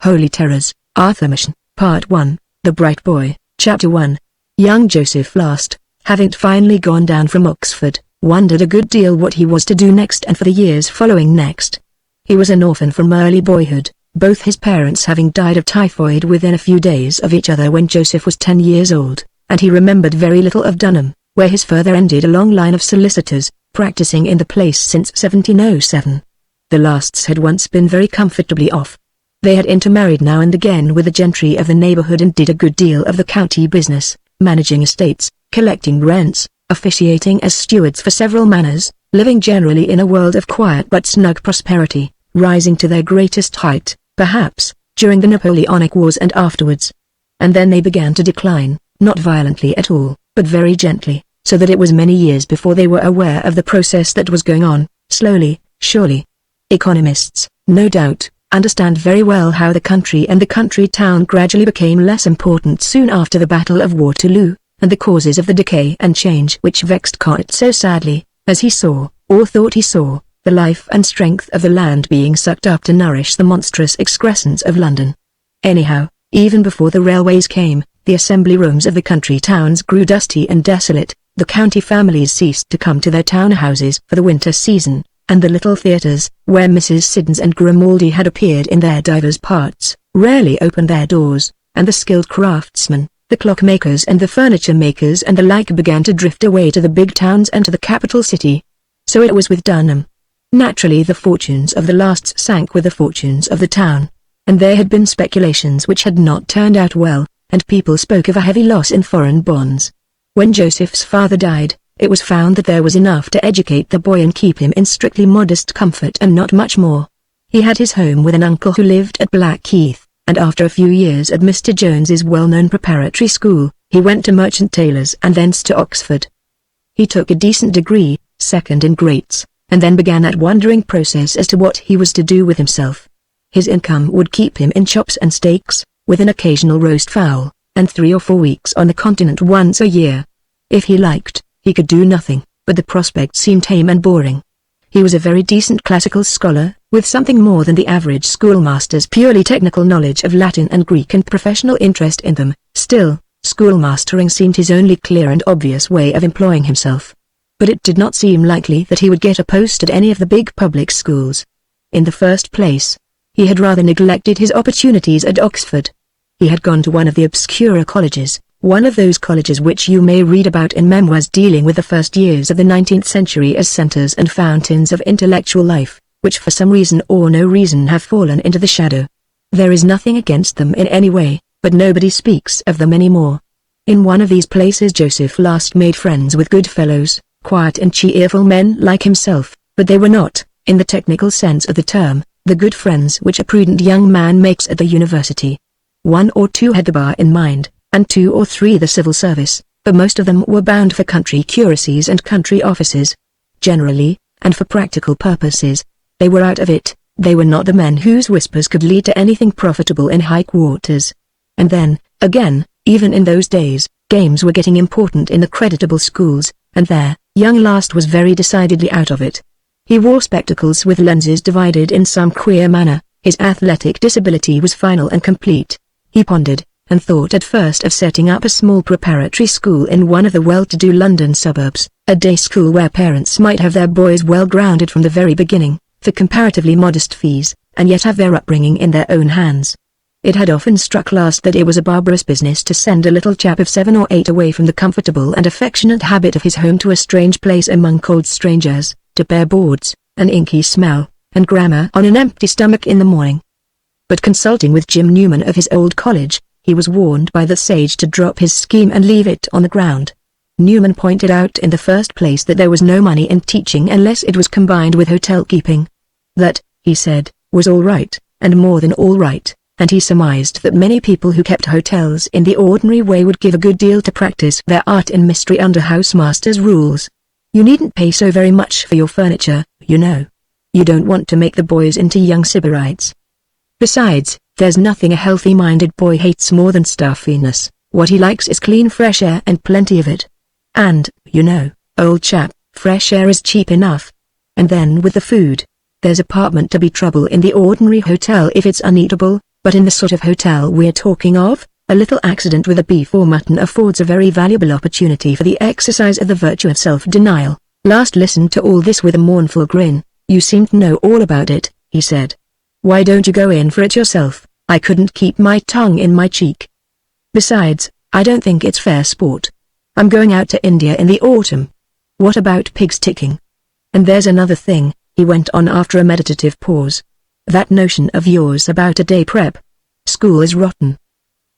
Holy Terrors, Arthur Machen, Part 1, The Bright Boy, Chapter 1. Young Joseph Last, having finally gone down from Oxford, wondered a good deal what he was to do next and for the years following next. He was an orphan from early boyhood, both his parents having died of typhoid within a few days of each other when Joseph was 10 years old, and he remembered very little of Dunham, where his father ended a long line of solicitors, practicing in the place since 1707. The Lasts had once been very comfortably off. They had intermarried now and again with the gentry of the neighborhood and did a good deal of the county business, managing estates, collecting rents, officiating as stewards for several manors, living generally in a world of quiet but snug prosperity, rising to their greatest height, perhaps, during the Napoleonic Wars and afterwards. And then they began to decline, not violently at all, but very gently, so that it was many years before they were aware of the process that was going on, slowly, surely. Economists, no doubt, understand very well how the country and the country town gradually became less important soon after the Battle of Waterloo, and the causes of the decay and change which vexed Cot so sadly, as he saw, or thought he saw, the life and strength of the land being sucked up to nourish the monstrous excrescence of London. Anyhow, even before the railways came, the assembly rooms of the country towns grew dusty and desolate, the county families ceased to come to their town houses for the winter season, and the little theatres, where Mrs. Siddons and Grimaldi had appeared in their divers parts, rarely opened their doors, and the skilled craftsmen, the clockmakers and the furniture makers and the like began to drift away to the big towns and to the capital city. So it was with Dunham. Naturally the fortunes of the Lasts sank with the fortunes of the town, and there had been speculations which had not turned out well, and people spoke of a heavy loss in foreign bonds. When Joseph's father died, it was found that there was enough to educate the boy and keep him in strictly modest comfort and not much more. He had his home with an uncle who lived at Blackheath, and after a few years at Mr. Jones's well-known preparatory school, he went to Merchant Taylor's and thence to Oxford. He took a decent degree, second in Greats, and then began that wondering process as to what he was to do with himself. His income would keep him in chops and steaks, with an occasional roast fowl, and 3 or 4 weeks on the continent once a year. If he liked, he could do nothing, but the prospect seemed tame and boring. He was a very decent classical scholar, with something more than the average schoolmaster's purely technical knowledge of Latin and Greek and professional interest in them. Still, schoolmastering seemed his only clear and obvious way of employing himself. But it did not seem likely that he would get a post at any of the big public schools. In the first place, he had rather neglected his opportunities at Oxford. He had gone to one of the obscurer colleges, one of those colleges which you may read about in memoirs dealing with the first years of the 19th century as centers and fountains of intellectual life, which for some reason or no reason have fallen into the shadow. There is nothing against them in any way, but nobody speaks of them anymore. In one of these places Joseph Last made friends with good fellows, quiet and cheerful men like himself, but they were not, in the technical sense of the term, the good friends which a prudent young man makes at the university. 1 or 2 had the bar in mind, and 2 or 3 the civil service, but most of them were bound for country curacies and country offices. Generally, and for practical purposes, they were out of it. They were not the men whose whispers could lead to anything profitable in high quarters. And then, again, even in those days, games were getting important in the creditable schools, and there, young Last was very decidedly out of it. He wore spectacles with lenses divided in some queer manner. His athletic disability was final and complete. He pondered, and thought at first of setting up a small preparatory school in one of the well-to-do London suburbs, a day school where parents might have their boys well grounded from the very beginning, for comparatively modest fees, and yet have their upbringing in their own hands. It had often struck Last that it was a barbarous business to send a little chap of 7 or 8 away from the comfortable and affectionate habit of his home to a strange place among cold strangers, to bare boards, an inky smell, and grammar on an empty stomach in the morning. But consulting with Jim Newman of his old college, he was warned by the sage to drop his scheme and leave it on the ground. Newman pointed out in the first place that there was no money in teaching unless it was combined with hotel keeping. That, he said, was all right, and more than all right, and he surmised that many people who kept hotels in the ordinary way would give a good deal to practice their art in mystery under housemaster's rules. You needn't pay so very much for your furniture, you know. You don't want to make the boys into young sybarites. Besides, there's nothing a healthy-minded boy hates more than stuffiness. What he likes is clean fresh air and plenty of it. And, you know, old chap, fresh air is cheap enough. And then with the food, there's apartment to be trouble in the ordinary hotel if it's uneatable, But in the sort of hotel we're talking of, a little accident with a beef or mutton affords a very valuable opportunity for the exercise of the virtue of self-denial. Last listened to all this with a mournful grin. "You seem to know all about it," he said. "Why don't you go in for it yourself?" I couldn't keep my tongue in my cheek. "Besides, I don't think it's fair sport. I'm going out to India in the autumn. What about pigs ticking? And there's another thing," he went on after a meditative pause. "That notion of yours about a day prep. School is rotten.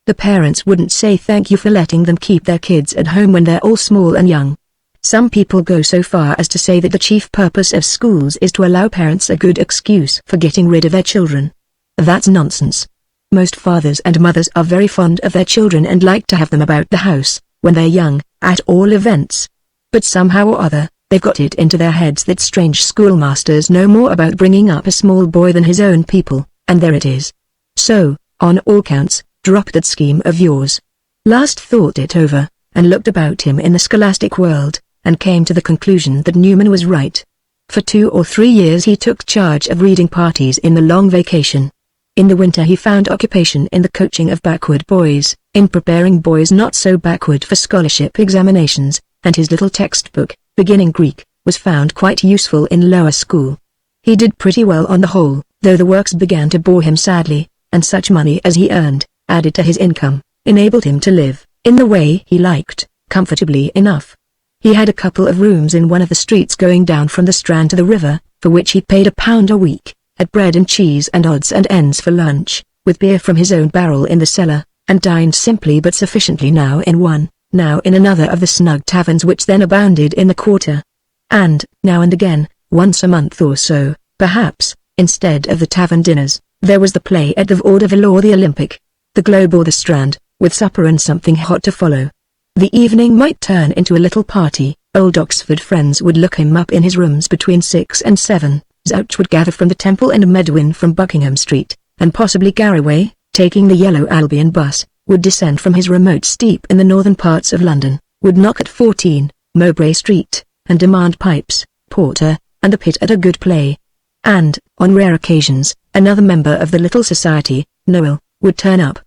The parents wouldn't say thank you for letting them keep their kids at home when they're all small and young. Some people go so far as to say that the chief purpose of schools is to allow parents a good excuse for getting rid of their children. That's nonsense. Most fathers and mothers are very fond of their children and like to have them about the house, when they're young, at all events. But somehow or other, they've got it into their heads that strange schoolmasters know more about bringing up a small boy than his own people, and there it is. So, on all counts, drop that scheme of yours." Last thought it over, and looked about him in the scholastic world, and came to the conclusion that Newman was right. For 2 or 3 years he took charge of reading parties in the long vacation. In the winter he found occupation in the coaching of backward boys, in preparing boys not so backward for scholarship examinations, and his little textbook, Beginning Greek, was found quite useful in lower school. He did pretty well on the whole, though the works began to bore him sadly, and such money as he earned, added to his income, enabled him to live, in the way he liked, comfortably enough. He had a couple of rooms in one of the streets going down from the Strand to the river, for which he paid £1 a week, had bread and cheese and odds and ends for lunch, with beer from his own barrel in the cellar, and dined simply but sufficiently now in one, now in another of the snug taverns which then abounded in the quarter. And, now and again, once a month or so, perhaps, instead of the tavern dinners, there was the play at the Vaudeville or the Olympic, the Globe or the Strand, with supper and something hot to follow. The evening might turn into a little party. Old Oxford friends would look him up in his rooms between 6 and 7, Zouch would gather from the Temple and Medwin from Buckingham Street, and possibly Garraway, taking the Yellow Albion bus, would descend from his remote steep in the northern parts of London, would knock at 14, Mowbray Street, and demand pipes, porter, and a pit at a good play. And, on rare occasions, another member of the little society, Noel, would turn up.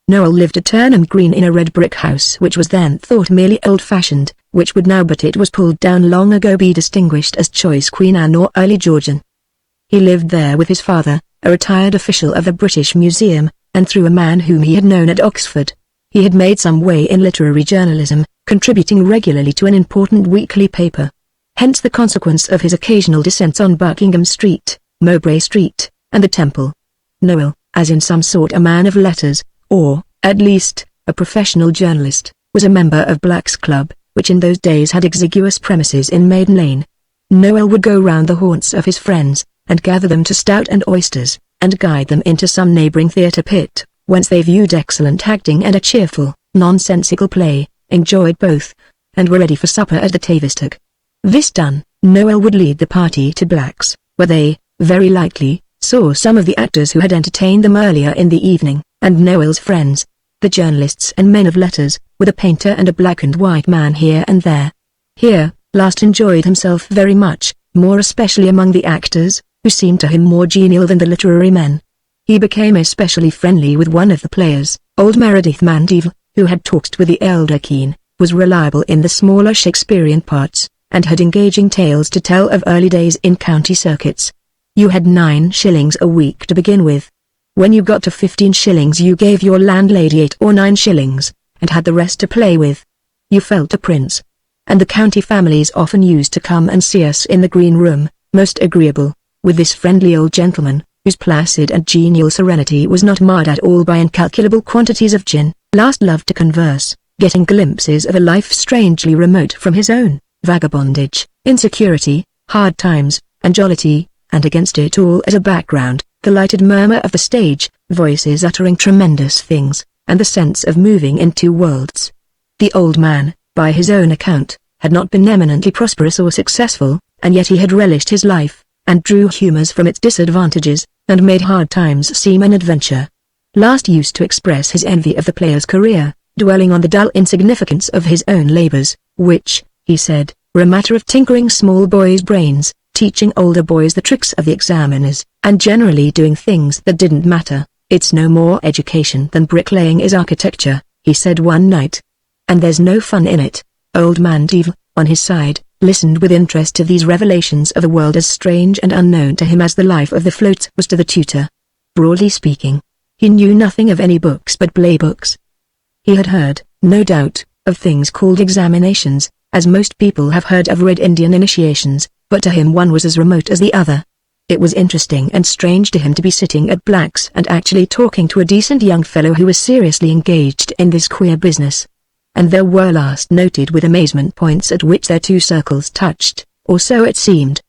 Noel lived at Turnham Green in a red brick house which was then thought merely old-fashioned, which would now, but it was pulled down long ago, be distinguished as choice Queen Anne or early Georgian. He lived there with his father, a retired official of the British Museum, and through a man whom he had known at Oxford. He had made some way in literary journalism, contributing regularly to an important weekly paper. Hence the consequence of his occasional descents on Buckingham Street, Mowbray Street, and the Temple. Noel, as in some sort a man of letters, or, at least, a professional journalist, was a member of Black's Club, which in those days had exiguous premises in Maiden Lane. Noel would go round the haunts of his friends, and gather them to stout and oysters, and guide them into some neighbouring theatre pit, whence they viewed excellent acting and a cheerful, nonsensical play, enjoyed both, and were ready for supper at the Tavistock. This done, Noel would lead the party to Black's, where they, very likely, saw some of the actors who had entertained them earlier in the evening, and Noel's friends, the journalists and men of letters, with a painter and a black and white man here and there. Here, Last enjoyed himself very much, more especially among the actors, who seemed to him more genial than the literary men. He became especially friendly with one of the players, old Meredith Mandeville, who had talked with the elder Kean, was reliable in the smaller Shakespearean parts, and had engaging tales to tell of early days in county circuits. You had 9 shillings a week to begin with. When you got to 15 shillings you gave your landlady 8 or 9 shillings, and had the rest to play with. You felt a prince. And the county families often used to come and see us in the green room, most agreeable, with this friendly old gentleman, whose placid and genial serenity was not marred at all by incalculable quantities of gin. Last loved to converse, getting glimpses of a life strangely remote from his own, vagabondage, insecurity, hard times, and jollity, and against it all as a background, the lighted murmur of the stage, voices uttering tremendous things, and the sense of moving in 2 worlds. The old man, by his own account, had not been eminently prosperous or successful, and yet he had relished his life, and drew humours from its disadvantages, and made hard times seem an adventure. Last used to express his envy of the player's career, dwelling on the dull insignificance of his own labours, which, he said, were a matter of tinkering small boys' brains, teaching older boys the tricks of the examiners, and generally doing things that didn't matter, "It's no more education than bricklaying is architecture," he said one night. "And there's no fun in it." Old Man Devil, on his side, listened with interest to these revelations of a world as strange and unknown to him as the life of the float was to the tutor. Broadly speaking, he knew nothing of any books but playbooks. He had heard, no doubt, of things called examinations, as most people have heard of Red Indian initiations, but to him one was as remote as the other. It was interesting and strange to him to be sitting at Black's and actually talking to a decent young fellow who was seriously engaged in this queer business. And there were last noted with amazement points at which their two circles touched, or so it seemed.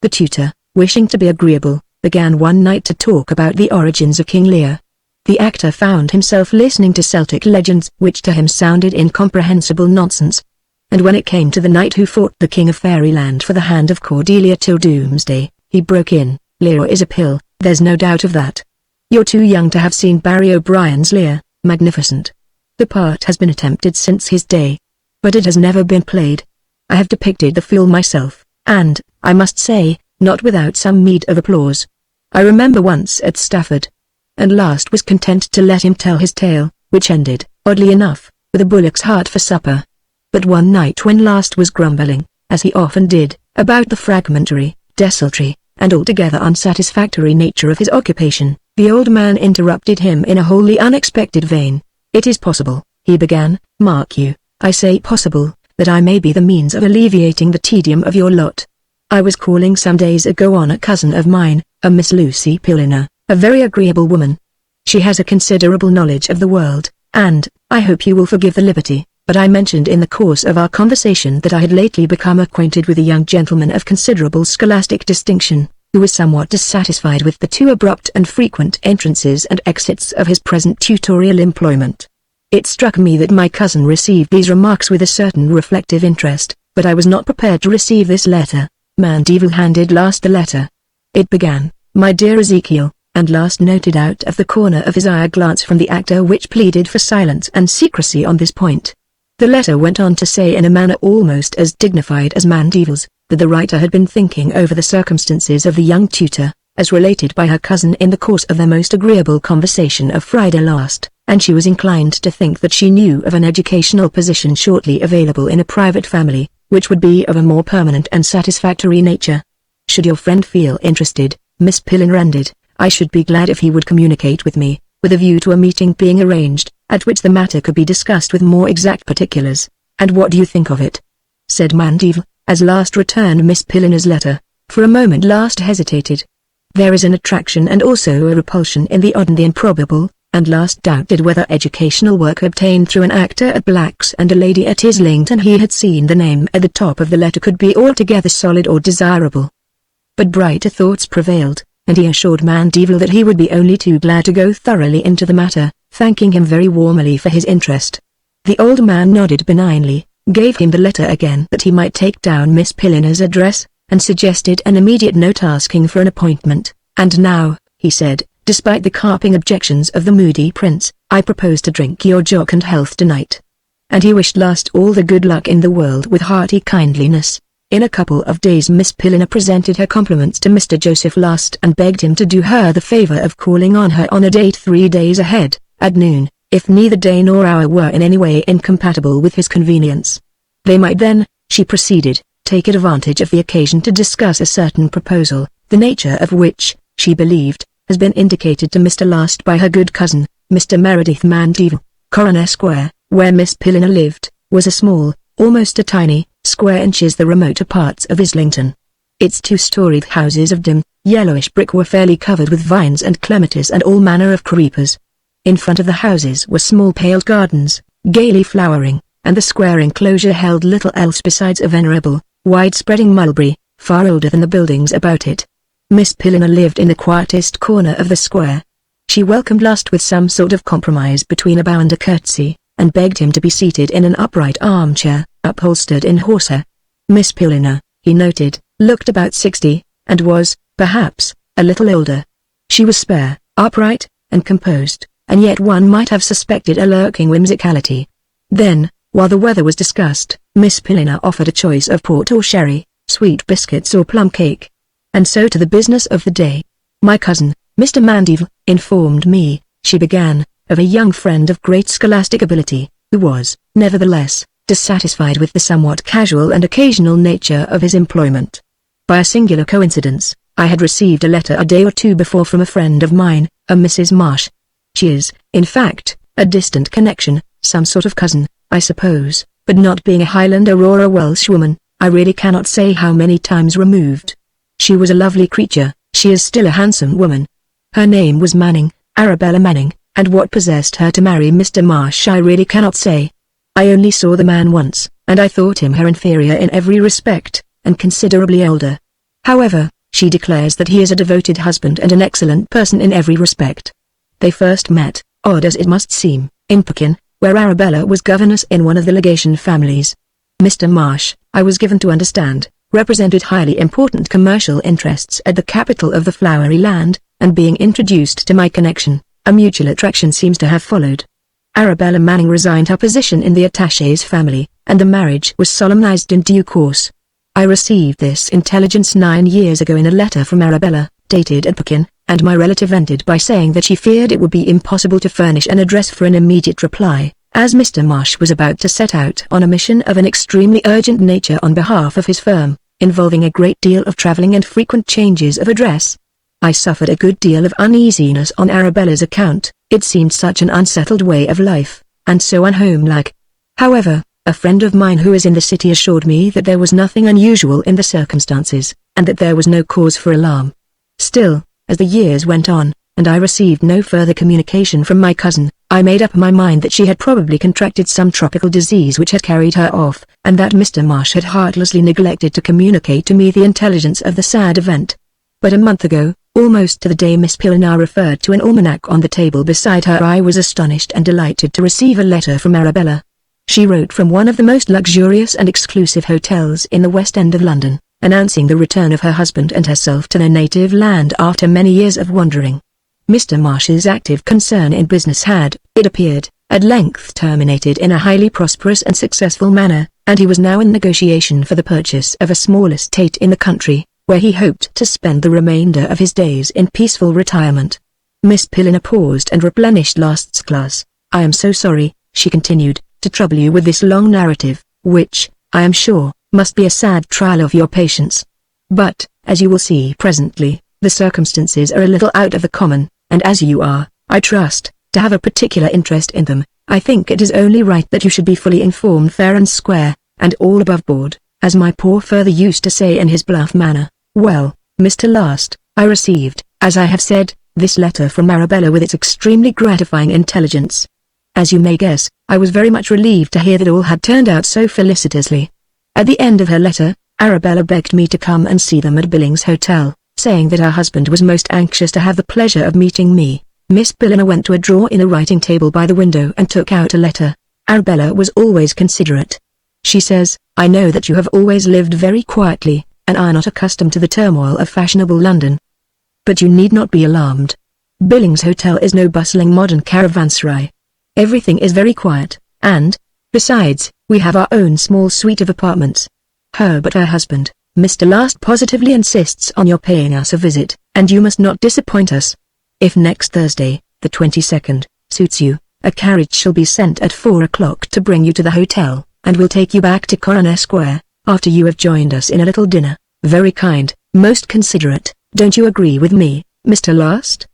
The tutor, wishing to be agreeable, began one night to talk about the origins of King Lear. The actor found himself listening to Celtic legends which to him sounded incomprehensible nonsense. And when it came to the knight who fought the king of fairyland for the hand of Cordelia till doomsday, he broke in, "Lear is a pill, there's no doubt of that. You're too young to have seen Barry O'Brien's Lear, magnificent. The part has been attempted since his day, but it has never been played. I have depicted the fool myself, and, I must say, not without some meed of applause. I remember once at Stafford, and last was content to let him tell his tale, which ended, oddly enough, with a bullock's heart for supper. But one night when last was grumbling, as he often did, about the fragmentary, desultory, and altogether unsatisfactory nature of his occupation, the old man interrupted him in a wholly unexpected vein. "It is possible," he began, "mark you, I say possible, that I may be the means of alleviating the tedium of your lot. I was calling some days ago on a cousin of mine, a Miss Lucy Pilliner, a very agreeable woman. She has a considerable knowledge of the world, and, I hope you will forgive the liberty, but I mentioned in the course of our conversation that I had lately become acquainted with a young gentleman of considerable scholastic distinction, who was somewhat dissatisfied with the too abrupt and frequent entrances and exits of his present tutorial employment. It struck me that my cousin received these remarks with a certain reflective interest, but I was not prepared to receive this letter." Mandeville handed last the letter. It began, "My dear Ezekiel," and last noted out of the corner of his eye a glance from the actor which pleaded for silence and secrecy on this point. The letter went on to say in a manner almost as dignified as Mandeville's, that the writer had been thinking over the circumstances of the young tutor, as related by her cousin in the course of their most agreeable conversation of Friday last, and she was inclined to think that she knew of an educational position shortly available in a private family, which would be of a more permanent and satisfactory nature. "Should your friend feel interested," Miss Pilliner ended, "I should be glad if he would communicate with me, with a view to a meeting being arranged, at which the matter could be discussed with more exact particulars." "And what do you think of it?" said Mandeville, as last returned Miss Pilliner's letter. For a moment last hesitated. There is an attraction and also a repulsion in the odd and the improbable, and last doubted whether educational work obtained through an actor at Black's and a lady at Islington he had seen the name at the top of the letter could be altogether solid or desirable. But brighter thoughts prevailed, and he assured Mandeville that he would be only too glad to go thoroughly into the matter, thanking him very warmly for his interest. The old man nodded benignly, gave him the letter again that he might take down Miss Pilliner's address, and suggested an immediate note asking for an appointment. "And now," he said, despite the carping objections of the moody prince, "I propose to drink your jock and health tonight." And he wished last all the good luck in the world with hearty kindliness. In a couple of days Miss Pilliner presented her compliments to Mr. Joseph Last and begged him to do her the favor of calling on her on a date 3 days ahead, at noon, if neither day nor hour were in any way incompatible with his convenience. They might then, she proceeded, take advantage of the occasion to discuss a certain proposal, the nature of which, she believed, has been indicated to Mr. Last by her good cousin, Mr. Meredith Mandeville. Coroner Square, where Miss Pilliner lived, was a small, almost a tiny, square inches the remoter parts of Islington. Its 2-storied houses of dim, yellowish brick were fairly covered with vines and clematis and all manner of creepers. In front of the houses were small paled gardens, gaily flowering, and the square enclosure held little else besides a venerable, wide-spreading mulberry, far older than the buildings about it. Miss Pilliner lived in the quietest corner of the square. She welcomed Last with some sort of compromise between a bow and a curtsy, and begged him to be seated in an upright armchair, upholstered in horsehair. Miss Pilliner, he noted, looked about 60, and was, perhaps, a little older. She was spare, upright, and composed, and yet one might have suspected a lurking whimsicality. Then, while the weather was discussed, Miss Pilliner offered a choice of port or sherry, sweet biscuits or plum cake. And so to the business of the day. "My cousin," Mr. Mandeville informed me, she began, of a young friend of great scholastic ability, who was, nevertheless, dissatisfied with the somewhat casual and occasional nature of his employment. By a singular coincidence, I had received a letter a day or two before from a friend of mine, a Mrs. Marsh. She is, in fact, a distant connection, some sort of cousin, I suppose, but not being a Highlander or a Welshwoman, I really cannot say how many times removed. She was a lovely creature, she is still a handsome woman. Her name was Manning, Arabella Manning, and what possessed her to marry Mr. Marsh I really cannot say. I only saw the man once, and I thought him her inferior in every respect, and considerably older. However, she declares that he is a devoted husband and an excellent person in every respect. They first met, odd as it must seem, in Pekin, where Arabella was governess in one of the legation families. Mr. Marsh, I was given to understand, represented highly important commercial interests at the capital of the Flowery Land, and being introduced to my connection, a mutual attraction seems to have followed. Arabella Manning resigned her position in the attaché's family, and the marriage was solemnized in due course. I received this intelligence 9 years ago in a letter from Arabella, dated at Pekin, and my relative ended by saying that she feared it would be impossible to furnish an address for an immediate reply, as Mr. Marsh was about to set out on a mission of an extremely urgent nature on behalf of his firm, involving a great deal of traveling and frequent changes of address. I suffered a good deal of uneasiness on Arabella's account, it seemed such an unsettled way of life, and so unhomelike. However, a friend of mine who is in the city assured me that there was nothing unusual in the circumstances, and that there was no cause for alarm. Still, as the years went on, and I received no further communication from my cousin, I made up my mind that she had probably contracted some tropical disease which had carried her off, and that Mr. Marsh had heartlessly neglected to communicate to me the intelligence of the sad event. But a month ago, almost to the day Miss Pillina referred to an almanac on the table beside her, I was astonished and delighted to receive a letter from Arabella. She wrote from one of the most luxurious and exclusive hotels in the West End of London, announcing the return of her husband and herself to their native land after many years of wandering. Mr. Marsh's active concern in business had, it appeared, at length terminated in a highly prosperous and successful manner, and he was now in negotiation for the purchase of a small estate in the country, where he hoped to spend the remainder of his days in peaceful retirement. Miss Pillina paused and replenished last glass. I am so sorry, she continued, to trouble you with this long narrative, which, I am sure, must be a sad trial of your patience. But, as you will see presently, the circumstances are a little out of the common, and as you are, I trust, to have a particular interest in them, I think it is only right that you should be fully informed fair and square, and all above board, as my poor father used to say in his bluff manner. Well, Mr. Last, I received, as I have said, this letter from Arabella with its extremely gratifying intelligence. As you may guess, I was very much relieved to hear that all had turned out so felicitously. At the end of her letter, Arabella begged me to come and see them at Billings Hotel, saying that her husband was most anxious to have the pleasure of meeting me. Miss Pillina went to a drawer in a writing table by the window and took out a letter. Arabella was always considerate. She says, I know that you have always lived very quietly, and are not accustomed to the turmoil of fashionable London. But you need not be alarmed. Billings Hotel is no bustling modern caravanserai. Everything is very quiet, and, besides, we have our own small suite of apartments. But her husband, Mr. Last, positively insists on your paying us a visit, and you must not disappoint us. If next Thursday, the 22nd, suits you, a carriage shall be sent at 4 o'clock to bring you to the hotel, and will take you back to Coroner Square, after you have joined us in a little dinner. Very kind, most considerate, don't you agree with me, Mr. Last?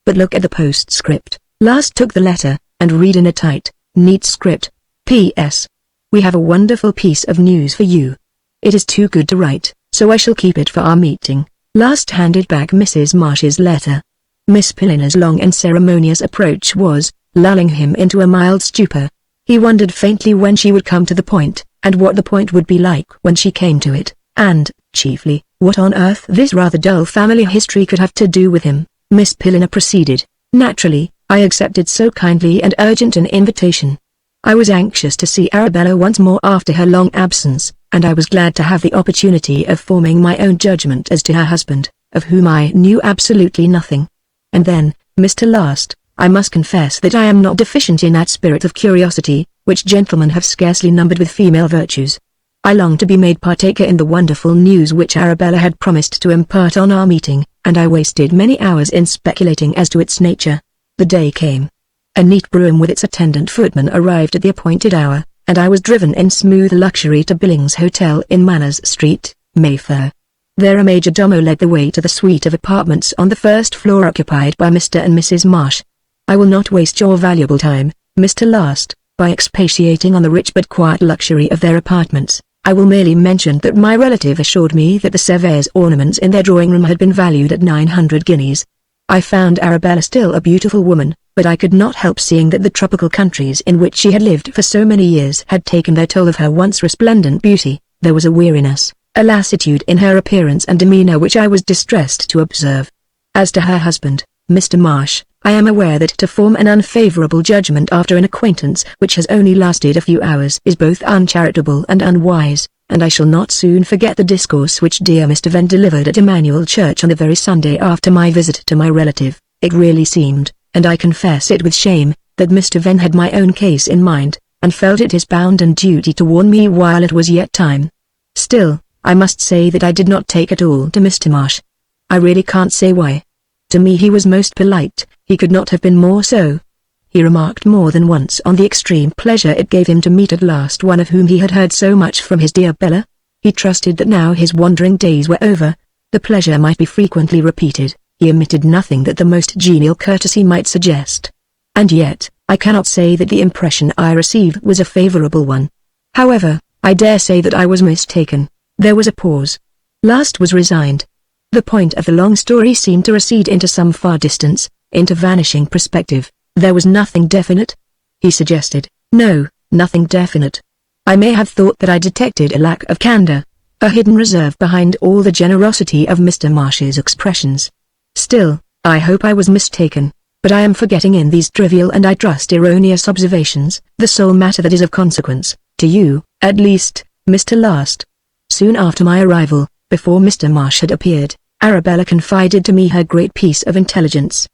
But look at the postscript. Last took the letter, and read in a tight, neat script. P.S. We have a wonderful piece of news for you. It is too good to write, so I shall keep it for our meeting. Last handed back Mrs. Marsh's letter. Miss Pillina's long and ceremonious approach was, lulling him into a mild stupor. He wondered faintly when she would come to the point, and what the point would be like when she came to it, and, chiefly, what on earth this rather dull family history could have to do with him. Miss Pillina proceeded. Naturally, I accepted so kindly and urgent an invitation. I was anxious to see Arabella once more after her long absence, and I was glad to have the opportunity of forming my own judgment as to her husband, of whom I knew absolutely nothing. And then, Mr. Last, I must confess that I am not deficient in that spirit of curiosity, which gentlemen have scarcely numbered with female virtues. I longed to be made partaker in the wonderful news which Arabella had promised to impart on our meeting, and I wasted many hours in speculating as to its nature. The day came. A neat brougham with its attendant footman arrived at the appointed hour, and I was driven in smooth luxury to Billings Hotel in Manners Street, Mayfair. There a majordomo led the way to the suite of apartments on the first floor occupied by Mr. and Mrs. Marsh. I will not waste your valuable time, Mr. Last, by expatiating on the rich but quiet luxury of their apartments. I will merely mention that my relative assured me that the Sevres ornaments in their drawing-room had been valued at 900 guineas. I found Arabella still a beautiful woman, but I could not help seeing that the tropical countries in which she had lived for so many years had taken their toll of her once resplendent beauty. There was a weariness, a lassitude in her appearance and demeanor which I was distressed to observe. As to her husband, Mr. Marsh, I am aware that to form an unfavorable judgment after an acquaintance which has only lasted a few hours is both uncharitable and unwise, and I shall not soon forget the discourse which dear Mr. Venn delivered at Emmanuel Church on the very Sunday after my visit to my relative. It really seemed, and I confess it with shame, that Mr. Venn had my own case in mind, and felt it his bounden duty to warn me while it was yet time. Still, I must say that I did not take at all to Mr. Marsh. I really can't say why. To me he was most polite, he could not have been more so. He remarked more than once on the extreme pleasure it gave him to meet at last one of whom he had heard so much from his dear Bella. He trusted that now his wandering days were over, the pleasure might be frequently repeated. He omitted nothing that the most genial courtesy might suggest. And yet, I cannot say that the impression I received was a favorable one. However, I dare say that I was mistaken. There was a pause. Last was resigned. The point of the long story seemed to recede into some far distance, into vanishing perspective. There was nothing definite? He suggested. No, nothing definite. I may have thought that I detected a lack of candor, a hidden reserve behind all the generosity of Mr. Marsh's expressions. Still, I hope I was mistaken, but I am forgetting in these trivial and I trust erroneous observations, the sole matter that is of consequence, to you, at least, Mr. Last. Soon after my arrival, before Mr. Marsh had appeared, Arabella confided to me her great piece of intelligence.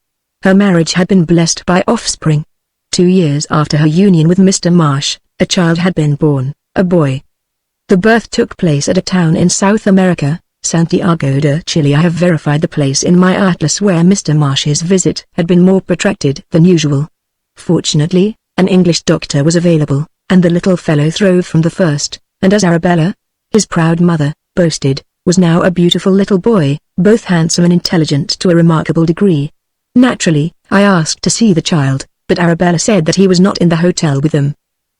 Her marriage had been blessed by offspring. 2 years after her union with Mr. Marsh, a child had been born, a boy. The birth took place at a town in South America, Santiago de Chile. I have verified the place in my atlas where Mr. Marsh's visit had been more protracted than usual. Fortunately, an English doctor was available, and the little fellow throve from the first, and as Arabella, his proud mother, boasted, was now a beautiful little boy, both handsome and intelligent to a remarkable degree. Naturally, I asked to see the child, but Arabella said that he was not in the hotel with them.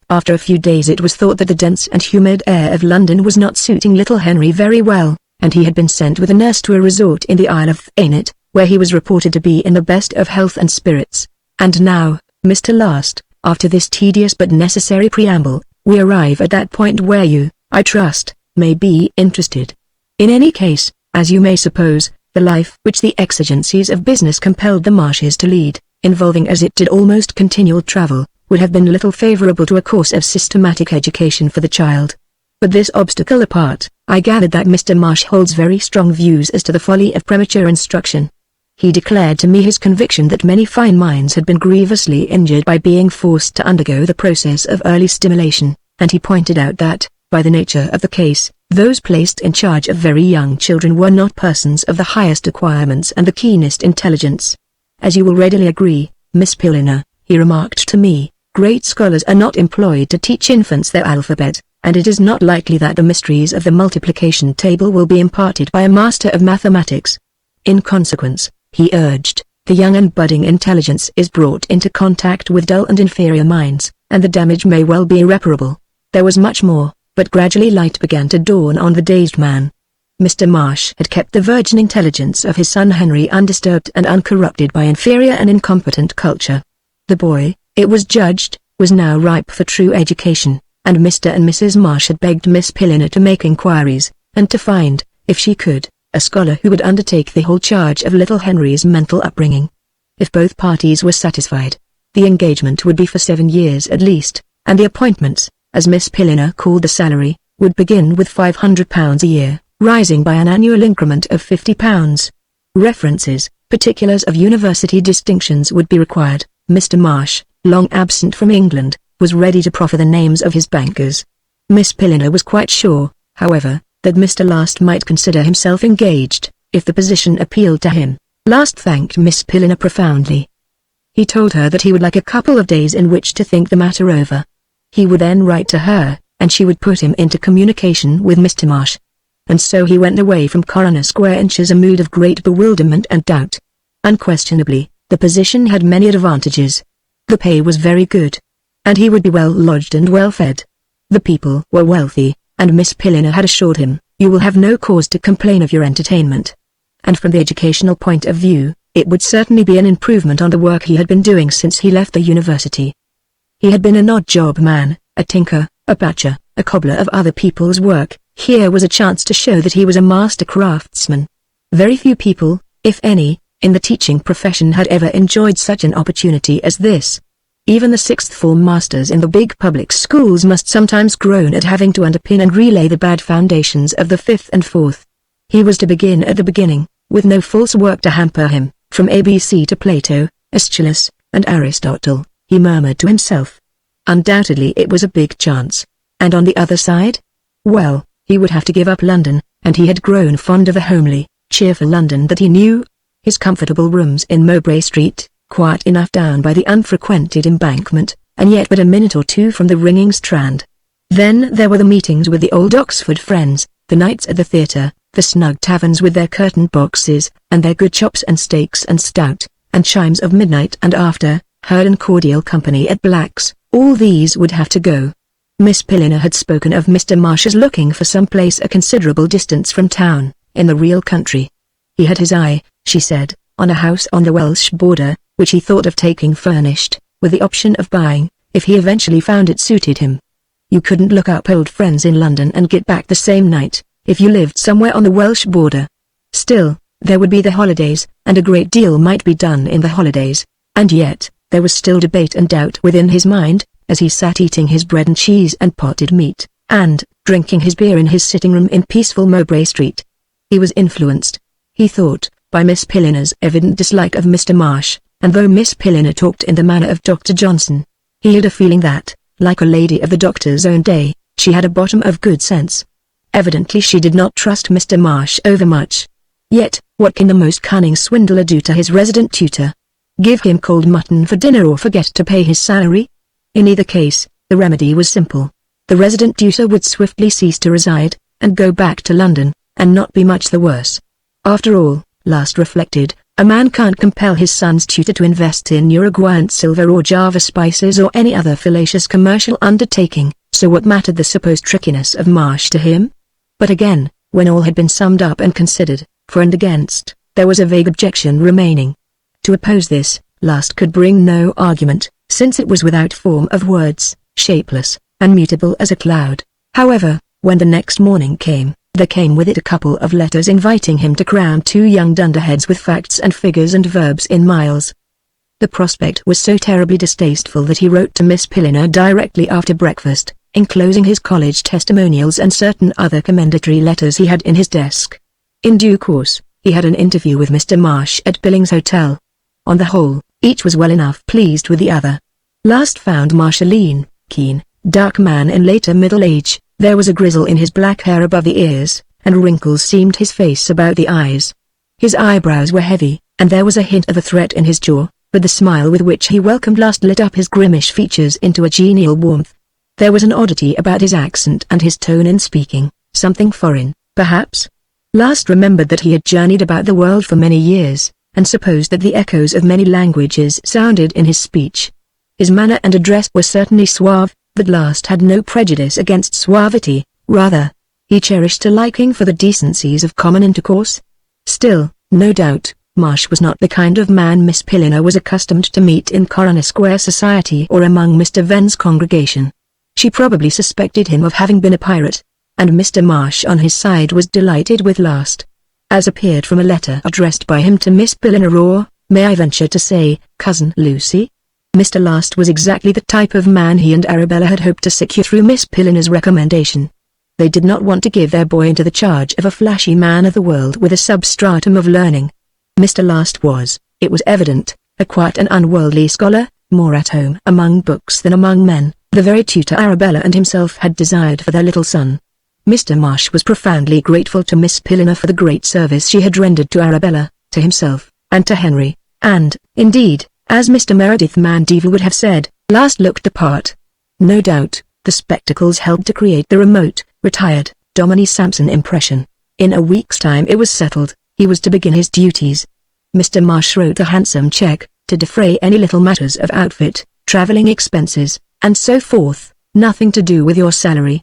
After a few days it was thought that the dense and humid air of London was not suiting little Henry very well, and he had been sent with a nurse to a resort in the Isle of Thanet, where he was reported to be in the best of health and spirits. And now, Mr. Last, after this tedious but necessary preamble, we arrive at that point where you, I trust, may be interested. In any case, as you may suppose, the life which the exigencies of business compelled the Marshes to lead, involving as it did almost continual travel, would have been little favorable to a course of systematic education for the child. But this obstacle apart, I gathered that Mr. Marsh holds very strong views as to the folly of premature instruction. He declared to me his conviction that many fine minds had been grievously injured by being forced to undergo the process of early stimulation, and he pointed out that, by the nature of the case, those placed in charge of very young children were not persons of the highest acquirements and the keenest intelligence. As you will readily agree, Miss Pilliner, he remarked to me, great scholars are not employed to teach infants their alphabet, and it is not likely that the mysteries of the multiplication table will be imparted by a master of mathematics. In consequence, he urged, the young and budding intelligence is brought into contact with dull and inferior minds, and the damage may well be irreparable. There was much more, but gradually light began to dawn on the dazed man. Mr. Marsh had kept the virgin intelligence of his son Henry undisturbed and uncorrupted by inferior and incompetent culture. The boy, it was judged, was now ripe for true education, and Mr. and Mrs. Marsh had begged Miss Pilliner to make inquiries, and to find, if she could, a scholar who would undertake the whole charge of little Henry's mental upbringing. If both parties were satisfied, the engagement would be for 7 years at least, and the appointments, as Miss Pilliner called the salary, would begin with £500 a year, rising by an annual increment of £50. References, particulars of university distinctions would be required. Mr. Marsh, long absent from England, was ready to proffer the names of his bankers. Miss Pilliner was quite sure, however, that Mr. Last might consider himself engaged, if the position appealed to him. Last thanked Miss Pilliner profoundly. He told her that he would like a couple of days in which to think the matter over. He would then write to her, and she would put him into communication with Mr. Marsh. And so he went away from Coroner Square in a mood of great bewilderment and doubt. Unquestionably, the position had many advantages. The pay was very good. And he would be well lodged and well fed. The people were wealthy, and Miss Pilliner had assured him, "You will have no cause to complain of your entertainment." And from the educational point of view, it would certainly be an improvement on the work he had been doing since he left the university. He had been an odd-job man, a tinker, a patcher, a cobbler of other people's work. Here was a chance to show that he was a master craftsman. Very few people, if any, in the teaching profession had ever enjoyed such an opportunity as this. Even the sixth-form masters in the big public schools must sometimes groan at having to underpin and relay the bad foundations of the fifth and fourth. He was to begin at the beginning, with no false work to hamper him, from ABC to Plato, Aeschylus, and Aristotle, he murmured to himself. Undoubtedly it was a big chance. And on the other side? Well, he would have to give up London, and he had grown fond of the homely, cheerful London that he knew. His comfortable rooms in Mowbray Street, quiet enough down by the unfrequented Embankment, and yet but a minute or two from the ringing Strand. Then there were the meetings with the old Oxford friends, the nights at the theatre, the snug taverns with their curtained boxes, and their good chops and steaks and stout, and chimes of midnight and after, heard in cordial company at Black's. All these would have to go. Miss Pilliner had spoken of Mr. Marsh as looking for some place a considerable distance from town, in the real country. He had his eye, she said, on a house on the Welsh border, which he thought of taking furnished, with the option of buying, if he eventually found it suited him. You couldn't look up old friends in London and get back the same night, if you lived somewhere on the Welsh border. Still, there would be the holidays, and a great deal might be done in the holidays, and yet, there was still debate and doubt within his mind, as he sat eating his bread and cheese and potted meat, and drinking his beer in his sitting-room in peaceful Mowbray Street. He was influenced, he thought, by Miss Pilliner's evident dislike of Mr. Marsh, and though Miss Pilliner talked in the manner of Dr. Johnson, he had a feeling that, like a lady of the doctor's own day, she had a bottom of good sense. Evidently she did not trust Mr. Marsh overmuch. Yet, what can the most cunning swindler do to his resident tutor? Give him cold mutton for dinner or forget to pay his salary? In either case, the remedy was simple. The resident tutor would swiftly cease to reside, and go back to London, and not be much the worse. After all, Last reflected, a man can't compel his son's tutor to invest in Uruguayan silver or Java spices or any other fallacious commercial undertaking, so what mattered the supposed trickiness of Marsh to him? But again, when all had been summed up and considered, for and against, there was a vague objection remaining. To oppose this, Last could bring no argument, since it was without form of words, shapeless, and mutable as a cloud. However, when the next morning came, there came with it a couple of letters inviting him to crown two young dunderheads with facts and figures and verbs in miles. The prospect was so terribly distasteful that he wrote to Miss Pilliner directly after breakfast, enclosing his college testimonials and certain other commendatory letters he had in his desk. In due course, he had an interview with Mr. Marsh at Billings Hotel. On the whole, each was well enough pleased with the other. Last found Marsh a lean, keen, dark man in later middle age. There was a grizzle in his black hair above the ears, and wrinkles seamed his face about the eyes. His eyebrows were heavy, and there was a hint of a threat in his jaw, but the smile with which he welcomed Last lit up his grimmish features into a genial warmth. There was an oddity about his accent and his tone in speaking, something foreign, perhaps. Last remembered that he had journeyed about the world for many years, and supposed that the echoes of many languages sounded in his speech. His manner and address were certainly suave, but Last had no prejudice against suavity, rather, he cherished a liking for the decencies of common intercourse. Still, no doubt, Marsh was not the kind of man Miss Pilliner was accustomed to meet in Coroner Square society or among Mr. Venn's congregation. She probably suspected him of having been a pirate, and Mr. Marsh on his side was delighted with Last. As appeared from a letter addressed by him to Miss Pilliner or, may I venture to say, Cousin Lucy? Mr. Last was exactly the type of man he and Arabella had hoped to secure through Miss Pilliner's recommendation. They did not want to give their boy into the charge of a flashy man of the world with a substratum of learning. Mr. Last was, it was evident, a quiet and unworldly scholar, more at home among books than among men, the very tutor Arabella and himself had desired for their little son. Mr. Marsh was profoundly grateful to Miss Pilliner for the great service she had rendered to Arabella, to himself, and to Henry, and, indeed, as Mr. Meredith Mandeville would have said, last looked the part. No doubt, the spectacles helped to create the remote, retired, Dominie Sampson impression. In a week's time it was settled, he was to begin his duties. Mr. Marsh wrote a handsome cheque, to defray any little matters of outfit, travelling expenses, and so forth, nothing to do with your salary.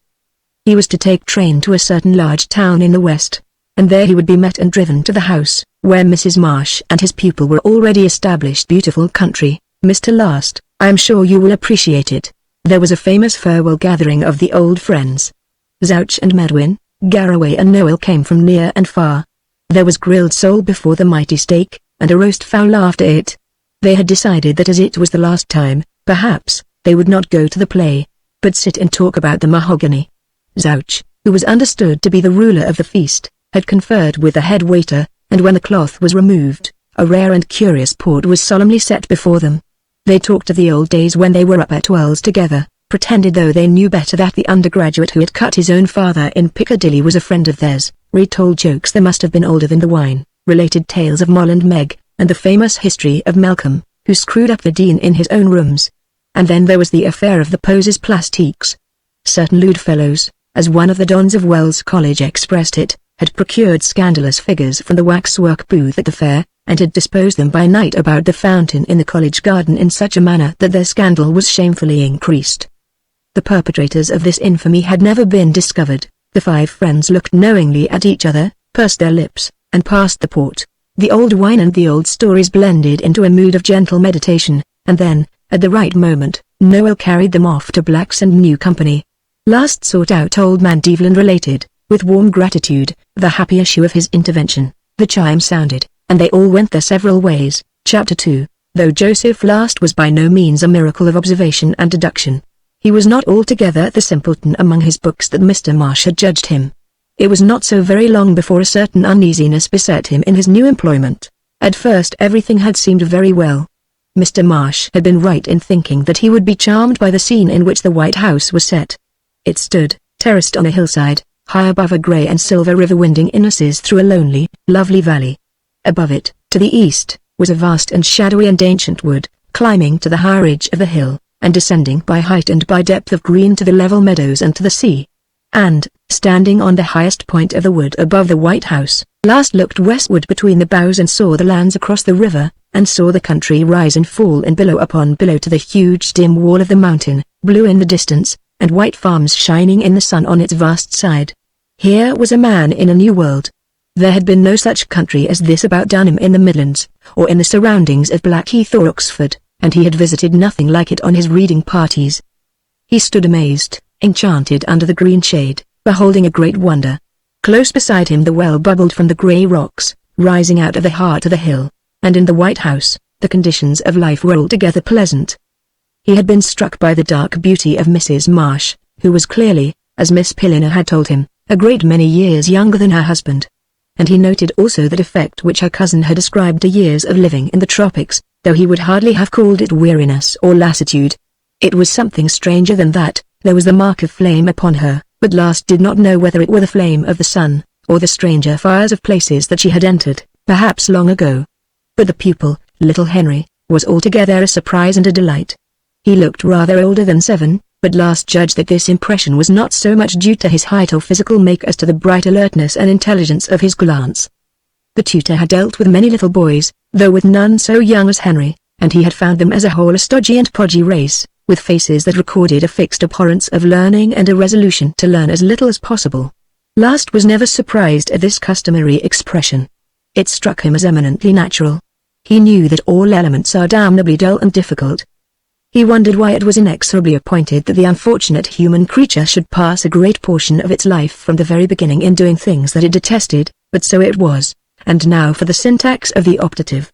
He was to take train to a certain large town in the west, and there he would be met and driven to the house, where Mrs. Marsh and his pupil were already established. Beautiful country, Mr. Last, I am sure you will appreciate it. There was a famous farewell gathering of the old friends. Zouch and Medwin, Garraway and Noel came from near and far. There was grilled sole before the mighty steak, and a roast fowl after it. They had decided that as it was the last time, perhaps, they would not go to the play, but sit and talk about the mahogany. Zouch, who was understood to be the ruler of the feast, had conferred with the head waiter, and when the cloth was removed, a rare and curious port was solemnly set before them. They talked of the old days when they were up at Wells together, pretended though they knew better that the undergraduate who had cut his own father in Piccadilly was a friend of theirs, retold jokes that must have been older than the wine, related tales of Moll and Meg, and the famous history of Malcolm, who screwed up the Dean in his own rooms. And then there was the affair of the poses plastiques. Certain lewd fellows, as one of the dons of Wells College expressed it, had procured scandalous figures from the waxwork booth at the fair, and had disposed them by night about the fountain in the college garden in such a manner that their scandal was shamefully increased. The perpetrators of this infamy had never been discovered. The five friends looked knowingly at each other, pursed their lips, and passed the port. The old wine and the old stories blended into a mood of gentle meditation, and then, at the right moment, Noel carried them off to Black's and New Company. Last sought out old Mandeville and related, with warm gratitude, the happy issue of his intervention. The chime sounded, and they all went their several ways. Chapter 2. Though Joseph Last was by no means a miracle of observation and deduction, he was not altogether the simpleton among his books that Mr. Marsh had judged him. It was not so very long before a certain uneasiness beset him in his new employment. At first everything had seemed very well. Mr. Marsh had been right in thinking that he would be charmed by the scene in which the White House was set. It stood, terraced on a hillside, high above a grey and silver river winding innesses through a lonely, lovely valley. Above it, to the east, was a vast and shadowy and ancient wood, climbing to the higher ridge of the hill, and descending by height and by depth of green to the level meadows and to the sea. And, standing on the highest point of the wood above the White House, Last looked westward between the boughs and saw the lands across the river, and saw the country rise and fall in billow upon billow to the huge dim wall of the mountain, blue in the distance, and white farms shining in the sun on its vast side. Here was a man in a new world. There had been no such country as this about Dunham in the Midlands, or in the surroundings of Blackheath or Oxford, and he had visited nothing like it on his reading parties. He stood amazed, enchanted under the green shade, beholding a great wonder. Close beside him the well bubbled from the grey rocks, rising out of the heart of the hill, and in the White House, the conditions of life were altogether pleasant. He had been struck by the dark beauty of Mrs. Marsh, who was clearly, as Miss Pilliner had told him, a great many years younger than her husband. And he noted also that effect which her cousin had ascribed to years of living in the tropics, though he would hardly have called it weariness or lassitude. It was something stranger than that. There was the mark of flame upon her, but Last did not know whether it were the flame of the sun, or the stranger fires of places that she had entered, perhaps long ago. But the pupil, little Henry, was altogether a surprise and a delight. He looked rather older than 7, but Last judged that this impression was not so much due to his height or physical make as to the bright alertness and intelligence of his glance. The tutor had dealt with many little boys, though with none so young as Henry, and he had found them as a whole a stodgy and podgy race, with faces that recorded a fixed abhorrence of learning and a resolution to learn as little as possible. Last was never surprised at this customary expression. It struck him as eminently natural. He knew that all elements are damnably dull and difficult. He wondered why it was inexorably appointed that the unfortunate human creature should pass a great portion of its life from the very beginning in doing things that it detested, but so it was, and now for the syntax of the optative.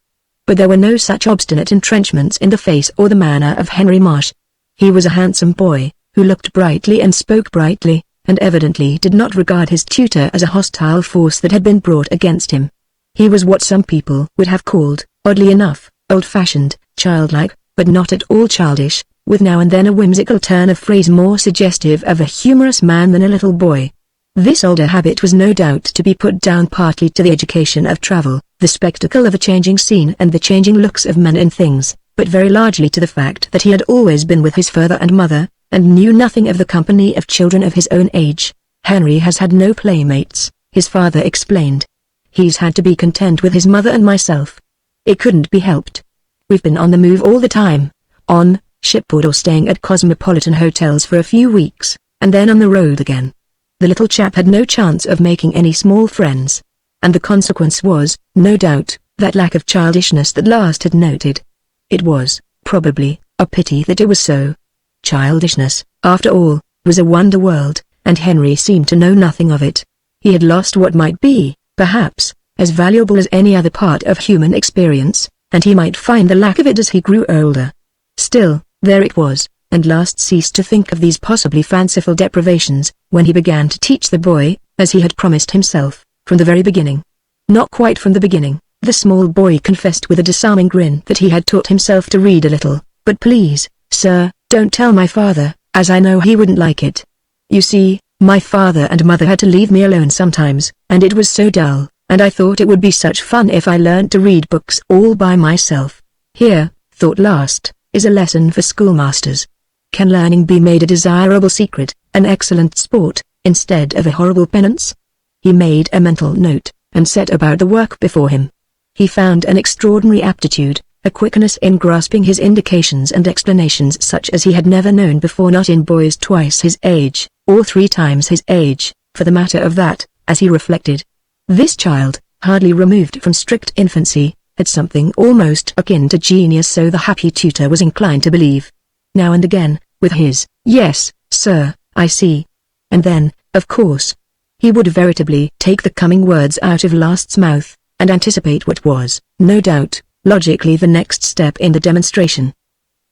But there were no such obstinate entrenchments in the face or the manner of Henry Marsh. He was a handsome boy, who looked brightly and spoke brightly, and evidently did not regard his tutor as a hostile force that had been brought against him. He was what some people would have called, oddly enough, old-fashioned, childlike, but not at all childish, with now and then a whimsical turn of phrase more suggestive of a humorous man than a little boy. This older habit was no doubt to be put down partly to the education of travel, the spectacle of a changing scene and the changing looks of men and things, but very largely to the fact that he had always been with his father and mother, and knew nothing of the company of children of his own age. "Henry has had no playmates," his father explained. "He's had to be content with his mother and myself. It couldn't be helped. We've been on the move all the time, on shipboard or staying at cosmopolitan hotels for a few weeks, and then on the road again. The little chap had no chance of making any small friends. And the consequence was, no doubt, that lack of childishness that last had noted. It was, probably, a pity that it was so. Childishness, after all, was a wonder world, and Henry seemed to know nothing of it. He had lost what might be, perhaps, as valuable as any other part of human experience, and he might find the lack of it as he grew older. Still, there it was, and last ceased to think of these possibly fanciful deprivations, when he began to teach the boy, as he had promised himself, from the very beginning. Not quite from the beginning, the small boy confessed with a disarming grin that he had taught himself to read a little, but please, sir, don't tell my father, as I know he wouldn't like it. You see, my father and mother had to leave me alone sometimes, and it was so dull, and I thought it would be such fun if I learned to read books all by myself. Here, thought last, is a lesson for schoolmasters. Can learning be made a desirable secret, an excellent sport, instead of a horrible penance? He made a mental note, and set about the work before him. He found an extraordinary aptitude, a quickness in grasping his indications and explanations such as he had never known before, not in boys twice his age, or 3 times his age, for the matter of that, as he reflected. This child, hardly removed from strict infancy, had something almost akin to genius, so the happy tutor was inclined to believe. Now and again, with his, "Yes, sir, I see." And then, of course, he would veritably take the coming words out of Last's mouth, and anticipate what was, no doubt, logically the next step in the demonstration.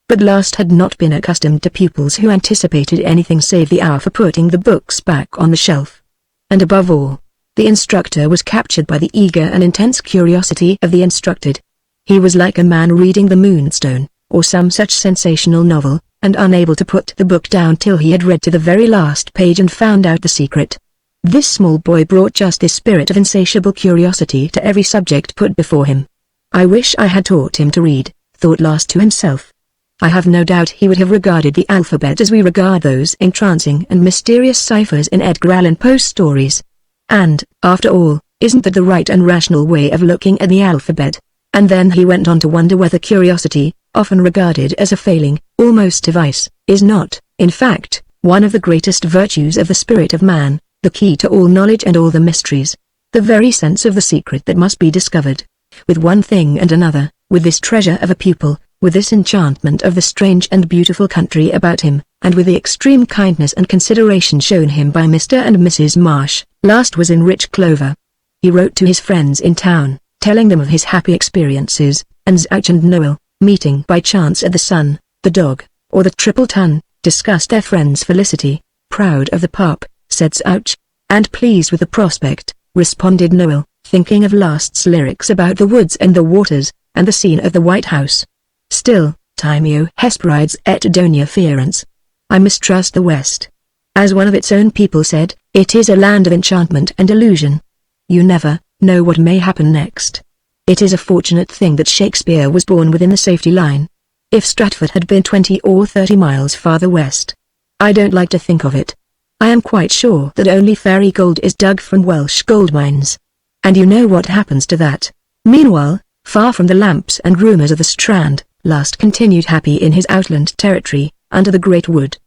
But Last had not been accustomed to pupils who anticipated anything save the hour for putting the books back on the shelf. And above all, the instructor was captured by the eager and intense curiosity of the instructed. He was like a man reading The Moonstone, or some such sensational novel, and unable to put the book down till he had read to the very last page and found out the secret. This small boy brought just this spirit of insatiable curiosity to every subject put before him. "I wish I had taught him to read," thought Last to himself. "I have no doubt he would have regarded the alphabet as we regard those entrancing and mysterious ciphers in Edgar Allan Poe's stories. And, after all, isn't that the right and rational way of looking at the alphabet?" And then he went on to wonder whether curiosity, often regarded as a failing, almost a vice, is not, in fact, one of the greatest virtues of the spirit of man, the key to all knowledge and all the mysteries, the very sense of the secret that must be discovered. With one thing and another, with this treasure of a pupil, with this enchantment of the strange and beautiful country about him, and with the extreme kindness and consideration shown him by Mr. and Mrs. Marsh, Last was in rich clover. He wrote to his friends in town, telling them of his happy experiences, and Zouch and Noel, meeting by chance at the Sun, the Dog, or the Triple Tun, discussed their friend's felicity. "Proud of the pup," said Zouch. "And pleased with the prospect," responded Noel, thinking of Last's lyrics about the woods and the waters, and the scene of the White House. "Still, timeo hesperides et donia ferens. I mistrust the West. As one of its own people said, it is a land of enchantment and illusion. You never know what may happen next. It is a fortunate thing that Shakespeare was born within the safety line. If Stratford had been 20 or 30 miles farther west. I don't like to think of it. I am quite sure that only fairy gold is dug from Welsh gold mines. And you know what happens to that. Meanwhile, far from the lamps and rumours of the Strand, Last continued happy in his outland territory, under the great wood.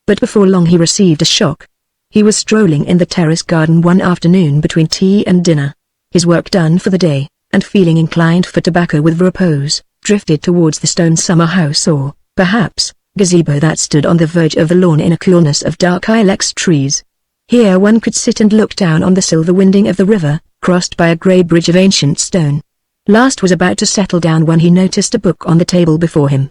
But before long he received a shock. He was strolling in the terrace garden one afternoon between tea and dinner. His work done for the day, and feeling inclined for tobacco with repose, drifted towards the stone summer house or, perhaps, gazebo that stood on the verge of the lawn in a coolness of dark ilex trees. Here one could sit and look down on the silver winding of the river, crossed by a grey bridge of ancient stone. Last was about to settle down when he noticed a book on the table before him.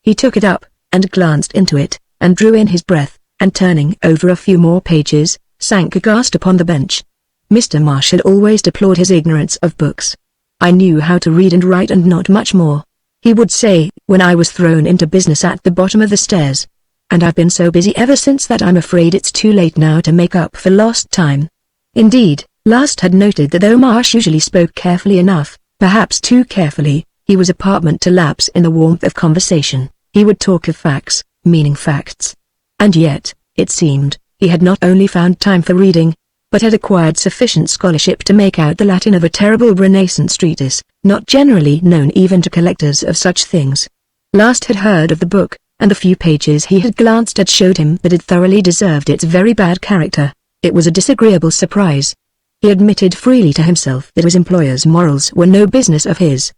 He took it up, and glanced into it, and drew in his breath, and turning over a few more pages, sank aghast upon the bench. Mr. Marsh had always deplored his ignorance of books. "I knew how to read and write and not much more," He would say, when I was thrown into business at the bottom of the stairs. And I've been so busy ever since that I'm afraid it's too late now to make up for lost time. Indeed, Last had noted that though Marsh usually spoke carefully enough, perhaps too carefully, he was apartment to lapse in the warmth of conversation. He would talk of facts, meaning facts. And yet, it seemed, he had not only found time for reading, but had acquired sufficient scholarship to make out the Latin of a terrible Renaissance treatise, not generally known even to collectors of such things. Last had heard of the book, and the few pages he had glanced at showed him that it thoroughly deserved its very bad character. It was a disagreeable surprise. He admitted freely to himself that his employer's morals were no business of his.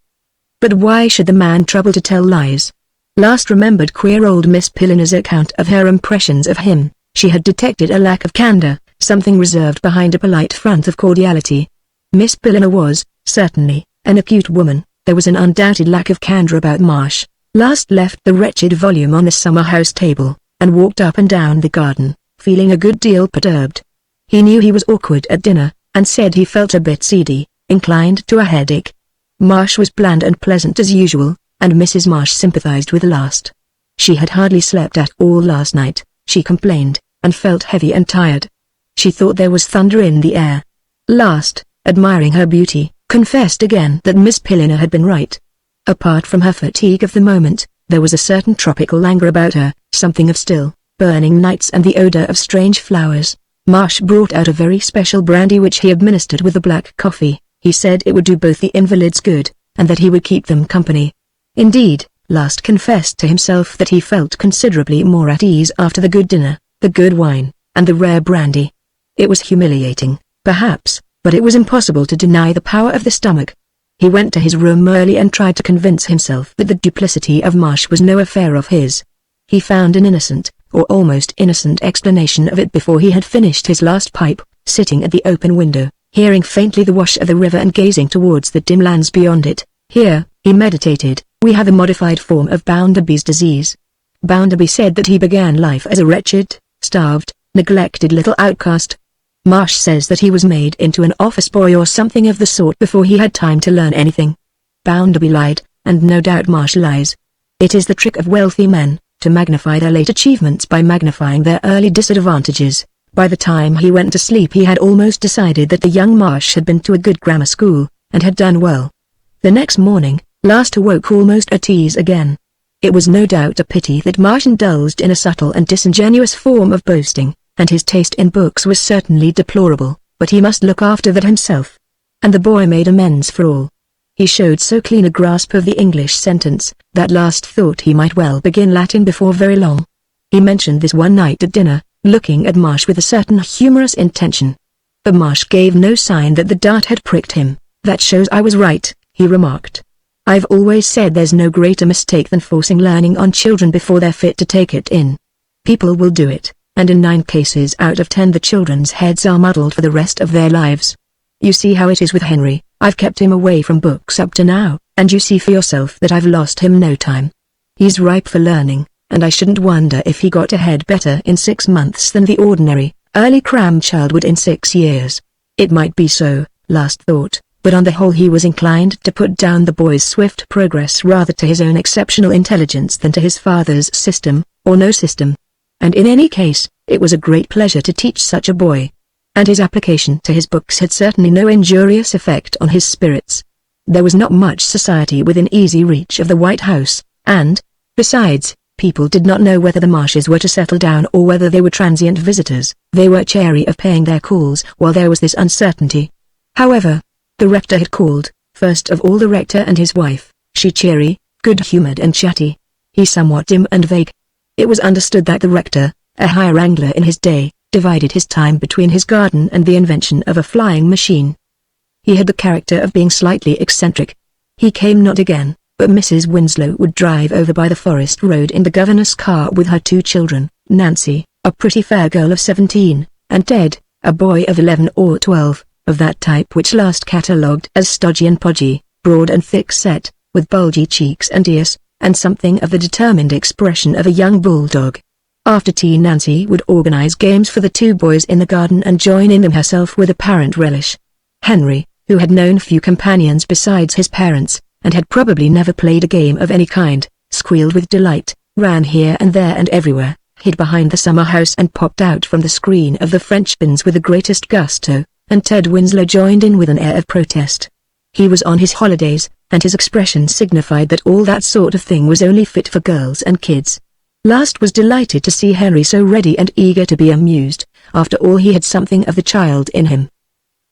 But why should the man trouble to tell lies? Last remembered queer old Miss Pillina's account of her impressions of him. She had detected a lack of candor, something reserved behind a polite front of cordiality. Miss Pillina was, certainly, an acute woman. There was an undoubted lack of candor about Marsh. Last left the wretched volume on the summer-house table, and walked up and down the garden, feeling a good deal perturbed. He knew he was awkward at dinner, and said he felt a bit seedy, inclined to a headache. Marsh was bland and pleasant as usual, and Mrs. Marsh sympathized with Last. She had hardly slept at all last night, she complained, and felt heavy and tired. She thought there was thunder in the air. Last, admiring her beauty, confessed again that Miss Pillina had been right. Apart from her fatigue of the moment, there was a certain tropical languor about her, something of still, burning nights and the odor of strange flowers. Marsh brought out a very special brandy which he administered with the black coffee. He said it would do both the invalids good, and that he would keep them company. Indeed, Last confessed to himself that he felt considerably more at ease after the good dinner, the good wine, and the rare brandy. It was humiliating, perhaps, but it was impossible to deny the power of the stomach. He went to his room early and tried to convince himself that the duplicity of Marsh was no affair of his. He found an innocent, or almost innocent explanation of it before he had finished his last pipe, sitting at the open window, hearing faintly the wash of the river and gazing towards the dim lands beyond it. Here, he meditated, we have a modified form of Bounderby's disease. Bounderby said that he began life as a wretched, starved, neglected little outcast. Marsh says that he was made into an office boy or something of the sort before he had time to learn anything. Bounderby lied, and no doubt Marsh lies. It is the trick of wealthy men, to magnify their late achievements by magnifying their early disadvantages. By the time he went to sleep he had almost decided that the young Marsh had been to a good grammar school, and had done well. The next morning, Last awoke almost at ease again. It was no doubt a pity that Marsh indulged in a subtle and disingenuous form of boasting, and his taste in books was certainly deplorable, but he must look after that himself. And the boy made amends for all. He showed so clean a grasp of the English sentence, that Last thought he might well begin Latin before very long. He mentioned this one night at dinner, looking at Marsh with a certain humorous intention. But Marsh gave no sign that the dart had pricked him. That shows I was right, he remarked. I've always said there's no greater mistake than forcing learning on children before they're fit to take it in. People will do it, and in 9 cases out of 10 the children's heads are muddled for the rest of their lives. You see how it is with Henry. I've kept him away from books up to now, and you see for yourself that I've lost him no time. He's ripe for learning, and I shouldn't wonder if he got ahead better in 6 months than the ordinary, early cram child would in 6 years. It might be so, Last thought, but on the whole he was inclined to put down the boy's swift progress rather to his own exceptional intelligence than to his father's system, or no system. And in any case, it was a great pleasure to teach such a boy. And his application to his books had certainly no injurious effect on his spirits. There was not much society within easy reach of the White House, and, besides, people did not know whether the Marshes were to settle down or whether they were transient visitors. They were chary of paying their calls while there was this uncertainty. However, the rector had called, first of all the rector and his wife, she cheery, good-humoured and chatty, he somewhat dim and vague. It was understood that the rector, a high wrangler in his day, divided his time between his garden and the invention of a flying machine. He had the character of being slightly eccentric. He came not again, but Mrs. Winslow would drive over by the forest road in the governor's car with her 2 children, Nancy, a pretty fair girl of 17, and Ted, a boy of 11 or 12, of that type which Last catalogued as stodgy and podgy, broad and thick-set, with bulgy cheeks and ears, and something of the determined expression of a young bulldog. After tea Nancy would organize games for the 2 boys in the garden and join in them herself with apparent relish. Henry, who had known few companions besides his parents, and had probably never played a game of any kind, squealed with delight, ran here and there and everywhere, hid behind the summer house and popped out from the screen of the French pins with the greatest gusto, and Ted Winslow joined in with an air of protest. He was on his holidays, and his expression signified that all that sort of thing was only fit for girls and kids. Last was delighted to see Henry so ready and eager to be amused. After all, he had something of the child in him.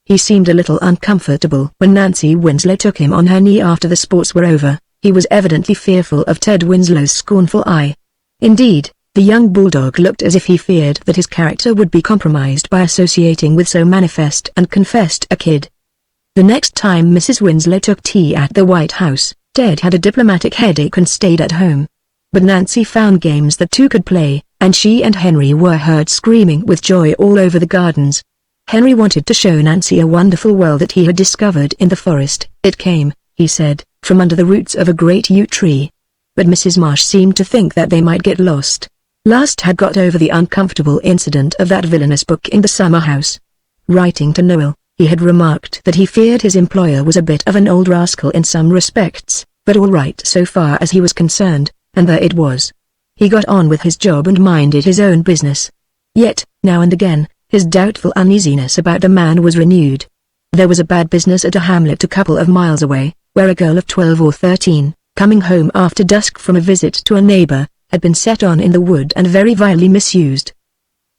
He seemed a little uncomfortable when Nancy Winslow took him on her knee after the sports were over. He was evidently fearful of Ted Winslow's scornful eye. Indeed, the young bulldog looked as if he feared that his character would be compromised by associating with so manifest and confessed a kid. The next time Mrs. Winslow took tea at the White House, Ted had a diplomatic headache and stayed at home. But Nancy found games that two could play, and she and Henry were heard screaming with joy all over the gardens. Henry wanted to show Nancy a wonderful world that he had discovered in the forest. It came, he said, from under the roots of a great yew tree. But Mrs. Marsh seemed to think that they might get lost. Last had got over the uncomfortable incident of that villainous book in the summer house. Writing to Noel, he had remarked that he feared his employer was a bit of an old rascal in some respects, but all right so far as he was concerned, and there it was. He got on with his job and minded his own business. Yet, now and again, his doubtful uneasiness about the man was renewed. There was a bad business at a hamlet a couple of miles away, where a girl of 12 or 13, coming home after dusk from a visit to a neighbor, had been set on in the wood and very vilely misused.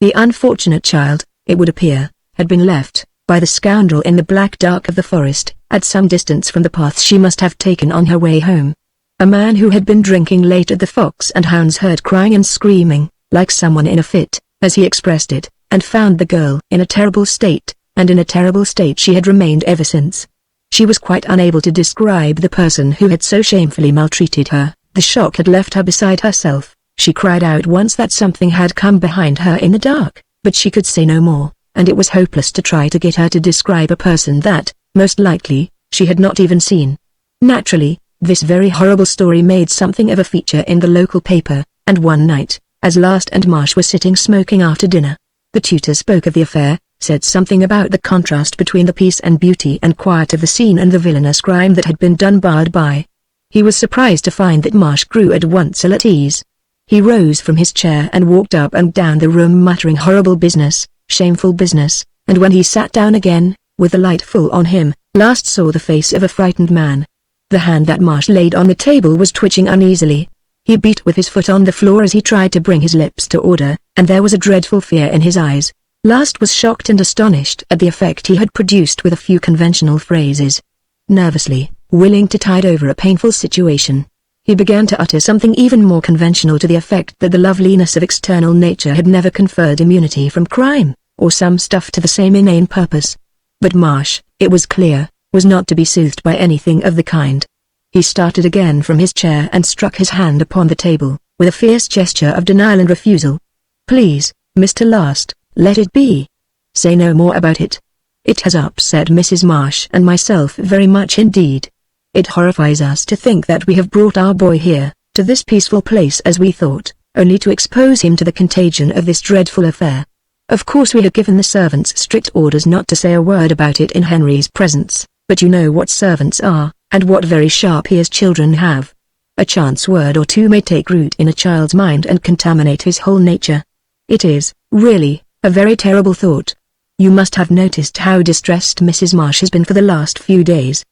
The unfortunate child, it would appear, had been left, by the scoundrel in the black dark of the forest, at some distance from the path she must have taken on her way home. A man who had been drinking late at the Fox and Hounds heard crying and screaming, like someone in a fit, as he expressed it, and found the girl in a terrible state, and in a terrible state she had remained ever since. She was quite unable to describe the person who had so shamefully maltreated her. The shock had left her beside herself. She cried out once that something had come behind her in the dark, but she could say no more, and it was hopeless to try to get her to describe a person that, most likely, she had not even seen. Naturally, this very horrible story made something of a feature in the local paper, and one night, as Last and Marsh were sitting smoking after dinner, the tutor spoke of the affair, said something about the contrast between the peace and beauty and quiet of the scene and the villainous crime that had been done by. He was surprised to find that Marsh grew at once ill at ease. He rose from his chair and walked up and down the room muttering horrible business, shameful business, and when he sat down again, with the light full on him, Last saw the face of a frightened man. The hand that Marsh laid on the table was twitching uneasily. He beat with his foot on the floor as he tried to bring his lips to order, and there was a dreadful fear in his eyes. Last was shocked and astonished at the effect he had produced with a few conventional phrases. Nervously, willing to tide over a painful situation, he began to utter something even more conventional to the effect that the loveliness of external nature had never conferred immunity from crime, or some stuff to the same inane purpose. But Marsh, it was clear, was not to be soothed by anything of the kind. He started again from his chair and struck his hand upon the table, with a fierce gesture of denial and refusal. "Please, Mr. Last, let it be. Say no more about it. It has upset Mrs. Marsh and myself very much indeed. It horrifies us to think that we have brought our boy here, to this peaceful place as we thought, only to expose him to the contagion of this dreadful affair. Of course we have given the servants strict orders not to say a word about it in Henry's presence, but you know what servants are, and what very sharp ears children have. A chance word or two may take root in a child's mind and contaminate his whole nature. It is, really, a very terrible thought. You must have noticed how distressed Mrs. Marsh has been for the last few days.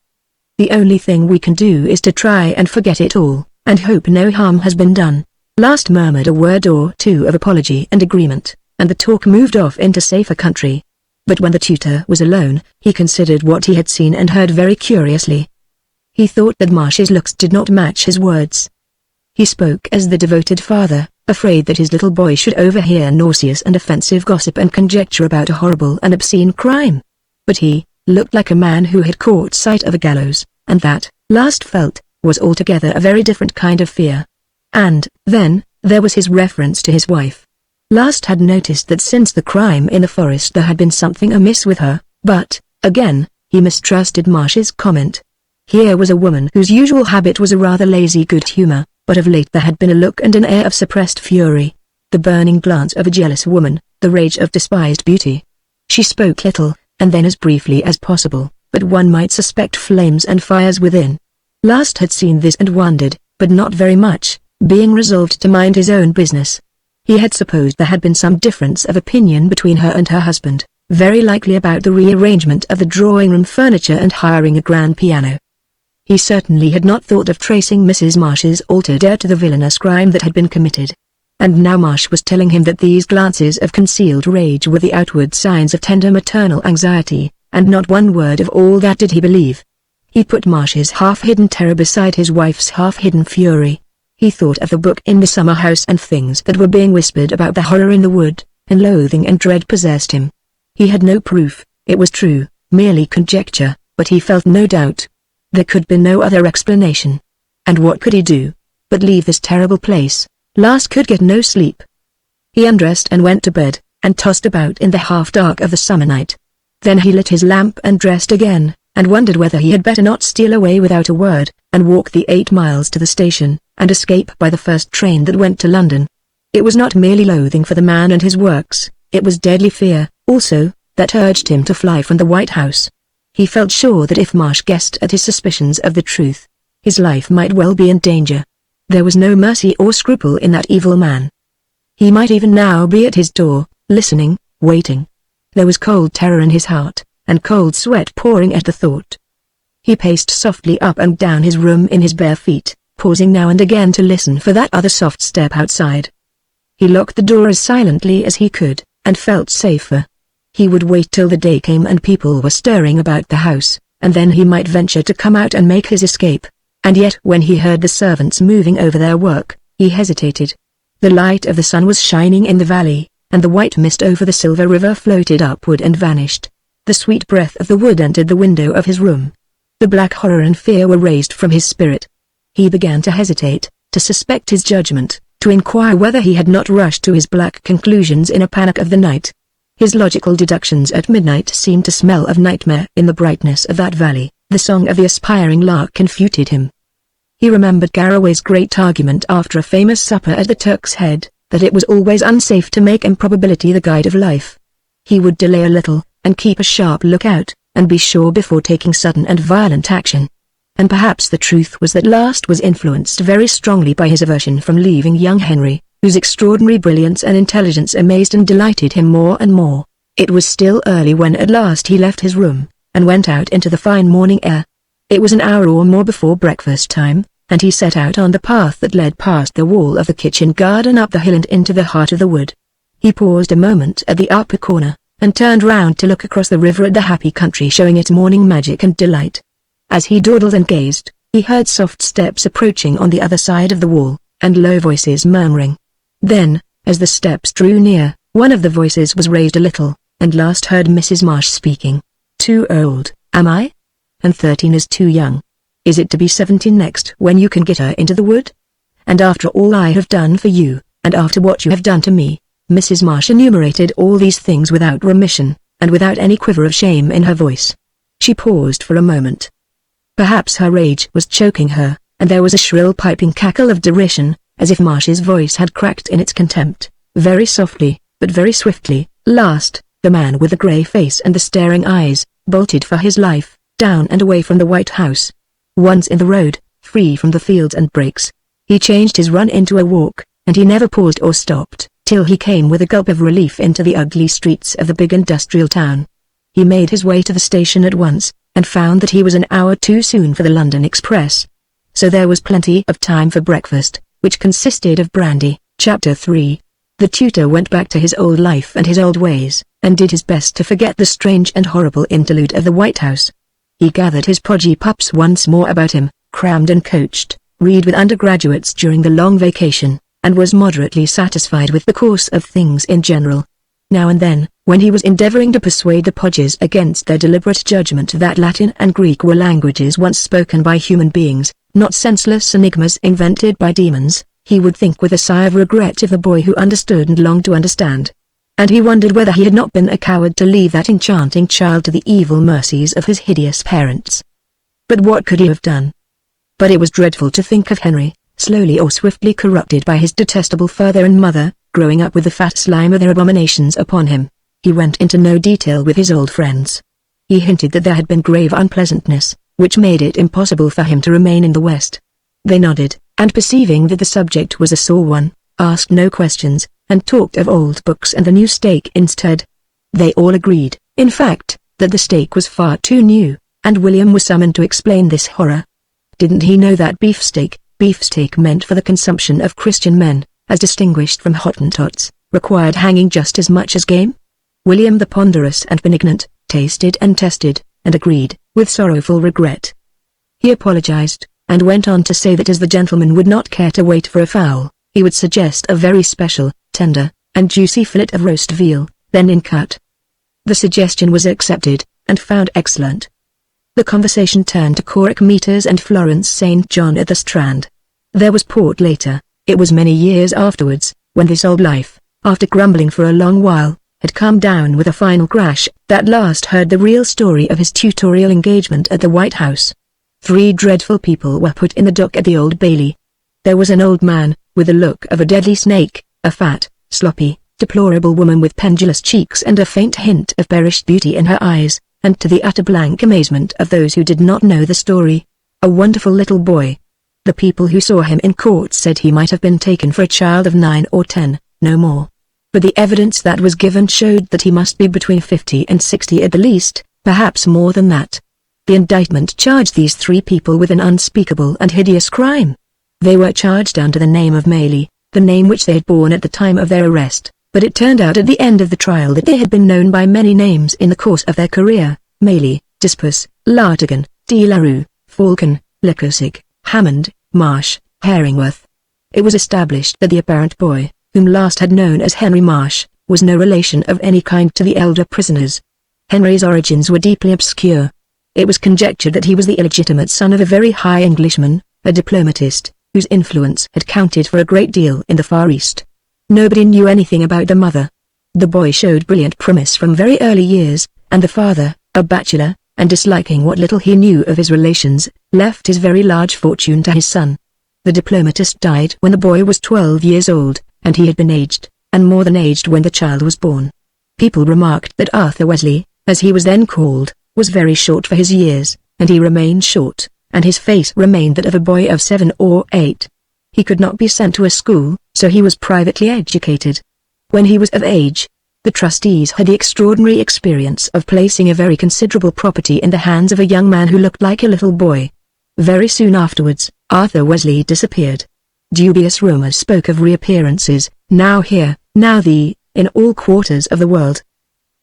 The only thing we can do is to try and forget it all, and hope no harm has been done." Last murmured a word or two of apology and agreement, and the talk moved off into safer country. But when the tutor was alone, he considered what he had seen and heard very curiously. He thought that Marsh's looks did not match his words. He spoke as the devoted father, afraid that his little boy should overhear nauseous and offensive gossip and conjecture about a horrible and obscene crime. But he looked like a man who had caught sight of a gallows, and that, Last felt, was altogether a very different kind of fear. And, then, there was his reference to his wife. Last had noticed that since the crime in the forest there had been something amiss with her, but, again, he mistrusted Marsh's comment. Here was a woman whose usual habit was a rather lazy good humor, but of late there had been a look and an air of suppressed fury, the burning glance of a jealous woman, the rage of despised beauty. She spoke little, and then as briefly as possible, but one might suspect flames and fires within. Last had seen this and wondered, but not very much, being resolved to mind his own business. He had supposed there had been some difference of opinion between her and her husband, very likely about the rearrangement of the drawing-room furniture and hiring a grand piano. He certainly had not thought of tracing Mrs. Marsh's altered air to the villainous crime that had been committed. And now Marsh was telling him that these glances of concealed rage were the outward signs of tender maternal anxiety, and not one word of all that did he believe. He put Marsh's half-hidden terror beside his wife's half-hidden fury. He thought of the book in the summer house and things that were being whispered about the horror in the wood, and loathing and dread possessed him. He had no proof, it was true, merely conjecture, but he felt no doubt. There could be no other explanation. And what could he do? But leave this terrible place. Last could get no sleep. He undressed and went to bed, and tossed about in the half-dark of the summer night. Then he lit his lamp and dressed again, and wondered whether he had better not steal away without a word, and walk the 8 miles to the station, and escape by the first train that went to London. It was not merely loathing for the man and his works, it was deadly fear, also, that urged him to fly from the White House. He felt sure that if Marsh guessed at his suspicions of the truth, his life might well be in danger. There was no mercy or scruple in that evil man. He might even now be at his door, listening, waiting. There was cold terror in his heart, and cold sweat pouring at the thought. He paced softly up and down his room in his bare feet, pausing now and again to listen for that other soft step outside. He locked the door as silently as he could, and felt safer. He would wait till the day came and people were stirring about the house, and then he might venture to come out and make his escape. And yet when he heard the servants moving over their work, he hesitated. The light of the sun was shining in the valley, and the white mist over the silver river floated upward and vanished. The sweet breath of the wood entered the window of his room. The black horror and fear were raised from his spirit. He began to hesitate, to suspect his judgment, to inquire whether he had not rushed to his black conclusions in a panic of the night. His logical deductions at midnight seemed to smell of nightmare in the brightness of that valley. The song of the aspiring lark confuted him. He remembered Garraway's great argument after a famous supper at the Turk's Head, that it was always unsafe to make improbability the guide of life. He would delay a little, and keep a sharp lookout, and be sure before taking sudden and violent action. And perhaps the truth was that Last was influenced very strongly by his aversion from leaving young Henry, whose extraordinary brilliance and intelligence amazed and delighted him more and more. It was still early when at last he left his room, and went out into the fine morning air. It was an hour or more before breakfast time, and he set out on the path that led past the wall of the kitchen garden up the hill and into the heart of the wood. He paused a moment at the upper corner, and turned round to look across the river at the happy country showing its morning magic and delight. As he dawdled and gazed, he heard soft steps approaching on the other side of the wall, and low voices murmuring. Then, as the steps drew near, one of the voices was raised a little, and Last heard Mrs. Marsh speaking. "Too old, am I? And 13 is too young. Is it to be 17 next when you can get her into the wood? And after all I have done for you, and after what you have done to me." Mrs. Marsh enumerated all these things without remission, and without any quiver of shame in her voice. She paused for a moment. Perhaps her rage was choking her, and there was a shrill piping cackle of derision, as if Marsh's voice had cracked in its contempt. Very softly, but very swiftly, Last, the man with the grey face and the staring eyes, bolted for his life, down and away from the White House. Once in the road, free from the fields and brakes, he changed his run into a walk, and he never paused or stopped, till he came with a gulp of relief into the ugly streets of the big industrial town. He made his way to the station at once, and found that he was an hour too soon for the London express. So there was plenty of time for breakfast, which consisted of brandy. Chapter 3. The tutor went back to his old life and his old ways, and did his best to forget the strange and horrible interlude of the White House. He gathered his podgy pups once more about him, crammed and coached, read with undergraduates during the long vacation, and was moderately satisfied with the course of things in general. Now and then, when he was endeavoring to persuade the Podgers against their deliberate judgment that Latin and Greek were languages once spoken by human beings, not senseless enigmas invented by demons, he would think with a sigh of regret of the boy who understood and longed to understand. And he wondered whether he had not been a coward to leave that enchanting child to the evil mercies of his hideous parents. But what could he have done? But it was dreadful to think of Henry, slowly or swiftly corrupted by his detestable father and mother, growing up with the fat slime of their abominations upon him. He went into no detail with his old friends. He hinted that there had been grave unpleasantness, which made it impossible for him to remain in the West. They nodded, and perceiving that the subject was a sore one, asked no questions, and talked of old books and the new steak instead. They all agreed, in fact, that the steak was far too new, and William was summoned to explain this horror. Didn't he know that beefsteak meant for the consumption of Christian men, as distinguished from Hottentots, required hanging just as much as game? William the ponderous and benignant, tasted and tested, and agreed, with sorrowful regret. He apologized, and went on to say that as the gentleman would not care to wait for a fowl, he would suggest a very special, tender, and juicy fillet of roast veal, then in cut. The suggestion was accepted, and found excellent. The conversation turned to Cork meters and Florence St. John at the Strand. There was port later. It was many years afterwards, when this old life, after grumbling for a long while, had come down with a final crash, that last heard the real story of his tutorial engagement at the White House. 3 dreadful people were put in the dock at the Old Bailey. There was an old man, with the look of a deadly snake, a fat, sloppy, deplorable woman with pendulous cheeks and a faint hint of perished beauty in her eyes, and to the utter blank amazement of those who did not know the story, a wonderful little boy. The people who saw him in court said he might have been taken for a child of 9 or 10, no more. But the evidence that was given showed that he must be between 50 and 60 at the least, perhaps more than that. The indictment charged these 3 people with an unspeakable and hideous crime. They were charged under the name of Maylie, the name which they had borne at the time of their arrest, but it turned out at the end of the trial that they had been known by many names in the course of their career: Maylie, Dispus, Lartigan, De La Rue, Falcon, Lecosig, Hammond, Marsh, Herringworth. It was established that the apparent boy, whom last had known as Henry Marsh, was no relation of any kind to the elder prisoners. Henry's origins were deeply obscure. It was conjectured that he was the illegitimate son of a very high Englishman, a diplomatist, whose influence had counted for a great deal in the Far East. Nobody knew anything about the mother. The boy showed brilliant promise from very early years, and the father, a bachelor, and disliking what little he knew of his relations, left his very large fortune to his son. The diplomatist died when the boy was 12 years old, and he had been aged, and more than aged when the child was born. People remarked that Arthur Wesley, as he was then called, was very short for his years, and he remained short, and his face remained that of a boy of 7 or 8. He could not be sent to a school, so he was privately educated. When he was of age, the trustees had the extraordinary experience of placing a very considerable property in the hands of a young man who looked like a little boy. Very soon afterwards, Arthur Wesley disappeared. Dubious rumors spoke of reappearances, now here, now there, in all quarters of the world.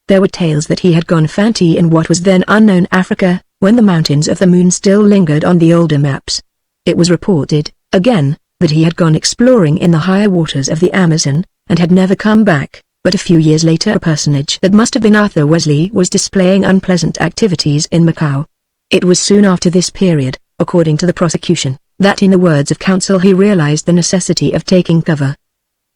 There were tales that he had gone fanti in what was then unknown Africa, when the mountains of the moon still lingered on the older maps. It was reported, again, that he had gone exploring in the higher waters of the Amazon, and had never come back. But a few years later a personage that must have been Arthur Wesley was displaying unpleasant activities in Macau. It was soon after this period, according to the prosecution, that in the words of counsel he realized the necessity of taking cover.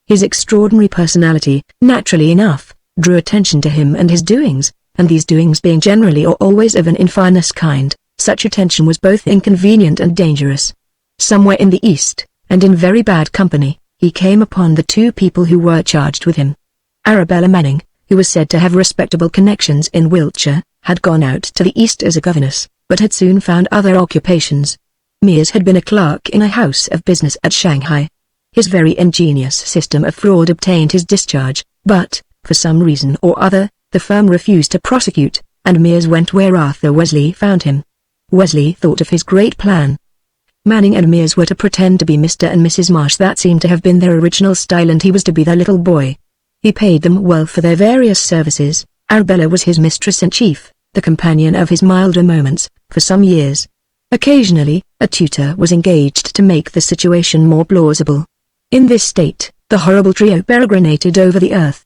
His extraordinary personality, naturally enough, drew attention to him and his doings, and these doings being generally or always of an infamous kind, such attention was both inconvenient and dangerous. Somewhere in the East, and in very bad company, he came upon the 2 people who were charged with him. Arabella Manning, who was said to have respectable connections in Wiltshire, had gone out to the East as a governess, but had soon found other occupations. Mears had been a clerk in a house of business at Shanghai. His very ingenious system of fraud obtained his discharge, but, for some reason or other, the firm refused to prosecute, and Mears went where Arthur Wesley found him. Wesley thought of his great plan. Manning and Mears were to pretend to be Mr. and Mrs. Marsh. That seemed to have been their original style, and he was to be their little boy. He paid them well for their various services. Arabella was his mistress-in-chief, the companion of his milder moments, for some years. Occasionally, a tutor was engaged to make the situation more plausible. In this state, the horrible trio peregrinated over the earth.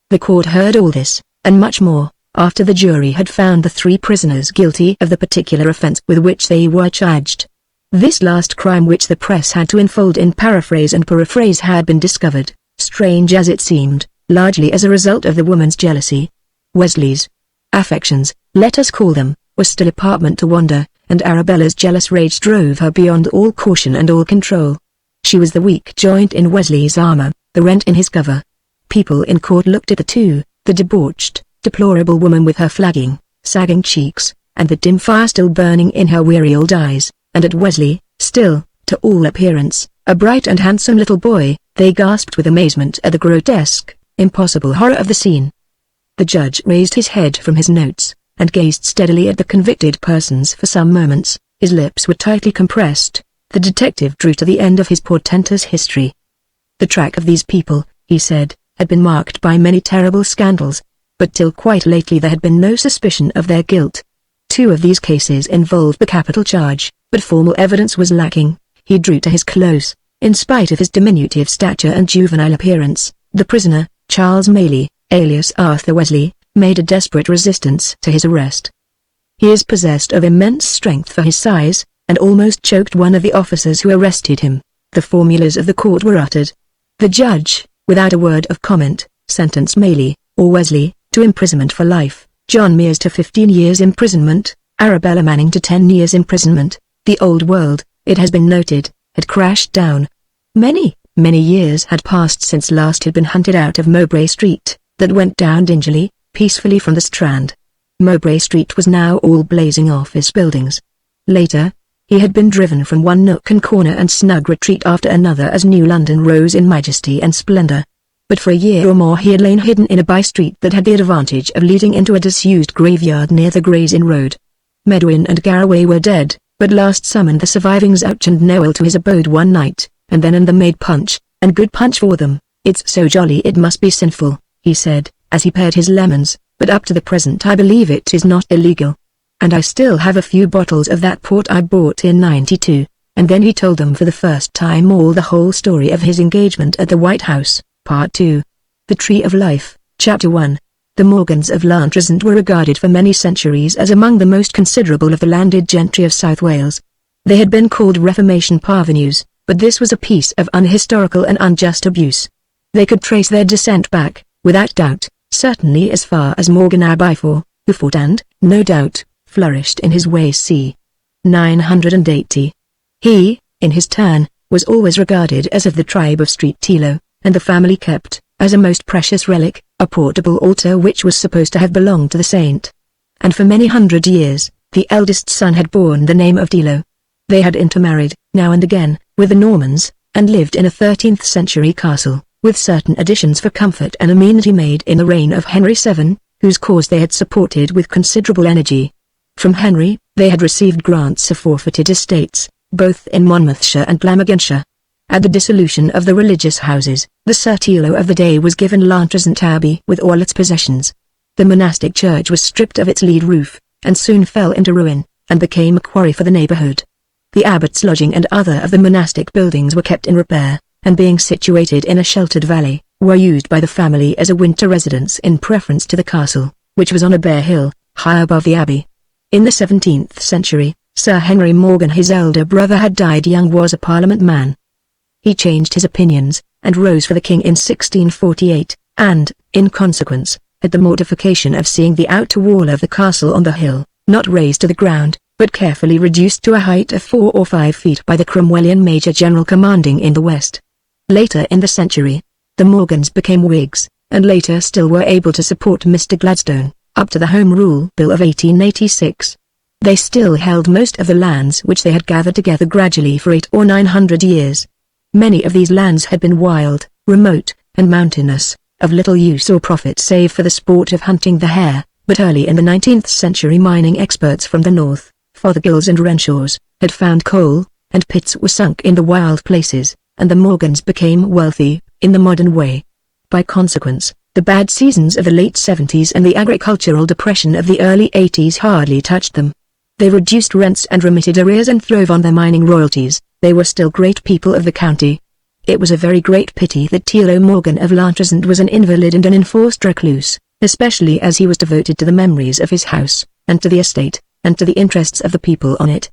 The court heard all this, and much more, after the jury had found the 3 prisoners guilty of the particular offense with which they were charged. This last crime, which the press had to unfold in paraphrase and paraphrase, had been discovered, strange as it seemed, largely as a result of the woman's jealousy. Wesley's affections, let us call them, were still apartment to wander, and Arabella's jealous rage drove her beyond all caution and all control. She was the weak joint in Wesley's armor, the rent in his cover. People in court looked at the 2, the debauched, deplorable woman with her flagging, sagging cheeks, and the dim fire still burning in her weary old eyes, and at Wesley, still, to all appearance, a bright and handsome little boy, they gasped with amazement at the grotesque, impossible horror of the scene. The judge raised his head from his notes, and gazed steadily at the convicted persons for some moments. His lips were tightly compressed. The detective drew to the end of his portentous history. The track of these people, he said, had been marked by many terrible scandals, but till quite lately there had been no suspicion of their guilt. 2 of these cases involved the capital charge, but formal evidence was lacking. He drew to his close. In spite of his diminutive stature and juvenile appearance, the prisoner, Charles Maley, alias Arthur Wesley, made a desperate resistance to his arrest. He is possessed of immense strength for his size, and almost choked one of the officers who arrested him. The formulas of the court were uttered. The judge, without a word of comment, sentenced Maley, or Wesley, to imprisonment for life, John Mears to 15 years imprisonment, Arabella Manning to 10 years imprisonment. The old world, it has been noted, had crashed down. Many years had passed since last had been hunted out of Mowbray Street, that went down dingily, peacefully from the Strand. Mowbray Street was now all blazing office buildings. Later, he had been driven from one nook and corner and snug retreat after another as New London rose in majesty and splendor. But for a year or more he had lain hidden in a by-street that had the advantage of leading into a disused graveyard near the Gray's Inn Road. Medwin and Garraway were dead, but last summoned the surviving Zouch and Noel to his abode one night, and then made punch, and good punch for them. "It's so jolly it must be sinful," he said, as he pared his lemons, "but up to the present I believe it is not illegal. And I still have a few bottles of that port I bought in '92, and then he told them for the first time the whole story of his engagement at the White House. Part 2. The Tree of Life, Chapter 1. The Morgans of Llantrisant were regarded for many centuries as among the most considerable of the landed gentry of South Wales. They had been called Reformation parvenus, but this was a piece of unhistorical and unjust abuse. They could trace their descent back, without doubt, certainly as far as Morgan ab Ifor, who fought and, no doubt, flourished in his way c. 980. He, in his turn, was always regarded as of the tribe of Street Tilo, and the family kept, as a most precious relic, a portable altar which was supposed to have belonged to the saint. And for many hundred years, the eldest son had borne the name of Tilo. They had intermarried, now and again, with the Normans, and lived in a 13th century castle, with certain additions for comfort and amenity made in the reign of Henry VII, whose cause they had supported with considerable energy. From Henry, they had received grants of forfeited estates, both in Monmouthshire and Glamorganshire. At the dissolution of the religious houses, the Sir Tilo of the day was given Llantrisant Abbey with all its possessions. The monastic church was stripped of its lead roof, and soon fell into ruin, and became a quarry for the neighborhood. The abbot's lodging and other of the monastic buildings were kept in repair, and being situated in a sheltered valley, were used by the family as a winter residence in preference to the castle, which was on a bare hill, high above the abbey. In the 17th century, Sir Henry Morgan, his elder brother, had died young, was a Parliament man. He changed his opinions, and rose for the king in 1648, and, in consequence, had the mortification of seeing the outer wall of the castle on the hill, not razed to the ground, but carefully reduced to a height of 4 or 5 feet by the Cromwellian Major General commanding in the west. Later in the century, the Morgans became Whigs, and later still were able to support Mr. Gladstone, up to the Home Rule Bill of 1886. They still held most of the lands which they had gathered together gradually for 800 or 900 years. Many of these lands had been wild, remote, and mountainous, of little use or profit save for the sport of hunting the hare, but early in the 19th century mining experts from the north, Fothergills and Renshaws, had found coal, and pits were sunk in the wild places, and the Morgans became wealthy, in the modern way. By consequence, the bad seasons of the late 70s and the agricultural depression of the early 80s hardly touched them. They reduced rents and remitted arrears and throve on their mining royalties. They were still great people of the county. It was a very great pity that Tilo Morgan of Llantrisant was an invalid and an enforced recluse, especially as he was devoted to the memories of his house, and to the estate, and to the interests of the people on it.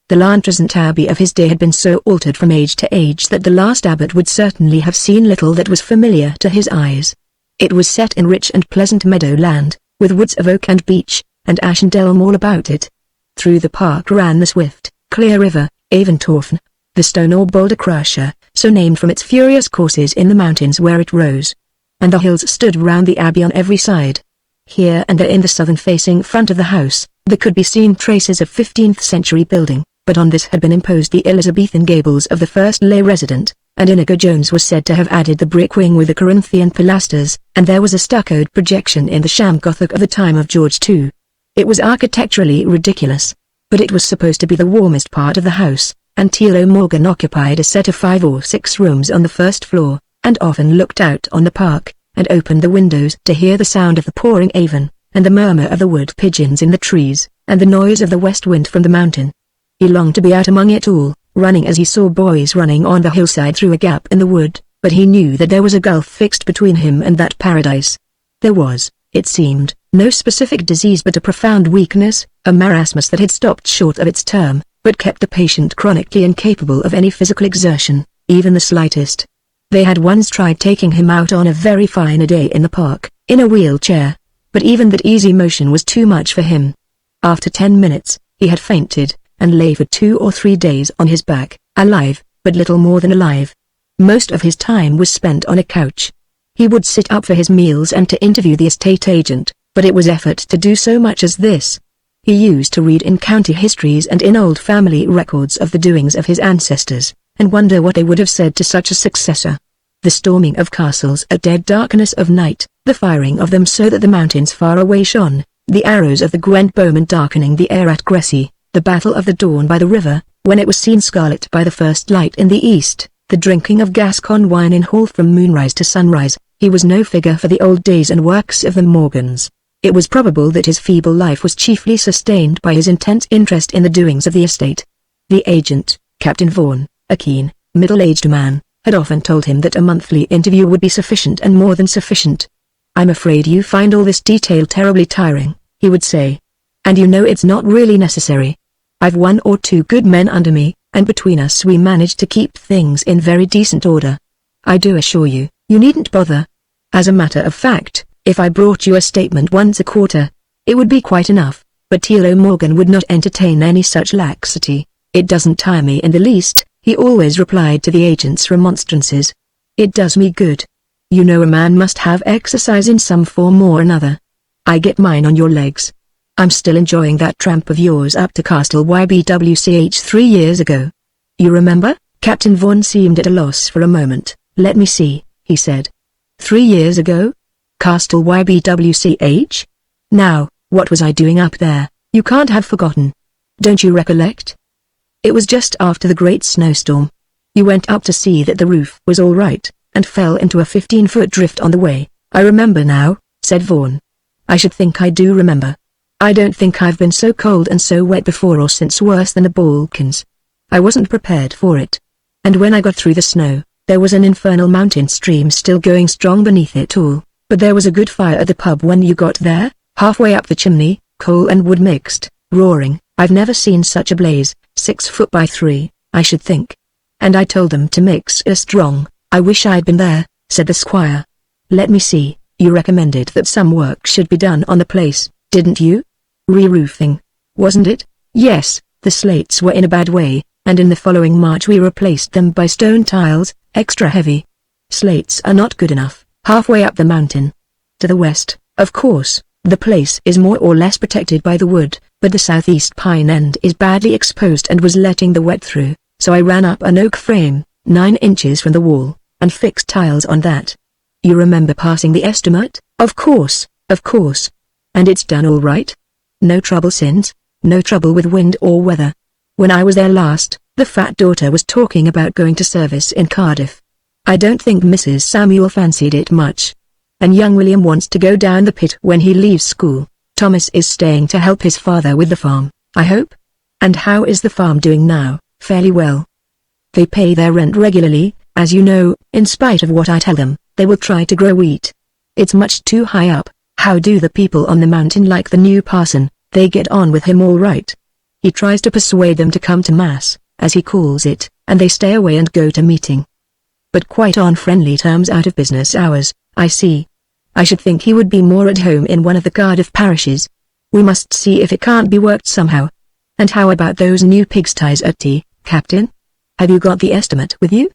The Llantrisant Abbey of his day had been so altered from age to age that the last abbot would certainly have seen little that was familiar to his eyes. It was set in rich and pleasant meadow land, with woods of oak and beech, and ash and elm all about it. Through the park ran the swift, clear river, Avontorfen, the stone or boulder crusher, so named from its furious courses in the mountains where it rose. And the hills stood round the abbey on every side. Here and there in the southern-facing front of the house, There could be seen traces of 15th century building, but on this had been imposed the Elizabethan gables of the first lay resident, and Inigo Jones was said to have added the brick wing with the Corinthian pilasters, and there was a stuccoed projection in the sham Gothic of the time of George II. It was architecturally ridiculous, but it was supposed to be the warmest part of the house, and T.L. Morgan occupied a set of 5 or 6 rooms on the first floor, and often looked out on the park, and opened the windows to hear the sound of the pouring Avon, and the murmur of the wood pigeons in the trees, and the noise of the west wind from the mountain. He longed to be out among it all, running as he saw boys running on the hillside through a gap in the wood, but he knew that there was a gulf fixed between him and that paradise. There was, it seemed, no specific disease but a profound weakness, a marasmus that had stopped short of its term, but kept the patient chronically incapable of any physical exertion, even the slightest. They had once tried taking him out on a very fine day in the park, in a wheelchair, but even that easy motion was too much for him. After 10 minutes, he had fainted, and lay for 2 or 3 days on his back, alive, but little more than alive. Most of his time was spent on a couch. He would sit up for his meals and to interview the estate agent, but it was effort to do so much as this. He used to read in county histories and in old family records of the doings of his ancestors, and wonder what they would have said to such a successor. The storming of castles at dead darkness of night, the firing of them so that the mountains far away shone, the arrows of the Gwent bowmen darkening the air at Gressy, the battle of the dawn by the river, when it was seen scarlet by the first light in the east, the drinking of Gascon wine in Hall from moonrise to sunrise. He was no figure for the old days and works of the Morgans. It was probable that his feeble life was chiefly sustained by his intense interest in the doings of the estate. The agent, Captain Vaughan, a keen, middle-aged man, had often told him that a monthly interview would be sufficient and more than sufficient. "I'm afraid you find all this detail terribly tiring," he would say. "And you know it's not really necessary. I've 1 or 2 good men under me, and between us we manage to keep things in very decent order. I do assure you, you needn't bother. As a matter of fact, if I brought you a statement once a quarter, it would be quite enough, but T.L. Morgan would not entertain any such laxity. It doesn't tire me in the least," he always replied to the agent's remonstrances. "It does me good. You know a man must have exercise in some form or another. I get mine on your legs. I'm still enjoying that tramp of yours up to Castle YBWCH 3 years ago. You remember?" Captain Vaughan seemed at a loss for a moment. "Let me see," he said. 3 years ago? Castle YBWCH? Now, what was I doing up there? You can't have forgotten. Don't you recollect? It was just after the great snowstorm. You went up to see that the roof was all right, and fell into a 15-foot drift on the way. "I remember now," said Vaughan. "I should think I do remember. I don't think I've been so cold and so wet before or since worse than the Balkans. I wasn't prepared for it. And when I got through the snow, there was an infernal mountain stream still going strong beneath it all, but there was a good fire at the pub when you got there, halfway up the chimney, coal and wood mixed, roaring. I've never seen such a blaze, 6 foot by 3, I should think. And I told them to mix strong. I wish I'd been there," said the squire. "Let me see, you recommended that some work should be done on the place, didn't you? Re-roofing, wasn't it?" "Yes, the slates were in a bad way, and in the following March we replaced them by stone tiles, extra heavy. Slates are not good enough, halfway up the mountain. To the west, of course, the place is more or less protected by the wood, but the southeast pine end is badly exposed and was letting the wet through, so I ran up an oak frame, 9 inches from the wall, and fixed tiles on that. You remember passing the estimate?" Of course. "And it's done all right? No trouble since?" "No trouble with wind or weather. When I was there last, the fat daughter was talking about going to service in Cardiff. I don't think Mrs. Samuel fancied it much. And young William wants to go down the pit when he leaves school. Thomas is staying to help his father with the farm, I hope. And how is the farm doing now?" "Fairly well. They pay their rent regularly, as you know. In spite of what I tell them, they will try to grow wheat. It's much too high up." "How do the people on the mountain like the new parson?" "They get on with him all right. He tries to persuade them to come to mass, as he calls it, and they stay away and go to meeting. But quite on friendly terms out of business hours." "I see. I should think he would be more at home in one of the Cardiff parishes. We must see if it can't be worked somehow. And how about those new pigsties at T, Captain? Have you got the estimate with you?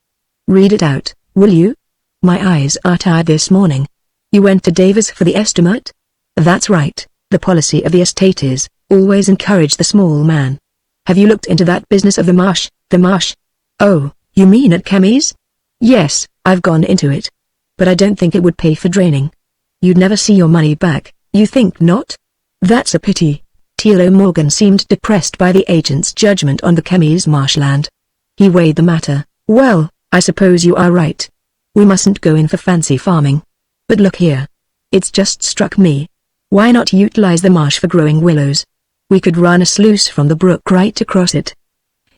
Read it out, will you? My eyes are tired this morning." "You went to Davis for the estimate?" "That's right. The policy of the estate is, always encouraged the small man. "Have you looked into that business of the marsh?" "The marsh? Oh, you mean at Cammy's?" "Yes, I've gone into it. But I don't think it would pay for draining." "You'd never see your money back, you think not?" "That's a pity." Tilo Morgan seemed depressed by the agent's judgment on the Cammy's marshland. He weighed the matter. "Well, I suppose you are right. We mustn't go in for fancy farming. But look here. It's just struck me. Why not utilize the marsh for growing willows? We could run a sluice from the brook right across it.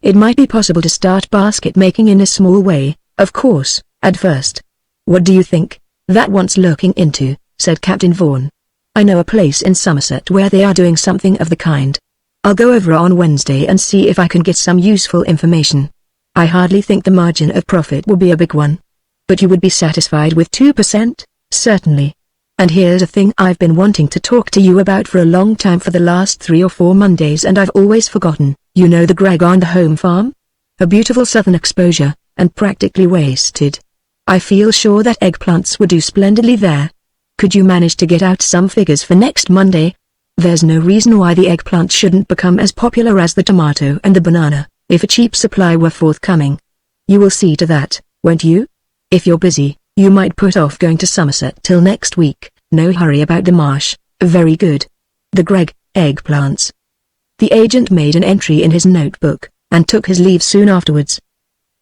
It might be possible to start basket making in a small way, of course, at first." "What do you think?" "That wants looking into," said Captain Vaughan. "I know a place in Somerset where they are doing something of the kind. I'll go over on Wednesday and see if I can get some useful information. I hardly think the margin of profit will be a big one. But you would be satisfied with 2%? "Certainly. And here's a thing I've been wanting to talk to you about for a long time, for the last 3 or 4 Mondays, and I've always forgotten. You know the Greg on the home farm? A beautiful southern exposure, and practically wasted. I feel sure that eggplants would do splendidly there. Could you manage to get out some figures for next Monday? There's no reason why the eggplant shouldn't become as popular as the tomato and the banana, if a cheap supply were forthcoming. You will see to that, won't you? If you're busy, you might put off going to Somerset till next week. No hurry about the marsh." "Very good. The Greg, eggplants." The agent made an entry in his notebook, and took his leave soon afterwards.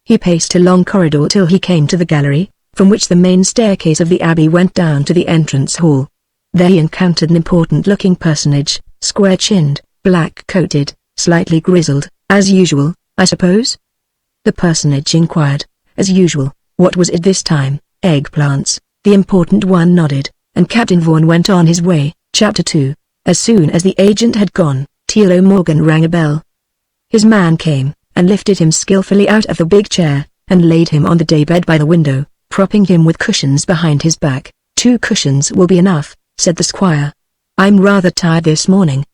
He paced a long corridor till he came to the gallery, from which the main staircase of the abbey went down to the entrance hall. There he encountered an important-looking personage, square-chinned, black-coated, slightly grizzled. "As usual, I suppose?" the personage inquired. "As usual. What was it this time?" "Eggplants." The important one nodded, and Captain Vaughan went on his way. Chapter 2. As soon as the agent had gone, Tilo Morgan rang a bell. His man came, and lifted him skillfully out of the big chair, and laid him on the daybed by the window, propping him with cushions behind his back. "2 cushions will be enough," said the squire. "I'm rather tired this morning."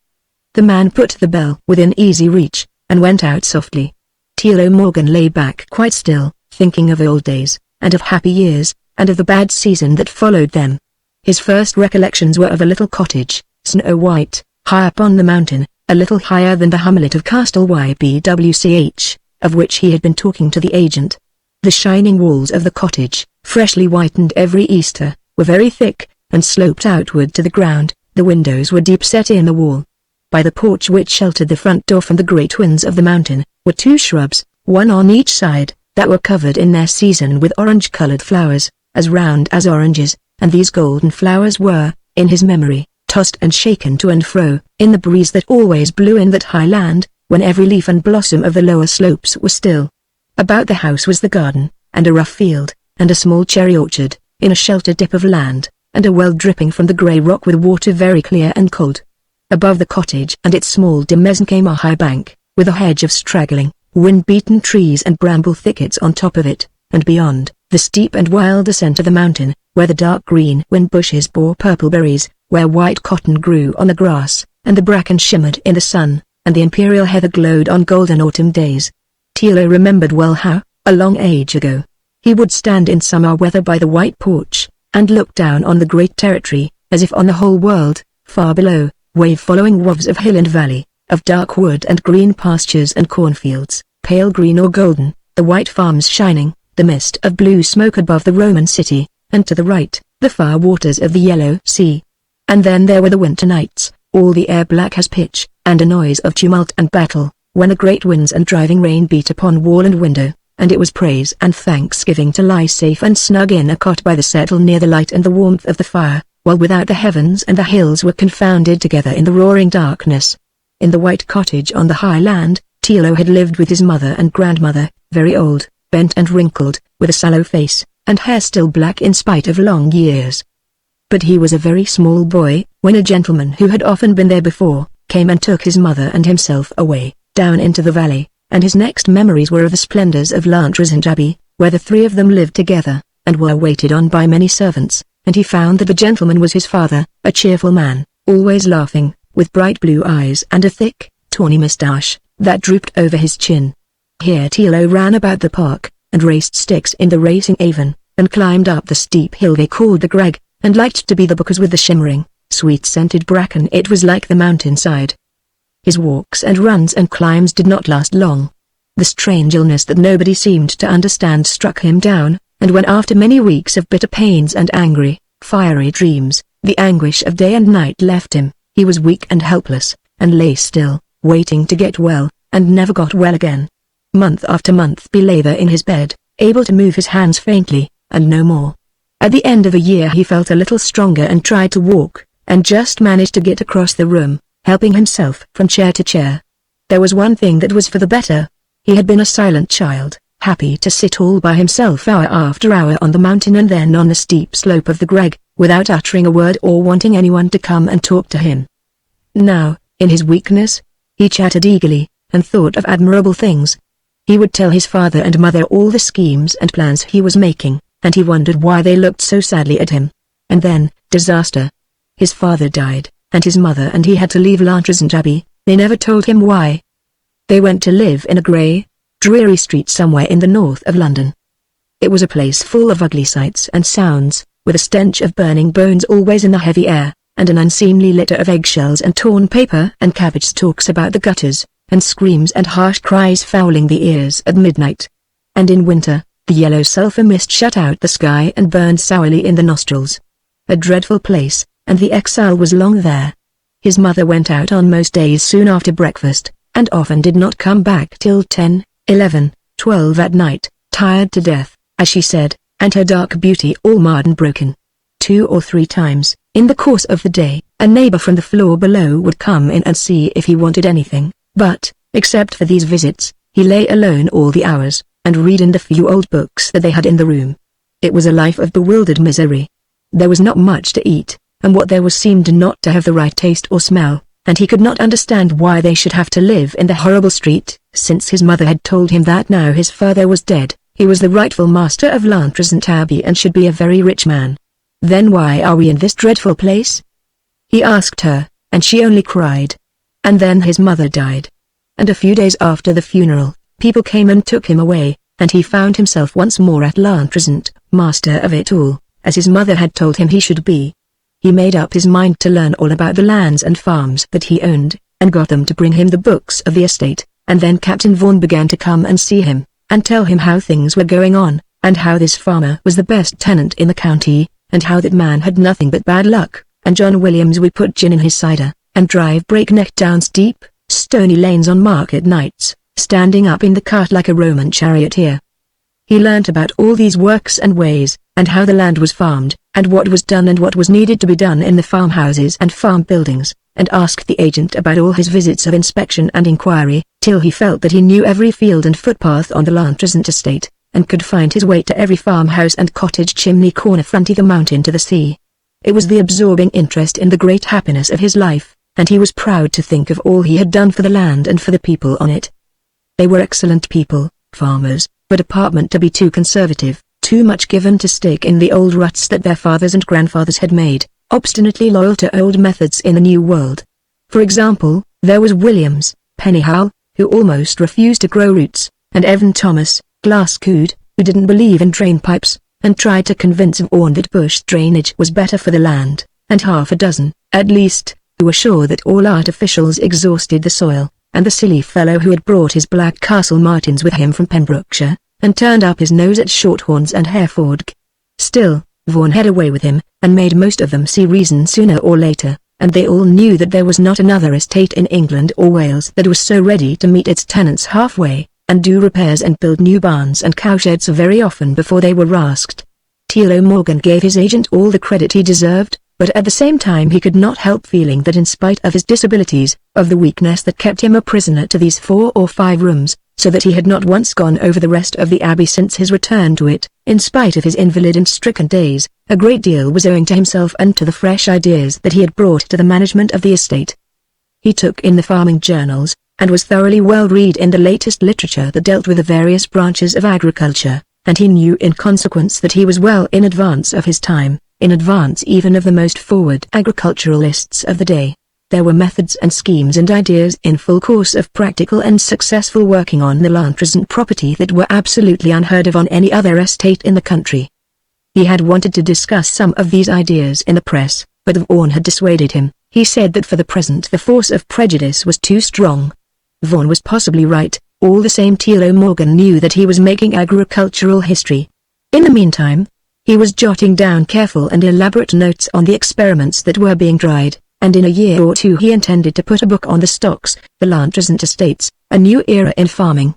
The man put the bell within easy reach, and went out softly. Tilo Morgan lay back quite still, thinking of old days, and of happy years, and of the bad season that followed them. His first recollections were of a little cottage, snow-white, high up on the mountain, a little higher than the hamlet of Castle Ybwch, of which he had been talking to the agent. The shining walls of the cottage, freshly whitened every Easter, were very thick, and sloped outward to the ground. The windows were deep set in the wall. By the porch which sheltered the front door from the great winds of the mountain, were 2 shrubs, one on each side, that were covered in their season with orange-colored flowers, as round as oranges, and these golden flowers were, in his memory, tossed and shaken to and fro, in the breeze that always blew in that high land, when every leaf and blossom of the lower slopes was still. About the house was the garden, and a rough field, and a small cherry orchard, in a sheltered dip of land, and a well dripping from the grey rock with water very clear and cold. Above the cottage and its small demesne came a high bank, with a hedge of straggling, wind-beaten trees and bramble thickets on top of it, and beyond, the steep and wild ascent of the mountain, where the dark green wind bushes bore purple berries, where white cotton grew on the grass, and the bracken shimmered in the sun, and the imperial heather glowed on golden autumn days. Tilo remembered well how, a long age ago, he would stand in summer weather by the white porch, and look down on the great territory, as if on the whole world, far below, wave-following waves of hill and valley, of dark wood and green pastures and cornfields, pale green or golden, the white farms shining, the mist of blue smoke above the Roman city, and to the right, the far waters of the Yellow Sea. And then there were the winter nights, all the air black as pitch, and a noise of tumult and battle, when the great winds and driving rain beat upon wall and window, and it was praise and thanksgiving to lie safe and snug in a cot by the settle near the light and the warmth of the fire, while without the heavens and the hills were confounded together in the roaring darkness. In the white cottage on the high land, Tilo had lived with his mother and grandmother, very old, bent and wrinkled, with a sallow face, and hair still black in spite of long years. But he was a very small boy, when a gentleman who had often been there before, came and took his mother and himself away, down into the valley, and his next memories were of the splendors of Lantrezant Abbey, where the 3 of them lived together, and were waited on by many servants, and he found that the gentleman was his father, a cheerful man, always laughing, with bright blue eyes and a thick, tawny moustache, that drooped over his chin. Here Tilo ran about the park, and raced sticks in the racing Avon, and climbed up the steep hill they called the Greg, and liked to be there because with the shimmering, sweet-scented bracken it was like the mountainside. His walks and runs and climbs did not last long. The strange illness that nobody seemed to understand struck him down, and when after many weeks of bitter pains and angry, fiery dreams, the anguish of day and night left him, he was weak and helpless, and lay still, waiting to get well, and never got well again. Month after month he lay there in his bed, able to move his hands faintly, and no more. At the end of a year he felt a little stronger and tried to walk, and just managed to get across the room, helping himself from chair to chair. There was one thing that was for the better. He had been a silent child, happy to sit all by himself hour after hour on the mountain and then on the steep slope of the Greg, without uttering a word or wanting anyone to come and talk to him. Now, in his weakness, he chatted eagerly, and thought of admirable things. He would tell his father and mother all the schemes and plans he was making, and he wondered why they looked so sadly at him. And then, disaster. His father died, and his mother and he had to leave Lantrezant Abbey. They never told him why. They went to live in a grey, dreary street somewhere in the north of London. It was a place full of ugly sights and sounds, with a stench of burning bones always in the heavy air, and an unseemly litter of eggshells and torn paper and cabbage stalks about the gutters, and screams and harsh cries fouling the ears at midnight. And in winter, the yellow sulphur mist shut out the sky and burned sourly in the nostrils. A dreadful place, and the exile was long there. His mother went out on most days soon after breakfast, and often did not come back till 10, 11, 12 at night, tired to death, as she said, and her dark beauty all marred and broken. 2 or 3 times, in the course of the day, a neighbor from the floor below would come in and see if he wanted anything, but, except for these visits, he lay alone all the hours, and read in the few old books that they had in the room. It was a life of bewildered misery. There was not much to eat, and what there was seemed not to have the right taste or smell, and he could not understand why they should have to live in the horrible street, since his mother had told him that now his father was dead, he was the rightful master of Lantrezant Abbey and should be a very rich man. Then why are we in this dreadful place? He asked her, and she only cried. And then his mother died. And a few days after the funeral, people came and took him away, and he found himself once more at Lantrezant, master of it all, as his mother had told him he should be. He made up his mind to learn all about the lands and farms that he owned, and got them to bring him the books of the estate, and then Captain Vaughan began to come and see him, and tell him how things were going on, and how this farmer was the best tenant in the county, and how that man had nothing but bad luck, and John Williams would put gin in his cider, and drive breakneck down steep, stony lanes on market nights, standing up in the cart like a Roman charioteer. He learnt about all these works and ways, and how the land was farmed, and what was done and what was needed to be done in the farmhouses and farm buildings, and asked the agent about all his visits of inspection and inquiry, till he felt that he knew every field and footpath on the Lantrezant estate, and could find his way to every farmhouse and cottage chimney corner fronting the mountain to the sea. It was the absorbing interest in the great happiness of his life, and he was proud to think of all he had done for the land and for the people on it. They were excellent people, farmers, but apartment to be too conservative, too much given to stake in the old ruts that their fathers and grandfathers had made, obstinately loyal to old methods in the new world. For example, there was Williams, Pennyhow, who almost refused to grow roots, and Evan Thomas, Glasscood, who didn't believe in drain pipes, and tried to convince Vaughan that bush drainage was better for the land, and half a dozen, at least, who were sure that all artificials exhausted the soil, and the silly fellow who had brought his black Castle Martins with him from Pembrokeshire, and turned up his nose at Shorthorns and Hereford. Still, Vaughan had a way with him, and made most of them see reason sooner or later, and they all knew that there was not another estate in England or Wales that was so ready to meet its tenants halfway, and do repairs and build new barns and cowsheds very often before they were asked. T.L. Morgan gave his agent all the credit he deserved, but at the same time he could not help feeling that in spite of his disabilities, of the weakness that kept him a prisoner to these 4 or 5 rooms, so that he had not once gone over the rest of the Abbey since his return to it, in spite of his invalid and stricken days, a great deal was owing to himself and to the fresh ideas that he had brought to the management of the estate. He took in the farming journals, and was thoroughly well read in the latest literature that dealt with the various branches of agriculture, and he knew in consequence that he was well in advance of his time, in advance even of the most forward agriculturalists of the day. There were methods and schemes and ideas in full course of practical and successful working on the Lantrezant property that were absolutely unheard of on any other estate in the country. He had wanted to discuss some of these ideas in the press, but Vaughan had dissuaded him, He said that for the present the force of prejudice was too strong. Vaughan was possibly right. All the same, Tilo Morgan knew that he was making agricultural history. In the meantime, he was jotting down careful and elaborate notes on the experiments that were being tried, and in a year or two he intended to put a book on the stocks, the ranches and estates, a new era in farming.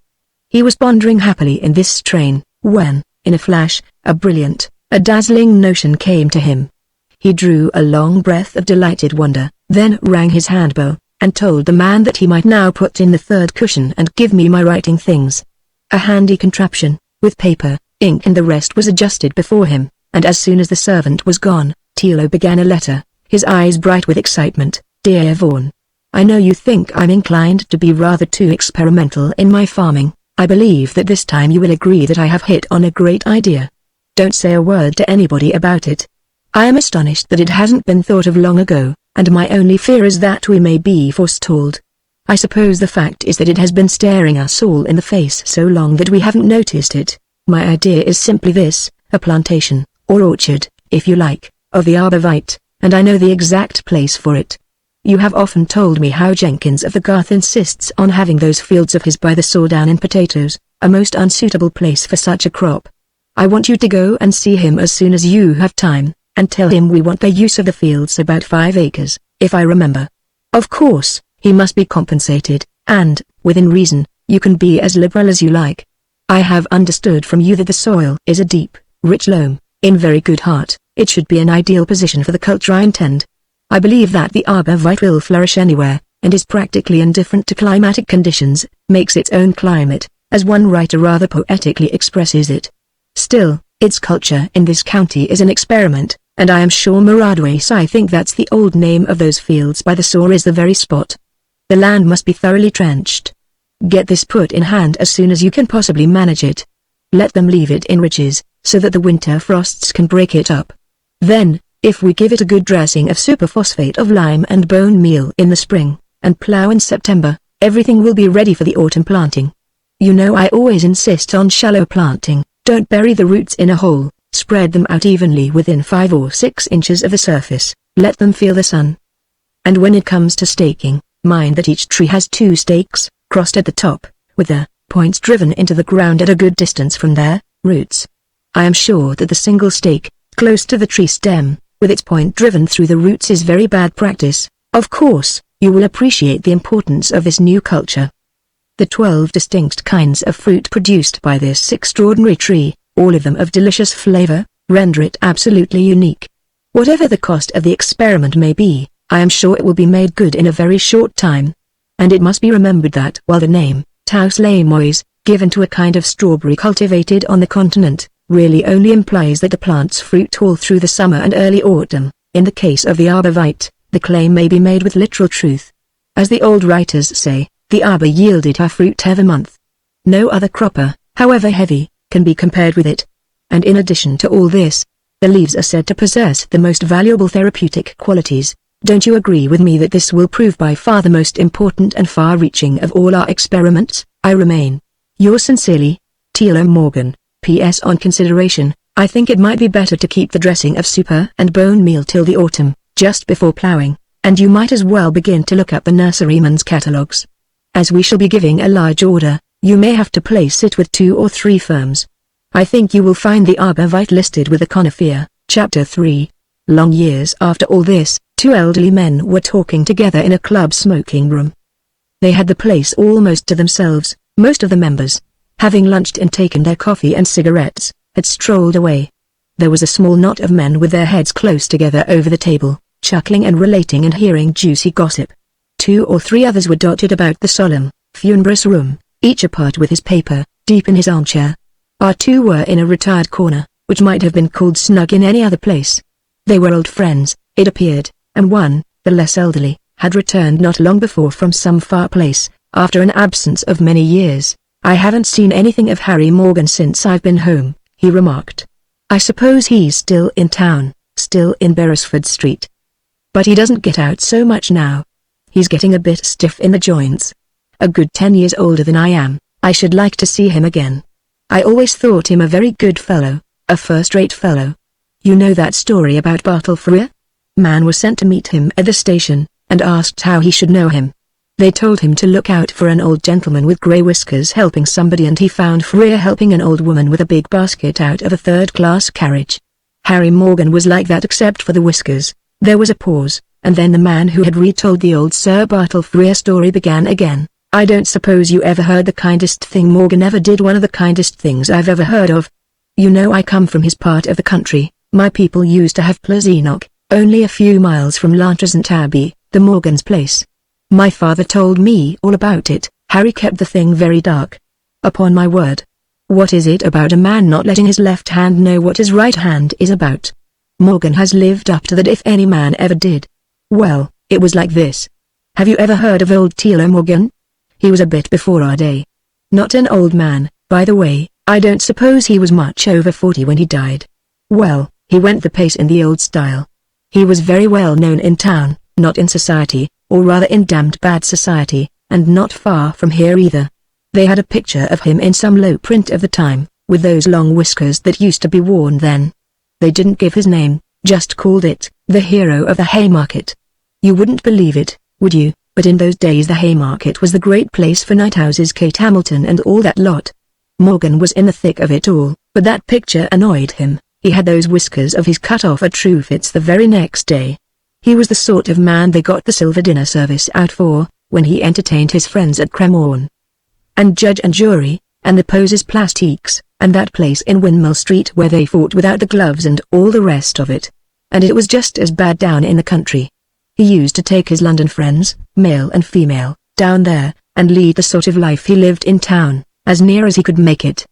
He was pondering happily in this strain, when, in a flash, a brilliant, a dazzling notion came to him. He drew a long breath of delighted wonder, then rang his handbell, and told the man that he might now put in the third cushion and give me my writing things. A handy contraption, with paper, ink and the rest was adjusted before him, and as soon as the servant was gone, Tilo began a letter, his eyes bright with excitement. Dear Vaughan, I know you think I'm inclined to be rather too experimental in my farming. I believe that this time you will agree that I have hit on a great idea. Don't say a word to anybody about it. I am astonished that it hasn't been thought of long ago, and my only fear is that we may be forestalled. I suppose the fact is that it has been staring us all in the face so long that we haven't noticed it. My idea is simply this, a plantation, or orchard, if you like, of the arborvitae, and I know the exact place for it. You have often told me how Jenkins of the Garth insists on having those fields of his by the saw down in potatoes, a most unsuitable place for such a crop. I want you to go and see him as soon as you have time, and tell him we want the use of the fields about 5 acres, if I remember. Of course, he must be compensated, and, within reason, you can be as liberal as you like. I have understood from you that the soil is a deep, rich loam, in very good heart. It should be an ideal position for the culture I intend. I believe that the arborvitae will flourish anywhere, and is practically indifferent to climatic conditions, makes its own climate, as one writer rather poetically expresses it. Still, its culture in this county is an experiment, and I am sure Maradways, I think that's the old name of those fields by the saw, is the very spot. The land must be thoroughly trenched. Get this put in hand as soon as you can possibly manage it. Let them leave it in ridges, so that the winter frosts can break it up. Then, if we give it a good dressing of superphosphate of lime and bone meal in the spring, and plow in September, everything will be ready for the autumn planting. You know I always insist on shallow planting. Don't bury the roots in a hole, spread them out evenly within 5 or 6 inches of the surface, let them feel the sun. And when it comes to staking, mind that each tree has 2 stakes, crossed at the top, with the points driven into the ground at a good distance from their roots. I am sure that the single stake, close to the tree stem, with its point driven through the roots, is very bad practice. Of course, you will appreciate the importance of this new culture. The 12 distinct kinds of fruit produced by this extraordinary tree, all of them of delicious flavor, render it absolutely unique. Whatever the cost of the experiment may be, I am sure it will be made good in a very short time. And it must be remembered that while the name, Taus Lamois, given to a kind of strawberry cultivated on the continent, really only implies that the plant's fruit all through the summer and early autumn, in the case of the arborvitae, the claim may be made with literal truth. As the old writers say, the arbor yielded her fruit every month. No other cropper, however heavy, can be compared with it. And in addition to all this, the leaves are said to possess the most valuable therapeutic qualities. Don't you agree with me that this will prove by far the most important and far-reaching of all our experiments? I remain, yours sincerely, Tilo Morgan. P.S. On consideration, I think it might be better to keep the dressing of super and bone meal till the autumn, just before ploughing, and you might as well begin to look up the nurseryman's catalogues. As we shall be giving a large order, you may have to place it with 2 or 3 firms. I think you will find the arborvitae listed with the conifer. Chapter 3. Long years after all this, 2 elderly men were talking together in a club smoking room. They had the place almost to themselves. Most of the members, having lunched and taken their coffee and cigarettes, had strolled away. There was a small knot of men with their heads close together over the table, chuckling and relating and hearing juicy gossip. 2 or 3 others were dotted about the solemn, funereous room, each apart with his paper, deep in his armchair. Our 2 were in a retired corner, which might have been called snug in any other place. They were old friends, it appeared, and one, the less elderly, had returned not long before from some far place, after an absence of many years. I haven't seen anything of Harry Morgan since I've been home, he remarked. I suppose he's still in town, still in Beresford Street. But he doesn't get out so much now. He's getting a bit stiff in the joints. A good 10 years older than I am. I should like to see him again. I always thought him a very good fellow, a first-rate fellow. You know that story about Bartle Frere? man was sent to meet him at the station, and asked how he should know him. They told him to look out for an old gentleman with grey whiskers helping somebody, and he found Freya helping an old woman with a big basket out of a third-class carriage. Harry Morgan was like that except for the whiskers. There was a pause, and then the man who had retold the old Sir Bartle Frere story began again. I don't suppose you ever heard the kindest thing Morgan ever did. One of the kindest things I've ever heard of. You know, I come from his part of the country. My people used to have Pleasenock, only a few miles from Lantrezant Abbey, the Morgan's place. My father told me all about it. Harry kept the thing very dark. Upon my word. What is it about a man not letting his left hand know what his right hand is about? Morgan has lived up to that if any man ever did. Well, it was like this. Have you ever heard of old Tilo Morgan? He was a bit before our day. Not an old man, by the way. I don't suppose he was much over 40 when he died. Well, he went the pace in the old style. He was very well known in town, not in society, or rather in damned bad society, and not far from here either. They had a picture of him in some low print of the time, with those long whiskers that used to be worn then. They didn't give his name, just called it, the hero of the Haymarket. You wouldn't believe it, would you, but in those days the Haymarket was the great place for night houses, Kate Hamilton and all that lot. Morgan was in the thick of it all, but that picture annoyed him. He had those whiskers of his cut off at True Fits the very next day. He was the sort of man they got the silver dinner service out for, when he entertained his friends at Cremorne. And judge and jury, and the poses plastiques, and that place in Windmill Street where they fought without the gloves and all the rest of it. And it was just as bad down in the country. He used to take his London friends, male and female, down there, and lead the sort of life he lived in town, as near as he could make it.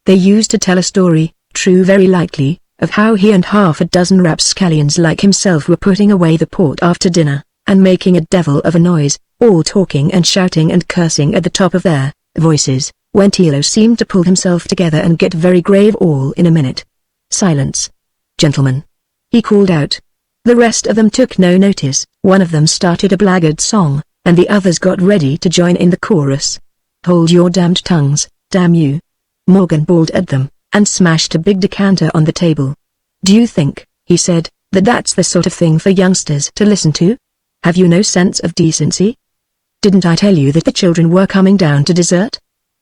They used to tell a story, true very likely, of how he and half a dozen rapscallions like himself were putting away the port after dinner, and making a devil of a noise, all talking and shouting and cursing at the top of their voices, when Tilo seemed to pull himself together and get very grave all in a minute. Silence. Gentlemen. He called out. The rest of them took no notice. One of them started a blackguard song, and the others got ready to join in the chorus. Hold your damned tongues, damn you. Morgan bawled at them, and smashed a big decanter on the table. Do you think, he said, that that's the sort of thing for youngsters to listen to? Have you no sense of decency? Didn't I tell you that the children were coming down to dessert?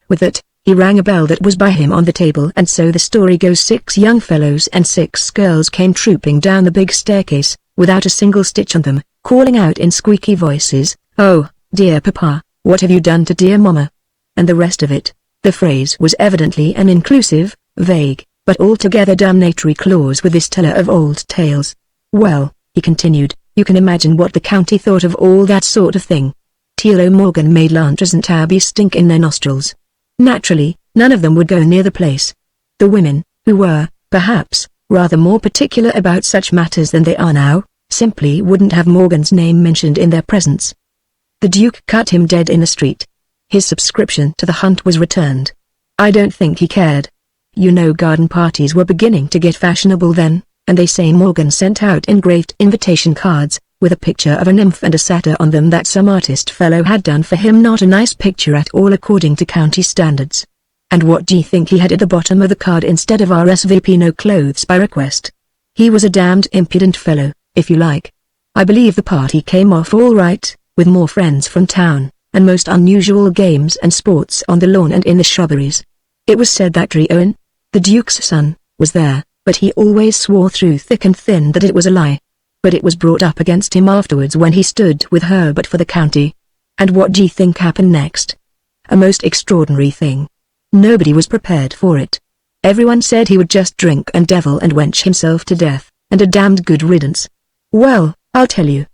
With that, he rang a bell that was by him on the table, and so the story goes 6 young fellows and 6 girls came trooping down the big staircase, without a single stitch on them, calling out in squeaky voices, "Oh, dear papa, what have you done to dear mama?" And the rest of it. The phrase was evidently an inclusive, vague, but altogether damnatory clause with this teller of old tales. Well, he continued, you can imagine what the county thought of all that sort of thing. Tilo Morgan made Lantrezant Abbey stink in their nostrils. Naturally, none of them would go near the place. The women, who were, perhaps, rather more particular about such matters than they are now, simply wouldn't have Morgan's name mentioned in their presence. The Duke cut him dead in the street. His subscription to the hunt was returned. I don't think he cared. You know, garden parties were beginning to get fashionable then, and they say Morgan sent out engraved invitation cards, with a picture of a nymph and a satyr on them that some artist fellow had done for him. Not a nice picture at all according to county standards. And what do you think he had at the bottom of the card instead of RSVP no clothes by request? He was a damned impudent fellow, if you like. I believe the party came off all right, with more friends from town, and most unusual games and sports on the lawn and in the shrubberies. It was said that Owen, the Duke's son, was there, but he always swore through thick and thin that it was a lie. But it was brought up against him afterwards when he stood with Herbert for the county. And what do you think happened next? A most extraordinary thing. Nobody was prepared for it. Everyone said he would just drink and devil and wench himself to death, and a damned good riddance. Well, I'll tell you.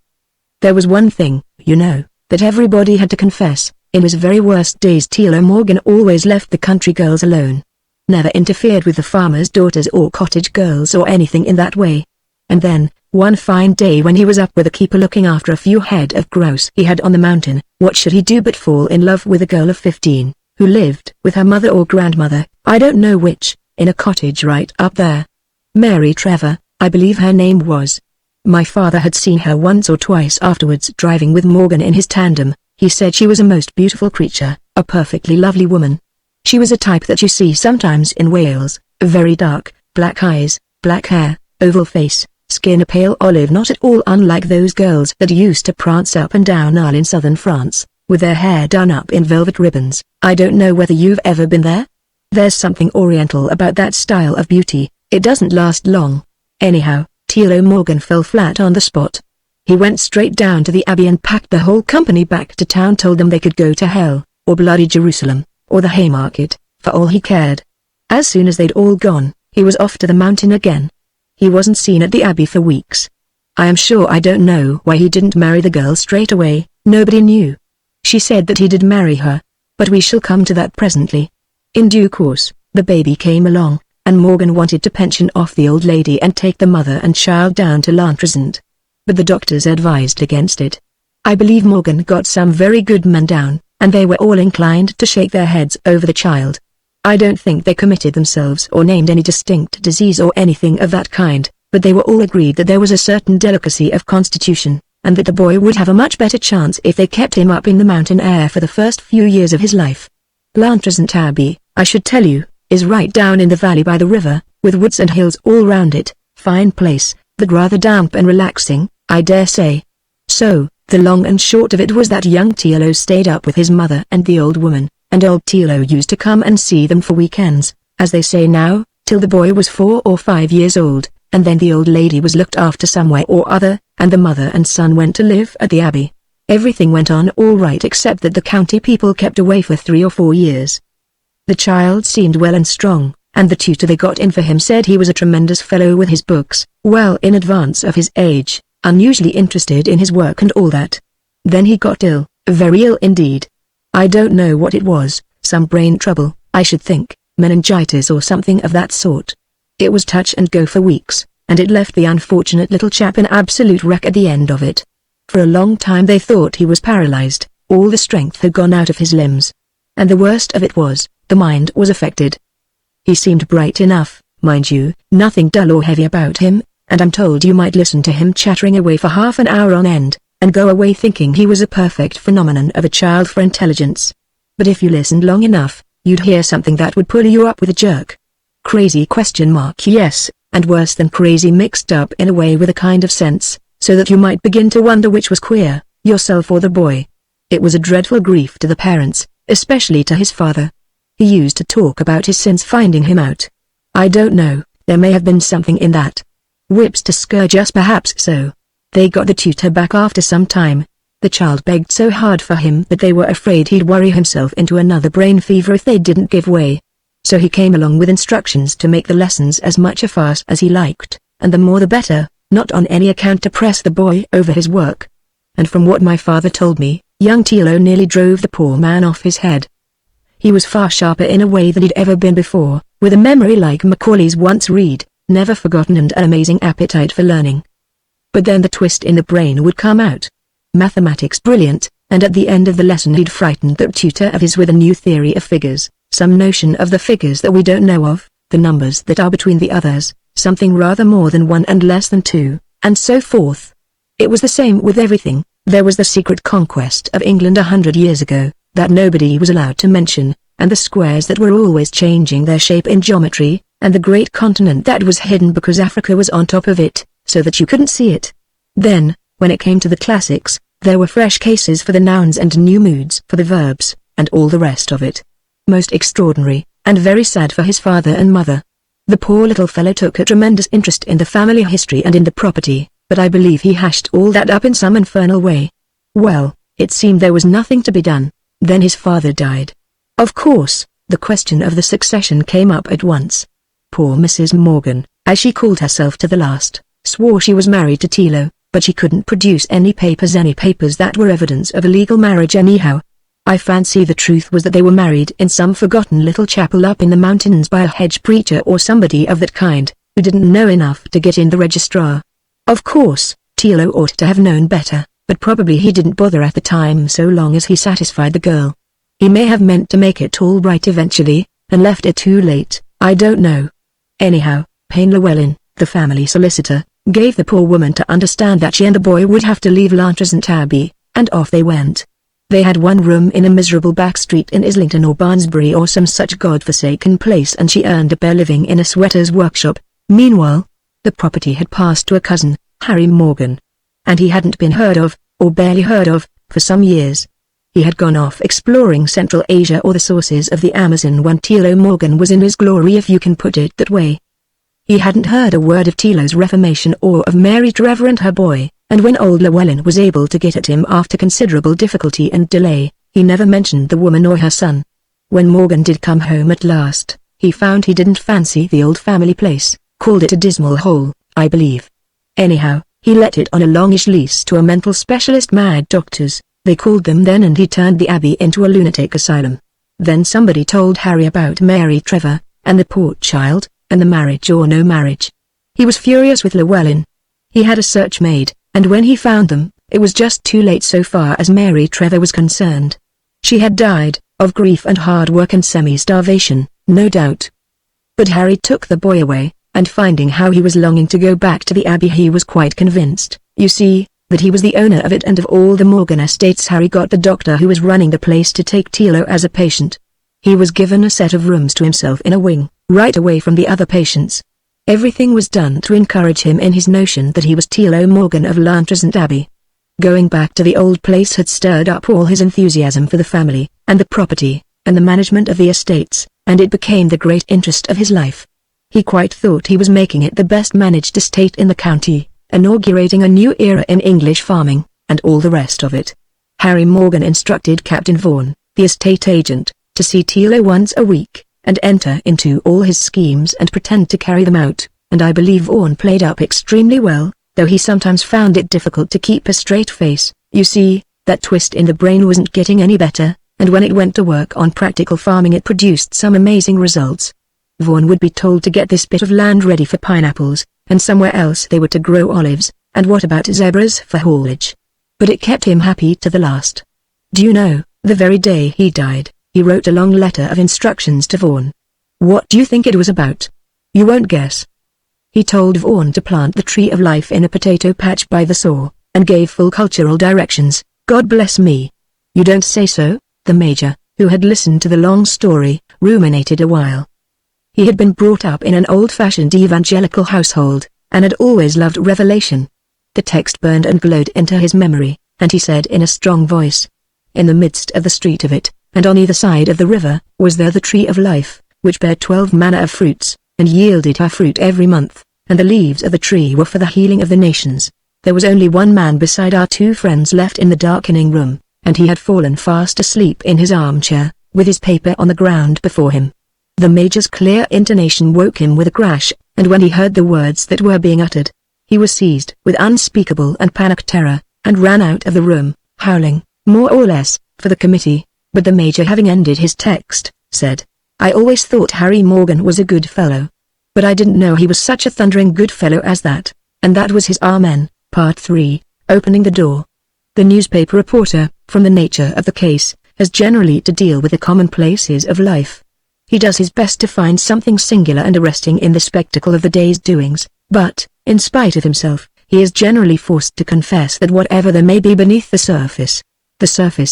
There was one thing, you know, that everybody had to confess. In his very worst days Tilo Morgan always left the country girls alone. Never interfered with the farmers' daughters or cottage girls or anything in that way. And then, one fine day when he was up with a keeper looking after a few head of grouse he had on the mountain, what should he do but fall in love with a girl of 15, who lived with her mother or grandmother, I don't know which, in a cottage right up there. Mary Trevor, I believe her name was. My father had seen her once or twice afterwards driving with Morgan in his tandem. He said she was a most beautiful creature, a perfectly lovely woman. She was a type that you see sometimes in Wales, very dark, black eyes, black hair, oval face, skin a pale olive, not at all unlike those girls that used to prance up and down Arles in southern France, with their hair done up in velvet ribbons. I don't know whether you've ever been there? There's something oriental about that style of beauty. It doesn't last long. Anyhow, Tilo Morgan fell flat on the spot. He went straight down to the Abbey and packed the whole company back to town, told them they could go to hell, or bloody Jerusalem, or the Haymarket, for all he cared. As soon as they'd all gone, he was off to the mountain again. He wasn't seen at the Abbey for weeks. I am sure I don't know why he didn't marry the girl straight away. Nobody knew. She said that he did marry her, but we shall come to that presently. In due course, the baby came along, and Morgan wanted to pension off the old lady and take the mother and child down to Lantrezant. But the doctors advised against it. I believe Morgan got some very good men down, and they were all inclined to shake their heads over the child. I don't think they committed themselves or named any distinct disease or anything of that kind, but they were all agreed that there was a certain delicacy of constitution, and that the boy would have a much better chance if they kept him up in the mountain air for the first few years of his life. Lantrezant Abbey, I should tell you, is right down in the valley by the river, with woods and hills all round it. Fine place, but rather damp and relaxing, I dare say. So, the long and short of it was that young Tilo stayed up with his mother and the old woman, and old Tilo used to come and see them for weekends, as they say now, till the boy was 4 or 5 years old, and then the old lady was looked after some way or other, and the mother and son went to live at the Abbey. Everything went on all right except that the county people kept away for 3 or 4 years. The child seemed well and strong, and the tutor they got in for him said he was a tremendous fellow with his books, well in advance of his age, unusually interested in his work and all that. Then he got ill, very ill indeed. I don't know what it was, some brain trouble, I should think, meningitis or something of that sort. It was touch and go for weeks, and it left the unfortunate little chap an absolute wreck at the end of it. For a long time they thought he was paralyzed, all the strength had gone out of his limbs. And the worst of it was, the mind was affected. He seemed bright enough, mind you, nothing dull or heavy about him, and I'm told you might listen to him chattering away for half an hour on end, and go away thinking he was a perfect phenomenon of a child for intelligence. But if you listened long enough, you'd hear something that would pull you up with a jerk. Crazy ? Yes, and worse than crazy mixed up in a way with a kind of sense, so that you might begin to wonder which was queer, yourself or the boy. It was a dreadful grief to the parents, especially to his father. He used to talk about his since finding him out. I don't know, there may have been something in that. Whips to scourge us, perhaps so. They got the tutor back after some time. The child begged so hard for him that they were afraid he'd worry himself into another brain fever if they didn't give way. So he came along with instructions to make the lessons as much a farce as he liked, and the more the better, not on any account to press the boy over his work. And from what my father told me, young Tilo nearly drove the poor man off his head. He was far sharper in a way than he'd ever been before, with a memory like Macaulay's once read, never forgotten, and an amazing appetite for learning. But then the twist in the brain would come out. Mathematics brilliant, and at the end of the lesson he'd frightened that tutor of his with a new theory of figures, some notion of the figures that we don't know of, the numbers that are between the others, something rather more than 1 and less than 2, and so forth. It was the same with everything. There was the secret conquest of England 100 years ago, that nobody was allowed to mention, and the squares that were always changing their shape in geometry, and the great continent that was hidden because Africa was on top of it, so that you couldn't see it. Then, when it came to the classics, there were fresh cases for the nouns and new moods for the verbs, and all the rest of it. Most extraordinary, and very sad for his father and mother. The poor little fellow took a tremendous interest in the family history and in the property, but I believe he hashed all that up in some infernal way. Well, it seemed there was nothing to be done. Then his father died. Of course, the question of the succession came up at once. Poor Mrs. Morgan, as she called herself to the last, swore she was married to Tilo, but she couldn't produce any papers that were evidence of a legal marriage anyhow. I fancy the truth was that they were married in some forgotten little chapel up in the mountains by a hedge preacher or somebody of that kind, who didn't know enough to get in the registrar. Of course, Tilo ought to have known better, but probably he didn't bother at the time so long as he satisfied the girl. He may have meant to make it all right eventually, and left it too late, I don't know. Anyhow, Payne Llewellyn, the family solicitor, gave the poor woman to understand that she and the boy would have to leave Lantrezant Abbey, and off they went. They had one room in a miserable back street in Islington or Barnsbury or some such god-forsaken place, and she earned a bare living in a sweater's workshop. Meanwhile, The property had passed to a cousin, Harry Morgan. And he hadn't been heard of, or barely heard of, for some years. He had gone off exploring Central Asia or the sources of the Amazon when Tilo Morgan was in his glory, if you can put it that way. He hadn't heard a word of Tilo's reformation or of Mary Trevor and her boy, and when old Llewellyn was able to get at him after considerable difficulty and delay, he never mentioned the woman or her son. When Morgan did come home at last, he found he didn't fancy the old family place, called it a dismal hole, I believe. Anyhow, he let it on a longish lease to a mental specialist, mad doctors, they called them then, and he turned the abbey into a lunatic asylum. Then somebody told Harry about Mary Trevor, and the poor child, and the marriage or no marriage. He was furious with Llewellyn. He had a search made, and when he found them, it was just too late so far as Mary Trevor was concerned. She had died, of grief and hard work and semi-starvation, no doubt. But Harry took the boy away, and finding how he was longing to go back to the abbey, he was quite convinced, you see, that he was the owner of it and of all the Morgan estates. Harry got the doctor who was running the place to take Tilo as a patient. He was given a set of rooms to himself in a wing, right away from the other patients. Everything was done to encourage him in his notion that he was Tilo Morgan of Lantresant Abbey. Going back to the old place had stirred up all his enthusiasm for the family, and the property, and the management of the estates, and it became the great interest of his life. He quite thought he was making it the best managed estate in the county, inaugurating a new era in English farming, and all the rest of it. Harry Morgan instructed Captain Vaughan, the estate agent, to see Tilo once a week, and enter into all his schemes and pretend to carry them out, and I believe Vaughan played up extremely well, though he sometimes found it difficult to keep a straight face. You see, that twist in the brain wasn't getting any better, and when it went to work on practical farming it produced some amazing results. Vaughan would be told to get this bit of land ready for pineapples, and somewhere else they were to grow olives, and what about zebras for haulage? But it kept him happy to the last. Do you know, the very day he died, he wrote a long letter of instructions to Vaughan. What do you think it was about? You won't guess. He told Vaughan to plant the tree of life in a potato patch by the saw, and gave full cultural directions. God bless me. You don't say so? The Major, who had listened to the long story, ruminated a while. He had been brought up in an old-fashioned evangelical household, and had always loved Revelation. The text burned and glowed into his memory, and he said in a strong voice, in the midst of the street of it, and on either side of the river, was there the tree of life, which bare 12 manner of fruits, and yielded her fruit every month, and the leaves of the tree were for the healing of the nations. There was only one man beside our two friends left in the darkening room, and he had fallen fast asleep in his armchair, with his paper on the ground before him. The Major's clear intonation woke him with a crash, and when he heard the words that were being uttered, he was seized with unspeakable and panic terror, and ran out of the room, howling, more or less, for the committee. But the Major, having ended his text, said, I always thought Harry Morgan was a good fellow. But I didn't know he was such a thundering good fellow as that. And that was his Amen. Part 3, opening the door. The newspaper reporter, from the nature of the case, has generally to deal with the commonplaces of life. He does his best to find something singular and arresting in the spectacle of the day's doings, but, in spite of himself, he is generally forced to confess that whatever there may be beneath the surface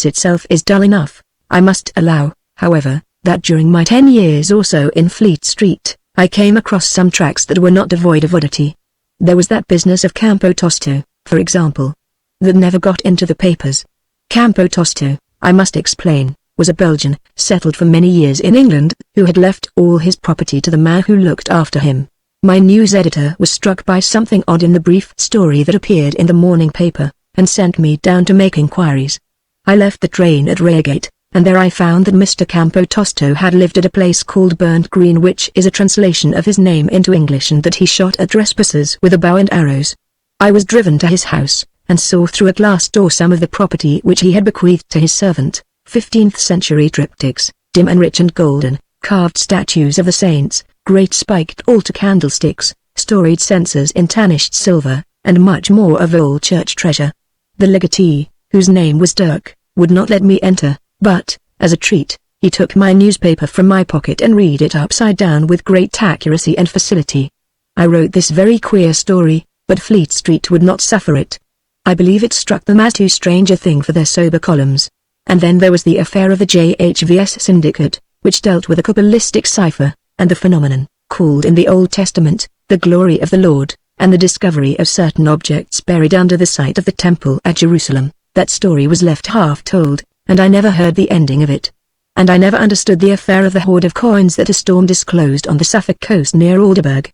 itself is dull enough. I must allow, however, that during my 10 years or so in Fleet Street, I came across some tracks that were not devoid of oddity. There was that business of Campo Tosto, for example, that never got into the papers. Campo Tosto, I must explain, was a Belgian, settled for many years in England, who had left all his property to the man who looked after him. My news editor was struck by something odd in the brief story that appeared in the morning paper, and sent me down to make inquiries. I left the train at Reigate, and there I found that Mr. Campo Tosto had lived at a place called Burnt Green, which is a translation of his name into English, and that he shot at trespassers with a bow and arrows. I was driven to his house, and saw through a glass door some of the property which he had bequeathed to his servant. 15th-century triptychs, dim and rich and golden, carved statues of the saints, great spiked altar candlesticks, storied censers in tarnished silver, and much more of old church treasure. The legatee, whose name was Dirk, would not let me enter, but, as a treat, he took my newspaper from my pocket and read it upside down with great accuracy and facility. I wrote this very queer story, but Fleet Street would not suffer it. I believe it struck them as too strange a thing for their sober columns. And then there was the affair of the JHVS Syndicate, which dealt with a Kabbalistic cipher, and the phenomenon, called in the Old Testament, the glory of the Lord, and the discovery of certain objects buried under the site of the temple at Jerusalem. That story was left half told, and I never heard the ending of it. And I never understood the affair of the hoard of coins that a storm disclosed on the Suffolk coast near Aldeburgh.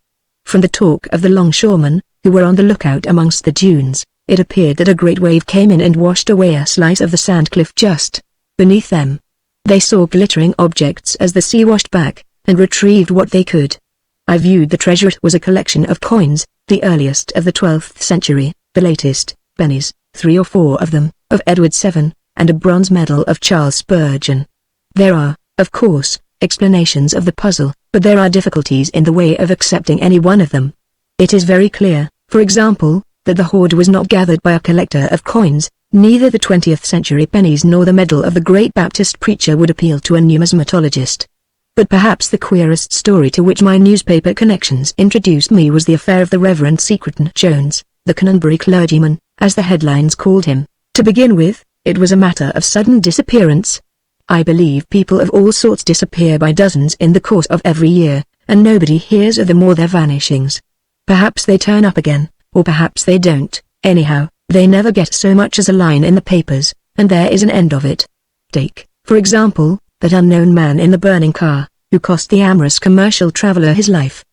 From the talk of the longshoremen, who were on the lookout amongst the dunes, it appeared that a great wave came in and washed away a slice of the sand cliff just beneath them. They saw glittering objects as the sea washed back, and retrieved what they could. I viewed the treasure. It was a collection of coins, the earliest of the 12th century, the latest, pennies, 3 or 4 of them, of Edward VII, and a bronze medal of Charles Spurgeon. There are, of course, explanations of the puzzle, but there are difficulties in the way of accepting any one of them. It is very clear, for example, that the hoard was not gathered by a collector of coins. Neither the 20th century pennies nor the medal of the great Baptist preacher would appeal to a numismatologist. But perhaps the queerest story to which my newspaper connections introduced me was the affair of the Reverend Secretan Jones, the Canonbury clergyman, as the headlines called him. To begin with, it was a matter of sudden disappearance. I believe people of all sorts disappear by dozens in the course of every year, and nobody hears of them or their vanishings. Perhaps they turn up again, or perhaps they don't. Anyhow, they never get so much as a line in the papers, and there is an end of it. Take, for example, that unknown man in the burning car, who cost the amorous commercial traveler his life.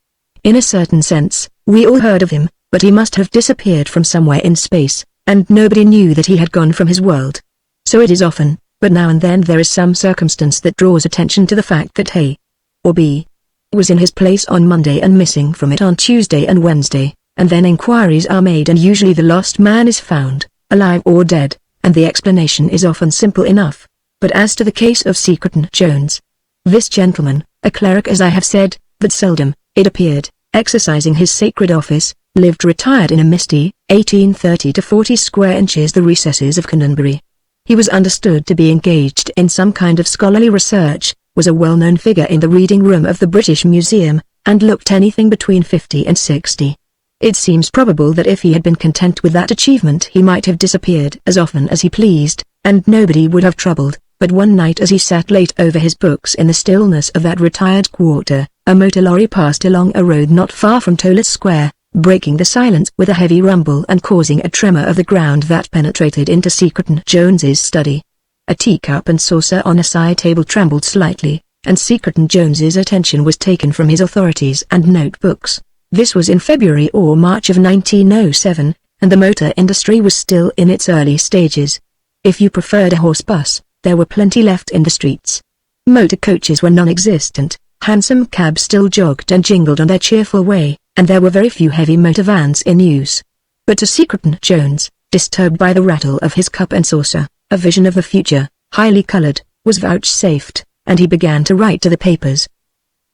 In a certain sense, we all heard of him, but he must have disappeared from somewhere in space, and nobody knew that he had gone from his world. So it is often, but now and then there is some circumstance that draws attention to the fact that A, or B, was in his place on Monday and missing from it on Tuesday and Wednesday, and then inquiries are made and usually the lost man is found, alive or dead, and the explanation is often simple enough. But as to the case of Secretan Jones, this gentleman, a cleric as I have said, but seldom, it appeared, exercising his sacred office, lived retired in a misty, 1830 to 40 square inches the recesses of Canonbury. He was understood to be engaged in some kind of scholarly research, was a well-known figure in the reading room of the British Museum, and looked anything between 50 and 60. It seems probable that if he had been content with that achievement he might have disappeared as often as he pleased, and nobody would have troubled, but one night as he sat late over his books in the stillness of that retired quarter, a motor lorry passed along a road not far from Tollett Square, breaking the silence with a heavy rumble and causing a tremor of the ground that penetrated into Secretan Jones's study. A teacup and saucer on a side table trembled slightly, and Secretan Jones's attention was taken from his authorities and notebooks. This was in February or March of 1907, and the motor industry was still in its early stages. If you preferred a horse bus, there were plenty left in the streets. Motor coaches were non-existent, hansom cabs still jogged and jingled on their cheerful way, and there were very few heavy motor vans in use. But to Secretan Jones, disturbed by the rattle of his cup and saucer, a vision of the future, highly coloured, was vouchsafed, and he began to write to the papers.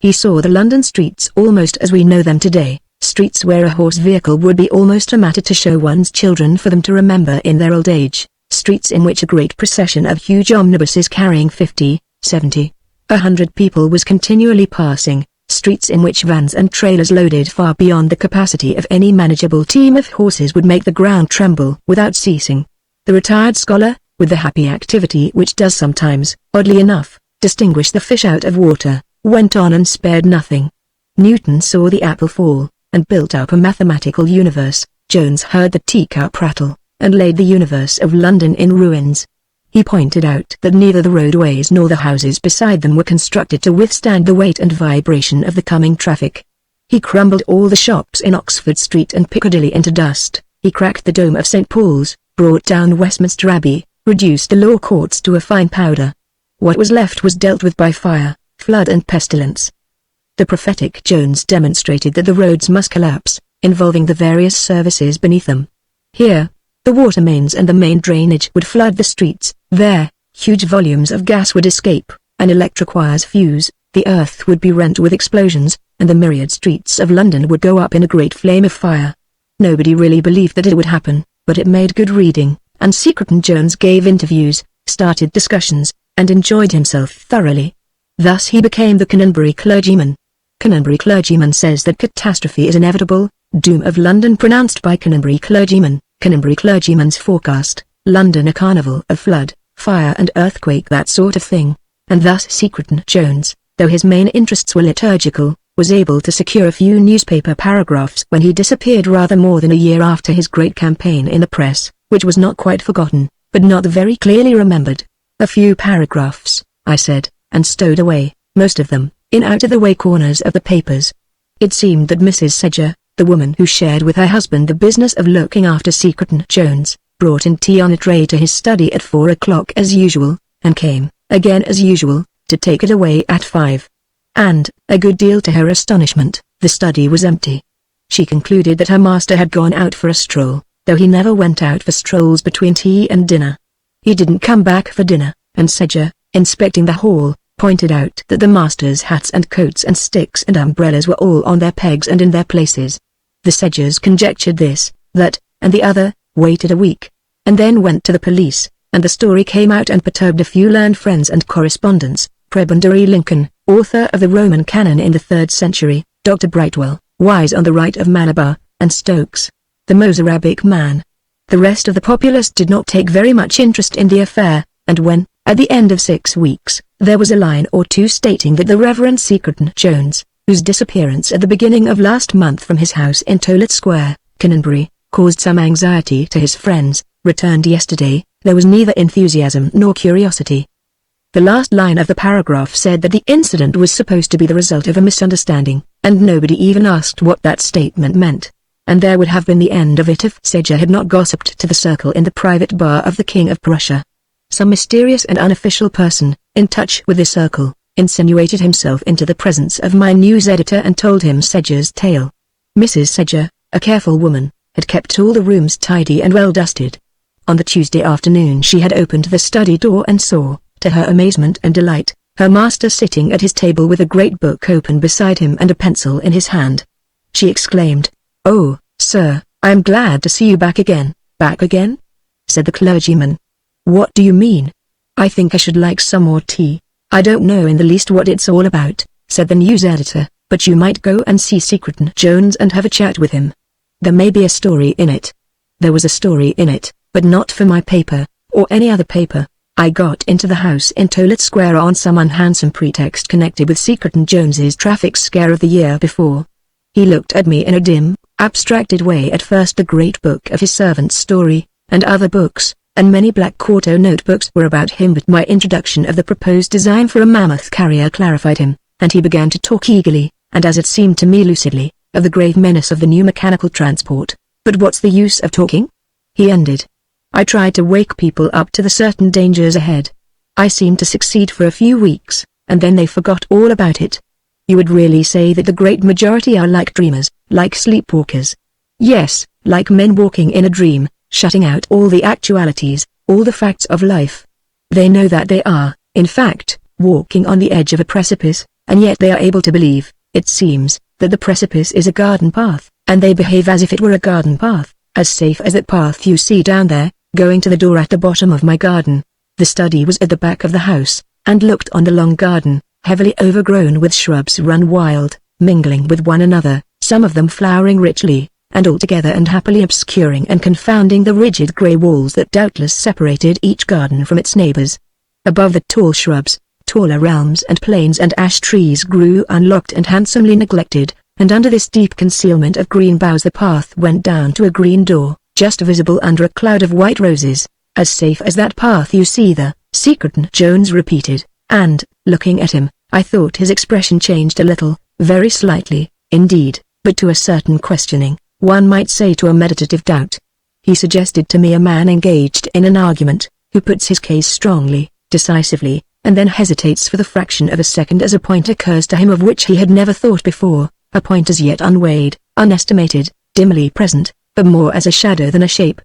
He saw the London streets almost as we know them today, streets where a horse vehicle would be almost a matter to show one's children for them to remember in their old age, streets in which a great procession of huge omnibuses carrying 50, 70, 100 people was continually passing, streets in which vans and trailers loaded far beyond the capacity of any manageable team of horses would make the ground tremble without ceasing. The retired scholar, with the happy activity which does sometimes, oddly enough, distinguish the fish out of water, went on and spared nothing. Newton saw the apple fall, and built up a mathematical universe. Jones heard the teacup rattle, and laid the universe of London in ruins. He pointed out that neither the roadways nor the houses beside them were constructed to withstand the weight and vibration of the coming traffic. He crumbled all the shops in Oxford Street and Piccadilly into dust. He cracked the dome of St. Paul's, brought down Westminster Abbey, reduced the law courts to a fine powder. What was left was dealt with by fire, flood and pestilence. The prophetic Jones demonstrated that the roads must collapse, involving the various services beneath them. Here, the water mains and the main drainage would flood the streets. There, huge volumes of gas would escape, and electric wires fuse, the earth would be rent with explosions, and the myriad streets of London would go up in a great flame of fire. Nobody really believed that it would happen, but it made good reading, and Secretan Jones gave interviews, started discussions, and enjoyed himself thoroughly. Thus he became the Canonbury clergyman. Canonbury clergyman says that catastrophe is inevitable, doom of London pronounced by Canonbury clergyman. Canonbury clergyman's forecast, London a carnival of flood, fire and earthquake, that sort of thing. And thus Secretan Jones, though his main interests were liturgical, was able to secure a few newspaper paragraphs when he disappeared rather more than a year after his great campaign in the press, which was not quite forgotten, but not very clearly remembered. "A few paragraphs," I said, and stowed away, most of them, in out-of-the-way corners of the papers. It seemed that Mrs. Sedger, the woman who shared with her husband the business of looking after Secretan Jones, brought in tea on a tray to his study at 4 o'clock as usual, and came, again as usual, to take it away at 5. And, a good deal to her astonishment, the study was empty. She concluded that her master had gone out for a stroll, though he never went out for strolls between tea and dinner. He didn't come back for dinner, and Sedger, inspecting the hall, pointed out that the master's hats and coats and sticks and umbrellas were all on their pegs and in their places. The Sedgers conjectured this, that, and the other, waited a week, and then went to the police, and the story came out and perturbed a few learned friends and correspondents. Prebendary Lincoln, author of the Roman Canon in the 3rd century, Dr. Brightwell, wise on the right of Malabar, and Stokes, the Mozarabic man. The rest of the populace did not take very much interest in the affair, and when, at the end of 6 weeks, there was a line or two stating that the Reverend Secretan Jones, whose disappearance at the beginning of last month from his house in Tollett Square, Canonbury, caused some anxiety to his friends, returned yesterday, there was neither enthusiasm nor curiosity. The last line of the paragraph said that the incident was supposed to be the result of a misunderstanding, and nobody even asked what that statement meant. And there would have been the end of it if Sedger had not gossiped to the circle in the private bar of the King of Prussia. Some mysterious and unofficial person, in touch with the circle, insinuated himself into the presence of my news editor and told him Sedger's tale. Mrs. Sedger, a careful woman, had kept all the rooms tidy and well dusted. On the Tuesday afternoon she had opened the study door and saw, to her amazement and delight, her master sitting at his table with a great book open beside him and a pencil in his hand. She exclaimed, "Oh, sir, I am glad to see you back again." "Back again?" said the clergyman. "What do you mean? I think I should like some more tea." "I don't know in the least what it's all about," said the news editor, "but you might go and see Secretan Jones and have a chat with him. There may be a story in it." There was a story in it, but not for my paper, or any other paper. I got into the house in Tollett Square on some unhandsome pretext connected with Secretan Jones's traffic scare of the year before. He looked at me in a dim, abstracted way at first. The great book of his servant's story, and other books, and many black quarto notebooks were about him, but my introduction of the proposed design for a mammoth carrier clarified him, and he began to talk eagerly, and as it seemed to me lucidly, of the grave menace of the new mechanical transport. "But what's the use of talking?" he ended. "I tried to wake people up to the certain dangers ahead. I seemed to succeed for a few weeks, and then they forgot all about it." "You would really say that the great majority are like dreamers, like sleepwalkers?" "Yes, like men walking in a dream, shutting out all the actualities, all the facts of life. They know that they are, in fact, walking on the edge of a precipice, and yet they are able to believe, it seems, that the precipice is a garden path, and they behave as if it were a garden path, as safe as that path you see down there, going to the door at the bottom of my garden." The study was at the back of the house, and looked on the long garden, heavily overgrown with shrubs run wild, mingling with one another, some of them flowering richly, and altogether and happily obscuring and confounding the rigid grey walls that doubtless separated each garden from its neighbours. Above the tall shrubs, taller elms and planes and ash trees grew unlocked and handsomely neglected, and under this deep concealment of green boughs the path went down to a green door, just visible under a cloud of white roses. "As safe as that path you see there," Secretan Jones repeated, and, looking at him, I thought his expression changed a little, very slightly, indeed, but to a certain questioning, one might say to a meditative doubt. He suggested to me a man engaged in an argument, who puts his case strongly, decisively, and then hesitates for the fraction of a second as a point occurs to him of which he had never thought before, a point as yet unweighed, unestimated, dimly present, but more as a shadow than a shape.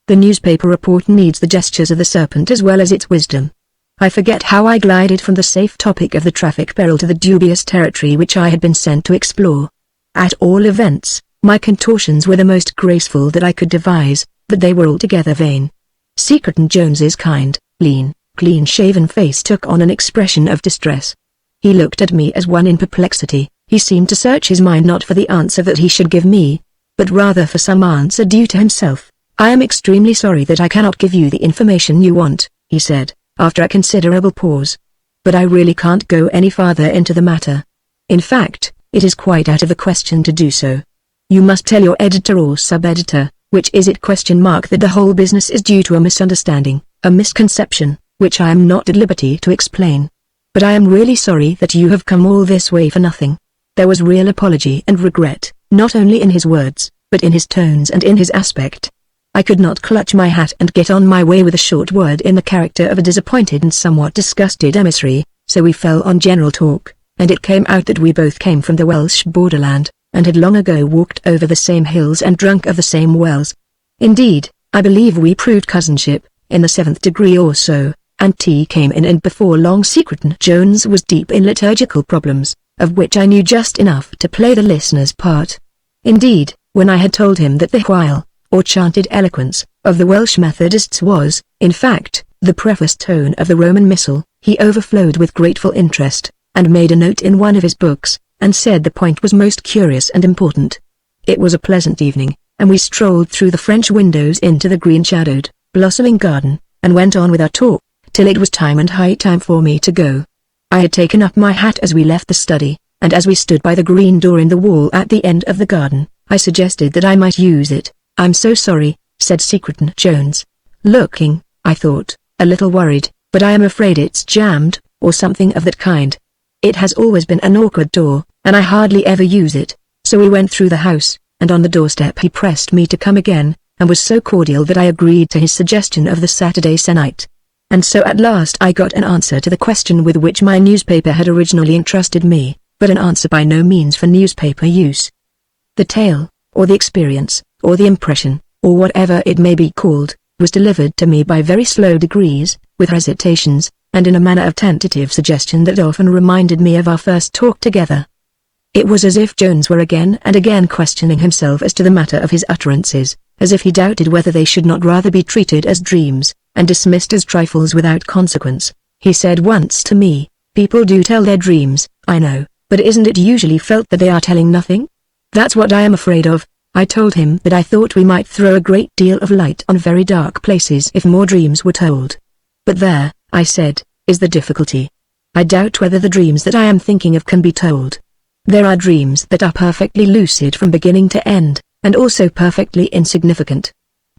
The newspaper report needs the gestures of the serpent as well as its wisdom. I forget how I glided from the safe topic of the traffic peril to the dubious territory which I had been sent to explore. At all events, my contortions were the most graceful that I could devise, but they were altogether vain. Secretan Jones's kind, lean, clean-shaven face took on an expression of distress. He looked at me as one in perplexity. He seemed to search his mind not for the answer that he should give me, but rather for some answer due to himself. "I am extremely sorry that I cannot give you the information you want," he said, after a considerable pause. "But I really can't go any farther into the matter. In fact, it is quite out of the question to do so. You must tell your editor or sub-editor, which is it, that the whole business is due to a misunderstanding, a misconception, which I am not at liberty to explain. But I am really sorry that you have come all this way for nothing. There was real apology and regret, not only in his words, but in his tones and in his aspect. I could not clutch my hat and get on my way with a short word in the character of a disappointed and somewhat disgusted emissary, so we fell on general talk, and it came out that we both came from the Welsh borderland, and had long ago walked over the same hills and drunk of the same wells. Indeed, I believe we proved cousinship, in the 7th degree or so, and tea came in, and before long Secretan Jones was deep in liturgical problems, of which I knew just enough to play the listener's part. Indeed, when I had told him that the while, or chanted eloquence, of the Welsh Methodists was, in fact, the prefaced tone of the Roman Missal, he overflowed with grateful interest, and made a note in one of his books, and said the point was most curious and important. It was a pleasant evening, and we strolled through the French windows into the green-shadowed, blossoming garden, and went on with our talk, till it was time and high time for me to go. I had taken up my hat as we left the study, and as we stood by the green door in the wall at the end of the garden, I suggested that I might use it. "I'm so sorry," said Secretan Jones, looking, I thought, a little worried, "but I am afraid it's jammed, or something of that kind. It has always been an awkward door, and I hardly ever use it." So we went through the house, and on the doorstep he pressed me to come again, and was so cordial that I agreed to his suggestion of the Saturday se'night. And so at last I got an answer to the question with which my newspaper had originally entrusted me, but an answer by no means for newspaper use. The tale, or the experience, or the impression, or whatever it may be called, was delivered to me by very slow degrees, with hesitations, and in a manner of tentative suggestion that often reminded me of our first talk together. It was as if Jones were again and again questioning himself as to the matter of his utterances, as if he doubted whether they should not rather be treated as dreams, and dismissed as trifles without consequence. He said once to me, "People do tell their dreams, I know, but isn't it usually felt that they are telling nothing? That's what I am afraid of." I told him that I thought we might throw a great deal of light on very dark places if more dreams were told. "But there," I said, "is the difficulty. I doubt whether the dreams that I am thinking of can be told. There are dreams that are perfectly lucid from beginning to end, and also perfectly insignificant.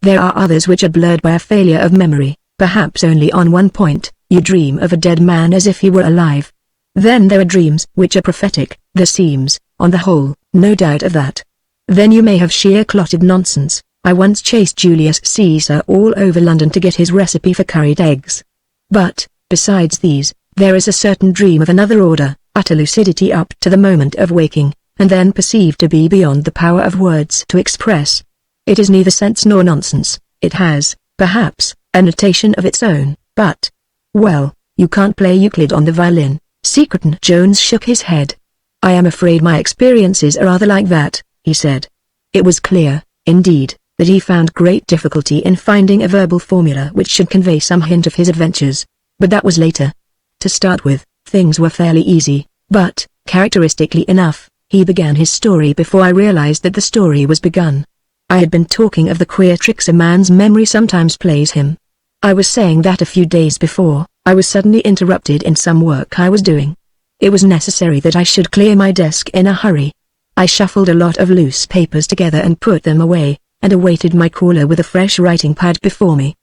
There are others which are blurred by a failure of memory, perhaps only on one point. You dream of a dead man as if he were alive. Then there are dreams which are prophetic. There seems, on the whole, no doubt of that. Then you may have sheer clotted nonsense. I once chased Julius Caesar all over London to get his recipe for curried eggs. But, besides these, there is a certain dream of another order, utter lucidity up to the moment of waking, and then perceived to be beyond the power of words to express. It is neither sense nor nonsense. It has, perhaps, a notation of its own, but... Well, you can't play Euclid on the violin." Secretan Jones shook his head. "I am afraid my experiences are rather like that," he said. It was clear, indeed, that he found great difficulty in finding a verbal formula which should convey some hint of his adventures. But that was later. To start with, things were fairly easy, but, characteristically enough, he began his story before I realized that the story was begun. I had been talking of the queer tricks a man's memory sometimes plays him. I was saying that a few days before, I was suddenly interrupted in some work I was doing. It was necessary that I should clear my desk in a hurry. I shuffled a lot of loose papers together and put them away, and awaited my caller with a fresh writing pad before me.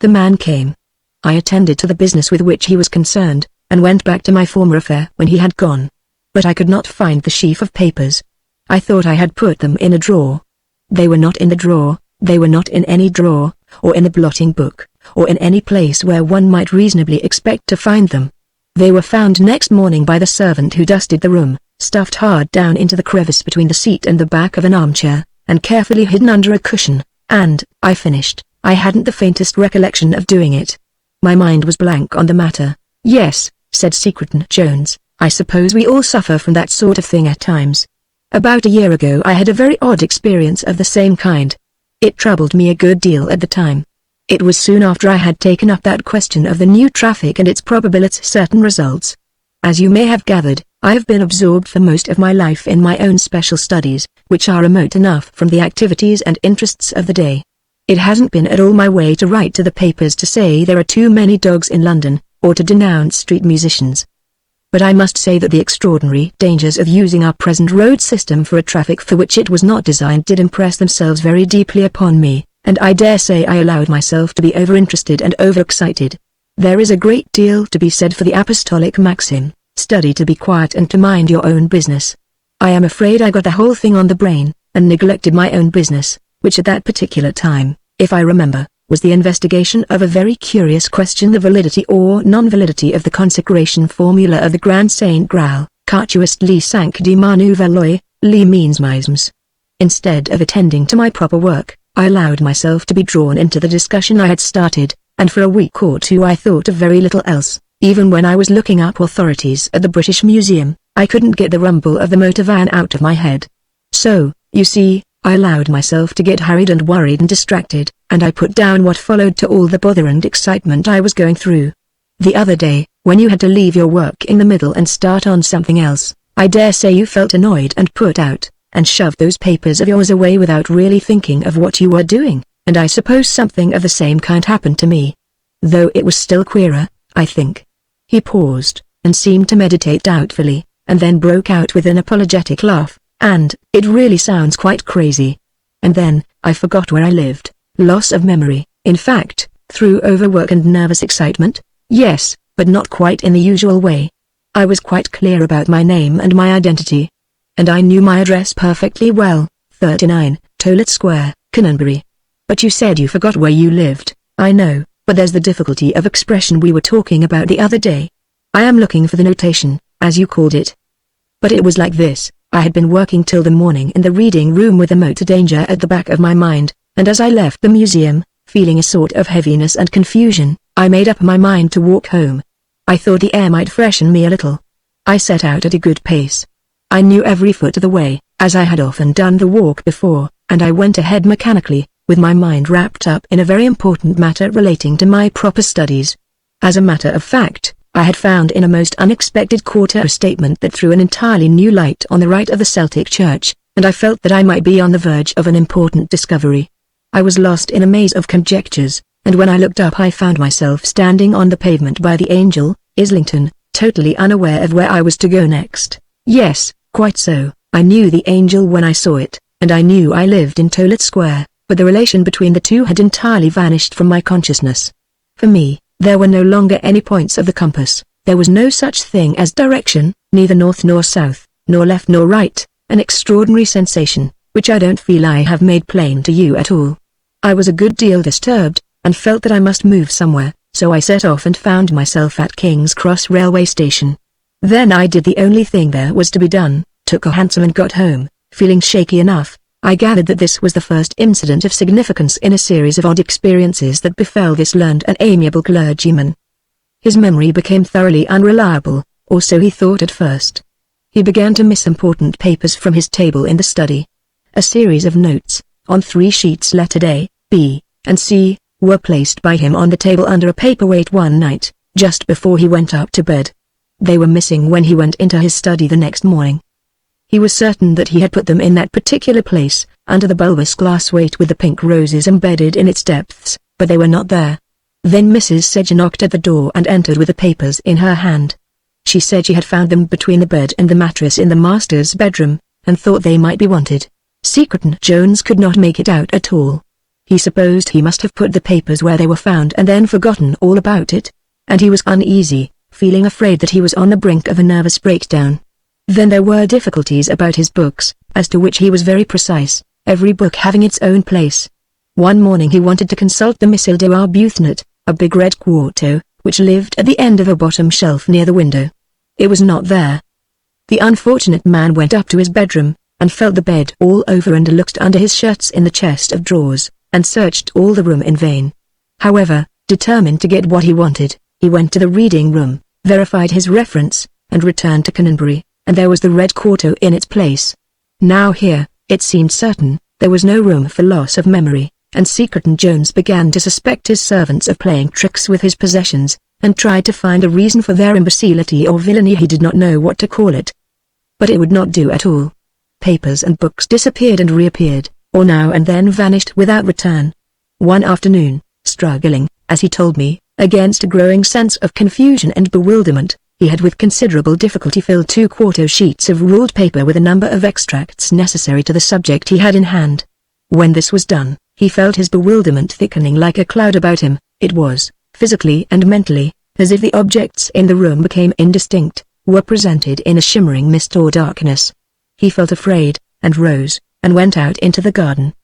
The man came. I attended to the business with which he was concerned, and went back to my former affair when he had gone. But I could not find the sheaf of papers. I thought I had put them in a drawer. They were not in the drawer, they were not in any drawer, or in the blotting book, or in any place where one might reasonably expect to find them. They were found next morning by the servant who dusted the room, stuffed hard down into the crevice between the seat and the back of an armchair, and carefully hidden under a cushion, and, I finished, I hadn't the faintest recollection of doing it. My mind was blank on the matter. "Yes," said Secretan Jones, "I suppose we all suffer from that sort of thing at times. About a year ago I had a very odd experience of the same kind. It troubled me a good deal at the time. It was soon after I had taken up that question of the new traffic and its probable certain results. As you may have gathered, I have been absorbed for most of my life in my own special studies, which are remote enough from the activities and interests of the day. It hasn't been at all my way to write to the papers to say there are too many dogs in London, or to denounce street musicians. but I must say that the extraordinary dangers of using our present road system for a traffic for which it was not designed did impress themselves very deeply upon me, and I dare say I allowed myself to be over-interested and over-excited. There is a great deal to be said for the apostolic maxim, study to be quiet and to mind your own business. I am afraid I got the whole thing on the brain, and neglected my own business, which at that particular time, if I remember, was the investigation of a very curious question, the validity or non-validity of the consecration formula of the Grand Saint Graal, Cartuist li sancti manu veloi, li means misms. Instead of attending to my proper work, I allowed myself to be drawn into the discussion I had started, and for a week or two I thought of very little else. Even when I was looking up authorities at the British Museum, I couldn't get the rumble of the motor van out of my head. So, you see, I allowed myself to get harried and worried and distracted, and I put down what followed to all the bother and excitement I was going through. The other day, when you had to leave your work in the middle and start on something else, I dare say you felt annoyed and put out, and shoved those papers of yours away without really thinking of what you were doing, and I suppose something of the same kind happened to me. Though it was still queerer, I think. He paused, and seemed to meditate doubtfully, and then broke out with an apologetic laugh, and, it really sounds quite crazy. And then, I forgot where I lived, loss of memory, in fact, through overwork and nervous excitement, yes, but not quite in the usual way. I was quite clear about my name and my identity. And I knew my address perfectly well, 39, Toilet Square, Canonbury. But you said you forgot where you lived. I know, but there's the difficulty of expression we were talking about the other day. I am looking for the notation, as you called it. But it was like this. I had been working till the morning in the reading room with the motor danger at the back of my mind, and as I left the museum, feeling a sort of heaviness and confusion, I made up my mind to walk home. I thought the air might freshen me a little. I set out at a good pace. I knew every foot of the way, as I had often done the walk before, and I went ahead mechanically, with my mind wrapped up in a very important matter relating to my proper studies. As a matter of fact, I had found in a most unexpected quarter a statement that threw an entirely new light on the rite of the Celtic Church, and I felt that I might be on the verge of an important discovery. I was lost in a maze of conjectures, and when I looked up I found myself standing on the pavement by the Angel, Islington, totally unaware of where I was to go next. Yes, quite so, I knew the Angel when I saw it, and I knew I lived in Toilet Square, but the relation between the two had entirely vanished from my consciousness. For me, there were no longer any points of the compass, there was no such thing as direction, neither north nor south, nor left nor right, an extraordinary sensation, which I don't feel I have made plain to you at all. I was a good deal disturbed, and felt that I must move somewhere, so I set off and found myself at King's Cross railway station. Then I did the only thing there was to be done, took a hansom and got home, feeling shaky enough. I gathered that this was the first incident of significance in a series of odd experiences that befell this learned and amiable clergyman. His memory became thoroughly unreliable, or so he thought at first. He began to miss important papers from his table in the study. A series of notes, on 3 sheets lettered A, B, and C, were placed by him on the table under a paperweight one night, just before he went up to bed. They were missing when he went into his study the next morning. He was certain that he had put them in that particular place, under the bulbous glass weight with the pink roses embedded in its depths, but they were not there. Then Mrs. Sedger knocked at the door and entered with the papers in her hand. She said she had found them between the bed and the mattress in the master's bedroom, and thought they might be wanted. Secretan Jones could not make it out at all. He supposed he must have put the papers where they were found and then forgotten all about it, and he was uneasy, feeling afraid that he was on the brink of a nervous breakdown. Then there were difficulties about his books, as to which he was very precise, every book having its own place. One morning he wanted to consult the Missal de Arbuthnot, a big red quarto, which lived at the end of a bottom shelf near the window. It was not there. The unfortunate man went up to his bedroom, and felt the bed all over and looked under his shirts in the chest of drawers, and searched all the room in vain. However, determined to get what he wanted, he went to the reading room, verified his reference, and returned to Canonbury, and there was the red quarto in its place. Now here, it seemed certain, there was no room for loss of memory, and Secretan Jones began to suspect his servants of playing tricks with his possessions, and tried to find a reason for their imbecility or villainy, he did not know what to call it. But it would not do at all. Papers and books disappeared and reappeared, or now and then vanished without return. One afternoon, struggling, as he told me, against a growing sense of confusion and bewilderment, He had with considerable difficulty filled 2/4 sheets of ruled paper with a number of extracts necessary to the subject he had in hand. When this was done, he felt his bewilderment thickening like a cloud about him. It was, physically and mentally, as if the objects in the room became indistinct, were presented in a shimmering mist or darkness. He felt afraid, and rose, and went out into the garden.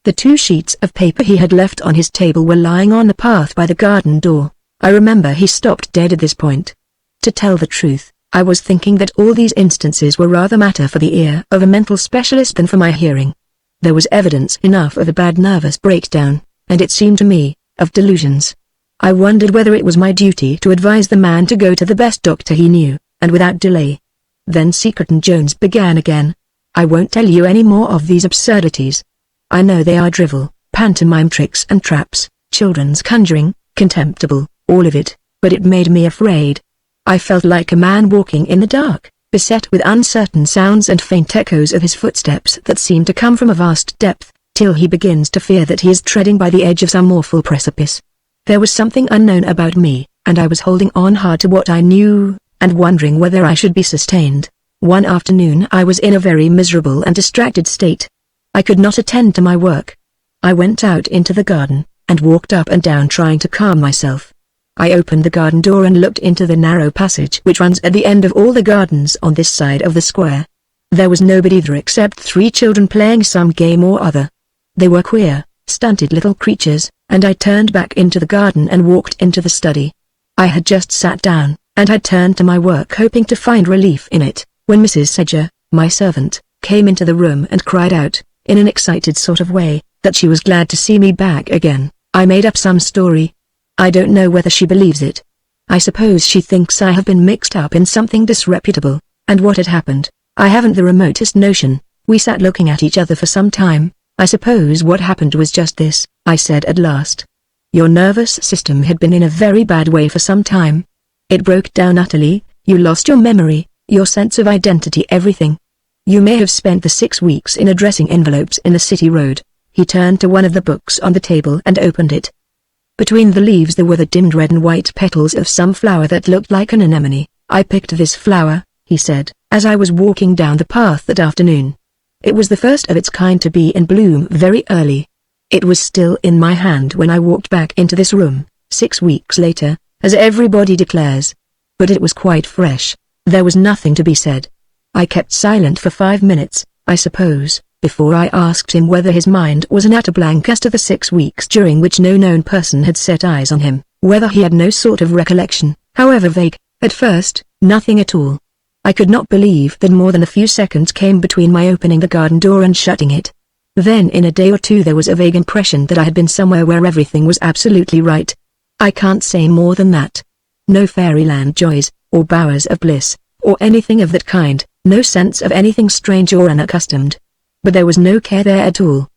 The 2 sheets of paper he had left on his table were lying on the path by the garden door. I remember he stopped dead at this point. To tell the truth, I was thinking that all these instances were rather matter for the ear of a mental specialist than for my hearing. There was evidence enough of a bad nervous breakdown, and it seemed to me, of delusions. I wondered whether it was my duty to advise the man to go to the best doctor he knew, and without delay. Then Secretan Jones began again. I won't tell you any more of these absurdities. I know they are drivel, pantomime tricks and traps, children's conjuring, contemptible, all of it, but it made me afraid. I felt like a man walking in the dark, beset with uncertain sounds and faint echoes of his footsteps that seem to come from a vast depth, till he begins to fear that he is treading by the edge of some awful precipice. There was something unknown about me, and I was holding on hard to what I knew, and wondering whether I should be sustained. One afternoon I was in a very miserable and distracted state. I could not attend to my work. I went out into the garden, and walked up and down trying to calm myself. I opened the garden door and looked into the narrow passage which runs at the end of all the gardens on this side of the square. There was nobody there except 3 children playing some game or other. They were queer, stunted little creatures, and I turned back into the garden and walked into the study. I had just sat down, and had turned to my work hoping to find relief in it, when Mrs. Sedger, my servant, came into the room and cried out, in an excited sort of way, that she was glad to see me back again. I made up some story. I don't know whether she believes it. I suppose she thinks I have been mixed up in something disreputable, and what had happened, I haven't the remotest notion. We sat looking at each other for some time. I suppose what happened was just this, I said at last. Your nervous system had been in a very bad way for some time. It broke down utterly, you lost your memory, your sense of identity, everything. You may have spent the 6 weeks in addressing envelopes in the city road. He turned to one of the books on the table and opened it. Between the leaves there were the dimmed red and white petals of some flower that looked like an anemone. I picked this flower, he said, as I was walking down the path that afternoon. It was the first of its kind to be in bloom very early. It was still in my hand when I walked back into this room, 6 weeks later, as everybody declares. But it was quite fresh. There was nothing to be said. I kept silent for 5 minutes, I suppose, before I asked him whether his mind was an utter blank as to the 6 weeks during which no known person had set eyes on him, whether he had no sort of recollection, however vague, at first, nothing at all. I could not believe that more than a few seconds came between my opening the garden door and shutting it. Then in a day or two there was a vague impression that I had been somewhere where everything was absolutely right. I can't say more than that. No fairyland joys, or bowers of bliss, or anything of that kind, no sense of anything strange or unaccustomed. But there was no care there at all.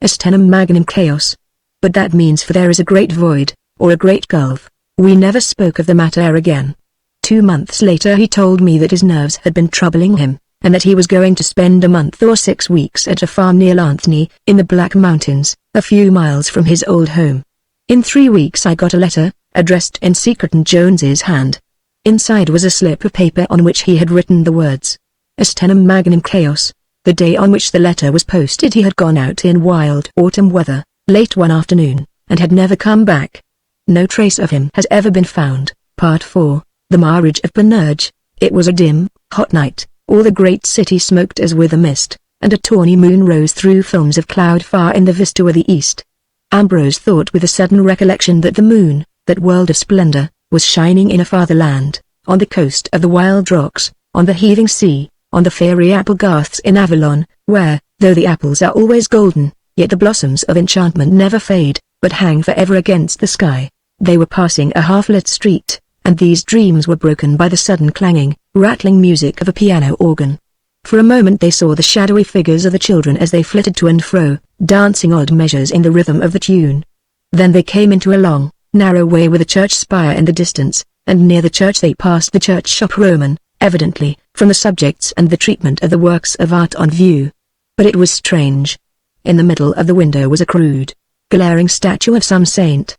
Astenum magnum chaos. But that means for there is a great void, or a great gulf. We never spoke of the matter again. 2 months later he told me that his nerves had been troubling him, and that he was going to spend a month or 6 weeks at a farm near Lanthony, in the Black Mountains, a few miles from his old home. In 3 weeks I got a letter, addressed in Secretan Jones's hand. Inside was a slip of paper on which he had written the words, Astenum magnum chaos. The day on which the letter was posted he had gone out in wild autumn weather, late one afternoon, and had never come back. No trace of him has ever been found. Part 4. The Marriage of Bernurge. It was a dim, hot night, all the great city smoked as with a mist, and a tawny moon rose through films of cloud far in the vista of the east. Ambrose thought with a sudden recollection that the moon, that world of splendor, was shining in a farther land, on the coast of the wild rocks, on the heaving sea, on the fairy apple garths in Avalon, where, though the apples are always golden, yet the blossoms of enchantment never fade, but hang forever against the sky. They were passing a half-lit street, and these dreams were broken by the sudden clanging, rattling music of a piano organ. For a moment they saw the shadowy figures of the children as they flitted to and fro, dancing odd measures in the rhythm of the tune. Then they came into a long, narrow way with a church spire in the distance, and near the church they passed the church shop Roman, evidently, from the subjects and the treatment of the works of art on view. But it was strange. In the middle of the window was a crude, glaring statue of some saint.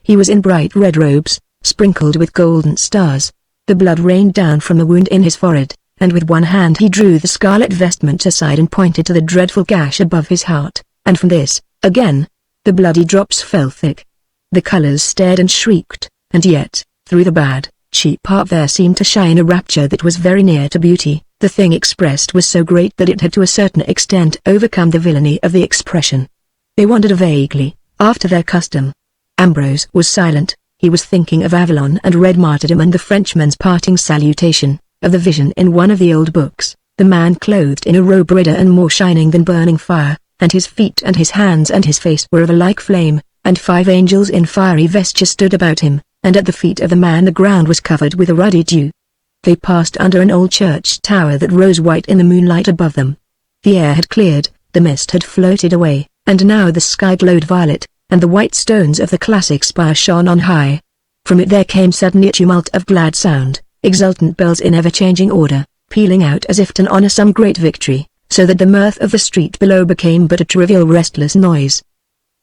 He was in bright red robes, sprinkled with golden stars. The blood rained down from the wound in his forehead, and with one hand he drew the scarlet vestment aside and pointed to the dreadful gash above his heart, and from this, again, the bloody drops fell thick. The colors stared and shrieked, and yet, through the bad, cheap art there seemed to shine a rapture that was very near to beauty. The thing expressed was so great that it had to a certain extent overcome the villainy of the expression. They wondered vaguely, after their custom. Ambrose was silent. He was thinking of Avalon and red martyrdom and the Frenchman's parting salutation, of the vision in one of the old books, the man clothed in a robe redder and more shining than burning fire, and his feet and his hands and his face were of a like flame, and 5 angels in fiery vesture stood about him, and at the feet of the man the ground was covered with a ruddy dew. They passed under an old church tower that rose white in the moonlight above them. The air had cleared, the mist had floated away, and now the sky glowed violet, and the white stones of the classic spire shone on high. From it there came suddenly a tumult of glad sound, exultant bells in ever-changing order, pealing out as if to honor some great victory, so that the mirth of the street below became but a trivial restless noise.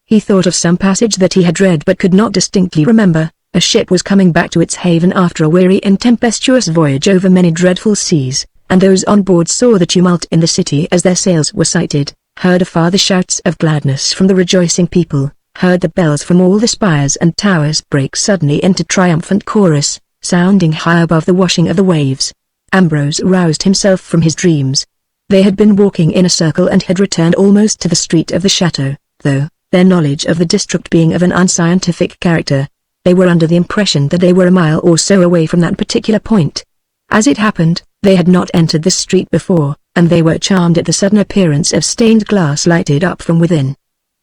He thought of some passage that he had read but could not distinctly remember. A ship was coming back to its haven after a weary and tempestuous voyage over many dreadful seas, and those on board saw the tumult in the city as their sails were sighted, heard afar the shouts of gladness from the rejoicing people, heard the bells from all the spires and towers break suddenly into triumphant chorus, sounding high above the washing of the waves. Ambrose roused himself from his dreams. They had been walking in a circle and had returned almost to the street of the chateau, though, their knowledge of the district being of an unscientific character, they were under the impression that they were a mile or so away from that particular point. As it happened, they had not entered the street before, and they were charmed at the sudden appearance of stained glass lighted up from within.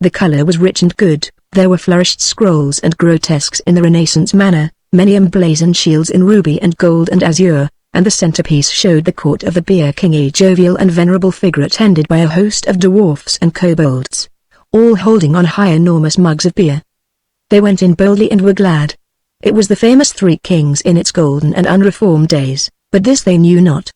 The color was rich and good, there were flourished scrolls and grotesques in the Renaissance manner, many emblazoned shields in ruby and gold and azure, and the centerpiece showed the court of the beer king, a jovial and venerable figure attended by a host of dwarfs and kobolds, all holding on high enormous mugs of beer. They went in boldly and were glad. It was the famous Three Kings in its golden and unreformed days, but this they knew not.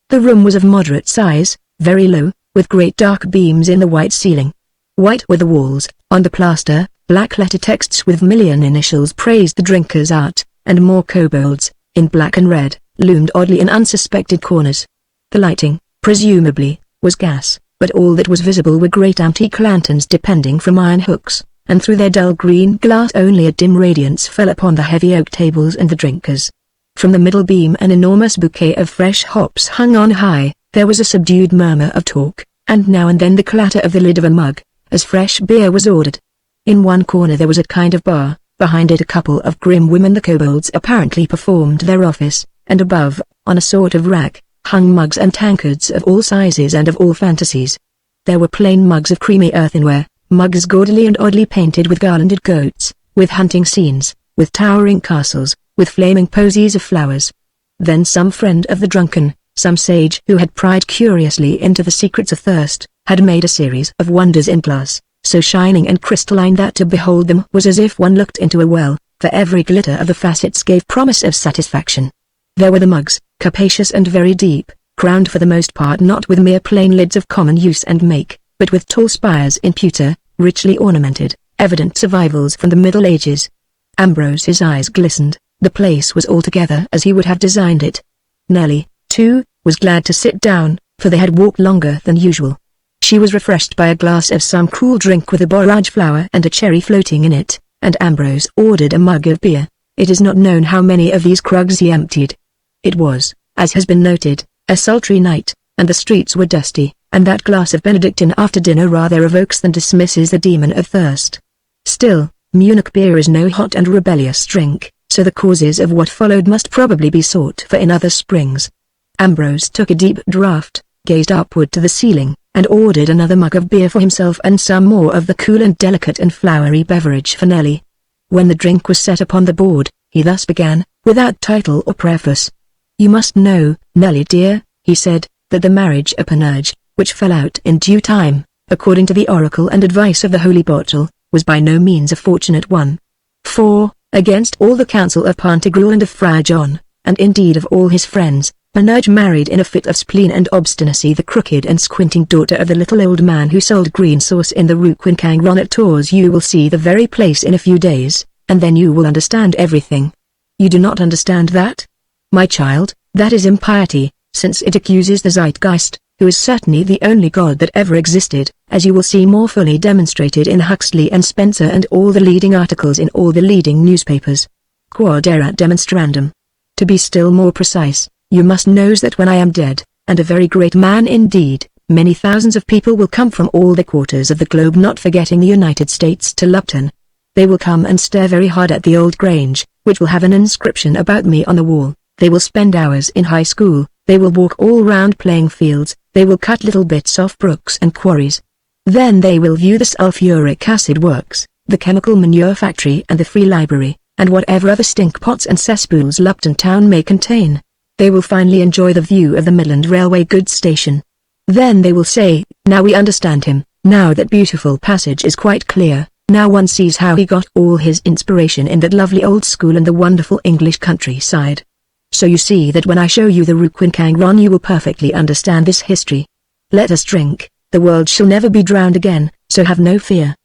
The room was of moderate size, very low, with great dark beams in the white ceiling. White were the walls, on the plaster, black letter texts with vermilion initials praised the drinker's art, and more kobolds, in black and red, loomed oddly in unsuspected corners. The lighting, presumably, was gas, but all that was visible were great antique lanterns depending from iron hooks, and through their dull green glass only a dim radiance fell upon the heavy oak tables and the drinkers. From the middle beam an enormous bouquet of fresh hops hung on high. There was a subdued murmur of talk, and now and then the clatter of the lid of a mug, as fresh beer was ordered. In one corner there was a kind of bar, behind it a couple of grim women, the kobolds apparently performed their office, and above, on a sort of rack, hung mugs and tankards of all sizes and of all fantasies. There were plain mugs of creamy earthenware, mugs gaudily and oddly painted with garlanded goats, with hunting scenes, with towering castles, with flaming posies of flowers. Then some friend of the drunken, some sage who had pried curiously into the secrets of thirst, had made a series of wonders in glass, so shining and crystalline that to behold them was as if one looked into a well, for every glitter of the facets gave promise of satisfaction. There were the mugs, capacious and very deep, crowned for the most part not with mere plain lids of common use and make, but with tall spires in pewter, richly ornamented, evident survivals from the Middle Ages. Ambrose's eyes glistened. The place was altogether as he would have designed it. Nellie, too, was glad to sit down, for they had walked longer than usual. She was refreshed by a glass of some cool drink with a borage flower and a cherry floating in it, and Ambrose ordered a mug of beer. It is not known how many of these krugs he emptied. It was, as has been noted, a sultry night, and the streets were dusty, and that glass of Benedictine after dinner rather evokes than dismisses the demon of thirst. Still, Munich beer is no hot and rebellious drink, so the causes of what followed must probably be sought for in other springs. Ambrose took a deep draught, gazed upward to the ceiling, and ordered another mug of beer for himself and some more of the cool and delicate and flowery beverage for Nellie. When the drink was set upon the board, he thus began, without title or preface. "You must know, Nellie dear," he said, "that the marriage appanage, which fell out in due time, according to the oracle and advice of the holy bottle, was by no means a fortunate one. For, against all the counsel of Pantagruel and of Friar John, and indeed of all his friends, Panurge married in a fit of spleen and obstinacy the crooked and squinting daughter of the little old man who sold green sauce in the Rue Quincangron at Tours. You will see the very place in a few days, and then you will understand everything. You do not understand that? My child, that is impiety, since it accuses the zeitgeist, who is certainly the only God that ever existed, as you will see more fully demonstrated in Huxley and Spencer and all the leading articles in all the leading newspapers. Quod erat demonstrandum. To be still more precise, you must know that when I am dead, and a very great man indeed, many thousands of people will come from all the quarters of the globe, not forgetting the United States, to Lupton. They will come and stare very hard at the old Grange, which will have an inscription about me on the wall. They will spend hours in high school, they will walk all round playing fields, they will cut little bits off brooks and quarries. Then they will view the sulfuric acid works, the chemical manure factory and the free library, and whatever other stink pots and cesspools Lupton town may contain. They will finally enjoy the view of the Midland Railway goods station. Then they will say, now we understand him, now that beautiful passage is quite clear, now one sees how he got all his inspiration in that lovely old school and the wonderful English countryside. So you see that when I show you the Ruquin you will perfectly understand this history. Let us drink, the world shall never be drowned again, so have no fear.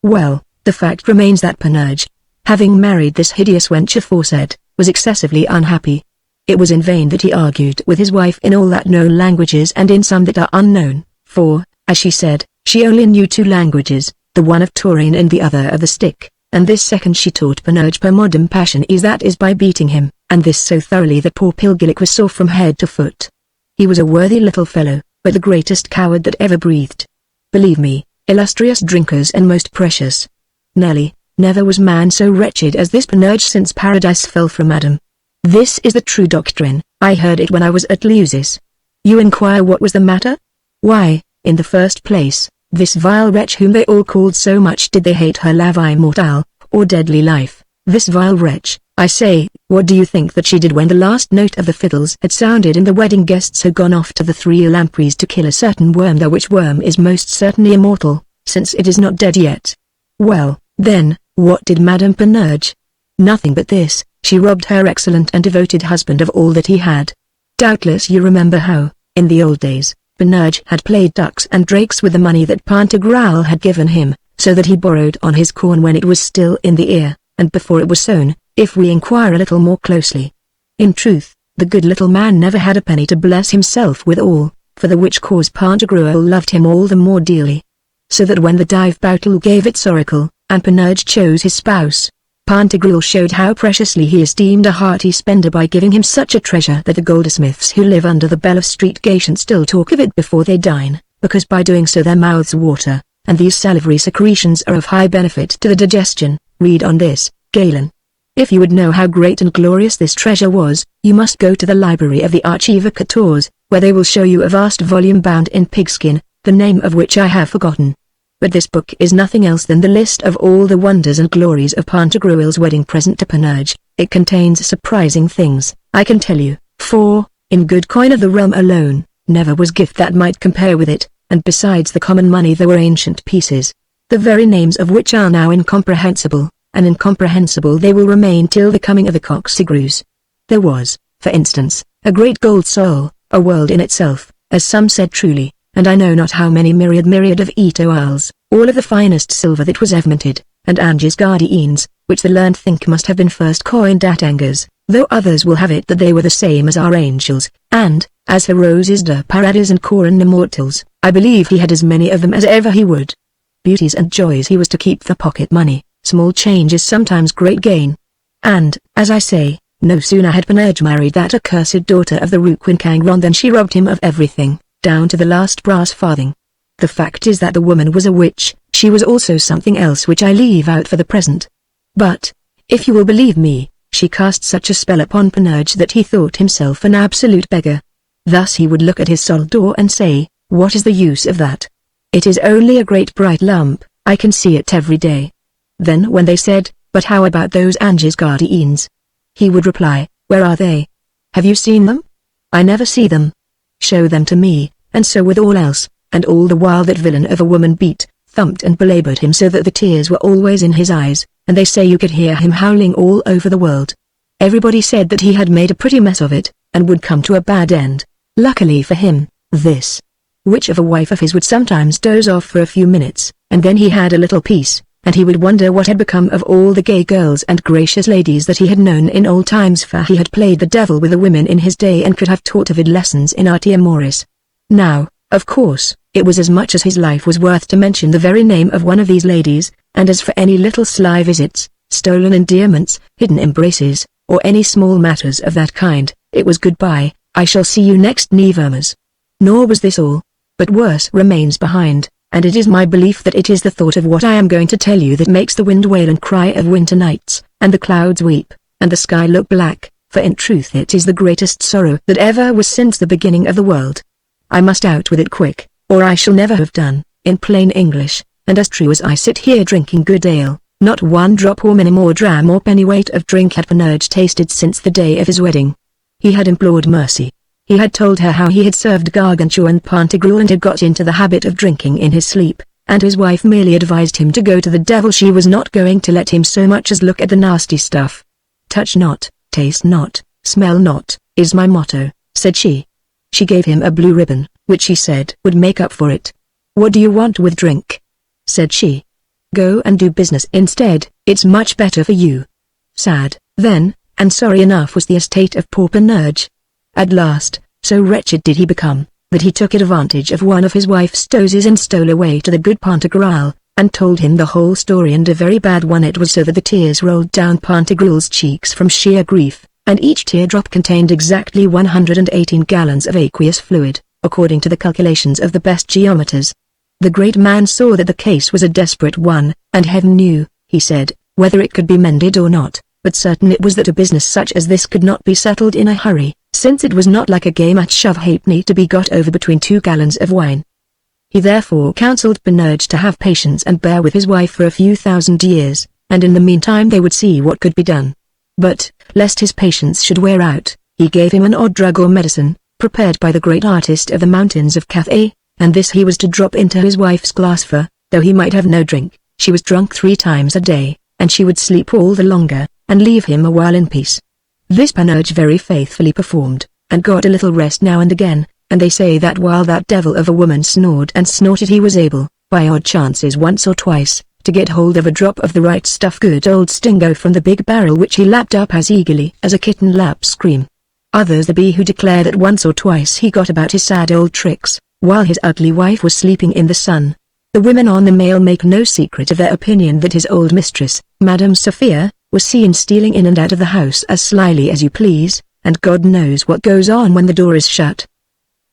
Well, the fact remains that Panurge, having married this hideous wench aforesaid, was excessively unhappy. It was in vain that he argued with his wife in all that known languages and in some that are unknown, for, as she said, she only knew 2 languages, the one of Taurine and the other of the stick, and this second she taught Panurge per modum passion, that is by beating him, and this so thoroughly that poor Pilgilic was sore from head to foot. He was a worthy little fellow, but the greatest coward that ever breathed. Believe me, illustrious drinkers and most precious. Nelly, never was man so wretched as this Panurge since paradise fell from Adam. This is the true doctrine. I heard it when I was at Leusis. You inquire what was the matter? Why, in the first place, this vile wretch whom they all called so much did they hate her la vie mortale, or deadly life, this vile wretch, I say, what do you think that she did when the last note of the fiddles had sounded and the wedding guests had gone off to the 3 lampreys to kill a certain worm, the which worm is most certainly immortal, since it is not dead yet? Well, then, what did Madame Panurge? Nothing but this, she robbed her excellent and devoted husband of all that he had. Doubtless you remember how, in the old days, Panurge had played ducks and drakes with the money that Pantagruel had given him, so that he borrowed on his corn when it was still in the ear, and before it was sown, if we inquire a little more closely. In truth, the good little man never had a penny to bless himself withal, for the which cause Pantagruel loved him all the more dearly. So that when the dive battle gave its oracle, and Panurge chose his spouse, Pantagruel showed how preciously he esteemed a hearty spender by giving him such a treasure that the goldsmiths who live under the bell of Street Gatian still talk of it before they dine, because by doing so their mouths water, and these salivary secretions are of high benefit to the digestion. Read on this, Galen. If you would know how great and glorious this treasure was, you must go to the library of the archivocators, where they will show you a vast volume bound in pigskin, the name of which I have forgotten. But this book is nothing else than the list of all the wonders and glories of Pantagruel's wedding present to Panurge. It contains surprising things, I can tell you, for, in good coin of the realm alone, never was gift that might compare with it, and besides the common money there were ancient pieces, the very names of which are now incomprehensible, and incomprehensible they will remain till the coming of the Cocqcigrues. There was, for instance, a great gold soul, a world in itself, as some said truly, and I know not how many myriad of etoiles, all of the finest silver that was ever minted, and Anges Gardines, which the learned think must have been first coined at Angers, though others will have it that they were the same as our angels, and, as for roses de paradis and coron immortals, I believe he had as many of them as ever he would. Beauties and joys he was to keep for pocket money, small change is sometimes great gain. And, as I say, no sooner had Panurge married that accursed daughter of the Ruquin than she robbed him of everything, down to the last brass farthing. The fact is that the woman was a witch, she was also something else which I leave out for the present. But, if you will believe me, she cast such a spell upon Panurge that he thought himself an absolute beggar. Thus he would look at his soldo and say, what is the use of that? It is only a great bright lump, I can see it every day. Then when they said, but how about those Anges Gardines? He would reply, where are they? Have you seen them? I never see them. Show them to me, and so with all else, and all the while that villain of a woman beat, thumped and belabored him so that the tears were always in his eyes, and they say you could hear him howling all over the world. Everybody said that he had made a pretty mess of it, and would come to a bad end. Luckily for him, this witch of a wife of his would sometimes doze off for a few minutes, and then he had a little peace, and he would wonder what had become of all the gay girls and gracious ladies that he had known in old times, for he had played the devil with the women in his day and could have taught vivid lessons in arte amoris. Now, of course, it was as much as his life was worth to mention the very name of one of these ladies, and as for any little sly visits, stolen endearments, hidden embraces, or any small matters of that kind, it was goodbye, I shall see you next Nevermas. Nor was this all, but worse remains behind, and it is my belief that it is the thought of what I am going to tell you that makes the wind wail and cry of winter nights, and the clouds weep, and the sky look black, for in truth it is the greatest sorrow that ever was since the beginning of the world. I must out with it quick, or I shall never have done, in plain English, and as true as I sit here drinking good ale, not one drop or minim or dram or pennyweight of drink had Panurge tasted since the day of his wedding. He had implored mercy. He had told her how he had served Gargantua and Pantagruel and had got into the habit of drinking in his sleep, and his wife merely advised him to go to the devil. She was not going to let him so much as look at the nasty stuff. Touch not, taste not, smell not, is my motto, said she. She gave him a blue ribbon, which she said would make up for it. What do you want with drink? Said she. Go and do business instead, it's much better for you. Sad, then, and sorry enough was the estate of poor Panurge. At last, so wretched did he become, that he took advantage of one of his wife's dozes and stole away to the good Pantagruel, and told him the whole story, and a very bad one it was, so that the tears rolled down Pantagruel's cheeks from sheer grief, and each teardrop contained exactly 118 gallons of aqueous fluid, according to the calculations of the best geometers. The great man saw that the case was a desperate one, and heaven knew, he said, whether it could be mended or not, but certain it was that a business such as this could not be settled in a hurry, since it was not like a game at shove halfpenny to be got over between 2 gallons of wine. He therefore counselled Panurge to have patience and bear with his wife for a few thousand years, and in the meantime they would see what could be done. But, lest his patience should wear out, he gave him an odd drug or medicine, prepared by the great artist of the mountains of Cathay, and this he was to drop into his wife's glass, for, though he might have no drink, she was drunk 3 times a day, and she would sleep all the longer, and leave him a while in peace. This Panurge very faithfully performed, and got a little rest now and again, and they say that while that devil of a woman snored and snorted he was able, by odd chances once or twice, to get hold of a drop of the right stuff, good old Stingo, from the big barrel, which he lapped up as eagerly as a kitten laps cream. Others there be who declare that once or twice he got about his sad old tricks, while his ugly wife was sleeping in the sun. The women on the mail make no secret of their opinion that his old mistress, Madame Sophia, was seen stealing in and out of the house as slyly as you please, and God knows what goes on when the door is shut.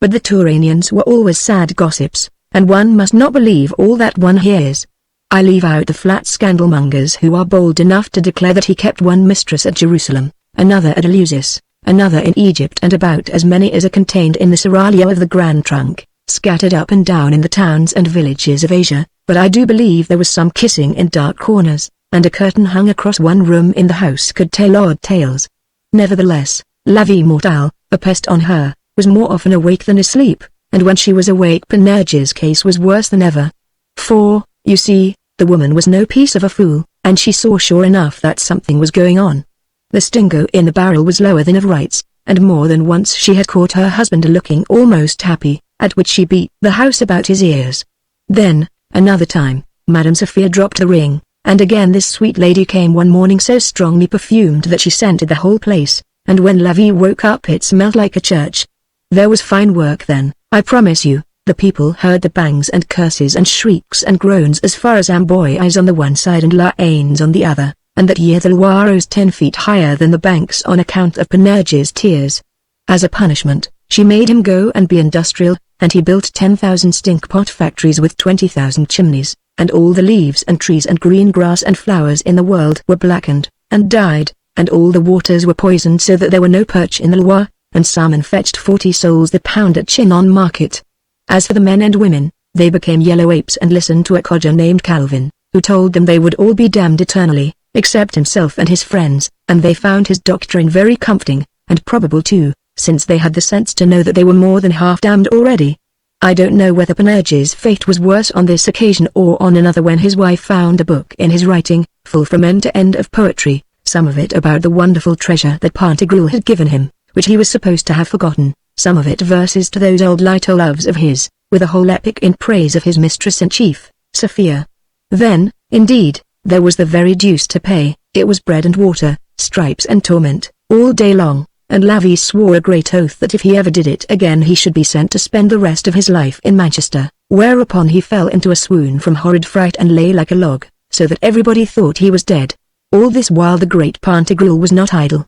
But the Touranians were always sad gossips, and one must not believe all that one hears. I leave out the flat scandalmongers who are bold enough to declare that he kept one mistress at Jerusalem, another at Eleusis, another in Egypt, and about as many as are contained in the seraglio of the Grand Trunk, scattered up and down in the towns and villages of Asia. But I do believe there was some kissing in dark corners, and a curtain hung across one room in the house could tell odd tales. Nevertheless, La Vie Mortale, a pest on her, was more often awake than asleep, and when she was awake Panurge's case was worse than ever. For, you see, the woman was no piece of a fool, and she saw sure enough that something was going on. The Stingo in the barrel was lower than of rights, and more than once she had caught her husband looking almost happy, at which she beat the house about his ears. Then, another time, Madame Sophia dropped the ring, and again this sweet lady came one morning so strongly perfumed that she scented the whole place, and when La Vie woke up it smelt like a church. There was fine work then, I promise you. The people heard the bangs and curses and shrieks and groans as far as Amboise on the one side and La Haines on the other, and that year the Loire rose 10 feet higher than the banks on account of Panurge's tears. As a punishment, she made him go and be industrial, and he built 10,000 stink-pot factories with 20,000 chimneys, and all the leaves and trees and green grass and flowers in the world were blackened, and died, and all the waters were poisoned so that there were no perch in the Loire, and salmon fetched 40 sols the pound at Chinon market. As for the men and women, they became yellow apes and listened to a codger named Calvin, who told them they would all be damned eternally, except himself and his friends, and they found his doctrine very comforting, and probable too, since they had the sense to know that they were more than half damned already. I don't know whether Panurge's fate was worse on this occasion or on another when his wife found a book in his writing, full from end to end of poetry, some of it about the wonderful treasure that Pantagruel had given him, which he was supposed to have forgotten, some of it verses to those old light loves of his, with a whole epic in praise of his mistress-in-chief, Sophia. Then, indeed, There was the very deuce to pay. It was bread and water, stripes and torment, all day long, and Lavie swore a great oath that if he ever did it again he should be sent to spend the rest of his life in Manchester, whereupon he fell into a swoon from horrid fright and lay like a log, so that everybody thought he was dead. All this while the great Pantagruel was not idle.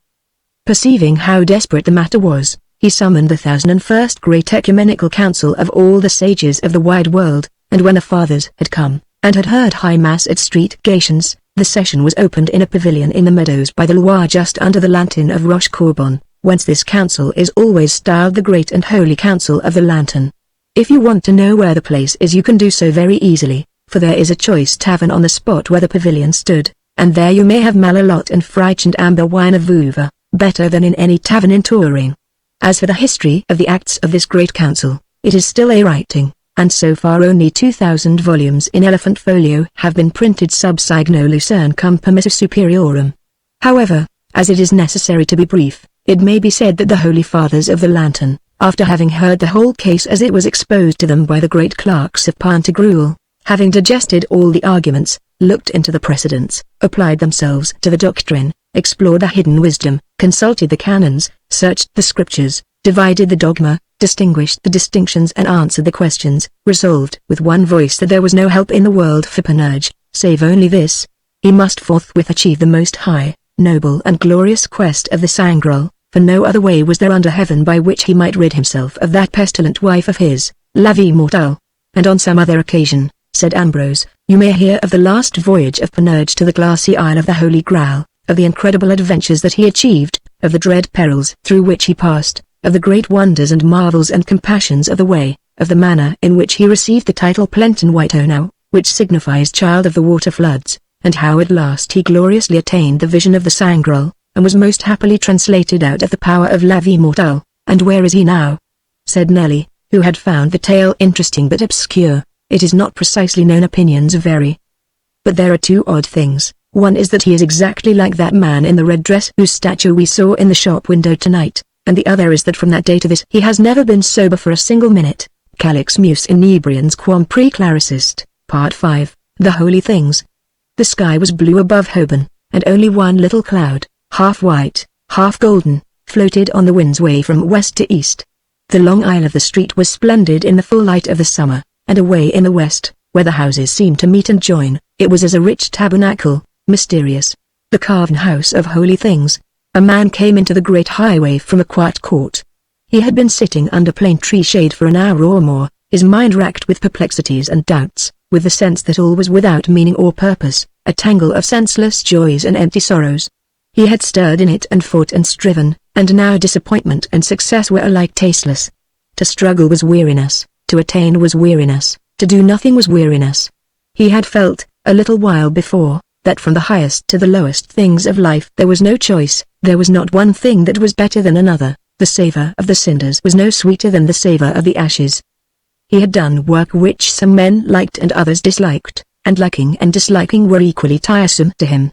Perceiving how desperate the matter was, he summoned the 1001st Great Ecumenical Council of all the sages of the wide world, and when the fathers had come, and had heard high mass at Street Gatians, the session was opened in a pavilion in the meadows by the Loire just under the Lantern of Roche-Courbon, whence this council is always styled the Great and Holy Council of the Lantern. If you want to know where the place is you can do so very easily, for there is a choice tavern on the spot where the pavilion stood, and there you may have Malalotte and Freich and amber wine of Vouva, better than in any tavern in Touraine. As for the history of the acts of this great council, it is still a writing, and so far only 2,000 volumes in elephant folio have been printed sub signo Lucerne cum permisso superiorum. However, as it is necessary to be brief, it may be said that the Holy Fathers of the Lantern, after having heard the whole case as it was exposed to them by the great clerks of Pantagruel, having digested all the arguments, looked into the precedents, applied themselves to the doctrine, explored the hidden wisdom, consulted the canons, searched the scriptures, divided the dogma, distinguished the distinctions and answered the questions, resolved with one voice that there was no help in the world for Panurge, save only this: he must forthwith achieve the most high, noble and glorious quest of the Sangreal, for no other way was there under heaven by which he might rid himself of that pestilent wife of his, La Vie Mortale. And on some other occasion, said Ambrose, you may hear of the last voyage of Panurge to the glassy Isle of the Holy Grail, of the incredible adventures that he achieved, of the dread perils through which he passed, of the great wonders and marvels and compassions of the way, of the manner in which he received the title Plenton Whiteonau, which signifies child of the water floods, and how at last he gloriously attained the vision of the Sangreal, and was most happily translated out of the power of La Vie Mortale. And where is he now? Said Nelly, who had found the tale interesting but obscure. It is not precisely known, opinions vary. But there are two odd things. One is that he is exactly like that man in the red dress whose statue we saw in the shop window tonight, and the other is that from that day to this he has never been sober for a single minute. Calix meus inebrians quam preclarissist. Part 5, The Holy Things. The sky was blue above Holborn, and only one little cloud, half white, half golden, floated on the wind's way from west to east. The long aisle of the street was splendid in the full light of the summer, and away in the west, where the houses seemed to meet and join, it was as a rich tabernacle, mysterious. The carven house of holy things. A man came into the great highway from a quiet court. He had been sitting under plane tree shade for an hour or more, his mind racked with perplexities and doubts, with the sense that all was without meaning or purpose, a tangle of senseless joys and empty sorrows. He had stirred in it and fought and striven, and now disappointment and success were alike tasteless. To struggle was weariness, to attain was weariness, to do nothing was weariness. He had felt, a little while before, that from the highest to the lowest things of life there was no choice, there was not one thing that was better than another, the savour of the cinders was no sweeter than the savour of the ashes. He had done work which some men liked and others disliked, and liking and disliking were equally tiresome to him.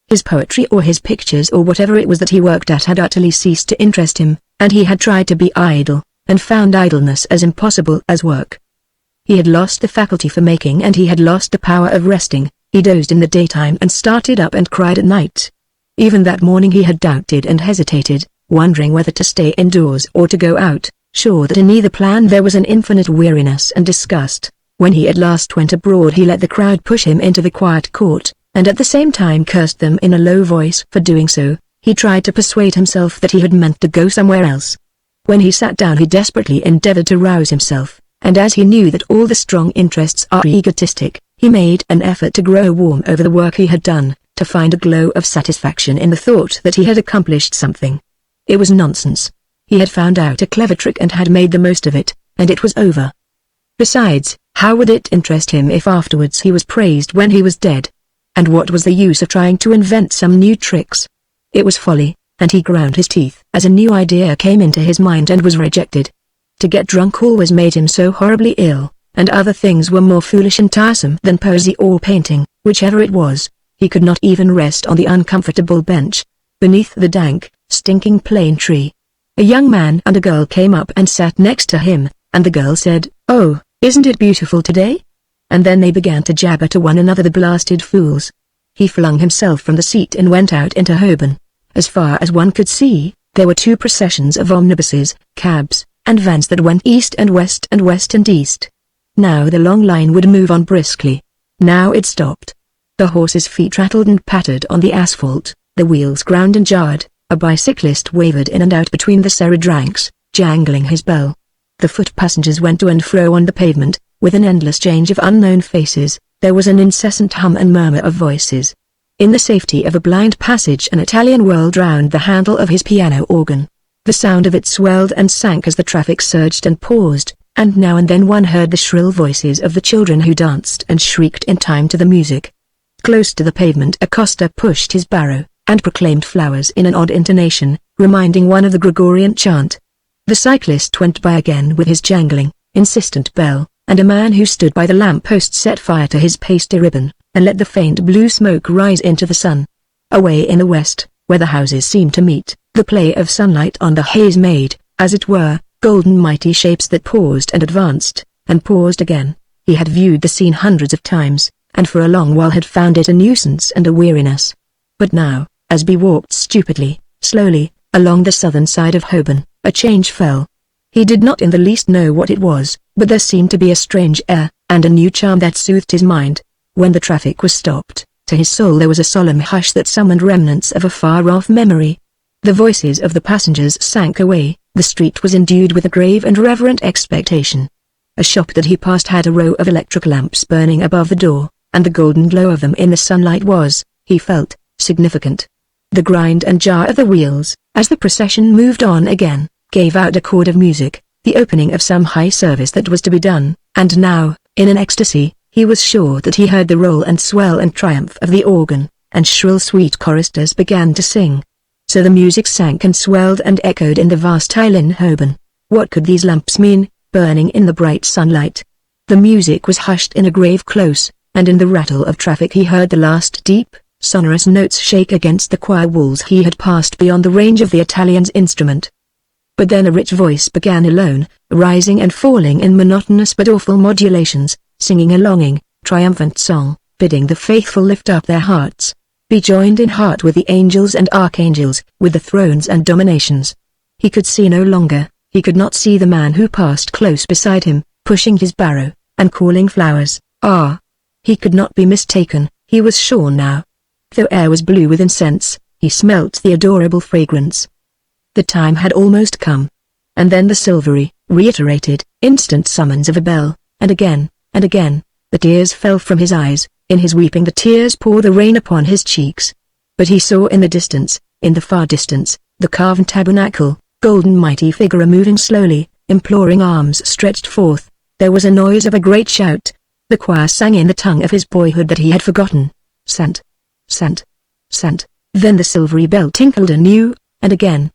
His poetry or his pictures or whatever it was that he worked at had utterly ceased to interest him, and he had tried to be idle, and found idleness as impossible as work. He had lost the faculty for making and he had lost the power of resting. He dozed in the daytime and started up and cried at night. Even that morning he had doubted and hesitated, wondering whether to stay indoors or to go out, sure that in either plan there was an infinite weariness and disgust. When he at last went abroad he let the crowd push him into the quiet court, and at the same time cursed them in a low voice for doing so. He tried to persuade himself that he had meant to go somewhere else. When he sat down he desperately endeavored to rouse himself, and as he knew that all the strong interests are egotistic, he made an effort to grow warm over the work he had done, to find a glow of satisfaction in the thought that he had accomplished something. It was nonsense. He had found out a clever trick and had made the most of it, and it was over. Besides, how would it interest him if afterwards he was praised when he was dead? And what was the use of trying to invent some new tricks? It was folly, and he ground his teeth as a new idea came into his mind and was rejected. To get drunk always made him so horribly ill, and other things were more foolish and tiresome than poesy or painting, whichever it was. He could not even rest on the uncomfortable bench, beneath the dank, stinking plane tree. A young man and a girl came up and sat next to him, and the girl said, "Oh, isn't it beautiful today?" And then they began to jabber to one another, the blasted fools. He flung himself from the seat and went out into Holborn. As far as one could see, there were two processions of omnibuses, cabs, and vans that went east and west and east. Now the long line would move on briskly. Now it stopped. The horses' feet rattled and pattered on the asphalt, the wheels ground and jarred, a bicyclist wavered in and out between the serried ranks, jangling his bell. The foot passengers went to and fro on the pavement, with an endless change of unknown faces. There was an incessant hum and murmur of voices. In the safety of a blind passage an Italian whirled round the handle of his piano organ. The sound of it swelled and sank as the traffic surged and paused, and now and then one heard the shrill voices of the children who danced and shrieked in time to the music. Close to the pavement a coster pushed his barrow, and proclaimed flowers in an odd intonation, reminding one of the Gregorian chant. The cyclist went by again with his jangling, insistent bell, and a man who stood by the lamp-post set fire to his pasty ribbon, and let the faint blue smoke rise into the sun. Away in the west, where the houses seemed to meet, the play of sunlight on the haze made, as it were, golden mighty shapes that paused and paused again. He had viewed the scene hundreds of times, and for a long while had found it a nuisance and a weariness. But now, as he walked stupidly, slowly, along the southern side of Holborn, a change fell. He did not in the least know what it was, but there seemed to be a strange air, and a new charm that soothed his mind. When the traffic was stopped, to his soul there was a solemn hush that summoned remnants of a far-off memory. The voices of the passengers sank away, the street was endued with a grave and reverent expectation. A shop that he passed had a row of electric lamps burning above the door, and the golden glow of them in the sunlight was, he felt, significant. The grind and jar of the wheels, as the procession moved on again, gave out a chord of music, the opening of some high service that was to be done, and now, in an ecstasy, he was sure that he heard the roll and swell and triumph of the organ, and shrill sweet choristers began to sing. So the music sank and swelled and echoed in the vast aisle in Holborn. What could these lamps mean, burning in the bright sunlight? The music was hushed in a grave close, and in the rattle of traffic he heard the last deep, sonorous notes shake against the choir walls. He had passed beyond the range of the Italian's instrument. But then a rich voice began alone, rising and falling in monotonous but awful modulations, singing a longing, triumphant song, bidding the faithful lift up their hearts, be joined in heart with the angels and archangels, with the thrones and dominations. He could see no longer, he could not see the man who passed close beside him, pushing his barrow, and calling flowers. He could not be mistaken, he was sure now. Though air was blue with incense, he smelt the adorable fragrance. The time had almost come. And then the silvery, reiterated, instant summons of a bell, and again, the tears fell from his eyes. In his weeping the tears poured the rain upon his cheeks. But he saw in the far distance, the carved tabernacle, golden mighty figure moving slowly, imploring arms stretched forth. There was a noise of a great shout. The choir sang in the tongue of his boyhood that he had forgotten. Sant. Then the silvery bell tinkled anew, and again.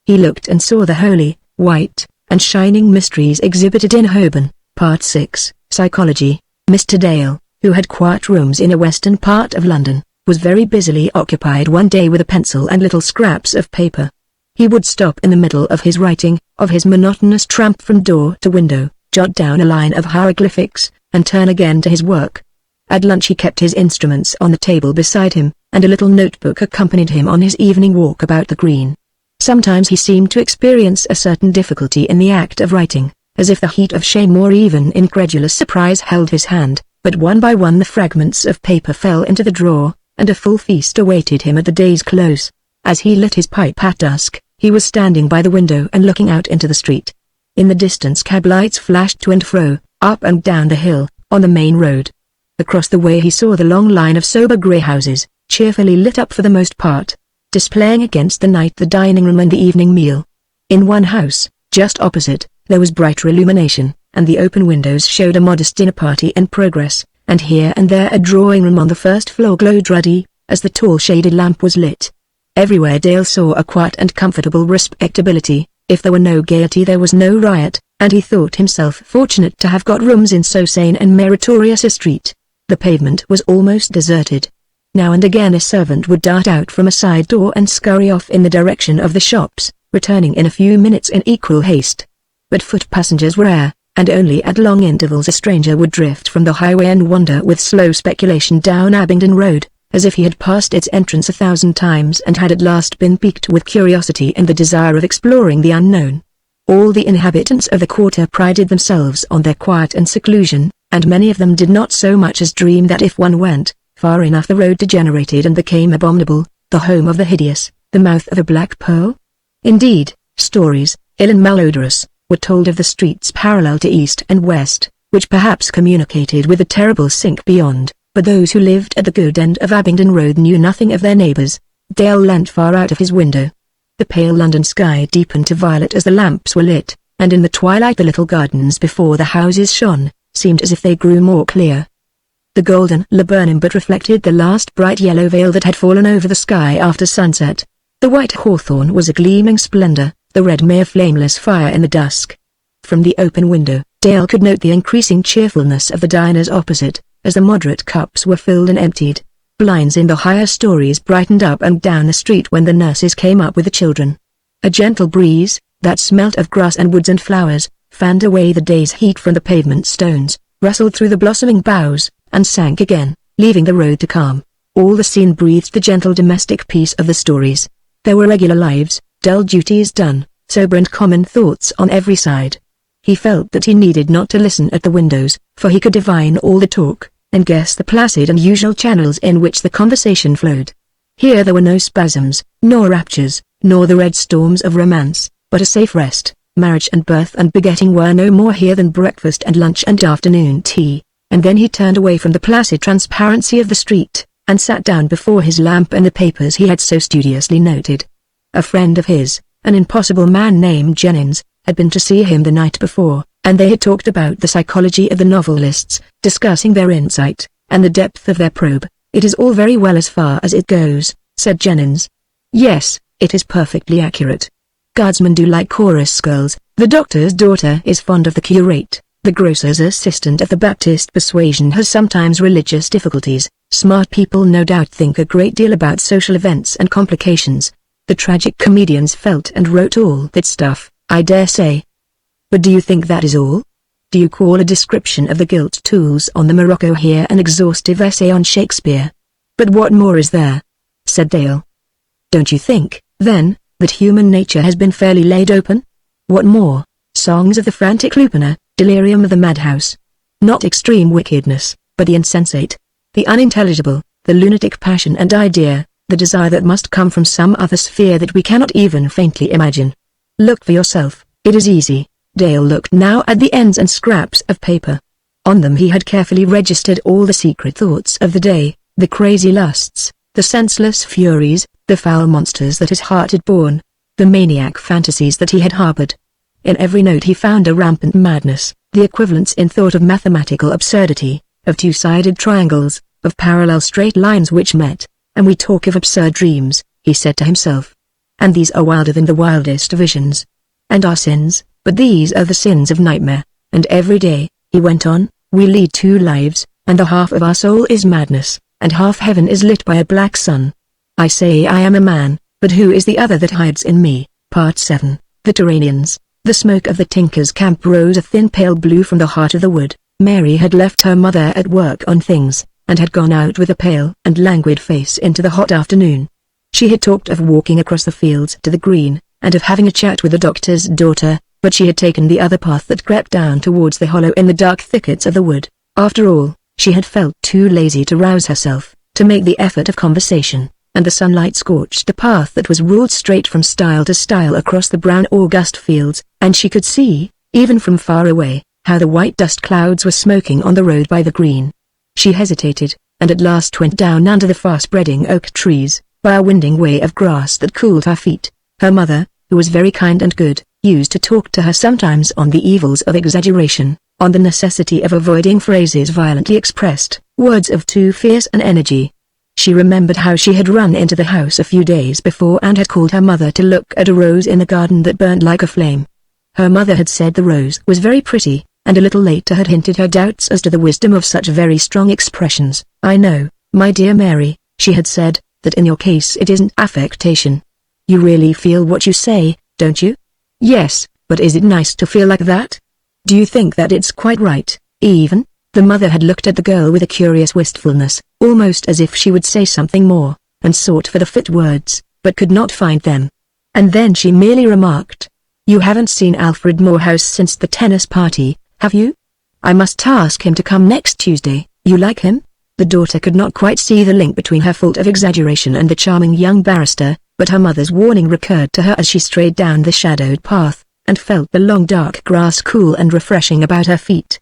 He looked and saw the holy, white, and shining mysteries exhibited in Holborn. Part 6, Psychology. Mr. Dale, who had quiet rooms in a western part of London, was very busily occupied one day with a pencil and little scraps of paper. He would stop in the middle of his writing, of his monotonous tramp from door to window, jot down a line of hieroglyphics, and turn again to his work. At lunch he kept his instruments on the table beside him, and a little notebook accompanied him on his evening walk about the green. Sometimes he seemed to experience a certain difficulty in the act of writing, as if the heat of shame or even incredulous surprise held his hand, but one by one the fragments of paper fell into the drawer, and a full feast awaited him at the day's close. As he lit his pipe at dusk, he was standing by the window and looking out into the street. In the distance cab lights flashed to and fro, up and down the hill, on the main road. Across the way he saw the long line of sober grey houses, cheerfully lit up for the most part, displaying against the night the dining room and the evening meal. In one house, just opposite, there was brighter illumination, and the open windows showed a modest dinner party in progress, and here and there a drawing room on the first floor glowed ruddy, as the tall shaded lamp was lit. Everywhere Dale saw a quiet and comfortable respectability. If there were no gaiety there was no riot, and he thought himself fortunate to have got rooms in so sane and meritorious a street. The pavement was almost deserted. Now and again a servant would dart out from a side door and scurry off in the direction of the shops, returning in a few minutes in equal haste. But foot passengers were rare, and only at long intervals a stranger would drift from the highway and wander with slow speculation down Abingdon Road, as if he had passed its entrance 1,000 times and had at last been piqued with curiosity and the desire of exploring the unknown. All the inhabitants of the quarter prided themselves on their quiet and seclusion, and many of them did not so much as dream that if one went far enough the road degenerated and became abominable, the home of the hideous, the mouth of a black pearl. Indeed, stories, ill and malodorous, were told of the streets parallel to east and west, which perhaps communicated with the terrible sink beyond, but those who lived at the good end of Abingdon Road knew nothing of their neighbours. Dale leant far out of his window. The pale London sky deepened to violet as the lamps were lit, and in the twilight the little gardens before the houses shone, seemed as if they grew more clear. The golden laburnum but reflected the last bright yellow veil that had fallen over the sky after sunset. The white hawthorn was a gleaming splendour, the red mere flameless fire in the dusk. From the open window, Dale could note the increasing cheerfulness of the diners opposite, as the moderate cups were filled and emptied. Blinds in the higher stories brightened up and down the street when the nurses came up with the children. A gentle breeze, that smelt of grass and woods and flowers, fanned away the day's heat from the pavement stones, rustled through the blossoming boughs, and sank again, leaving the road to calm. All the scene breathed the gentle domestic peace of the stories. There were regular lives, dull duties done, sober and common thoughts on every side. He felt that he needed not to listen at the windows, for he could divine all the talk, and guess the placid and usual channels in which the conversation flowed. Here there were no spasms, nor raptures, nor the red storms of romance, but a safe rest. Marriage and birth and begetting were no more here than breakfast and lunch and afternoon tea. And then he turned away from the placid transparency of the street, and sat down before his lamp and the papers he had so studiously noted. A friend of his, an impossible man named Jennings, had been to see him the night before, and they had talked about the psychology of the novelists, discussing their insight, and the depth of their probe. "It is all very well as far as it goes," said Jennings. "Yes, it is perfectly accurate. Guardsmen do like chorus girls, the doctor's daughter is fond of the curate. The grocer's assistant of the Baptist persuasion has sometimes religious difficulties. Smart people no doubt think a great deal about social events and complications. The tragic comedians felt and wrote all that stuff, I dare say. But do you think that is all? Do you call a description of the gilt tools on the Morocco here an exhaustive essay on Shakespeare? But what more is there?" said Dale. "Don't you think, then, that human nature has been fairly laid open? What more? Songs of the frantic lupanar, delirium of the madhouse. Not extreme wickedness, but the insensate, the unintelligible, the lunatic passion and idea, the desire that must come from some other sphere that we cannot even faintly imagine. Look for yourself, it is easy." Dale looked now at the ends and scraps of paper. On them he had carefully registered all the secret thoughts of the day, the crazy lusts, the senseless furies, the foul monsters that his heart had borne, the maniac fantasies that he had harbored. In every note he found a rampant madness, the equivalents in thought of mathematical absurdity, of two-sided triangles, of parallel straight lines which met. "And we talk of absurd dreams," he said to himself. "And these are wilder than the wildest visions. And our sins, but these are the sins of nightmare. And every day," he went on, "we lead two lives, and the half of our soul is madness, and half heaven is lit by a black sun. I say I am a man, but who is the other that hides in me?" Part 7. The Turanians. The smoke of the tinker's camp rose a thin pale blue from the heart of the wood. Mary had left her mother at work on things, and had gone out with a pale and languid face into the hot afternoon. She had talked of walking across the fields to the green, and of having a chat with the doctor's daughter, but she had taken the other path that crept down towards the hollow in the dark thickets of the wood. After all, she had felt too lazy to rouse herself, to make the effort of conversation, and the sunlight scorched the path that was ruled straight from stile to stile across the brown August fields, and she could see, even from far away, how the white dust clouds were smoking on the road by the green. She hesitated, and at last went down under the fast-spreading oak trees, by a winding way of grass that cooled her feet. Her mother, who was very kind and good, used to talk to her sometimes on the evils of exaggeration, on the necessity of avoiding phrases violently expressed, words of too fierce an energy. She remembered how she had run into the house a few days before and had called her mother to look at a rose in the garden that burnt like a flame. Her mother had said the rose was very pretty, and a little later had hinted her doubts as to the wisdom of such very strong expressions. "I know, my dear Mary," she had said, "that in your case it isn't affectation. You really feel what you say, don't you?" "Yes, but is it nice to feel like that?" Do you think that it's quite right, even?" The mother had looked at the girl with a curious wistfulness, almost as if she would say something more, and sought for the fit words, but could not find them. And then she merely remarked, "You haven't seen Alfred Morehouse since the tennis party, have you? I must ask him to come next Tuesday. You like him?" The daughter could not quite see the link between her fault of exaggeration and the charming young barrister, but her mother's warning recurred to her as she strayed down the shadowed path, and felt the long dark grass cool and refreshing about her feet.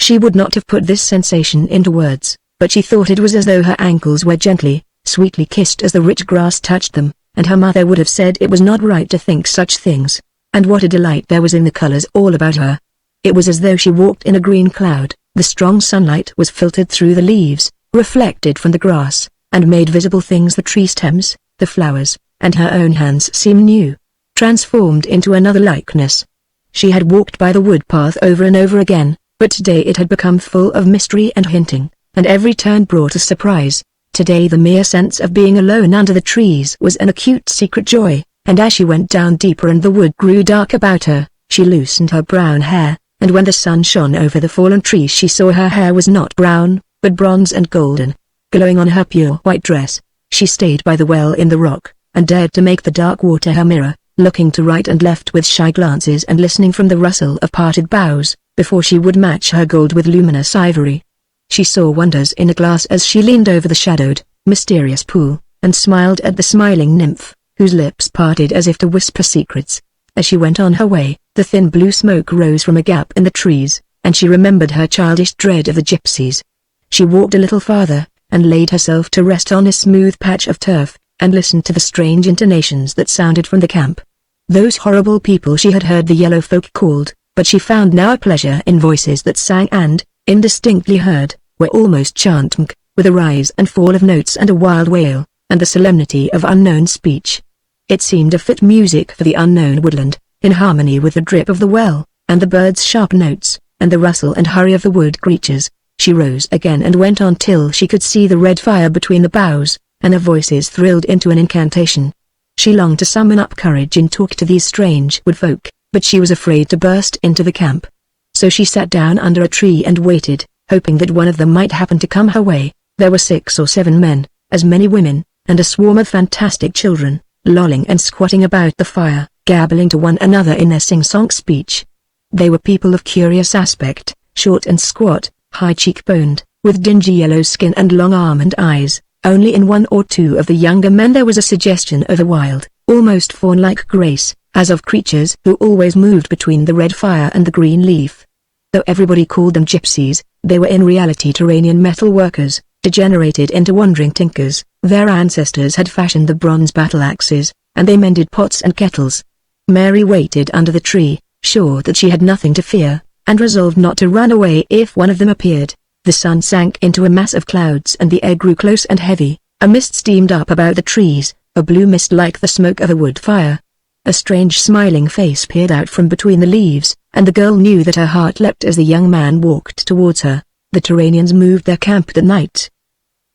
She would not have put this sensation into words, but she thought it was as though her ankles were gently, sweetly kissed as the rich grass touched them, and her mother would have said it was not right to think such things. And what a delight there was in the colors all about her. It was as though she walked in a green cloud. The strong sunlight was filtered through the leaves, reflected from the grass, and made visible things: the tree stems, the flowers, and her own hands seemed new, transformed into another likeness. She had walked by the wood path over and over again, but today it had become full of mystery and hinting, and every turn brought a surprise. Today the mere sense of being alone under the trees was an acute secret joy, and as she went down deeper and the wood grew dark about her, she loosened her brown hair, and when the sun shone over the fallen trees she saw her hair was not brown, but bronze and golden, glowing on her pure white dress. She stayed by the well in the rock, and dared to make the dark water her mirror, looking to right and left with shy glances and listening from the rustle of parted boughs, before she would match her gold with luminous ivory. She saw wonders in a glass as she leaned over the shadowed, mysterious pool, and smiled at the smiling nymph, whose lips parted as if to whisper secrets. As she went on her way, the thin blue smoke rose from a gap in the trees, and she remembered her childish dread of the gypsies. She walked a little farther, and laid herself to rest on a smooth patch of turf, and listened to the strange intonations that sounded from the camp. Those horrible people she had heard the yellow folk called, but she found now a pleasure in voices that sang and, indistinctly heard, were almost chant, with a rise and fall of notes and a wild wail, and the solemnity of unknown speech. It seemed a fit music for the unknown woodland, in harmony with the drip of the well, and the birds' sharp notes, and the rustle and hurry of the wood creatures. She rose again and went on till she could see the red fire between the boughs, and her voices thrilled into an incantation. She longed to summon up courage and talk to these strange wood folk, but she was afraid to burst into the camp. So she sat down under a tree and waited, hoping that one of them might happen to come her way. There were 6 or 7 men, as many women, and a swarm of fantastic children, lolling and squatting about the fire, gabbling to one another in their sing-song speech. They were people of curious aspect, short and squat, high cheekboned, with dingy yellow skin and long almond eyes. Only in 1 or 2 of the younger men there was a suggestion of a wild, almost fawn-like grace, as of creatures who always moved between the red fire and the green leaf. Though everybody called them gypsies, they were in reality Turanian metal workers, degenerated into wandering tinkers. Their ancestors had fashioned the bronze battle axes, and they mended pots and kettles. Mary waited under the tree, sure that she had nothing to fear, and resolved not to run away if one of them appeared. The sun sank into a mass of clouds and the air grew close and heavy. A mist steamed up about the trees, a blue mist like the smoke of a wood fire. A strange smiling face peered out from between the leaves, and the girl knew that her heart leapt as the young man walked towards her. The Turanians moved their camp that night.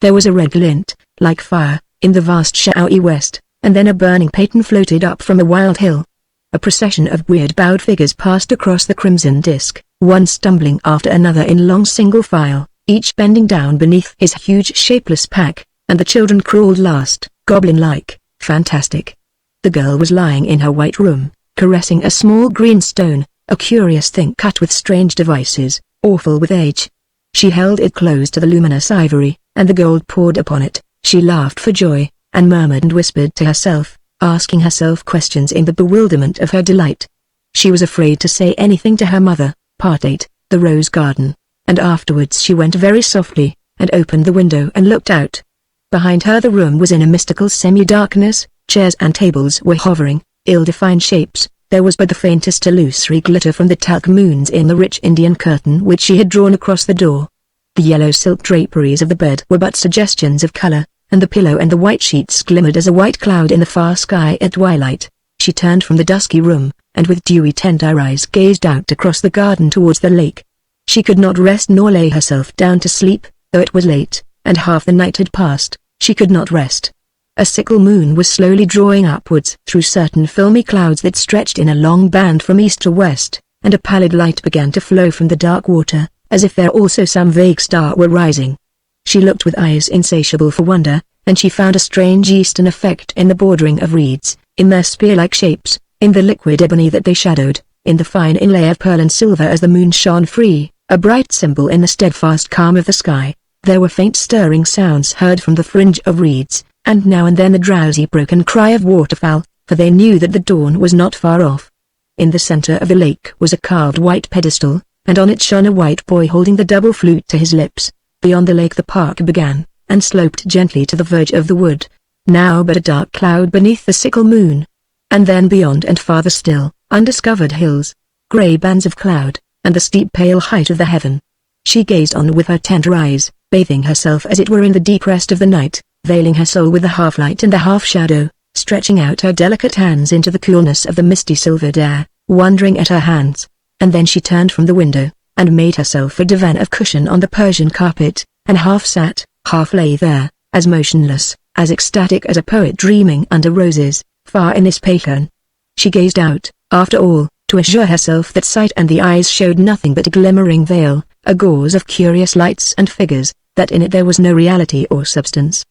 There was a red glint, like fire, in the vast shadowy west, and then a burning paten floated up from a wild hill. A procession of weird bowed figures passed across the crimson disk, one stumbling after another in long single file, each bending down beneath his huge shapeless pack, and the children crawled last, goblin-like, fantastic. The girl was lying in her white room, caressing a small green stone, a curious thing cut with strange devices, awful with age. She held it close to the luminous ivory, and the gold poured upon it. She laughed for joy, and murmured and whispered to herself, asking herself questions in the bewilderment of her delight. She was afraid to say anything to her mother. Part 8, The Rose Garden. And afterwards she went very softly, and opened the window and looked out. Behind her the room was in a mystical semi-darkness. Chairs and tables were hovering, ill-defined shapes. There was but the faintest illusory glitter from the talc moons in the rich Indian curtain which she had drawn across the door. The yellow silk draperies of the bed were but suggestions of color, and the pillow and the white sheets glimmered as a white cloud in the far sky at twilight. She turned from the dusky room, and with dewy tender eyes gazed out across the garden towards the lake. She could not rest nor lay herself down to sleep, though it was late, and half the night had passed. She could not rest. A sickle moon was slowly drawing upwards through certain filmy clouds that stretched in a long band from east to west, and a pallid light began to flow from the dark water, as if there also some vague star were rising. She looked with eyes insatiable for wonder, and she found a strange eastern effect in the bordering of reeds, in their spear-like shapes, in the liquid ebony that they shadowed, in the fine inlay of pearl and silver as the moon shone free, a bright symbol in the steadfast calm of the sky. There were faint stirring sounds heard from the fringe of reeds, and now and then the drowsy broken cry of waterfowl, for they knew that the dawn was not far off. In the center of the lake was a carved white pedestal, and on it shone a white boy holding the double flute to his lips. Beyond the lake the park began, and sloped gently to the verge of the wood, now but a dark cloud beneath the sickle moon. And then beyond and farther still, undiscovered hills, grey bands of cloud, and the steep pale height of the heaven. She gazed on with her tender eyes, bathing herself as it were in the deep rest of the night, veiling her soul with the half-light and the half-shadow, stretching out her delicate hands into the coolness of the misty silvered air, wondering at her hands. And then she turned from the window, and made herself a divan of cushion on the Persian carpet, and half sat, half lay there, as motionless, as ecstatic as a poet dreaming under roses, far in Ispahan. She gazed out, after all, to assure herself that sight and the eyes showed nothing but a glimmering veil, a gauze of curious lights and figures, that in it there was no reality or substance.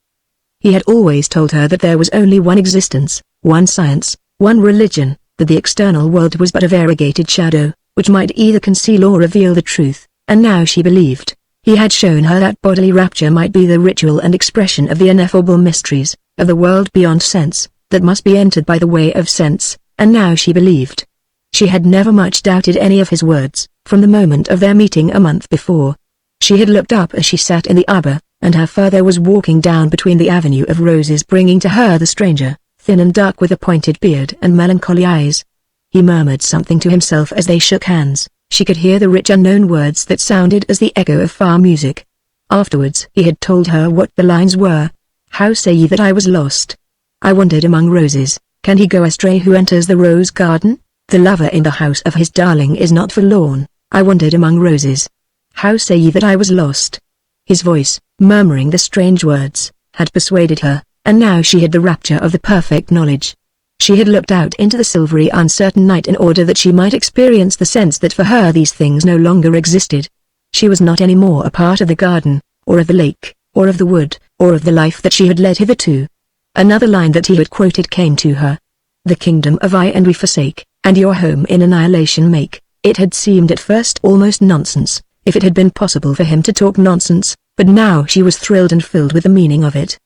He had always told her that there was only one existence, one science, one religion, that the external world was but a variegated shadow, which might either conceal or reveal the truth, and now she believed. He had shown her that bodily rapture might be the ritual and expression of the ineffable mysteries, of the world beyond sense, that must be entered by the way of sense, and now she believed. She had never much doubted any of his words, from the moment of their meeting a month before. She had looked up as she sat in the arbor, and her father was walking down between the avenue of roses bringing to her the stranger, thin and dark with a pointed beard and melancholy eyes. He murmured something to himself as they shook hands. She could hear the rich unknown words that sounded as the echo of far music. Afterwards he had told her what the lines were. How say ye that I was lost? I wandered among roses. Can he go astray who enters the rose garden? The lover in the house of his darling is not forlorn. I wandered among roses. How say ye that I was lost? His voice, murmuring the strange words, had persuaded her, and now she had the rapture of the perfect knowledge. She had looked out into the silvery uncertain night in order that she might experience the sense that for her these things no longer existed. She was not any more a part of the garden, or of the lake, or of the wood, or of the life that she had led hitherto. Another line that he had quoted came to her. The kingdom of I and we forsake, and your home in annihilation make. It had seemed at first almost nonsense, if it had been possible for him to talk nonsense, but now she was thrilled and filled with the meaning of it.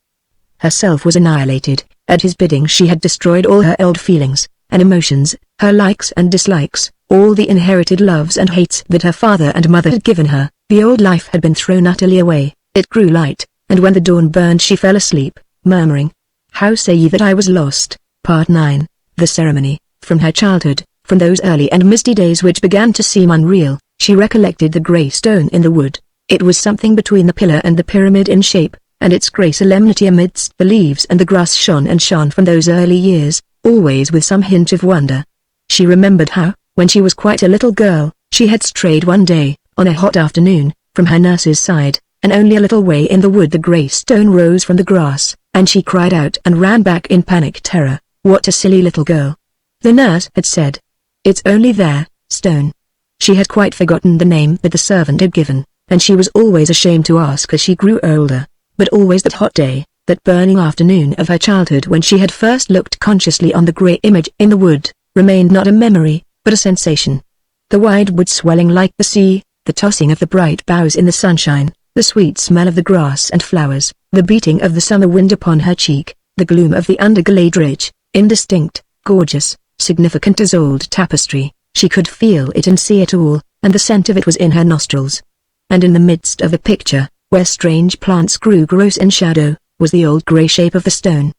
Herself was annihilated. At his bidding she had destroyed all her old feelings and emotions, her likes and dislikes, all the inherited loves and hates that her father and mother had given her. The old life had been thrown utterly away. It grew light, and when the dawn burned she fell asleep, murmuring, How say ye that I was lost? Part 9. The ceremony. From her childhood, from those early and misty days which began to seem unreal, she recollected the grey stone in the wood. It was something between the pillar and the pyramid in shape, and its grey solemnity amidst the leaves and the grass shone and shone from those early years, always with some hint of wonder. She remembered how, when she was quite a little girl, she had strayed one day, on a hot afternoon, from her nurse's side, and only a little way in the wood the grey stone rose from the grass, and she cried out and ran back in panic terror. What a silly little girl! The nurse had said. It's only there, stone. She had quite forgotten the name that the servant had given, and she was always ashamed to ask as she grew older. But always that hot day, that burning afternoon of her childhood when she had first looked consciously on the grey image in the wood, remained not a memory, but a sensation. The wide wood swelling like the sea, the tossing of the bright boughs in the sunshine, the sweet smell of the grass and flowers, the beating of the summer wind upon her cheek, the gloom of the underglade ridge, indistinct, gorgeous, significant as old tapestry. She could feel it and see it all, and the scent of it was in her nostrils. And in the midst of the picture, where strange plants grew gross in shadow, was the old grey shape of the stone.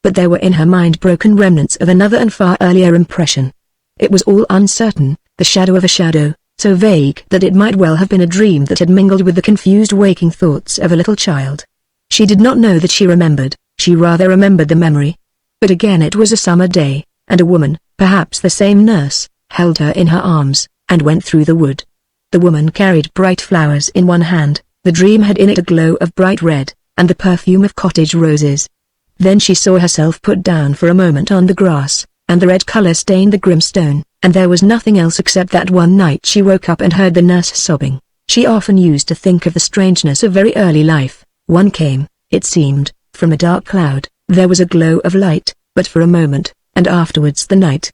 But there were in her mind broken remnants of another and far earlier impression. It was all uncertain, the shadow of a shadow, so vague that it might well have been a dream that had mingled with the confused waking thoughts of a little child. She did not know that she remembered, she rather remembered the memory. But again it was a summer day, and a woman, perhaps the same nurse, held her in her arms, and went through the wood. The woman carried bright flowers in one hand. The dream had in it a glow of bright red, and the perfume of cottage roses. Then she saw herself put down for a moment on the grass, and the red color stained the grim stone. And there was nothing else except that one night she woke up and heard the nurse sobbing. She often used to think of the strangeness of very early life. One came, it seemed, from a dark cloud. There was a glow of light, but for a moment, and afterwards the night.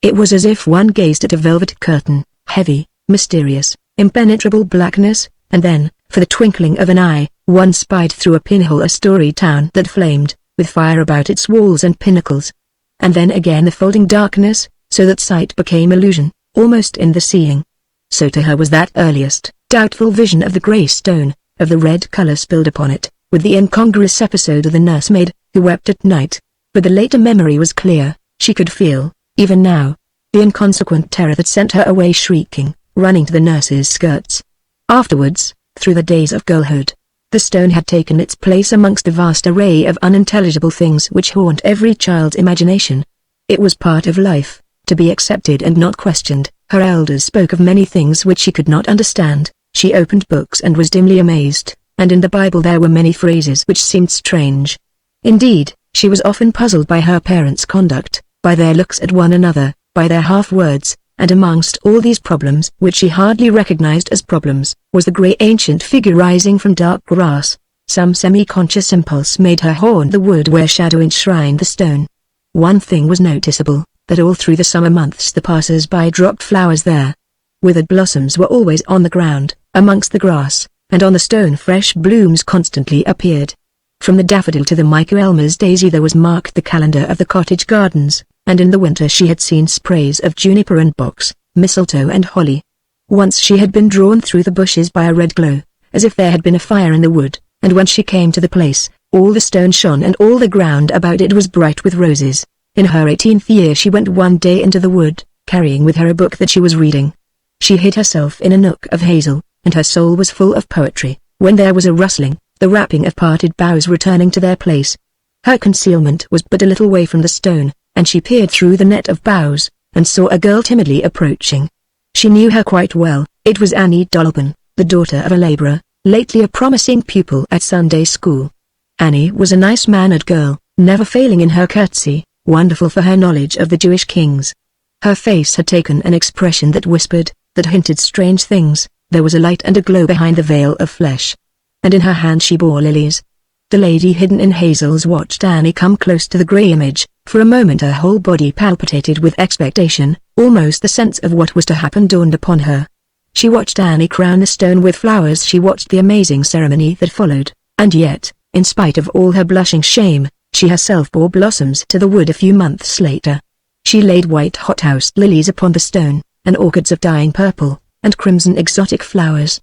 It was as if one gazed at a velvet curtain, heavy, mysterious, impenetrable blackness, and then, for the twinkling of an eye, one spied through a pinhole a storied town that flamed, with fire about its walls and pinnacles. And then again the folding darkness, so that sight became illusion, almost in the seeing. So to her was that earliest, doubtful vision of the grey stone, of the red colour spilled upon it, with the incongruous episode of the nursemaid, who wept at night. But the later memory was clear. She could feel, even now, the inconsequent terror that sent her away shrieking, running to the nurse's skirts. Afterwards, through the days of girlhood, the stone had taken its place amongst the vast array of unintelligible things which haunt every child's imagination. It was part of life, to be accepted and not questioned. Her elders spoke of many things which she could not understand. She opened books and was dimly amazed, and in the Bible there were many phrases which seemed strange. Indeed, she was often puzzled by her parents' conduct, by their looks at one another, by their half-words, and amongst all these problems which she hardly recognized as problems, was the grey ancient figure rising from dark grass. Some semi-conscious impulse made her haunt the wood where shadow enshrined the stone. One thing was noticeable, that all through the summer months the passers-by dropped flowers there. Withered blossoms were always on the ground, amongst the grass, and on the stone fresh blooms constantly appeared. From the daffodil to the Michaelmas daisy there was marked the calendar of the cottage gardens, and in the winter she had seen sprays of juniper and box, mistletoe and holly. Once she had been drawn through the bushes by a red glow, as if there had been a fire in the wood, and when she came to the place, all the stone shone and all the ground about it was bright with roses. In her 18th year she went one day into the wood, carrying with her a book that she was reading. She hid herself in a nook of hazel, and her soul was full of poetry, when there was a rustling, the rapping of parted boughs returning to their place. Her concealment was but a little way from the stone, and she peered through the net of boughs, and saw a girl timidly approaching. She knew her quite well. It was Annie Dolben, the daughter of a labourer, lately a promising pupil at Sunday school. Annie was a nice-mannered girl, never failing in her courtesy, wonderful for her knowledge of the Jewish kings. Her face had taken an expression that whispered, that hinted strange things. There was a light and a glow behind the veil of flesh. And in her hand she bore lilies. The lady hidden in hazels watched Annie come close to the grey image. For a moment her whole body palpitated with expectation, almost the sense of what was to happen dawned upon her. She watched Annie crown the stone with flowers, she watched the amazing ceremony that followed, and yet, in spite of all her blushing shame, she herself bore blossoms to the wood a few months later. She laid white hothouse lilies upon the stone, and orchids of dying purple, and crimson exotic flowers.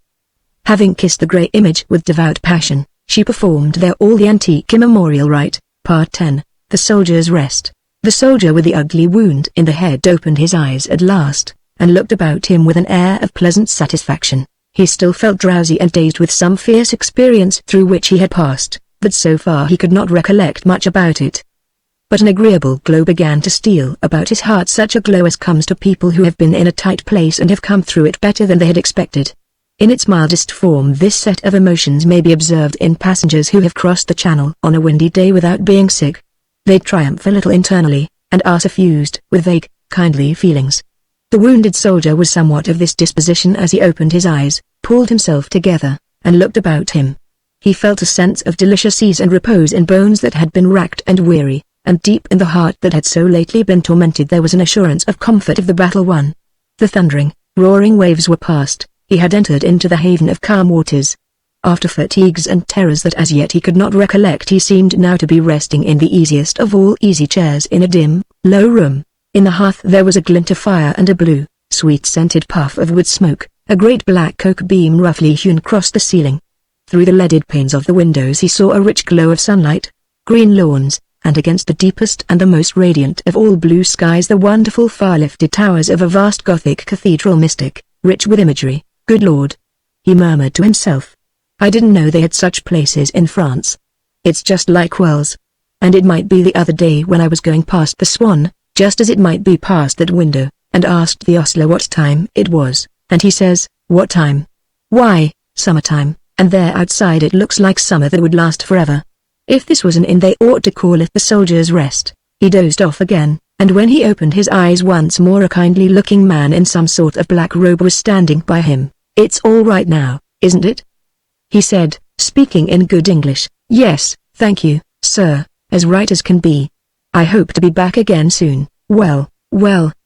Having kissed the grey image with devout passion, she performed there all the antique immemorial rite. Part 10. The Soldier's Rest. The soldier with the ugly wound in the head opened his eyes at last, and looked about him with an air of pleasant satisfaction. He still felt drowsy and dazed with some fierce experience through which he had passed, but so far he could not recollect much about it. But an agreeable glow began to steal about his heart, such a glow as comes to people who have been in a tight place and have come through it better than they had expected. In its mildest form this set of emotions may be observed in passengers who have crossed the Channel on a windy day without being sick. They triumph a little internally, and are suffused with vague, kindly feelings. The wounded soldier was somewhat of this disposition as he opened his eyes, pulled himself together, and looked about him. He felt a sense of delicious ease and repose in bones that had been racked and weary, and deep in the heart that had so lately been tormented there was an assurance of comfort of the battle won. The thundering, roaring waves were past, he had entered into the haven of calm waters. After fatigues and terrors that as yet he could not recollect, he seemed now to be resting in the easiest of all easy chairs in a dim, low room. In the hearth there was a glint of fire and a blue, sweet-scented puff of wood smoke. A great black oak beam roughly hewn crossed the ceiling. Through the leaded panes of the windows he saw a rich glow of sunlight, green lawns, and against the deepest and the most radiant of all blue skies the wonderful far-lifted towers of a vast Gothic cathedral, mystic, rich with imagery. Good Lord! He murmured to himself. I didn't know they had such places in France. It's just like Wells. And it might be the other day when I was going past the Swan, just as it might be past that window, and asked the ostler what time it was, and he says, what time? Why, summertime, and there outside it looks like summer that would last forever. If this was an inn they ought to call it the Soldier's Rest. He dozed off again, and when he opened his eyes once more a kindly-looking man in some sort of black robe was standing by him. "It's all right now, isn't it?" he said, speaking in good English. "Yes, thank you, sir, as right as can be. I hope to be back again soon." Well,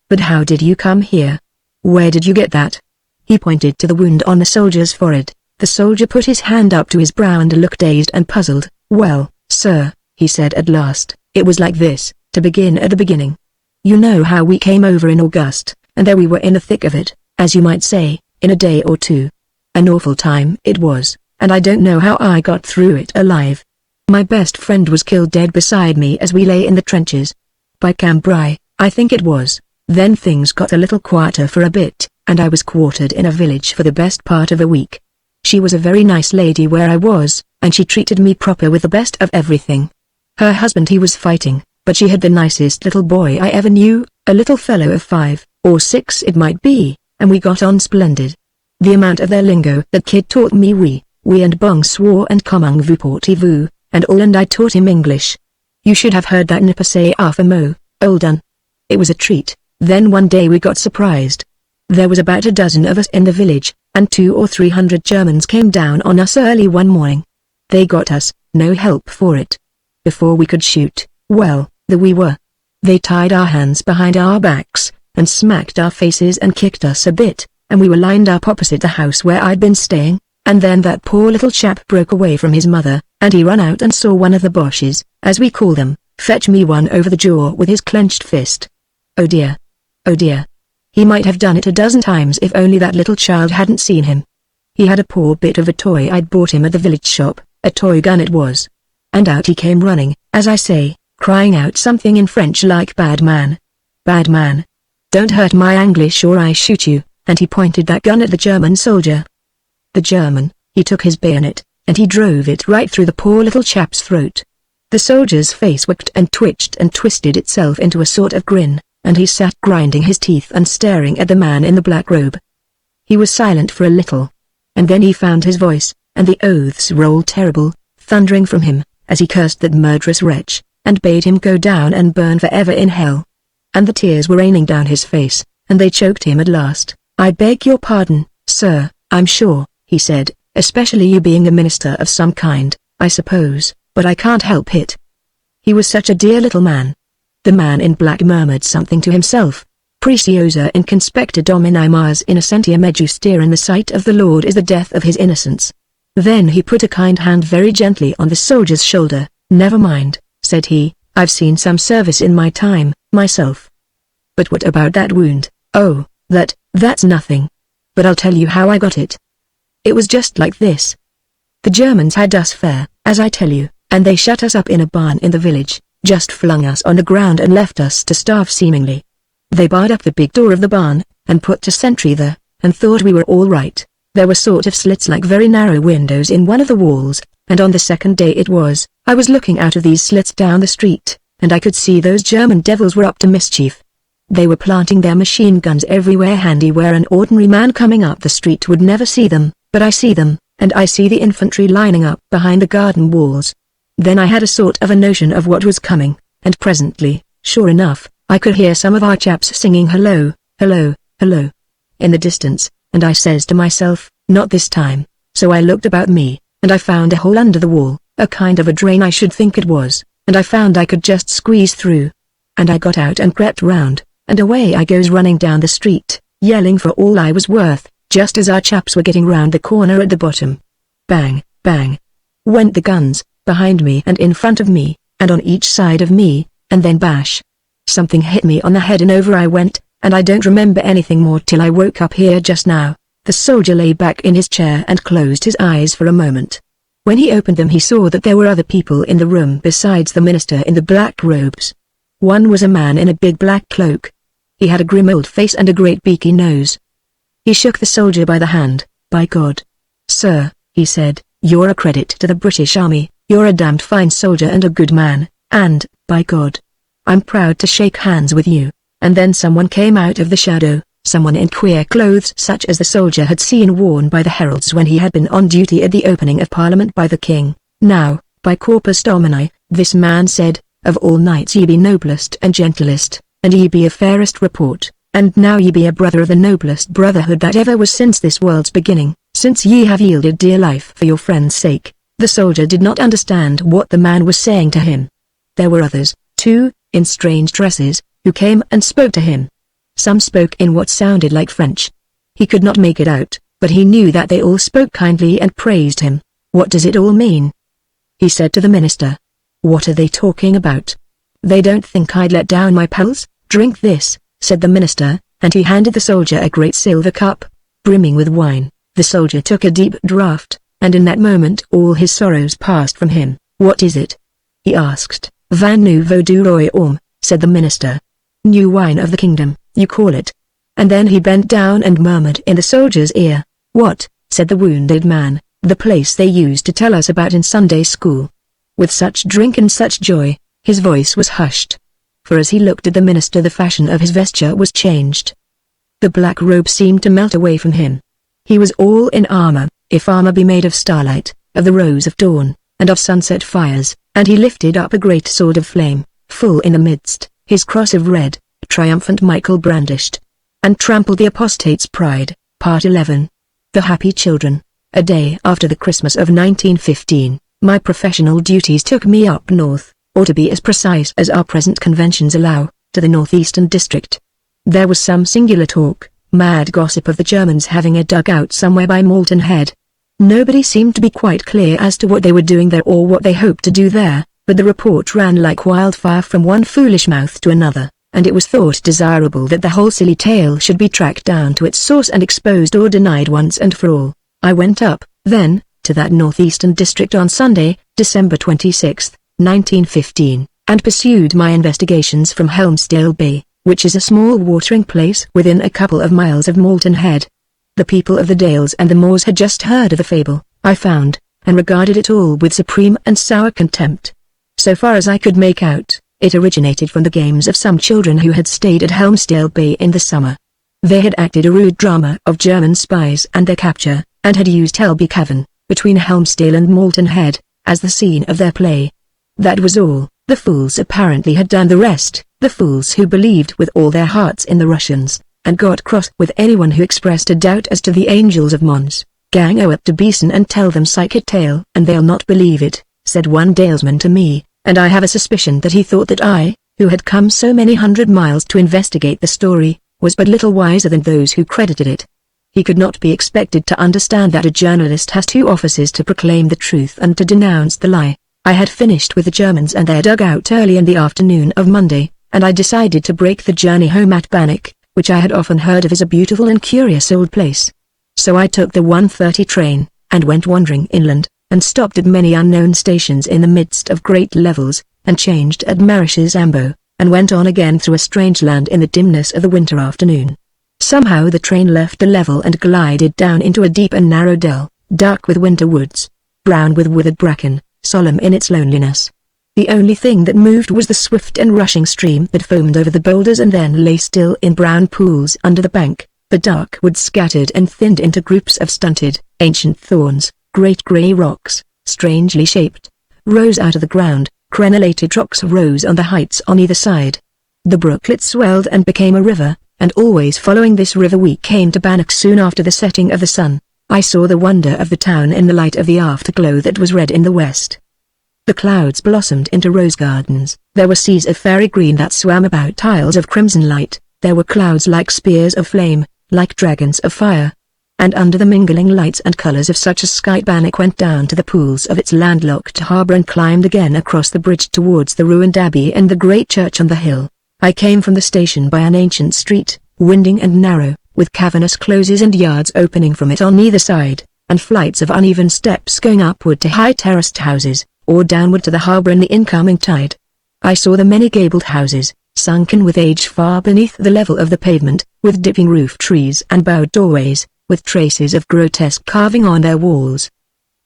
but how did you come here? Where did you get that?" He pointed to the wound on the soldier's forehead. The soldier put his hand up to his brow and looked dazed and puzzled. "Well, sir," he said at last, "it was like this, to begin at the beginning. You know how we came over in August, and there we were in the thick of it, as you might say, in a day or two. An awful time it was, and I don't know how I got through it alive. My best friend was killed dead beside me as we lay in the trenches. By Cambrai, I think it was. Then things got a little quieter for a bit, and I was quartered in a village for the best part of a week. She was a very nice lady where I was, and she treated me proper with the best of everything. Her husband he was fighting, but she had the nicest little boy I ever knew, a little fellow of 5 or 6 it might be, and we got on splendid. The amount of their lingo that kid taught me we and bong swore and comment vous portez-vous, and all, and I taught him English. You should have heard that nipper say half a mo, old un. It was a treat. Then one day we got surprised. There was about a dozen of us in the village, and 200 or 300 Germans came down on us early one morning. They got us, no help for it. Before we could shoot, well, there we were. They tied our hands behind our backs, and smacked our faces and kicked us a bit, and we were lined up opposite the house where I'd been staying, and then that poor little chap broke away from his mother, and he ran out and saw one of the Boches, as we call them, fetch me one over the jaw with his clenched fist. Oh dear. Oh dear. He might have done it a dozen times if only that little child hadn't seen him. He had a poor bit of a toy I'd bought him at the village shop, a toy gun it was. And out he came running, as I say, crying out something in French like "Bad man. Bad man. Don't hurt my English or I shoot you," and he pointed that gun at the German soldier. The German, he took his bayonet, and he drove it right through the poor little chap's throat. The soldier's face worked and twitched and twisted itself into a sort of grin, and he sat grinding his teeth and staring at the man in the black robe. He was silent for a little. And then he found his voice, and the oaths rolled terrible, thundering from him, as he cursed that murderous wretch, and bade him go down and burn forever in hell. And the tears were raining down his face, and they choked him at last. "I beg your pardon, sir, I'm sure," he said, "especially you being a minister of some kind, I suppose, but I can't help it." He was such a dear little man. The man in black murmured something to himself. "Preciosa in conspecta Domini Mars innocentia mejuster, in the sight of the Lord is the death of his innocents." Then he put a kind hand very gently on the soldier's shoulder. "Never mind," said he, "I've seen some service in my time, myself. But what about that wound?" "Oh, that's nothing. But I'll tell you how I got it. It was just like this. The Germans had us fair, as I tell you, and they shut us up in a barn in the village, just flung us on the ground and left us to starve seemingly. They barred up the big door of the barn, and put a sentry there, and thought we were all right. There were sort of slits like very narrow windows in one of the walls, and on the second day I was looking out of these slits down the street, and I could see those German devils were up to mischief. They were planting their machine guns everywhere handy where an ordinary man coming up the street would never see them, but I see them, and I see the infantry lining up behind the garden walls. Then I had a sort of a notion of what was coming, and presently, sure enough, I could hear some of our chaps singing hello, hello, hello, in the distance, and I says to myself, not this time. So I looked about me, and I found a hole under the wall, a kind of a drain I should think it was, and I found I could just squeeze through. And I got out and crept round, and away I goes running down the street, yelling for all I was worth, just as our chaps were getting round the corner at the bottom. Bang, bang, went the guns, behind me and in front of me, and on each side of me, and then bash. Something hit me on the head and over I went, and I don't remember anything more till I woke up here just now. The soldier lay back in his chair and closed his eyes for a moment. When he opened them he saw that there were other people in the room besides the minister in the black robes. One was a man in a big black cloak. He had a grim old face and a great beaky nose. He shook the soldier by the hand. "By God, sir," he said, "you're a credit to the British Army, you're a damned fine soldier and a good man, and, by God, I'm proud to shake hands with you." And then someone came out of the shadow, someone in queer clothes such as the soldier had seen worn by the heralds when he had been on duty at the opening of Parliament by the King. "Now, by Corpus Domini," this man said, "of all knights ye be noblest and gentlest, and ye be of fairest report, and now ye be a brother of the noblest brotherhood that ever was since this world's beginning, since ye have yielded dear life for your friend's sake." The soldier did not understand what the man was saying to him. There were others, too, in strange dresses, who came and spoke to him. Some spoke in what sounded like French. He could not make it out, but he knew that they all spoke kindly and praised him. "What does it all mean?" he said to the minister. "What are they talking about? They don't think I'd let down my pals? Drink this," said the minister, and he handed the soldier a great silver cup, brimming with wine. The soldier took a deep draught, and in that moment all his sorrows passed from him. "What is it?" he asked. "Vin nouveau du royaume," said the minister. "New wine of the kingdom, you call it?" And then he bent down and murmured in the soldier's ear. "What?" said the wounded man. "The place they used to tell us about in Sunday school." With such drink and such joy, his voice was hushed. For as he looked at the minister the fashion of his vesture was changed. The black robe seemed to melt away from him. He was all in armor, if armor be made of starlight, of the rose of dawn, and of sunset fires, and he lifted up a great sword of flame, full in the midst, his cross of red, triumphant Michael brandished, and trampled the apostate's pride. Part 11. The Happy Children. A day after the Christmas of 1915, my professional duties took me up north, or to be as precise as our present conventions allow, to the northeastern district. There was some singular talk, mad gossip of the Germans having a dugout somewhere by Malton Head. Nobody seemed to be quite clear as to what they were doing there or what they hoped to do there, but the report ran like wildfire from one foolish mouth to another, and it was thought desirable that the whole silly tale should be tracked down to its source and exposed or denied once and for all. I went up, then, to that northeastern district on Sunday, December 26, 1915, and pursued my investigations from Helmsdale Bay, which is a small watering place within a couple of miles of Malton Head. The people of the Dales and the Moors had just heard of the fable, I found, and regarded it all with supreme and sour contempt. So far as I could make out, it originated from the games of some children who had stayed at Helmsdale Bay in the summer. They had acted a rude drama of German spies and their capture, and had used Helby Cavern, between Helmsdale and Malton Head, as the scene of their play. That was all. The fools apparently had done the rest, the fools who believed with all their hearts in the Russians, and got cross with anyone who expressed a doubt as to the angels of Mons. "Gang up to Beeson and tell them psychic tale and they'll not believe it," said one Dalesman to me, and I have a suspicion that he thought that I, who had come so many 100 miles to investigate the story, was but little wiser than those who credited it. He could not be expected to understand that a journalist has two offices: to proclaim the truth and to denounce the lie. I had finished with the Germans and their dugout early in the afternoon of Monday, and I decided to break the journey home at Bannock, which I had often heard of as a beautiful and curious old place. So I took the 1:30 train, and went wandering inland, and stopped at many unknown stations in the midst of great levels, and changed at Marish's Ambo, and went on again through a strange land in the dimness of the winter afternoon. Somehow the train left the level and glided down into a deep and narrow dell, dark with winter woods, brown with withered bracken, solemn in its loneliness. The only thing that moved was the swift and rushing stream that foamed over the boulders and then lay still in brown pools under the bank. The dark wood scattered and thinned into groups of stunted, ancient thorns. Great grey rocks, strangely shaped, rose out of the ground. Crenellated rocks rose on the heights on either side. The brooklet swelled and became a river, and always following this river we came to Bannock soon after the setting of the sun. I saw the wonder of the town in the light of the afterglow that was red in the west. The clouds blossomed into rose gardens. There were seas of fairy green that swam about tiles of crimson light. There were clouds like spears of flame, like dragons of fire. And under the mingling lights and colors of such a sky Bannock went down to the pools of its landlocked harbor and climbed again across the bridge towards the ruined abbey and the great church on the hill. I came from the station by an ancient street, winding and narrow, with cavernous closes and yards opening from it on either side, and flights of uneven steps going upward to high terraced houses, or downward to the harbor in the incoming tide. I saw the many gabled houses, sunken with age far beneath the level of the pavement, with dipping roof trees and bowed doorways, with traces of grotesque carving on their walls.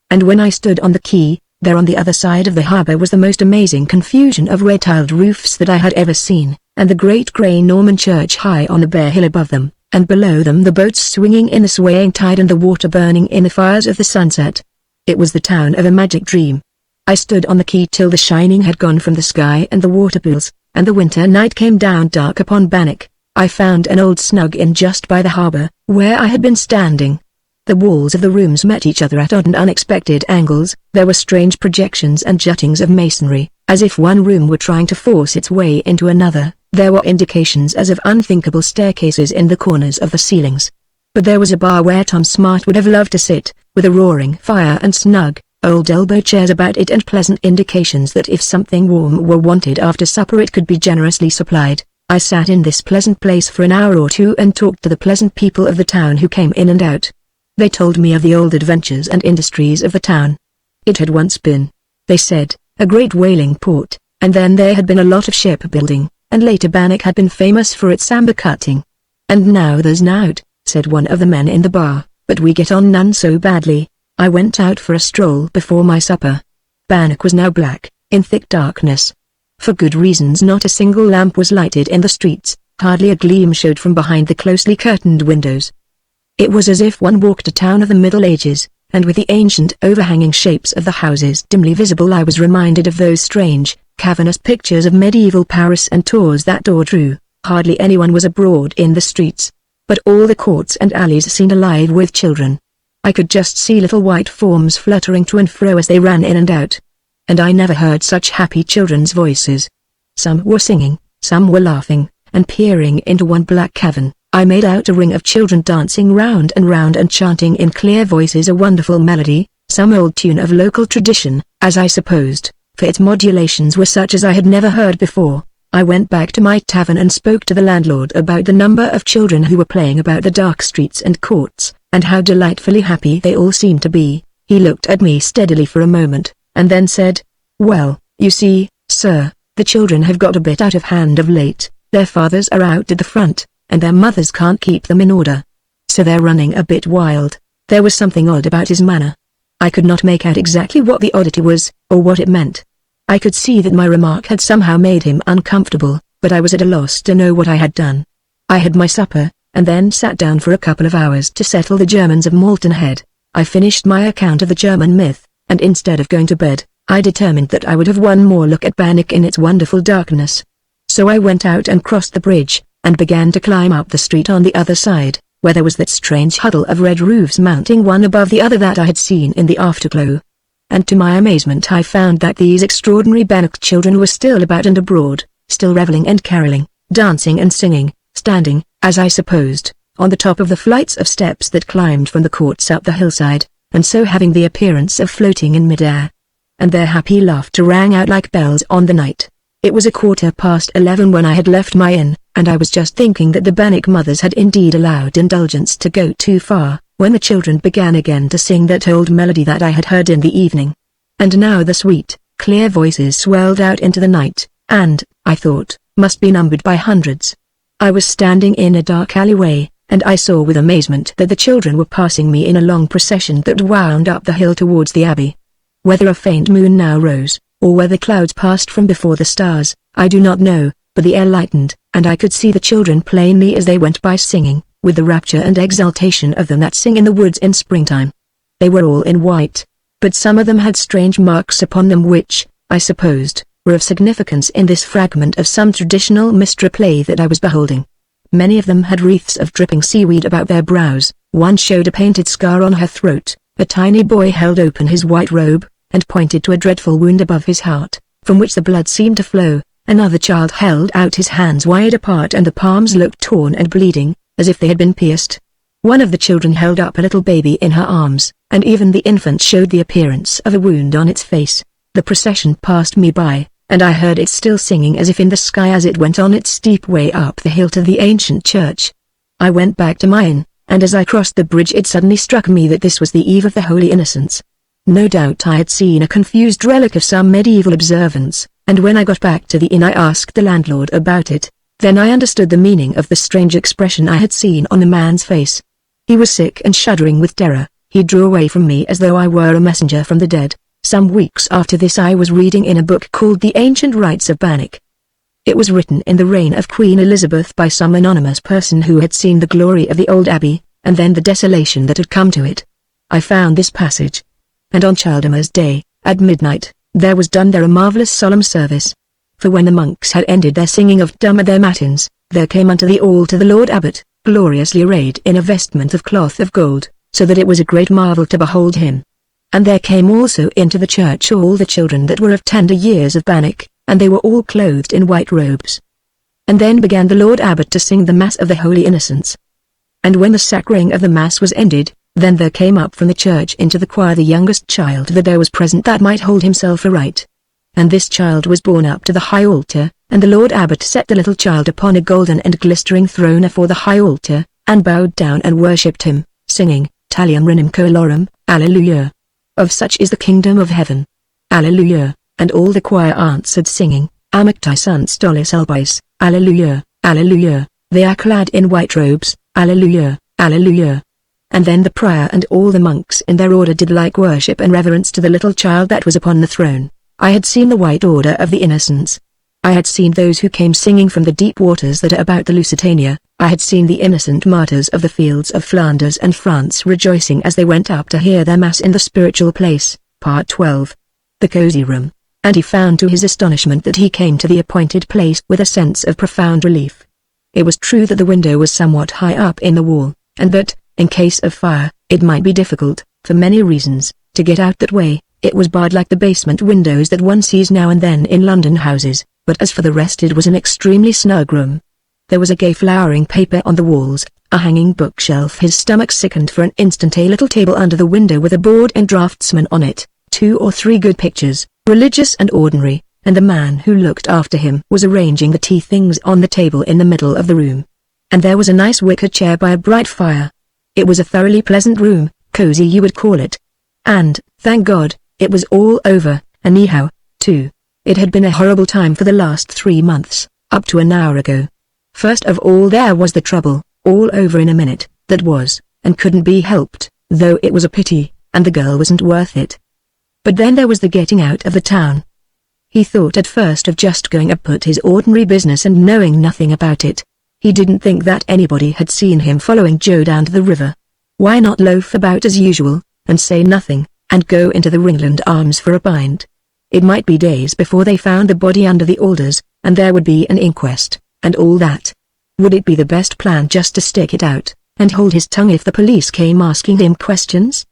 And when I stood on the quay, there on the other side of the harbor was the most amazing confusion of red-tiled roofs that I had ever seen, and the great grey Norman church high on the bare hill above them, and below them the boats swinging in the swaying tide and the water burning in the fires of the sunset. It was the town of a magic dream. I stood on the quay till the shining had gone from the sky and the water pools, and the winter night came down dark upon Bannock, I found an old snug inn just by the harbour, where I had been standing. The walls of the rooms met each other at odd and unexpected angles. There were strange projections and juttings of masonry, as if one room were trying to force its way into another. There were indications as of unthinkable staircases in the corners of the ceilings. But there was a bar where Tom Smart would have loved to sit, with a roaring fire and snug, old elbow chairs about it and pleasant indications that if something warm were wanted after supper it could be generously supplied. I sat in this pleasant place for an hour or two and talked to the pleasant people of the town who came in and out. They told me of the old adventures and industries of the town. It had once been, they said, a great whaling port, and then there had been a lot of shipbuilding, and later Bannock had been famous for its amber cutting. And now there's nought, said one of the men in the bar, but we get on none so badly. I went out for a stroll before my supper. Bannock was now black, in thick darkness. For good reasons not a single lamp was lighted in the streets, hardly a gleam showed from behind the closely curtained windows. It was as if one walked a town of the Middle Ages, and with the ancient overhanging shapes of the houses dimly visible I was reminded of those strange, cavernous pictures of medieval Paris and Tours that Dore drew. Hardly anyone was abroad in the streets, but all the courts and alleys seemed alive with children. I could just see little white forms fluttering to and fro as they ran in and out. And I never heard such happy children's voices. Some were singing, some were laughing, and peering into one black cavern, I made out a ring of children dancing round and chanting in clear voices a wonderful melody, some old tune of local tradition, as I supposed, for its modulations were such as I had never heard before. I went back to my tavern and spoke to the landlord about the number of children who were playing about the dark streets and courts, and how delightfully happy they all seemed to be. He looked at me steadily for a moment, and then said, "Well, you see, sir, the children have got a bit out of hand of late. Their fathers are out at the front, and their mothers can't keep them in order. So they're running a bit wild." There was something odd about his manner. I could not make out exactly what the oddity was, or what it meant. I could see that my remark had somehow made him uncomfortable, but I was at a loss to know what I had done. I had my supper, and then sat down for a couple of hours to settle the Germans of Malton Head. I finished my account of the German myth, and instead of going to bed, I determined that I would have one more look at Bannock in its wonderful darkness. So I went out and crossed the bridge, and began to climb up the street on the other side, where there was that strange huddle of red roofs mounting one above the other that I had seen in the afterglow. And to my amazement I found that these extraordinary Bannock children were still about and abroad, still reveling and caroling, dancing and singing, standing, as I supposed, on the top of the flights of steps that climbed from the courts up the hillside, and so having the appearance of floating in mid-air. And their happy laughter rang out like bells on the night. It was 11:15 when I had left my inn, and I was just thinking that the Bannock mothers had indeed allowed indulgence to go too far, when the children began again to sing that old melody that I had heard in the evening. And now the sweet, clear voices swelled out into the night, and, I thought, must be numbered by hundreds. I was standing in a dark alleyway, and I saw with amazement that the children were passing me in a long procession that wound up the hill towards the abbey. Whether a faint moon now rose, or whether clouds passed from before the stars, I do not know, but the air lightened, and I could see the children plainly as they went by singing, with the rapture and exultation of them that sing in the woods in springtime. They were all in white, but some of them had strange marks upon them which, I supposed, were of significance in this fragment of some traditional minstrel play that I was beholding. Many of them had wreaths of dripping seaweed about their brows, one showed a painted scar on her throat, a tiny boy held open his white robe, and pointed to a dreadful wound above his heart, from which the blood seemed to flow. Another child held out his hands wide apart and the palms looked torn and bleeding, as if they had been pierced. One of the children held up a little baby in her arms, and even the infant showed the appearance of a wound on its face. The procession passed me by, and I heard it still singing as if in the sky as it went on its steep way up the hill to the ancient church. I went back to my inn, and as I crossed the bridge it suddenly struck me that this was the eve of the Holy Innocents. No doubt I had seen a confused relic of some medieval observance, and when I got back to the inn I asked the landlord about it. Then I understood the meaning of the strange expression I had seen on the man's face. He was sick and shuddering with terror. He drew away from me as though I were a messenger from the dead. Some weeks after this I was reading in a book called The Ancient Rites of Bannock. It was written in the reign of Queen Elizabeth by some anonymous person who had seen the glory of the old abbey, and then the desolation that had come to it. I found this passage. "And on Chaldemar's day, at midnight, there was done there a marvelous solemn service. For when the monks had ended their singing of Dum at their matins, there came unto the altar the Lord Abbot, gloriously arrayed in a vestment of cloth of gold, so that it was a great marvel to behold him. And there came also into the church all the children that were of tender years of Bannock, and they were all clothed in white robes. And then began the Lord Abbot to sing the Mass of the Holy Innocents. And when the sacring of the Mass was ended, then there came up from the church into the choir the youngest child that there was present that might hold himself aright. And this child was borne up to the high altar, and the Lord Abbot set the little child upon a golden and glistering throne afore the high altar, and bowed down and worshipped him, singing, Talium renum colorum, Alleluia. Of such is the kingdom of heaven. Alleluia. And all the choir answered singing, Amicti sunt stollis albis, Alleluia, Alleluia. They are clad in white robes, Alleluia, Alleluia. And then the prior and all the monks in their order did like worship and reverence to the little child that was upon the throne. I had seen the white order of the innocents. I had seen those who came singing from the deep waters that are about the Lusitania. I had seen the innocent martyrs of the fields of Flanders and France rejoicing as they went up to hear their Mass in the spiritual place. Part 12. The Cozy Room. And he found to his astonishment that he came to the appointed place with a sense of profound relief. It was true that the window was somewhat high up in the wall, and that, in case of fire, it might be difficult, for many reasons, to get out that way. It was barred like the basement windows that one sees now and then in London houses, but as for the rest it was an extremely snug room. There was a gay flowering paper on the walls, a hanging bookshelf. His stomach sickened for an instant. A little table under the window with a board and draftsman on it, 2 or 3 good pictures, religious and ordinary, and the man who looked after him was arranging the tea things on the table in the middle of the room. And there was a nice wicker chair by a bright fire. It was a thoroughly pleasant room, cozy you would call it. And, thank God, it was all over, anyhow, too. It had been a horrible time for the last 3 months, up to an hour ago. First of all there was the trouble, all over in a minute, that was, and couldn't be helped, though it was a pity, and the girl wasn't worth it. But then there was the getting out of the town. He thought at first of just going about his ordinary business and knowing nothing about it. He didn't think that anybody had seen him following Joe down to the river. Why not loaf about as usual, and say nothing, and go into the Ringland Arms for a pint? It might be days before they found the body under the alders, and there would be an inquest, and all that. Would it be the best plan just to stick it out, and hold his tongue if the police came asking him questions?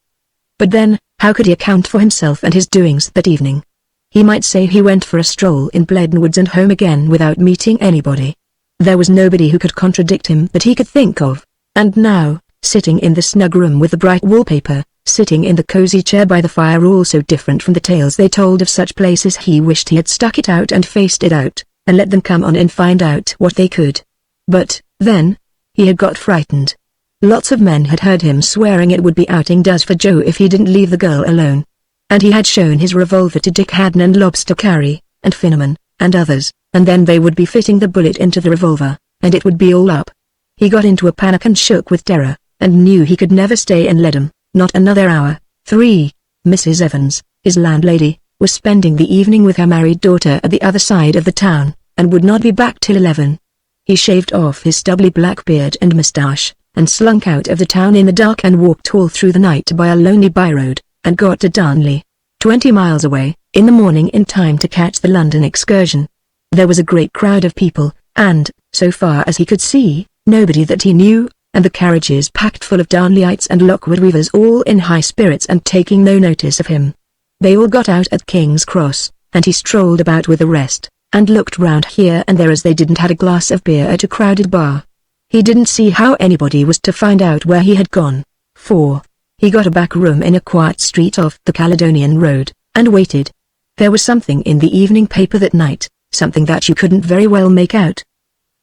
But then, how could he account for himself and his doings that evening? He might say he went for a stroll in Bledon Woods and home again without meeting anybody. There was nobody who could contradict him that he could think of, and now, sitting in the snug room with the bright wallpaper, sitting in the cozy chair by the fire, all so different from the tales they told of such places, he wished he had stuck it out and faced it out, and let them come on and find out what they could. But, then, he had got frightened. Lots of men had heard him swearing it would be outing does for Joe if he didn't leave the girl alone. And he had shown his revolver to Dick Haddon and Lobster Carey, and Finneman, and others, and then they would be fitting the bullet into the revolver, and it would be all up. He got into a panic and shook with terror, and knew he could never stay in Ledham, not another hour. 3. Mrs. Evans, his landlady, was spending the evening with her married daughter at the other side of the town, and would not be back till 11. He shaved off his stubbly black beard and moustache, and slunk out of the town in the dark and walked all through the night by a lonely byroad, and got to Darnley, 20 miles away, in the morning in time to catch the London excursion. There was a great crowd of people, and, so far as he could see, nobody that he knew, and the carriages packed full of Darnleyites and Lockwood weavers all in high spirits and taking no notice of him. They all got out at King's Cross, and he strolled about with the rest, and looked round here and there as they didn't had a glass of beer at a crowded bar. He didn't see how anybody was to find out where he had gone. 4. He got a back room in a quiet street off the Caledonian Road, and waited. There was something in the evening paper that night, something that you couldn't very well make out.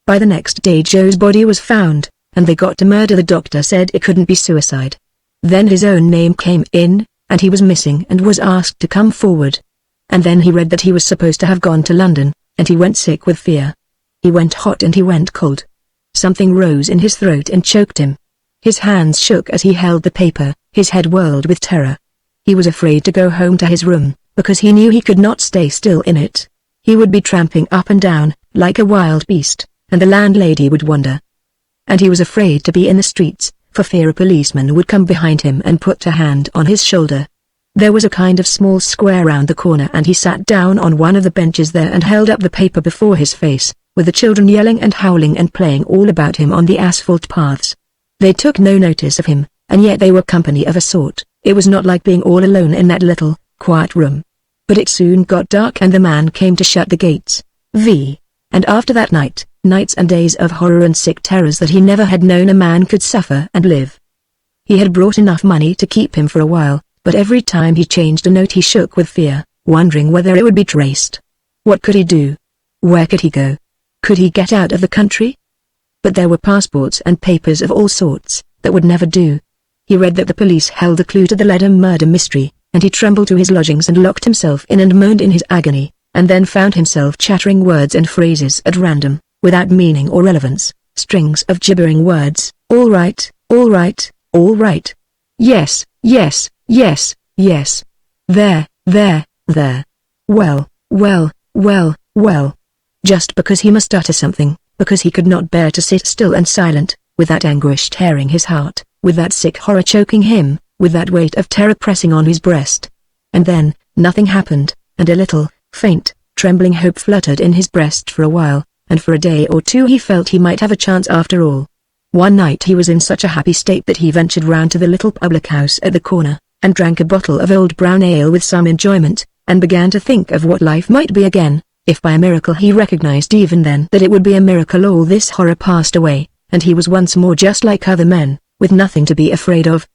By the next day Joe's body was found, and they got to murder. The doctor said it couldn't be suicide. Then his own name came in, and he was missing and was asked to come forward. And then he read that he was supposed to have gone to London, and he went sick with fear. He went hot and he went cold. Something rose in his throat and choked him. His hands shook as he held the paper, his head whirled with terror. He was afraid to go home to his room, because he knew he could not stay still in it. He would be tramping up and down, like a wild beast, and the landlady would wonder. And he was afraid to be in the streets, for fear a policeman would come behind him and put a hand on his shoulder. There was a kind of small square round the corner, and he sat down on one of the benches there and held up the paper before his face, with the children yelling and howling and playing all about him on the asphalt paths. They took no notice of him, and yet they were company of a sort. It was not like being all alone in that little, quiet room. But it soon got dark and the man came to shut the gates. And after that nights and days of horror and sick terrors that he never had known a man could suffer and live. He had brought enough money to keep him for a while, but every time he changed a note he shook with fear, wondering whether it would be traced. What could he do? Where could he go? Could he get out of the country? But there were passports and papers of all sorts that would never do. He read that the police held a clue to the Ledham murder mystery, and he trembled to his lodgings and locked himself in and moaned in his agony, and then found himself chattering words and phrases at random, without meaning or relevance, strings of gibbering words. All right, all right, all right. Yes, yes, yes, yes. There. Well. Just because he must utter something, because he could not bear to sit still and silent, with that anguish tearing his heart, with that sick horror choking him, with that weight of terror pressing on his breast. And then, nothing happened, and a little, faint, trembling hope fluttered in his breast for a while, and for a day or two he felt he might have a chance after all. One night he was in such a happy state that he ventured round to the little public house at the corner, and drank a bottle of old brown ale with some enjoyment, and began to think of what life might be again, if by a miracle he recognized even then that it would be a miracle all this horror passed away, and he was once more just like other men, with nothing to be afraid of.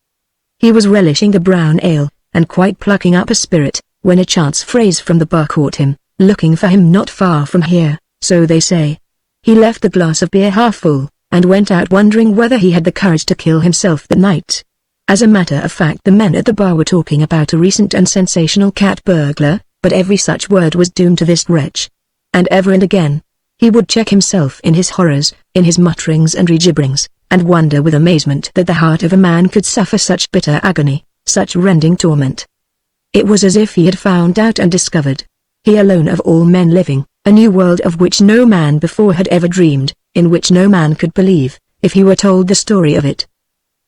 He was relishing the brown ale, and quite plucking up a spirit, when a chance phrase from the bar caught him, looking for him not far from here, so they say. He left the glass of beer half full, and went out wondering whether he had the courage to kill himself that night. As a matter of fact the men at the bar were talking about a recent and sensational cat burglar, but every such word was doomed to this wretch. And ever and again, he would check himself in his horrors, in his mutterings and regibberings, and wonder with amazement that the heart of a man could suffer such bitter agony, such rending torment. It was as if he had found out and discovered, he alone of all men living, a new world of which no man before had ever dreamed, in which no man could believe, if he were told the story of it.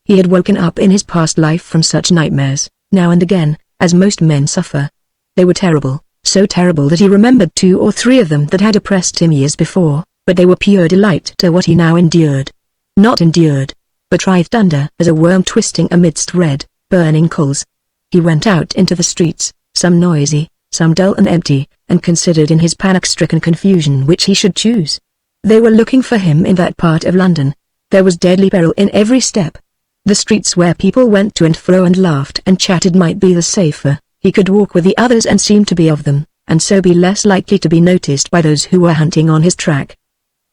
He had woken up in his past life from such nightmares, now and again, as most men suffer. They were terrible, so terrible that he remembered 2 or 3 of them that had oppressed him years before, but they were pure delight to what he now endured. Not endured, but writhed under as a worm twisting amidst red, burning coals. He went out into the streets, some noisy, some dull and empty, and considered in his panic-stricken confusion which he should choose. They were looking for him in that part of London. There was deadly peril in every step. The streets where people went to and fro and laughed and chatted might be the safer. He could walk with the others and seem to be of them, and so be less likely to be noticed by those who were hunting on his track.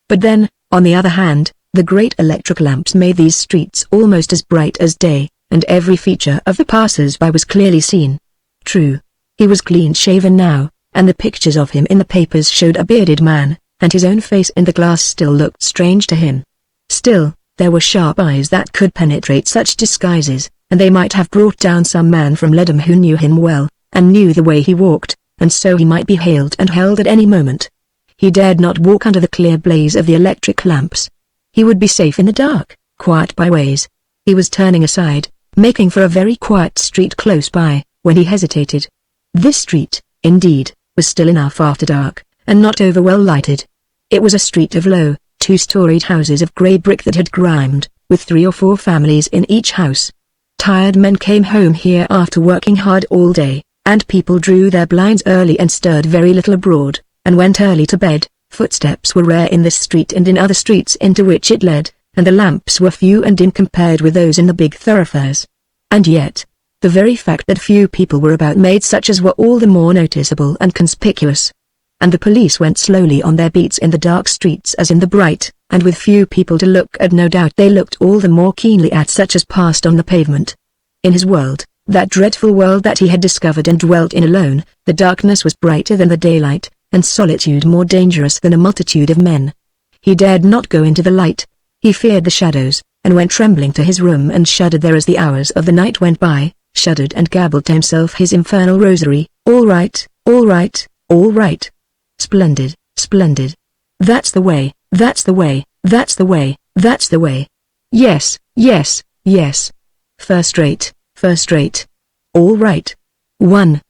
But then, on the other hand, the great electric lamps made these streets almost as bright as day, and every feature of the passers-by was clearly seen. True, he was clean-shaven now, and the pictures of him in the papers showed a bearded man, and his own face in the glass still looked strange to him. Still, there were sharp eyes that could penetrate such disguises, and they might have brought down some man from Ledham who knew him well, and knew the way he walked, and so he might be hailed and held at any moment. He dared not walk under the clear blaze of the electric lamps. He would be safe in the dark, quiet byways. He was turning aside, making for a very quiet street close by, when he hesitated. This street, indeed, was still enough after dark, and not over well lighted. It was a street of low, 2-storied houses of grey brick that had grimed, with 3 or 4 families in each house. Tired men came home here after working hard all day, and people drew their blinds early and stirred very little abroad, and went early to bed. Footsteps were rare in this street and in other streets into which it led, and the lamps were few and dim compared with those in the big thoroughfares. And yet, the very fact that few people were about made such as were all the more noticeable and conspicuous. And the police went slowly on their beats in the dark streets as in the bright, and with few people to look at no doubt they looked all the more keenly at such as passed on the pavement. In his world, that dreadful world that he had discovered and dwelt in alone, the darkness was brighter than the daylight, and solitude more dangerous than a multitude of men. He dared not go into the light. He feared the shadows, and went trembling to his room and shuddered there as the hours of the night went by, shuddered and gabbled to himself his infernal rosary. All right, all right, all right. Splendid, splendid. That's the way, that's the way, that's the way, that's the way. Yes, yes, yes. First rate, first rate. All right. One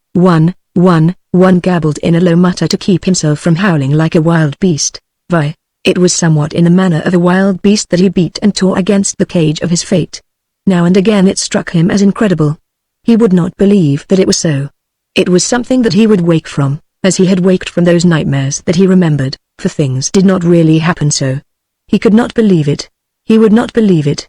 gabbled in a low mutter to keep himself from howling like a wild beast. Why, it was somewhat in the manner of a wild beast that he beat and tore against the cage of his fate. Now and again it struck him as incredible. He would not believe that it was so. It was something that he would wake from, as he had waked from those nightmares that he remembered, for things did not really happen so. He could not believe it. He would not believe it.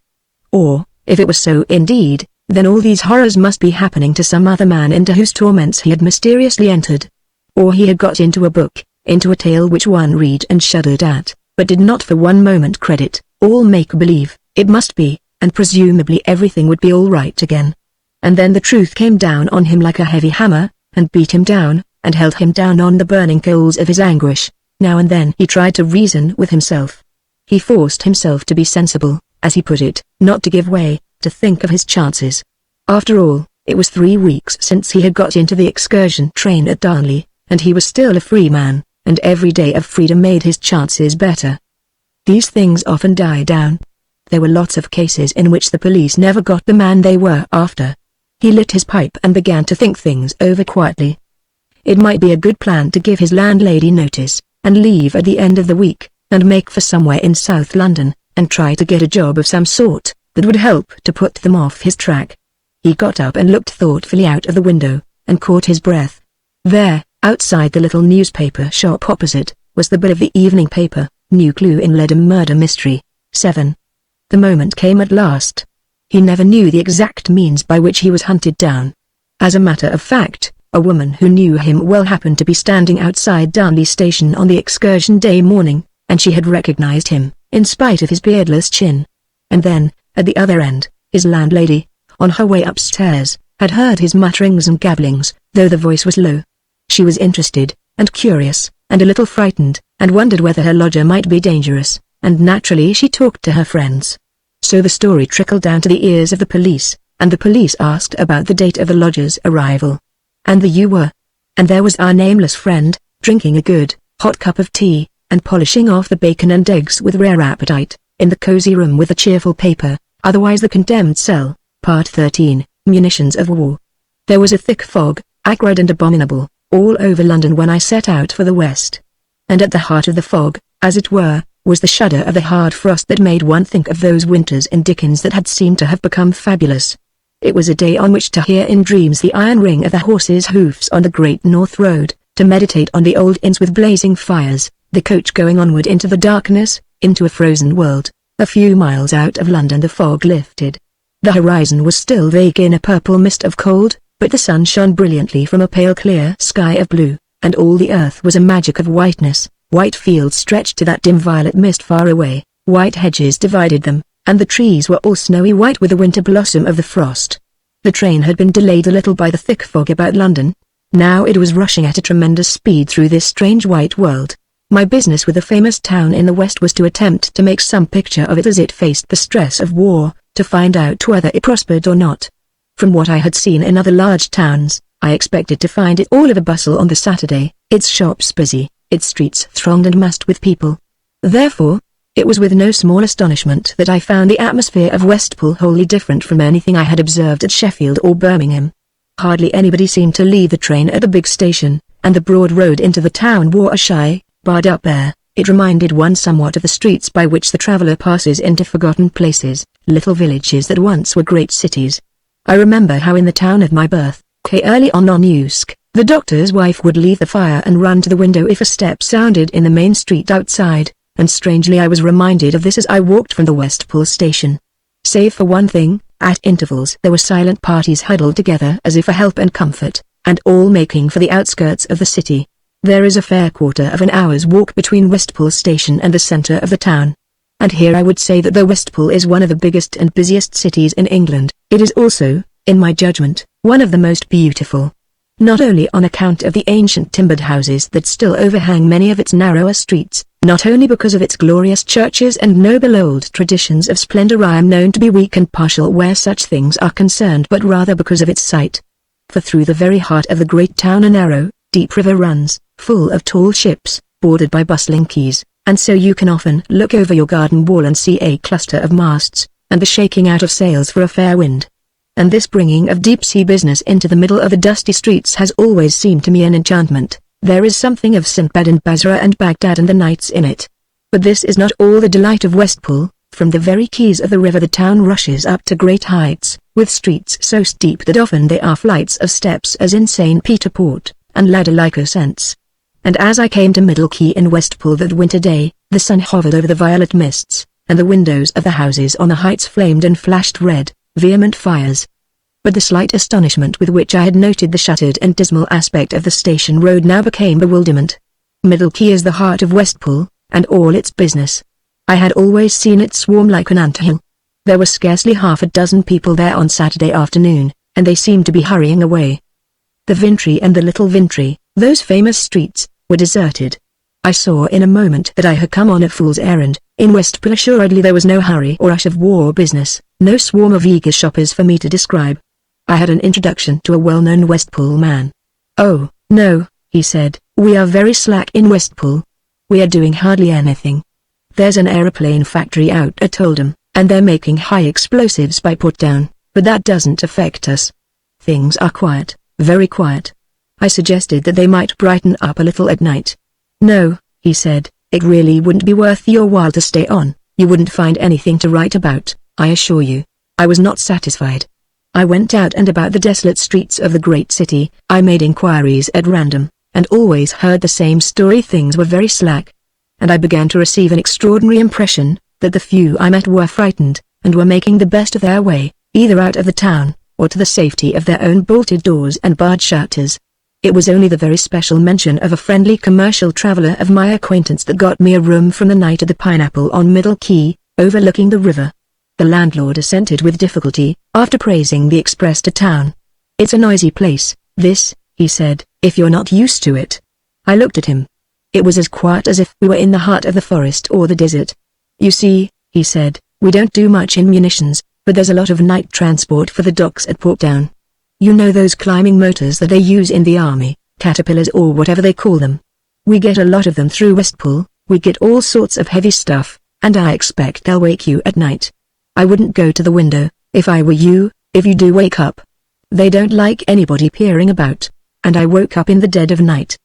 Or, if it was so indeed, then all these horrors must be happening to some other man into whose torments he had mysteriously entered. Or he had got into a book, into a tale which one read and shuddered at, but did not for one moment credit. All make-believe, it must be, and presumably everything would be all right again. And then the truth came down on him like a heavy hammer, and beat him down, and held him down on the burning coals of his anguish. Now and then he tried to reason with himself. He forced himself to be sensible, as he put it, not to give way, to think of his chances. After all, it was 3 weeks since he had got into the excursion train at Darnley, and he was still a free man, and every day of freedom made his chances better. These things often die down. There were lots of cases in which the police never got the man they were after. He lit his pipe and began to think things over quietly. It might be a good plan to give his landlady notice, and leave at the end of the week, and make for somewhere in South London, and try to get a job of some sort, that would help to put them off his track. He got up and looked thoughtfully out of the window, and caught his breath. There, outside the little newspaper shop opposite, was the bill of the evening paper, New Clue in Ledham Murder Mystery, 7. The moment came at last. He never knew the exact means by which he was hunted down. As a matter of fact, a woman who knew him well happened to be standing outside Darnley station on the excursion day morning, and she had recognized him, in spite of his beardless chin. And then, at the other end, his landlady, on her way upstairs, had heard his mutterings and gabblings, though the voice was low. She was interested, and curious, and a little frightened, and wondered whether her lodger might be dangerous, and naturally she talked to her friends. So the story trickled down to the ears of the police, and the police asked about the date of the lodger's arrival. And there you were. And there was our nameless friend, drinking a good, hot cup of tea, and polishing off the bacon and eggs with rare appetite, in the cozy room with the cheerful paper, otherwise the Condemned Cell, Part 13, Munitions of War. There was a thick fog, acrid and abominable, all over London when I set out for the west. And at the heart of the fog, as it were, was the shudder of the hard frost that made one think of those winters in Dickens that had seemed to have become fabulous. It was a day on which to hear in dreams the iron ring of the horses' hoofs on the Great North Road, to meditate on the old inns with blazing fires, the coach going onward into the darkness, into a frozen world. A few miles out of London the fog lifted. The horizon was still vague in a purple mist of cold, but the sun shone brilliantly from a pale clear sky of blue, and all the earth was a magic of whiteness. White fields stretched to that dim violet mist far away, white hedges divided them, and the trees were all snowy white with the winter blossom of the frost. The train had been delayed a little by the thick fog about London. Now it was rushing at a tremendous speed through this strange white world. My business with a famous town in the west was to attempt to make some picture of it as it faced the stress of war, to find out whether it prospered or not. From what I had seen in other large towns, I expected to find it all of a bustle on the Saturday, its shops busy, its streets thronged and massed with people. Therefore, it was with no small astonishment that I found the atmosphere of Westpool wholly different from anything I had observed at Sheffield or Birmingham. Hardly anybody seemed to leave the train at the big station, and the broad road into the town wore a shy, barred-up air. It reminded one somewhat of the streets by which the traveller passes into forgotten places, little villages that once were great cities. I remember how in the town of my birth, early on Usk, the doctor's wife would leave the fire and run to the window if a step sounded in the main street outside, and strangely I was reminded of this as I walked from the Westpool station. Save for one thing, at intervals there were silent parties huddled together as if for help and comfort, and all making for the outskirts of the city. There is a fair quarter of an hour's walk between Westpool station and the centre of the town. And here I would say that though Westpool is one of the biggest and busiest cities in England, it is also, in my judgment, one of the most beautiful. Not only on account of the ancient timbered houses that still overhang many of its narrower streets, not only because of its glorious churches and noble old traditions of splendor I am known to be weak and partial where such things are concerned, but rather because of its site. For through the very heart of the great town a narrow, deep river runs, full of tall ships, bordered by bustling quays, and so you can often look over your garden wall and see a cluster of masts, and the shaking out of sails for a fair wind. and this bringing of deep-sea business into the middle of the dusty streets has always seemed to me an enchantment. There is something of Sinbad and Basra and Baghdad and the nights in it. But this is not all the delight of Westpool. From the very quays of the river the town rushes up to great heights, with streets so steep that often they are flights of steps as in St. Peter Port, and ladder-like ascents. And as I came to Middle Quay in Westpool that winter day, the sun hovered over the violet mists, and the windows of the houses on the heights flamed and flashed red, vehement fires. But the slight astonishment with which I had noted the shuttered and dismal aspect of the station road now became bewilderment. Middle Quay is the heart of Westpool, and all its business. I had always seen it swarm like an anthill. There were scarcely half a dozen people there on Saturday afternoon, and they seemed to be hurrying away. The Vintry and the Little Vintry, those famous streets, were deserted. I saw in a moment that I had come on a fool's errand. In Westpool assuredly there was no hurry or rush of war business, no swarm of eager shoppers for me to describe. I had an introduction to a well-known Westpool man. "Oh, no," he said, "we are very slack in Westpool. We are doing hardly anything. There's an aeroplane factory out at Oldham, and they're making high explosives by Portdown, but that doesn't affect us. Things are quiet, very quiet." I suggested that they might brighten up a little at night. "No," he said, "it really wouldn't be worth your while to stay on. You wouldn't find anything to write about, I assure you." I was not satisfied. I went out and about the desolate streets of the great city. I made inquiries at random, and always heard the same story. Things were very slack. And I began to receive an extraordinary impression, that the few I met were frightened, and were making the best of their way, either out of the town, or to the safety of their own bolted doors and barred shutters. It was only the very special mention of a friendly commercial traveller of my acquaintance that got me a room from the night at the Pineapple on Middle Quay, overlooking the river. The landlord assented with difficulty, after praising the express to town. "It's a noisy place, this," he said, "if you're not used to it." I looked at him. It was as quiet as if we were in the heart of the forest or the desert. "You see," he said, "we don't do much in munitions, but there's a lot of night transport for the docks at Portdown. You know those climbing motors that they use in the army, caterpillars or whatever they call them. We get a lot of them through Westpool. We get all sorts of heavy stuff, and I expect they'll wake you at night. I wouldn't go to the window, if I were you, if you do wake up. They don't like anybody peering about, and I woke up in the dead of night.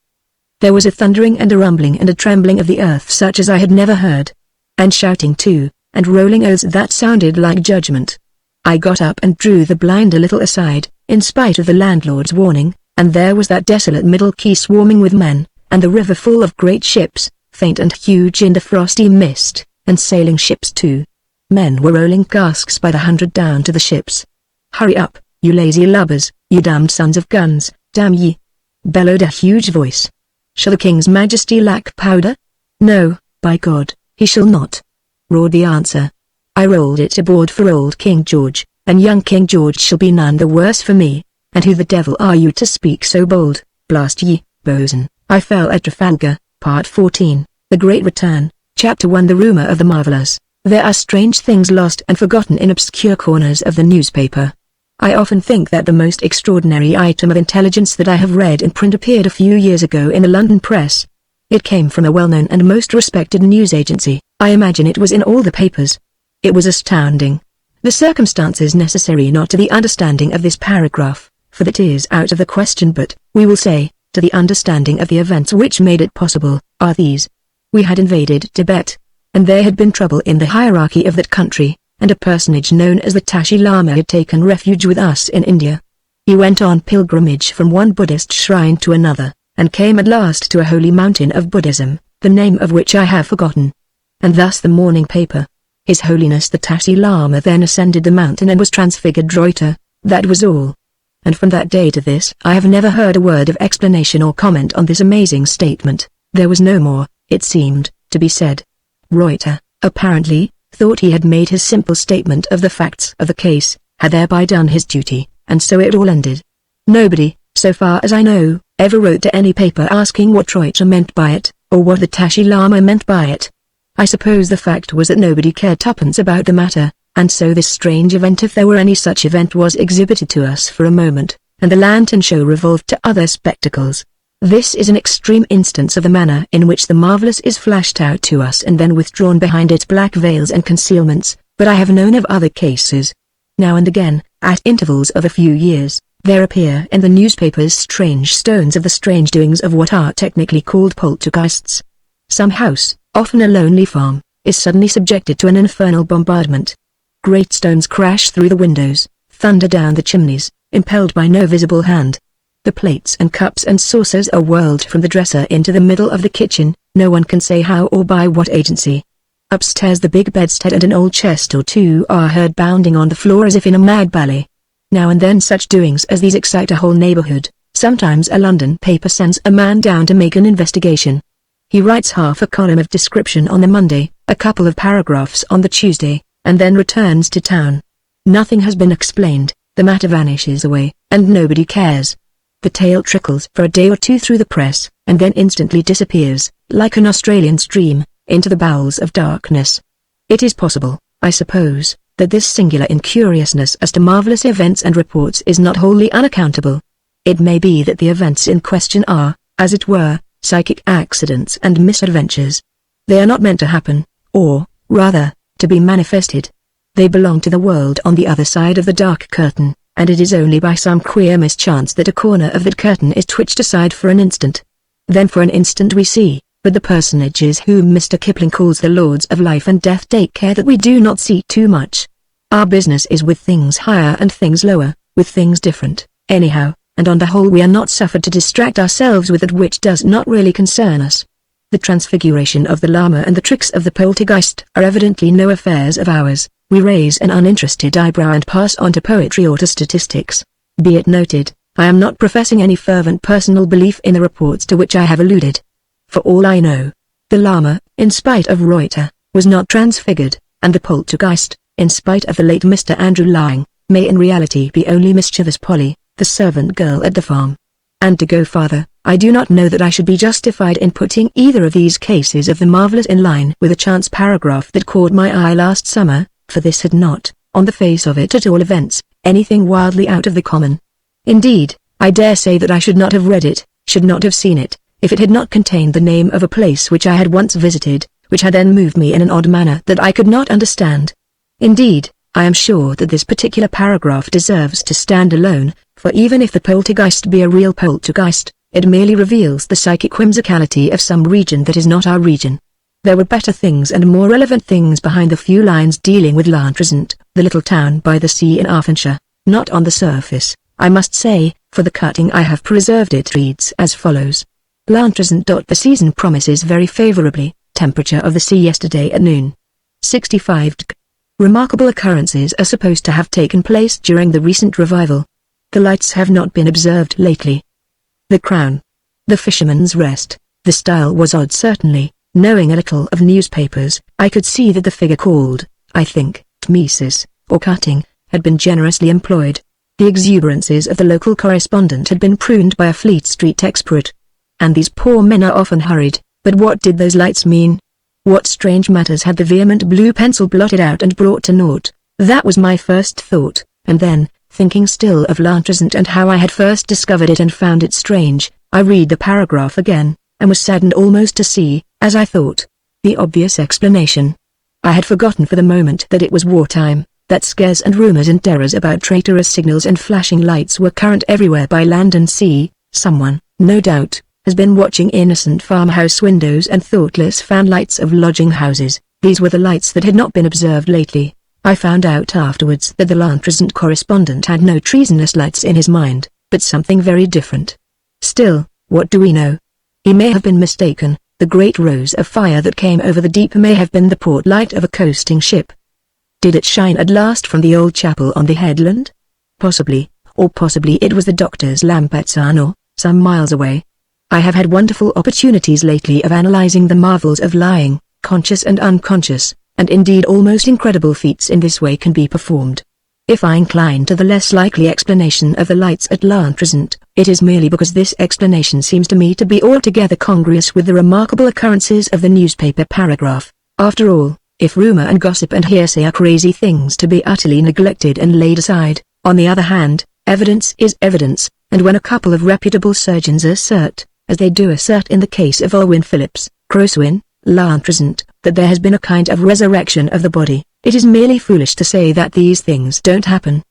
There was a thundering and a rumbling and a trembling of the earth such as I had never heard. And shouting too, and rolling oaths that sounded like judgment. I got up and drew the blind a little aside, in spite of the landlord's warning, and there was that desolate Middle Quay swarming with men, and the river full of great ships, faint and huge in the frosty mist, and sailing ships too. Men were rolling casks by the hundred down to the ships. "Hurry up, you lazy lubbers, you damned sons of guns, damn ye!" bellowed a huge voice. "Shall the King's Majesty lack powder?" "No, by God, he shall not," roared the answer. "I rolled it aboard for old King George, and young King George shall be none the worse for me. And who the devil are you to speak so bold, blast ye, bo'sun?" I fell at Trafalgar, Part 14, The Great Return, Chapter 1. The Rumor of the Marvelous. There are strange things lost and forgotten in obscure corners of the newspaper. I often think that the most extraordinary item of intelligence that I have read in print appeared a few years ago in the London press. It came from a well-known and most respected news agency. I imagine it was in all the papers. It was astounding. The circumstances necessary not to the understanding of this paragraph, for that is out of the question, but, we will say, to the understanding of the events which made it possible, are these. We had invaded Tibet, and there had been trouble in the hierarchy of that country, and a personage known as the Tashi Lama had taken refuge with us in India. He went on pilgrimage from one Buddhist shrine to another, and came at last to a holy mountain of Buddhism, the name of which I have forgotten. And thus the morning paper. His Holiness the Tashi Lama then ascended the mountain and was transfigured Reuter, that was all. And from that day to this I have never heard a word of explanation or comment on this amazing statement. There was no more, it seemed, to be said. Reuter, apparently, thought he had made his simple statement of the facts of the case, had thereby done his duty, and so it all ended. Nobody, so far as I know, ever wrote to any paper asking what Reuter meant by it, or what the Tashi Lama meant by it. I suppose the fact was that nobody cared tuppence about the matter, and so this strange event, if there were any such event, was exhibited to us for a moment, and the lantern show revolved to other spectacles. This is an extreme instance of the manner in which the marvelous is flashed out to us and then withdrawn behind its black veils and concealments, but I have known of other cases. Now and again, At intervals of a few years, there appear in the newspapers strange stones of the strange doings of what are technically called poltergeists. Some house, often a lonely farm, is suddenly subjected to an infernal bombardment. Great stones crash through the windows, thunder down the chimneys, impelled by no visible hand. The plates and cups and saucers are whirled from the dresser into the middle of the kitchen, no one can say how or by what agency. Upstairs the big bedstead and an old chest or two are heard bounding on the floor as if in a mad ballet. Now and then such doings as these excite a whole neighborhood. Sometimes a London paper sends a man down to make an investigation. He writes half a column of description on the Monday, a couple of paragraphs on the Tuesday, and then returns to town. Nothing has been explained, the matter vanishes away, and nobody cares. The tale trickles for a day or two through the press, and then instantly disappears, like an Australian stream, into the bowels of darkness. It is possible, I suppose, that this singular incuriousness as to marvelous events and reports is not wholly unaccountable. It may be that the events in question are, as it were, psychic accidents and misadventures. They are not meant to happen, or, rather, to be manifested. They belong to the world on the other side of the dark curtain, and it is only by some queer mischance that a corner of that curtain is twitched aside for an instant. Then for an instant we see, but the personages whom Mr. Kipling calls the Lords of Life and Death take care that we do not see too much. Our business is with things higher and things lower, with things different, anyhow, and on the whole we are not suffered to distract ourselves with that which does not really concern us. The transfiguration of the llama and the tricks of the poltergeist are evidently no affairs of ours. We raise an uninterested eyebrow and pass on to poetry or to statistics. Be it noted, I am not professing any fervent personal belief in the reports to which I have alluded. For all I know, the llama, in spite of Reuter, was not transfigured, and the poltergeist, in spite of the late Mr. Andrew Lying, may in reality be only mischievous Polly, the servant girl at the farm. And to go farther, I do not know that I should be justified in putting either of these cases of the marvelous in line with a chance paragraph that caught my eye last summer, for this had not, on the face of it at all events, anything wildly out of the common. Indeed, I dare say that I should not have read it, should not have seen it, if it had not contained the name of a place which I had once visited, which had then moved me in an odd manner that I could not understand. Indeed, I am sure that this particular paragraph deserves to stand alone, for even if the poltergeist be a real poltergeist, it merely reveals the psychic whimsicality of some region that is not our region. There were better things and more relevant things behind the few lines dealing with Lantresant, the little town by the sea in Arfenshire, not on the surface, I must say, for the cutting I have preserved it reads as follows. Lantresant. The season promises very favorably, temperature of the sea yesterday at noon. 65 deg. Remarkable occurrences are supposed to have taken place during the recent revival. The lights have not been observed lately. The Crown. The Fisherman's Rest. The style was odd certainly. Knowing a little of newspapers, I could see that the figure called, I think, tmesis, or cutting, had been generously employed. The exuberances of the local correspondent had been pruned by a Fleet Street expert. And these poor men are often hurried, but what did those lights mean? What strange matters had the vehement blue pencil blotted out and brought to naught? That was my first thought, and then, thinking still of Lantresant and how I had first discovered it and found it strange, I read the paragraph again, and was saddened almost to see, as I thought, the obvious explanation. I had forgotten for the moment that it was wartime, that scares and rumors and terrors about traitorous signals and flashing lights were current everywhere by land and sea. Someone, no doubt, has been watching innocent farmhouse windows and thoughtless fan lights of lodging houses. These were the lights that had not been observed lately. I found out afterwards that the Lantresant correspondent had no treasonous lights in his mind, but something very different. Still, what do we know? He may have been mistaken. The great rose of fire that came over the deep may have been the port light of a coasting ship. Did it shine at last from the old chapel on the headland? Possibly, or possibly it was the doctor's lamp at Sarnor, some miles away. I have had wonderful opportunities lately of analyzing the marvels of lying, conscious and unconscious, and indeed almost incredible feats in this way can be performed. If I incline to the less likely explanation of the lights at Lantresant, it is merely because this explanation seems to me to be altogether congruous with the remarkable occurrences of the newspaper paragraph. After all, if rumor and gossip and hearsay are crazy things to be utterly neglected and laid aside, on the other hand, evidence is evidence, and when a couple of reputable surgeons assert, as they do assert in the case of Owen Phillips, Croswyn, Lantresant, that there has been a kind of resurrection of the body, it is merely foolish to say that these things don't happen.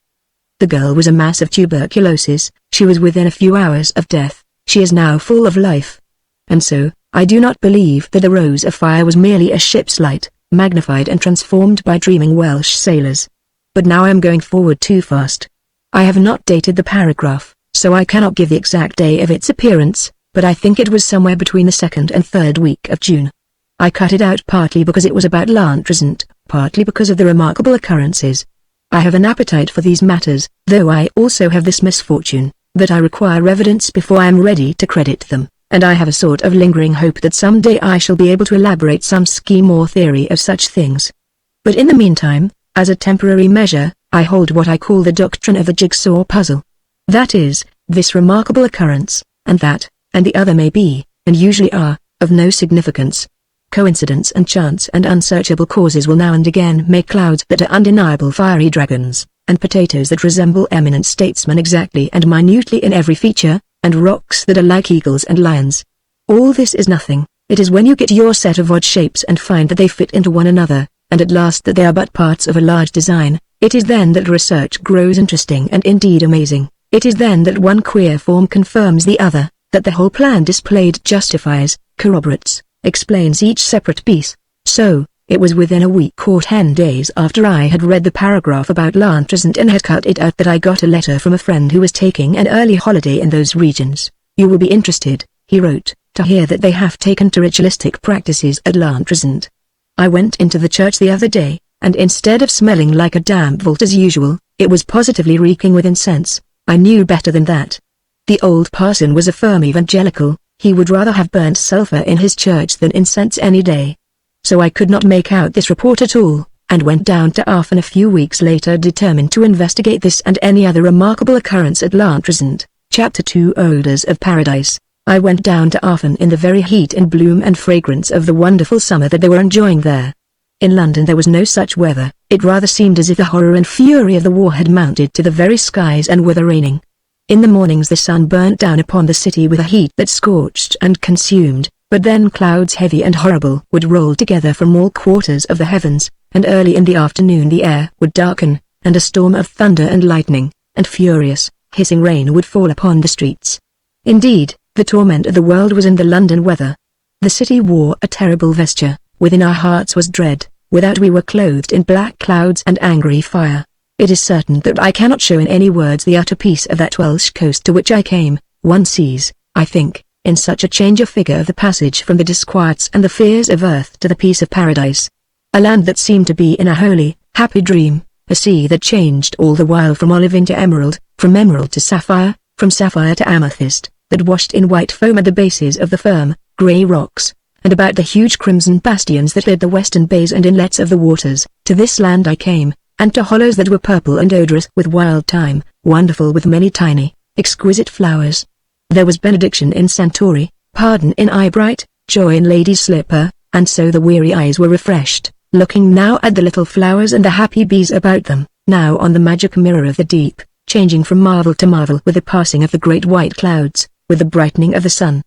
The girl was a mass of tuberculosis, she was within a few hours of death, she is now full of life. And so, I do not believe that the rose of fire was merely a ship's light, magnified and transformed by dreaming Welsh sailors. But now I am going forward too fast. I have not dated the paragraph, so I cannot give the exact day of its appearance, but I think it was somewhere between the 2nd and 3rd week of June. I cut it out partly because it was about Lantrezant, partly because of the remarkable occurrences. I have an appetite for these matters, though I also have this misfortune, that I require evidence before I am ready to credit them, and I have a sort of lingering hope that some day I shall be able to elaborate some scheme or theory of such things. But in the meantime, as a temporary measure, I hold what I call the doctrine of the jigsaw puzzle. That is, this remarkable occurrence, and that, and the other may be, and usually are, of no significance. Coincidence and chance and unsearchable causes will now and again make clouds that are undeniable fiery dragons, and potatoes that resemble eminent statesmen exactly and minutely in every feature, and rocks that are like eagles and lions. All this is nothing, it is when you get your set of odd shapes and find that they fit into one another, and at last that they are but parts of a large design, it is then that research grows interesting and indeed amazing, it is then that one queer form confirms the other, that the whole plan displayed justifies, corroborates, explains each separate piece. So, it was within a week or 10 days after I had read the paragraph about Lantrezant and had cut it out that I got a letter from a friend who was taking an early holiday in those regions. "You will be interested," he wrote, "to hear that they have taken to ritualistic practices at Lantrezant. I went into the church the other day, and instead of smelling like a damp vault as usual, it was positively reeking with incense. I knew better than that. The old parson was a firm evangelical, he would rather have burnt sulphur in his church than incense any day. So I could not make out this report at all, and went down to Aachen a few weeks later determined to investigate this and any other remarkable occurrence at Lantrezant." Chapter 2 Odors of Paradise. I went down to Aachen in the very heat and bloom and fragrance of the wonderful summer that they were enjoying there. In London there was no such weather, it rather seemed as if the horror and fury of the war had mounted to the very skies and were raining. In the mornings the sun burnt down upon the city with a heat that scorched and consumed, but then clouds heavy and horrible would roll together from all quarters of the heavens, and early in the afternoon the air would darken, and a storm of thunder and lightning, and furious, hissing rain would fall upon the streets. Indeed, the torment of the world was in the London weather. The city wore a terrible vesture, within our hearts was dread, without we were clothed in black clouds and angry fire. It is certain that I cannot show in any words the utter peace of that Welsh coast to which I came. One sees, I think, in such a change of figure of the passage from the disquiets and the fears of earth to the peace of paradise. A land that seemed to be in a holy, happy dream, a sea that changed all the while from olive into emerald, from emerald to sapphire, from sapphire to amethyst, that washed in white foam at the bases of the firm, grey rocks, and about the huge crimson bastions that hid the western bays and inlets of the waters. To this land I came, and to hollows that were purple and odorous with wild thyme, wonderful with many tiny, exquisite flowers. There was benediction in Centauri, pardon in Eyebright, joy in Lady's Slipper, and so the weary eyes were refreshed, looking now at the little flowers and the happy bees about them, now on the magic mirror of the deep, changing from marvel to marvel with the passing of the great white clouds, with the brightening of the sun.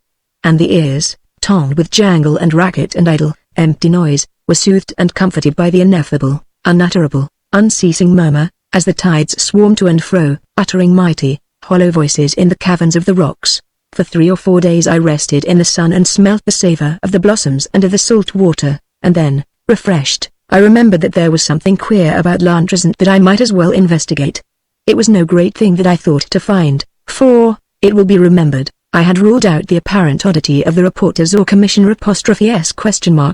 And the ears, toned with jangle and racket and idle, empty noise, were soothed and comforted by the ineffable, unutterable, unceasing murmur, as the tides swarmed to and fro, uttering mighty, hollow voices in the caverns of the rocks. For 3 or 4 days I rested in the sun and smelt the savour of the blossoms and of the salt water, and then, refreshed, I remembered that there was something queer about Lantrezant that I might as well investigate. It was no great thing that I thought to find, for, it will be remembered, I had ruled out the apparent oddity of the reporter's or commissioner *S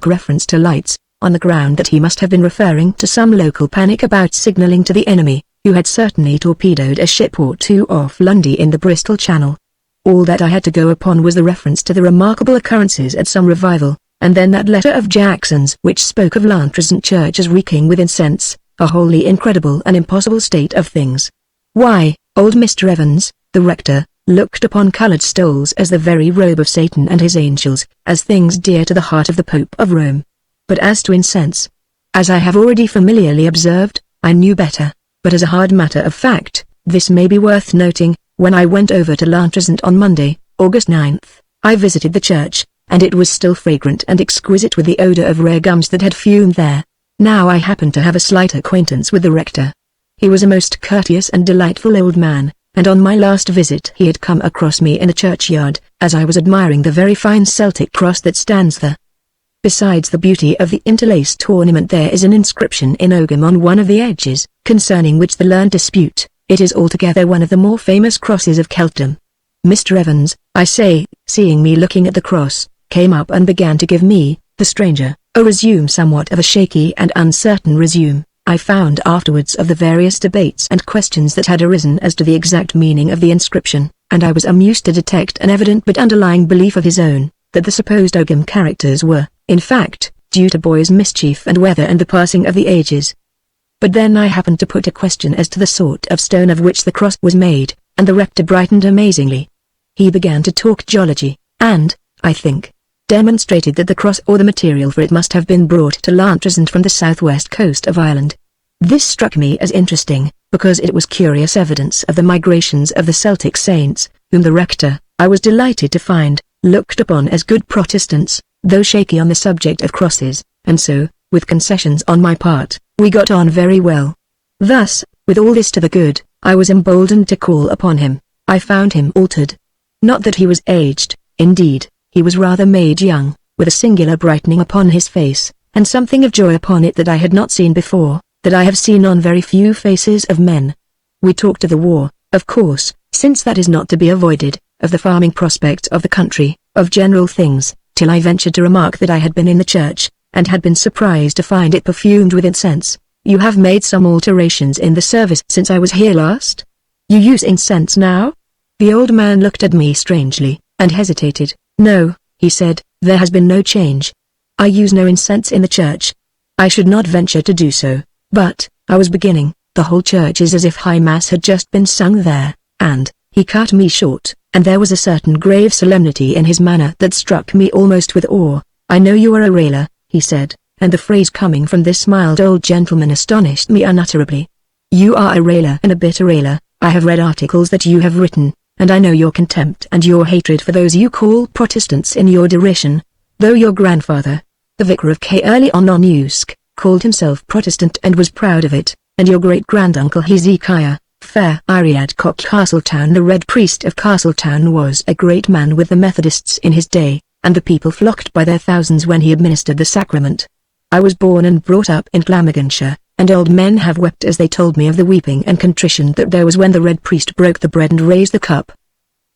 reference to lights, on the ground that he must have been referring to some local panic about signalling to the enemy, who had certainly torpedoed a ship or two off Lundy in the Bristol Channel. All that I had to go upon was the reference to the remarkable occurrences at some revival, and then that letter of Jackson's which spoke of Lantrezant Church as reeking with incense, a wholly incredible and impossible state of things. Why, old Mr. Evans, the rector, looked upon coloured stoles as the very robe of Satan and his angels, as things dear to the heart of the Pope of Rome. But as to incense, as I have already familiarly observed, I knew better, but as a hard matter of fact, this may be worth noting, when I went over to Lantrezant on Monday, August 9th, I visited the church, and it was still fragrant and exquisite with the odour of rare gums that had fumed there. Now I happened to have a slight acquaintance with the rector. He was a most courteous and delightful old man, and on my last visit he had come across me in the churchyard, as I was admiring the very fine Celtic cross that stands there. Besides the beauty of the interlaced ornament, there is an inscription in Ogham on one of the edges, concerning which the learned dispute. It is altogether one of the more famous crosses of Celtdom. Mr. Evans, I say, seeing me looking at the cross, came up and began to give me, the stranger, a resume, somewhat of a shaky and uncertain resume, I found afterwards, of the various debates and questions that had arisen as to the exact meaning of the inscription, and I was amused to detect an evident but underlying belief of his own, that the supposed Ogham characters were, in fact, due to boys' mischief and weather and the passing of the ages. But then I happened to put a question as to the sort of stone of which the cross was made, and the rector brightened amazingly. He began to talk geology, and, I think, demonstrated that the cross or the material for it must have been brought to Lantrezant from the southwest coast of Ireland. This struck me as interesting, because it was curious evidence of the migrations of the Celtic saints, whom the rector, I was delighted to find, looked upon as good Protestants, though shaky on the subject of crosses, and so, with concessions on my part, we got on very well. Thus, with all this to the good, I was emboldened to call upon him. I found him altered. Not that he was aged, indeed, he was rather made young, with a singular brightening upon his face, and something of joy upon it that I had not seen before, that I have seen on very few faces of men. We talked of the war, of course, since that is not to be avoided, of the farming prospect of the country, of general things, till I ventured to remark that I had been in the church, and had been surprised to find it perfumed with incense. You have made some alterations in the service since I was here last? You use incense now? The old man looked at me strangely, and hesitated. No, he said, there has been no change. I use no incense in the church. I should not venture to do so, but, I was beginning, the whole church is as if High Mass had just been sung there, and, he cut me short, and there was a certain grave solemnity in his manner that struck me almost with awe. I know you are a railer, he said, and the phrase coming from this mild old gentleman astonished me unutterably. You are a railer and a bitter railer. I have read articles that you have written, and I know your contempt and your hatred for those you call Protestants in your derision, though your grandfather, the vicar of Caerleon-on-Usk, called himself Protestant and was proud of it, and your great-granduncle Hezekiah, Fair Iriadcock Castletown, the Red Priest of Castletown, was a great man with the Methodists in his day, and the people flocked by their thousands when he administered the sacrament. I was born and brought up in Glamorganshire, and old men have wept as they told me of the weeping and contrition that there was when the Red Priest broke the bread and raised the cup.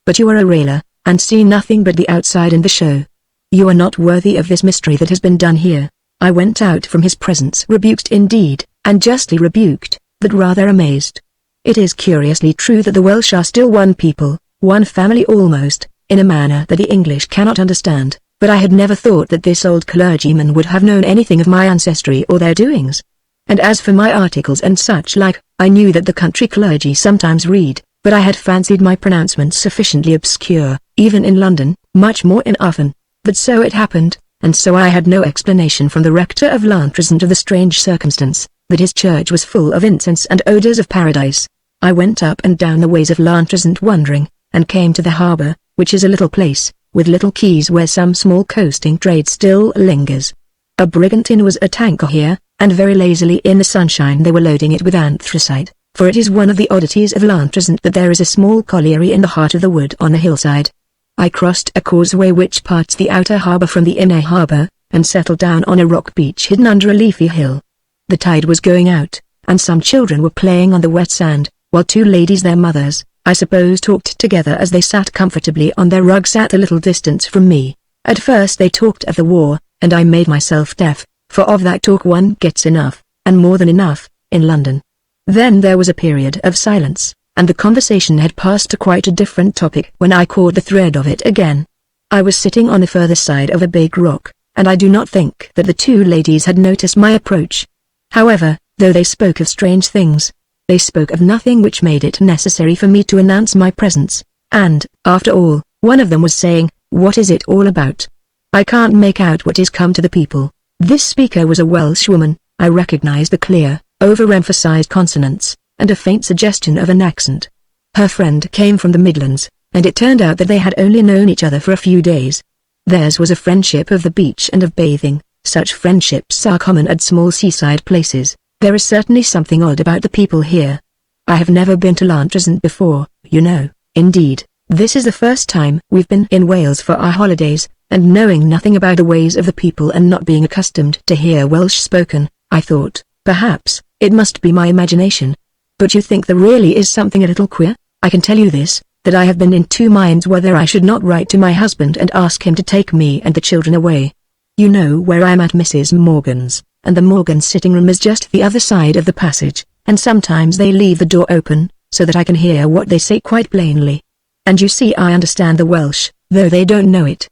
But you are a railer, and see nothing but the outside and the show. You are not worthy of this mystery that has been done here. I went out from his presence rebuked indeed, and justly rebuked, but rather amazed. It is curiously true that the Welsh are still one people, one family almost, in a manner that the English cannot understand, but I had never thought that this old clergyman would have known anything of my ancestry or their doings. And as for my articles and such like, I knew that the country clergy sometimes read, but I had fancied my pronouncements sufficiently obscure, even in London, much more in Uffin. But so it happened, and so I had no explanation from the rector of Lantrezant of the strange circumstance, that his church was full of incense and odours of paradise. I went up and down the ways of Lantrezant wondering, and came to the harbour, which is a little place, with little quays where some small coasting trade still lingers. A brigantine was at anchor here, and very lazily in the sunshine they were loading it with anthracite, for it is one of the oddities of Lantrezant that there is a small colliery in the heart of the wood on the hillside. I crossed a causeway which parts the outer harbour from the inner harbour, and settled down on a rock beach hidden under a leafy hill. The tide was going out, and some children were playing on the wet sand, while two ladies, their mothers, I suppose, talked together as they sat comfortably on their rugs at a little distance from me. At first they talked of the war, and I made myself deaf, for of that talk one gets enough, and more than enough, in London. Then there was a period of silence, and the conversation had passed to quite a different topic when I caught the thread of it again. I was sitting on the further side of a big rock, and I do not think that the two ladies had noticed my approach. However, though they spoke of strange things, they spoke of nothing which made it necessary for me to announce my presence, and, after all, one of them was saying, "What is it all about? I can't make out what is come to the people." This speaker was a Welshwoman. I recognized the clear, overemphasized consonants, and a faint suggestion of an accent. Her friend came from the Midlands, and it turned out that they had only known each other for a few days. Theirs was a friendship of the beach and of bathing. Such friendships are common at small seaside places. There is certainly something odd about the people here. I have never been to Llantrisant before, you know. Indeed, this is the first time we've been in Wales for our holidays, and knowing nothing about the ways of the people and not being accustomed to hear Welsh spoken, I thought, perhaps, it must be my imagination. But you think there really is something a little queer? I can tell you this, that I have been in two minds whether I should not write to my husband and ask him to take me and the children away. You know where I am at Mrs. Morgan's, and the Morgan sitting room is just the other side of the passage, and sometimes they leave the door open, so that I can hear what they say quite plainly. And you see I understand the Welsh, though they don't know it.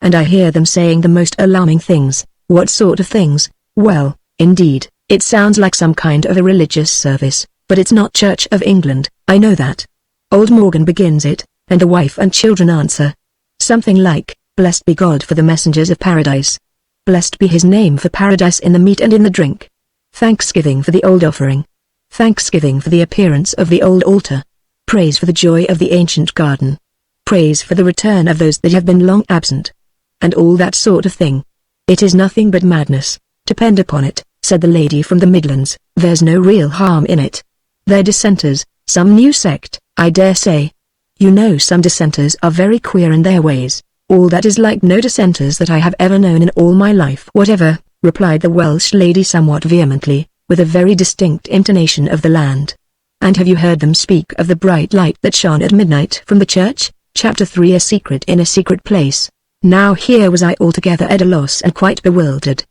And I hear them saying the most alarming things. What sort of things? Well, indeed, it sounds like some kind of a religious service, but it's not Church of England, I know that. Old Morgan begins it, and the wife and children answer. Something like, "Blessed be God for the messengers of paradise. Blessed be his name for paradise in the meat and in the drink. Thanksgiving for the old offering. Thanksgiving for the appearance of the old altar. Praise for the joy of the ancient garden. Praise for the return of those that have been long absent." And all that sort of thing. It is nothing but madness, depend upon it, said the lady from the Midlands. There's no real harm in it. They're dissenters, some new sect, I dare say. You know some dissenters are very queer in their ways. All that is like no dissenters that I have ever known in all my life. Whatever, replied the Welsh lady somewhat vehemently, with a very distinct intonation of the land. And have you heard them speak of the bright light that shone at midnight from the church? Chapter 3 A Secret in a Secret Place. Now here was I altogether at a loss and quite bewildered.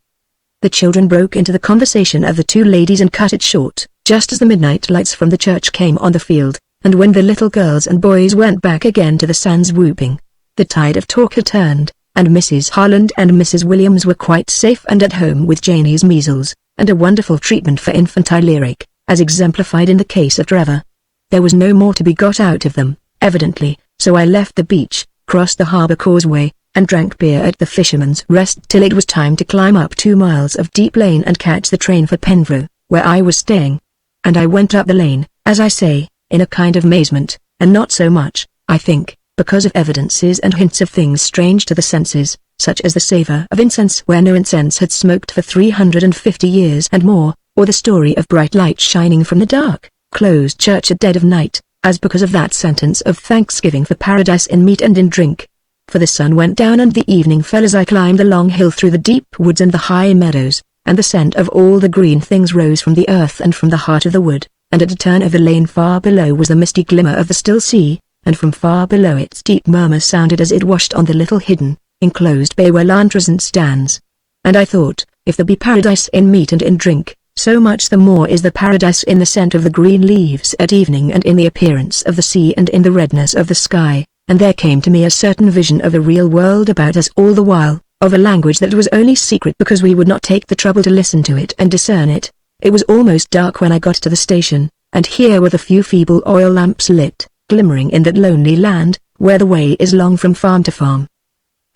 The children broke into the conversation of the two ladies and cut it short, just as the midnight lights from the church came on the field, and when the little girls and boys went back again to the sands whooping. The tide of talk had turned, and Mrs. Harland and Mrs. Williams were quite safe and at home with Janie's measles, and a wonderful treatment for infantile earache, as exemplified in the case of Trevor. There was no more to be got out of them, evidently, so I left the beach, crossed the harbour causeway, and drank beer at the Fisherman's Rest till it was time to climb up 2 miles of deep lane and catch the train for Penfro, where I was staying. And I went up the lane, as I say, in a kind of amazement, and not so much, I think, because of evidences and hints of things strange to the senses, such as the savour of incense where no incense had smoked for 350 years and more, or the story of bright light shining from the dark, closed church at dead of night, as because of that sentence of thanksgiving for paradise in meat and in drink. For the sun went down and the evening fell as I climbed the long hill through the deep woods and the high meadows, and the scent of all the green things rose from the earth and from the heart of the wood, and at a turn of the lane far below was the misty glimmer of the still sea, and from far below its deep murmur sounded as it washed on the little hidden, enclosed bay where Llantrisant stands. And I thought, if there be paradise in meat and in drink, so much the more is the paradise in the scent of the green leaves at evening and in the appearance of the sea and in the redness of the sky. And there came to me a certain vision of a real world about us all the while, of a language that was only secret because we would not take the trouble to listen to it and discern it. It was almost dark when I got to the station, and here were the few feeble oil lamps lit, glimmering in that lonely land, where the way is long from farm to farm.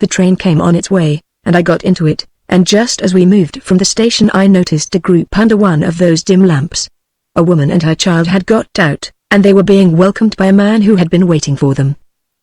The train came on its way, and I got into it, and just as we moved from the station I noticed a group under one of those dim lamps. A woman and her child had got out, and they were being welcomed by a man who had been waiting for them.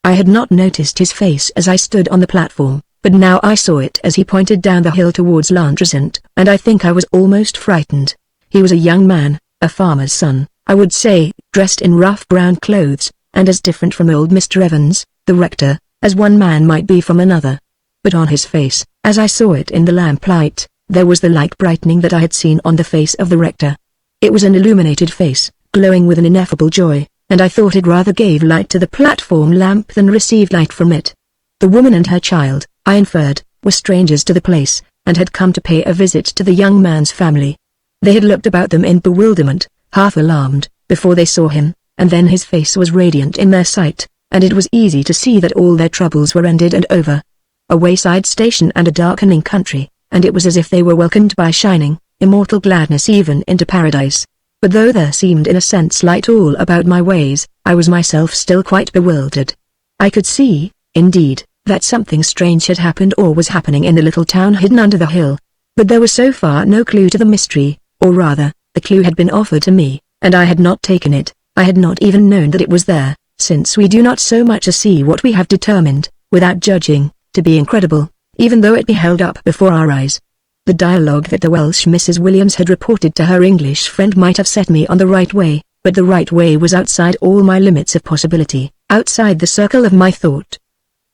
I had not noticed his face as I stood on the platform, but now I saw it as he pointed down the hill towards Llantrisant, and I think I was almost frightened. He was a young man, a farmer's son, I would say, dressed in rough brown clothes, and as different from old Mr. Evans, the rector, as one man might be from another. But on his face, as I saw it in the lamplight, there was the light brightening that I had seen on the face of the rector. It was an illuminated face, glowing with an ineffable joy, and I thought it rather gave light to the platform lamp than received light from it. The woman and her child, I inferred, were strangers to the place, and had come to pay a visit to the young man's family. They had looked about them in bewilderment, half alarmed, before they saw him, and then his face was radiant in their sight, and it was easy to see that all their troubles were ended and over. A wayside station and a darkening country, and it was as if they were welcomed by shining, immortal gladness even into paradise. But though there seemed in a sense light all about my ways, I was myself still quite bewildered. I could see, indeed, that something strange had happened or was happening in the little town hidden under the hill. But there was so far no clue to the mystery, or rather, the clue had been offered to me, and I had not taken it. I had not even known that it was there, since we do not so much as see what we have determined, without judging, to be incredible, even though it be held up before our eyes. The dialogue that the Welsh Mrs. Williams had reported to her English friend might have set me on the right way, but the right way was outside all my limits of possibility, outside the circle of my thought.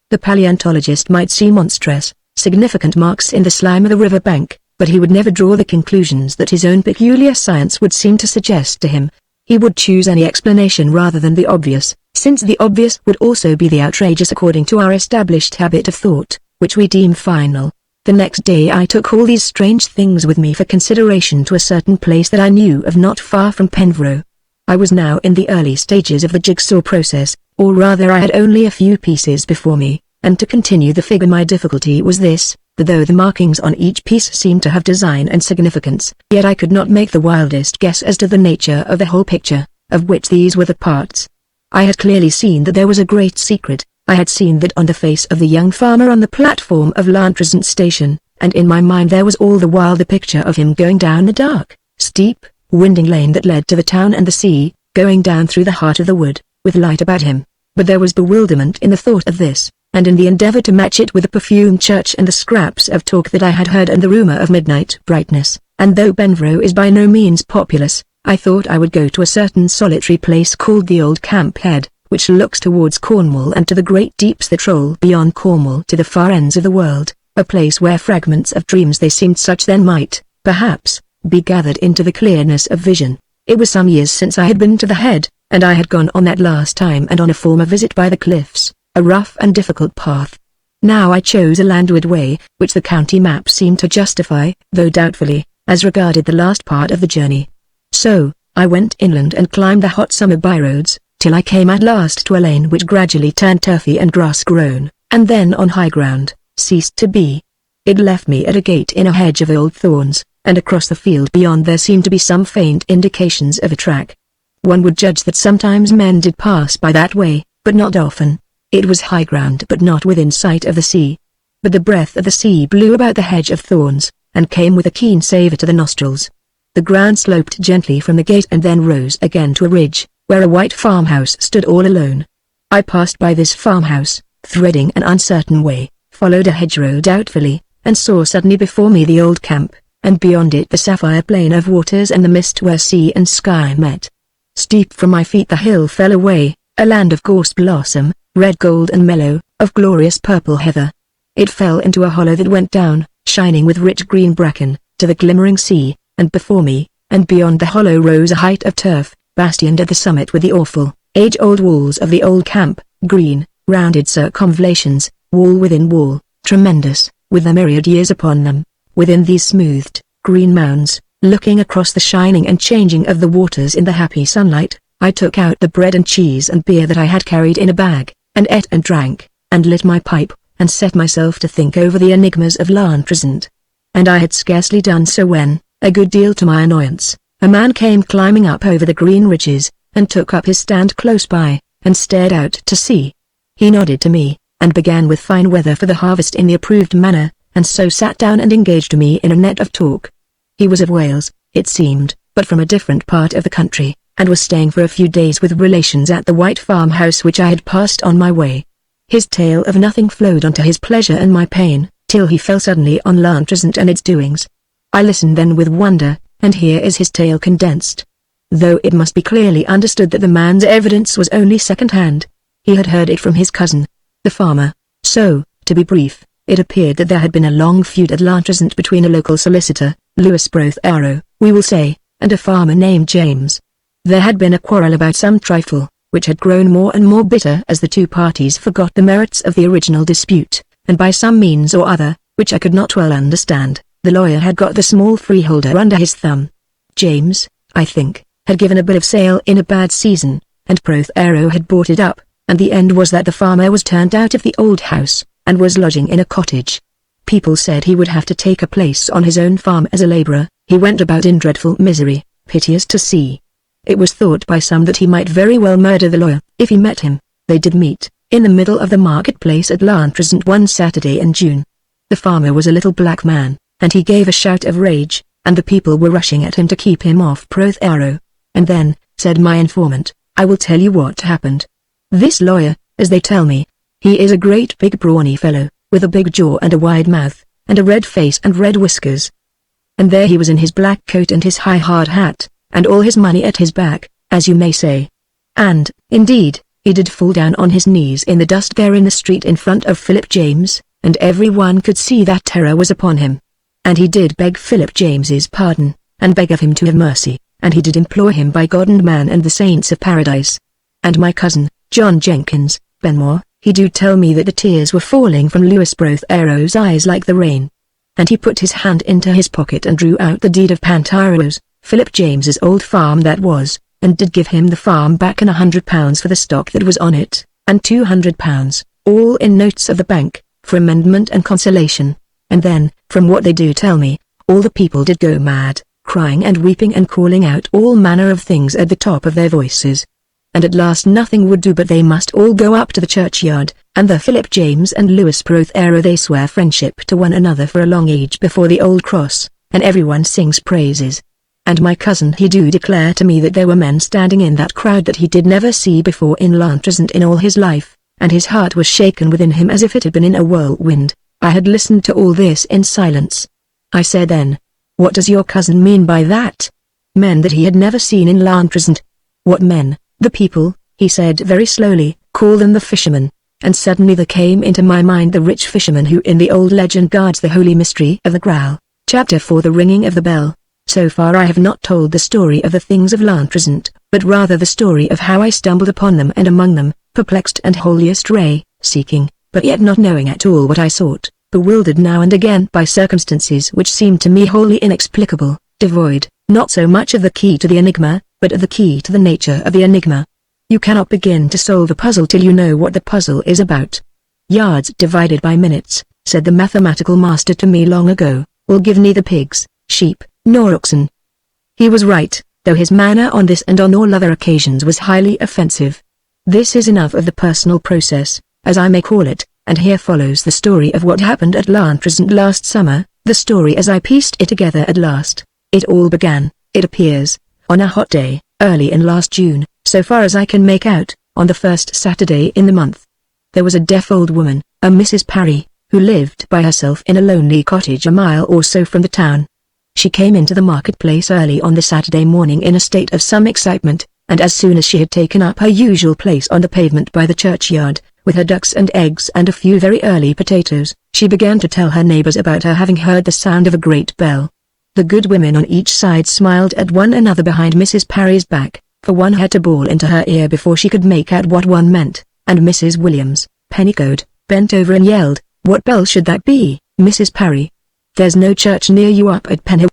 The paleontologist might see monstrous, significant marks in the slime of the river bank, but he would never draw the conclusions that his own peculiar science would seem to suggest to him. He would choose any explanation rather than the obvious, since the obvious would also be the outrageous according to our established habit of thought, which we deem final. The next day I took all these strange things with me for consideration to a certain place that I knew of not far from Penfro. I was now in the early stages of the jigsaw process, or rather I had only a few pieces before me, and to continue the figure my difficulty was this, that though the markings on each piece seemed to have design and significance, yet I could not make the wildest guess as to the nature of the whole picture, of which these were the parts. I had clearly seen that there was a great secret. I had seen that on the face of the young farmer on the platform of Lantrezant station, and in my mind there was all the while the picture of him going down the dark, steep, winding lane that led to the town and the sea, going down through the heart of the wood, with light about him. But there was bewilderment in the thought of this, and in the endeavor to match it with the perfumed church and the scraps of talk that I had heard and the rumor of midnight brightness, and though Penfro is by no means populous, I thought I would go to a certain solitary place called the Old Camp Head, which looks towards Cornwall and to the great deeps that roll beyond Cornwall to the far ends of the world, a place where fragments of dreams they seemed such then might, perhaps, be gathered into the clearness of vision. It was some years since I had been to the Head, and I had gone on that last time and on a former visit by the cliffs, a rough and difficult path. Now I chose a landward way, which the county map seemed to justify, though doubtfully, as regarded the last part of the journey. So, I went inland and climbed the hot summer byroads, till I came at last to a lane which gradually turned turfy and grass-grown, and then on high ground, ceased to be. It left me at a gate in a hedge of old thorns, and across the field beyond there seemed to be some faint indications of a track. One would judge that sometimes men did pass by that way, but not often. It was high ground but not within sight of the sea. But the breath of the sea blew about the hedge of thorns, and came with a keen savour to the nostrils. The ground sloped gently from the gate and then rose again to a ridge, where a white farmhouse stood all alone. I passed by this farmhouse, threading an uncertain way, followed a hedgerow doubtfully, and saw suddenly before me the old camp, and beyond it the sapphire plain of waters and the mist where sea and sky met. Steep from my feet the hill fell away, a land of gorse blossom, red gold and mellow, of glorious purple heather. It fell into a hollow that went down, shining with rich green bracken, to the glimmering sea, and before me, and beyond the hollow rose a height of turf, bastioned at the summit with the awful, age-old walls of the old camp, green, rounded circumvallations, wall within wall, tremendous, with a myriad years upon them. Within these smoothed, green mounds, looking across the shining and changing of the waters in the happy sunlight, I took out the bread and cheese and beer that I had carried in a bag, and ate and drank, and lit my pipe, and set myself to think over the enigmas of Lantrezant. And I had scarcely done so when, a good deal to my annoyance, a man came climbing up over the green ridges, and took up his stand close by, and stared out to sea. He nodded to me, and began with fine weather for the harvest in the approved manner, and so sat down and engaged me in a net of talk. He was of Wales, it seemed, but from a different part of the country, and was staying for a few days with relations at the white farmhouse which I had passed on my way. His tale of nothing flowed on to his pleasure and my pain, till he fell suddenly on Lantrezant and its doings. I listened then with wonder, and here is his tale condensed. Though it must be clearly understood that the man's evidence was only second-hand. He had heard it from his cousin, the farmer. So, to be brief, it appeared that there had been a long feud at Lantrezant between a local solicitor, Lewis Arrow, we will say, and a farmer named James. There had been a quarrel about some trifle, which had grown more and more bitter as the two parties forgot the merits of the original dispute, and by some means or other, which I could not well understand, the lawyer had got the small freeholder under his thumb. James, I think, had given a bill of sale in a bad season, and Arrow had bought it up, and the end was that the farmer was turned out of the old house, and was lodging in a cottage. People said he would have to take a place on his own farm as a labourer. He went about in dreadful misery, piteous to see. It was thought by some that he might very well murder the lawyer, if he met him. They did meet, in the middle of the market-place at Lantrezant one Saturday in June. The farmer was a little black man, and he gave a shout of rage, and the people were rushing at him to keep him off Arrow. And then, said my informant, I will tell you what happened. This lawyer, as they tell me, he is a great big brawny fellow, with a big jaw and a wide mouth, and a red face and red whiskers, and there he was in his black coat and his high hard hat, and all his money at his back, as you may say. And, indeed, he did fall down on his knees in the dust there in the street in front of Philip James, and everyone could see that terror was upon him. And he did beg Philip James's pardon, and beg of him to have mercy, and he did implore him by God and man and the saints of paradise. And my cousin, John Jenkins, Benmore, he do tell me that the tears were falling from Lewis Prothero's eyes like the rain. And he put his hand into his pocket and drew out the deed of Pantyro's, Philip James's old farm that was, and did give him the farm back and £100 for the stock that was on it, and £200, all in notes of the bank, for amendment and consolation. And then, from what they do tell me, all the people did go mad, crying and weeping and calling out all manner of things at the top of their voices. And at last nothing would do but they must all go up to the churchyard, and the Philip James and Lewis Prothero they swear friendship to one another for a long age before the old cross, and everyone sings praises. And my cousin he do declare to me that there were men standing in that crowd that he did never see before in Lantresant in all his life, and his heart was shaken within him as if it had been in a whirlwind. I had listened to all this in silence. I said then, "What does your cousin mean by that?" Men that he had never seen in Lantresant. "What men?" "The people," he said very slowly, "call them the fishermen." And suddenly there came into my mind the rich fisherman who in the old legend guards the holy mystery of the Graal. Chapter 4 The Ringing of the Bell. So far I have not told the story of the things of Lantresant, but rather the story of how I stumbled upon them and among them, perplexed and wholly astray, seeking, but yet not knowing at all what I sought, bewildered now and again by circumstances which seemed to me wholly inexplicable, devoid, not so much of the key to the enigma, but of the key to the nature of the enigma. You cannot begin to solve a puzzle till you know what the puzzle is about. Yards divided by minutes, said the mathematical master to me long ago, will give neither pigs, sheep, nor oxen. He was right, though his manner on this and on all other occasions was highly offensive. This is enough of the personal process, as I may call it, and here follows the story of what happened at Lantresant last summer, the story as I pieced it together at last. It all began, it appears, on a hot day, early in last June, so far as I can make out, on the first Saturday in the month. There was a deaf old woman, a Mrs. Parry, who lived by herself in a lonely cottage a mile or so from the town. She came into the marketplace early on the Saturday morning in a state of some excitement, and as soon as she had taken up her usual place on the pavement by the churchyard, with her ducks and eggs and a few very early potatoes, she began to tell her neighbors about her having heard the sound of a great bell. The good women on each side smiled at one another behind Mrs. Parry's back, for one had to bawl into her ear before she could make out what one meant, and Mrs. Williams, Pennycode, bent over and yelled, "What bell should that be, Mrs. Parry? There's no church near you up at Penny."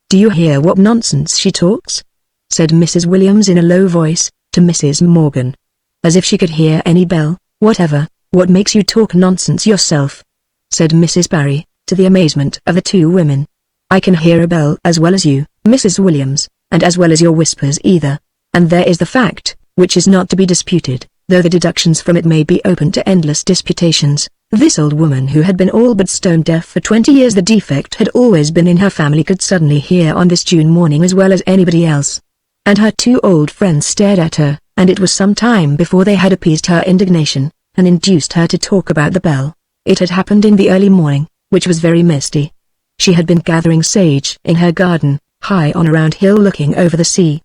"Do you hear what nonsense she talks?" said Mrs. Williams in a low voice, to Mrs. Morgan. "As if she could hear any bell, whatever. What makes you talk nonsense yourself?" said Mrs. Parry, to the amazement of the two women. "I can hear a bell as well as you, Mrs. Williams, and as well as your whispers either. And there is the fact, which is not to be disputed, though the deductions from it may be open to endless disputations. This old woman who had been all but stone deaf for 20 years, the defect had always been in her family, could suddenly hear on this June morning as well as anybody else. And her two old friends stared at her, and it was some time before they had appeased her indignation, and induced her to talk about the bell. It had happened in the early morning, which was very misty. She had been gathering sage in her garden, high on a round hill looking over the sea.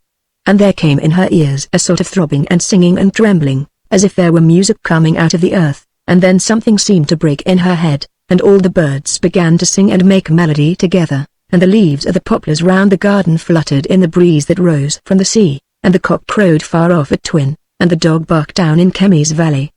And there came in her ears a sort of throbbing and singing and trembling, as if there were music coming out of the earth, and then something seemed to break in her head, and all the birds began to sing and make melody together, and the leaves of the poplars round the garden fluttered in the breeze that rose from the sea, and the cock crowed far off at Twin, and the dog barked down in Kemmy's valley.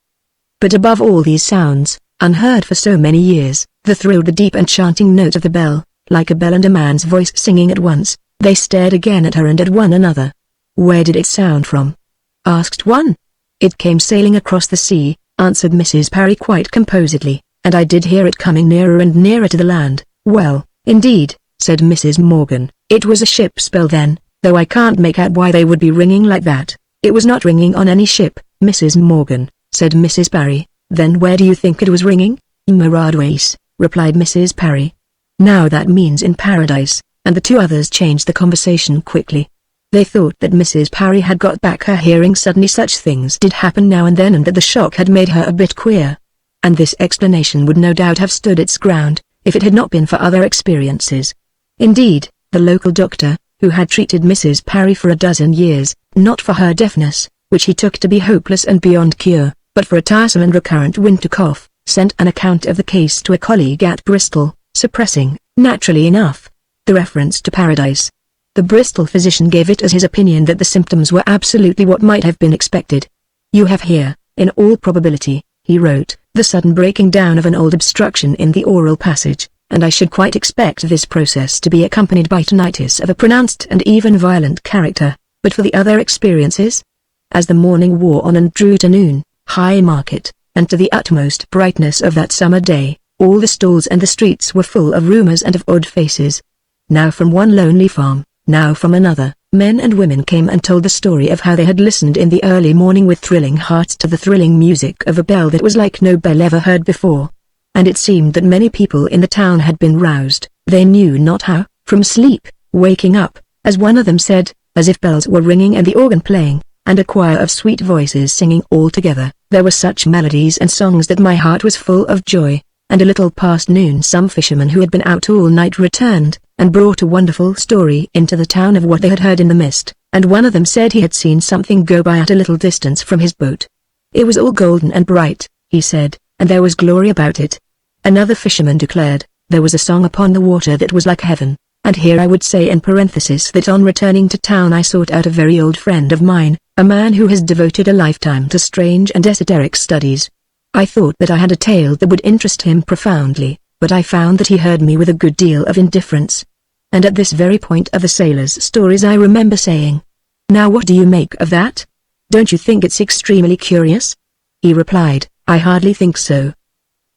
But above all these sounds, unheard for so many years, there thrilled the deep and chanting note of the bell, like a bell and a man's voice singing at once. They stared again at her and at one another. "Where did it sound from?" asked one. "It came sailing across the sea," answered Mrs. Parry quite composedly, "and I did hear it coming nearer and nearer to the land." "Well, indeed," said Mrs. Morgan, "it was a ship's bell then, though I can't make out why they would be ringing like that." "It was not ringing on any ship, Mrs. Morgan," said Mrs. Parry. "Then where do you think it was ringing?" "Paradise," replied Mrs. Parry. "Now that means in paradise," and the two others changed the conversation quickly. They thought that Mrs. Parry had got back her hearing suddenly. Such things did happen now and then, and that the shock had made her a bit queer. And this explanation would no doubt have stood its ground, if it had not been for other experiences. Indeed, the local doctor, who had treated Mrs. Parry for a dozen years, not for her deafness, which he took to be hopeless and beyond cure, but for a tiresome and recurrent winter cough, sent an account of the case to a colleague at Bristol, suppressing, naturally enough, the reference to Paradise. The Bristol physician gave it as his opinion that the symptoms were absolutely what might have been expected. "You have here, in all probability," he wrote, "the sudden breaking down of an old obstruction in the oral passage, and I should quite expect this process to be accompanied by tinnitus of a pronounced and even violent character, but for the other experiences?" As the morning wore on and drew to noon, High Market, and to the utmost brightness of that summer day, all the stalls and the streets were full of rumours and of odd faces. Now from one lonely farm, now from another, men and women came and told the story of how they had listened in the early morning with thrilling hearts to the thrilling music of a bell that was like no bell ever heard before. And it seemed that many people in the town had been roused, they knew not how, from sleep, waking up, as one of them said, as if bells were ringing and the organ playing, and a choir of sweet voices singing all together. There were such melodies and songs that my heart was full of joy. And a little past noon some fishermen who had been out all night returned, and brought a wonderful story into the town of what they had heard in the mist, and one of them said he had seen something go by at a little distance from his boat. It was all golden and bright, he said, and there was glory about it. Another fisherman declared, there was a song upon the water that was like heaven, and here I would say in parenthesis that on returning to town I sought out a very old friend of mine, a man who has devoted a lifetime to strange and esoteric studies. I thought that I had a tale that would interest him profoundly, but I found that he heard me with a good deal of indifference. And at this very point of the sailors' stories I remember saying, "Now what do you make of that? Don't you think it's extremely curious?" He replied, "I hardly think so.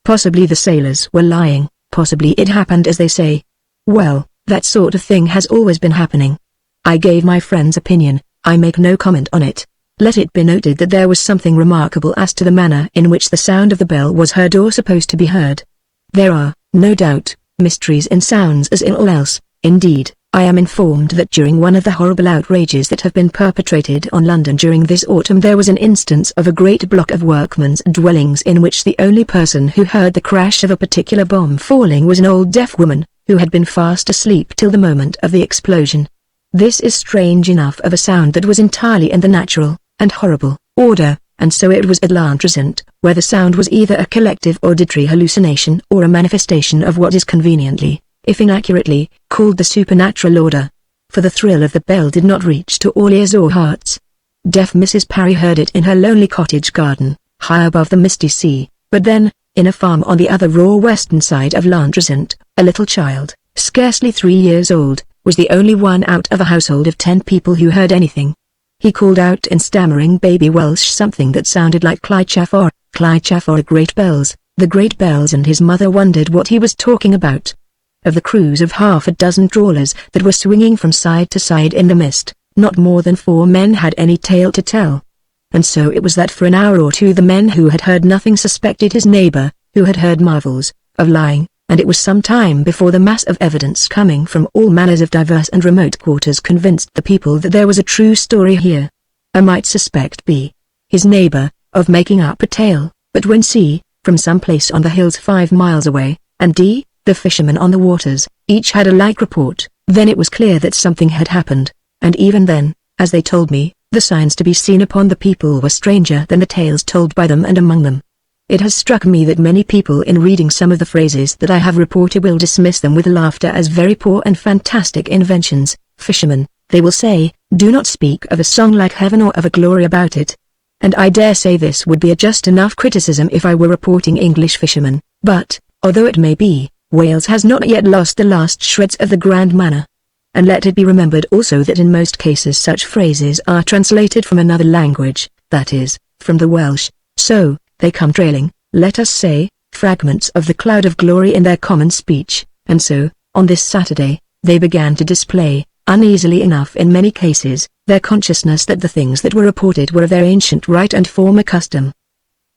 Possibly the sailors were lying, possibly it happened as they say. Well, that sort of thing has always been happening." I gave my friend's opinion, I make no comment on it. Let it be noted that there was something remarkable as to the manner in which the sound of the bell was heard or supposed to be heard. There are, no doubt, mysteries in sounds as in all else. Indeed, I am informed that during one of the horrible outrages that have been perpetrated on London during this autumn there was an instance of a great block of workmen's dwellings in which the only person who heard the crash of a particular bomb falling was an old deaf woman, who had been fast asleep till the moment of the explosion. This is strange enough of a sound that was entirely in the natural, and horrible, order, and so it was at Lantrezant, where the sound was either a collective auditory hallucination or a manifestation of what is conveniently, if inaccurately, called the supernatural order. For the thrill of the bell did not reach to all ears or hearts. Deaf Mrs. Parry heard it in her lonely cottage garden, high above the misty sea, but then, in a farm on the other raw western side of Lantrezant, a little child, scarcely 3 years old, was the only one out of a household of 10 people who heard anything. He called out in stammering baby Welsh something that sounded like Clychafor, Clychafor great bells, the great bells, and his mother wondered what he was talking about. Of the crews of half a dozen trawlers that were swinging from side to side in the mist, not more than 4 men had any tale to tell. And so it was that for an hour or two the men who had heard nothing suspected his neighbor, who had heard marvels, of lying, and it was some time before the mass of evidence coming from all manners of diverse and remote quarters convinced the people that there was a true story here. I might suspect B, his neighbor, of making up a tale, but when C, from some place on the hills 5 miles away, and D, the fishermen on the waters, each had a like report, then it was clear that something had happened, and even then, as they told me, the signs to be seen upon the people were stranger than the tales told by them and among them. It has struck me that many people in reading some of the phrases that I have reported will dismiss them with laughter as very poor and fantastic inventions. Fishermen, they will say, do not speak of a song like heaven or of a glory about it. And I dare say this would be a just enough criticism if I were reporting English fishermen, but, although it may be, Wales has not yet lost the last shreds of the grand manner. And let it be remembered also that in most cases such phrases are translated from another language, that is, from the Welsh, so, they come trailing, let us say, fragments of the cloud of glory in their common speech, and so, on this Saturday, they began to display, uneasily enough in many cases, their consciousness that the things that were reported were of their ancient right and former custom.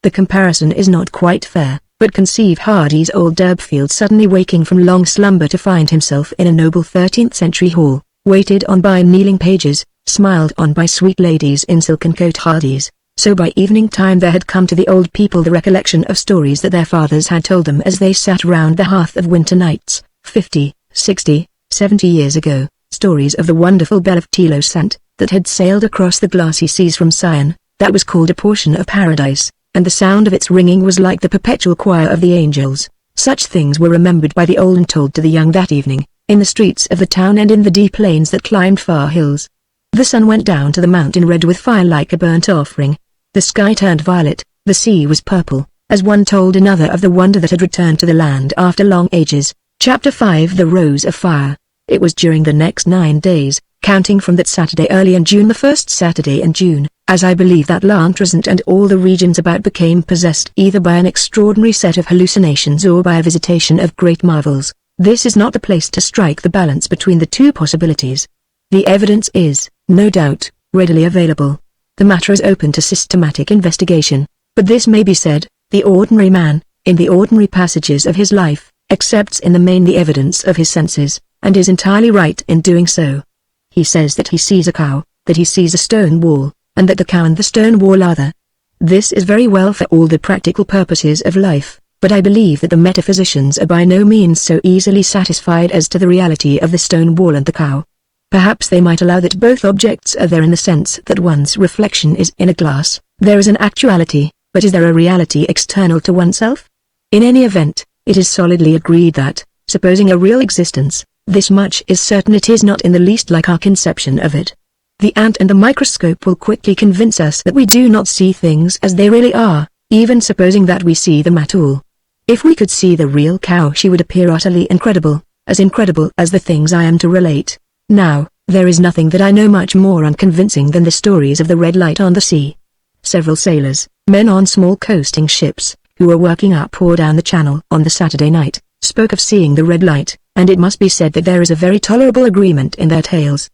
The comparison is not quite fair, but conceive Hardy's old Derbfield suddenly waking from long slumber to find himself in a noble 13th century hall, waited on by kneeling pages, smiled on by sweet ladies in silken coat Hardy's. So by evening time there had come to the old people the recollection of stories that their fathers had told them as they sat round the hearth of winter nights, 50, 60, 70 years ago, stories of the wonderful bell of Telosant, that had sailed across the glassy seas from Sion, that was called a portion of paradise, and the sound of its ringing was like the perpetual choir of the angels. Such things were remembered by the old and told to the young that evening, in the streets of the town and in the deep lanes that climbed far hills. The sun went down to the mountain red with fire like a burnt offering. The sky turned violet, the sea was purple, as one told another of the wonder that had returned to the land after long ages. Chapter 5 The Rose of Fire. It was during the next 9 days, counting from that Saturday early in June, the first Saturday in June, as I believe that L'Antrezant and all the regions about became possessed either by an extraordinary set of hallucinations or by a visitation of great marvels. This is not the place to strike the balance between the two possibilities. The evidence is, no doubt, readily available. The matter is open to systematic investigation, but this may be said: the ordinary man, in the ordinary passages of his life, accepts in the main the evidence of his senses, and is entirely right in doing so. He says that he sees a cow, that he sees a stone wall, and that the cow and the stone wall are there. This is very well for all the practical purposes of life, but I believe that the metaphysicians are by no means so easily satisfied as to the reality of the stone wall and the cow. Perhaps they might allow that both objects are there in the sense that one's reflection is in a glass. There is an actuality, but is there a reality external to oneself? In any event, it is solidly agreed that, supposing a real existence, this much is certain: it is not in the least like our conception of it. The ant and the microscope will quickly convince us that we do not see things as they really are, even supposing that we see them at all. If we could see the real cow, she would appear utterly incredible as the things I am to relate. Now, there is nothing that I know much more unconvincing than the stories of the red light on the sea. Several sailors, men on small coasting ships, who were working up or down the channel on the Saturday night, spoke of seeing the red light, and it must be said that there is a very tolerable agreement in their tales.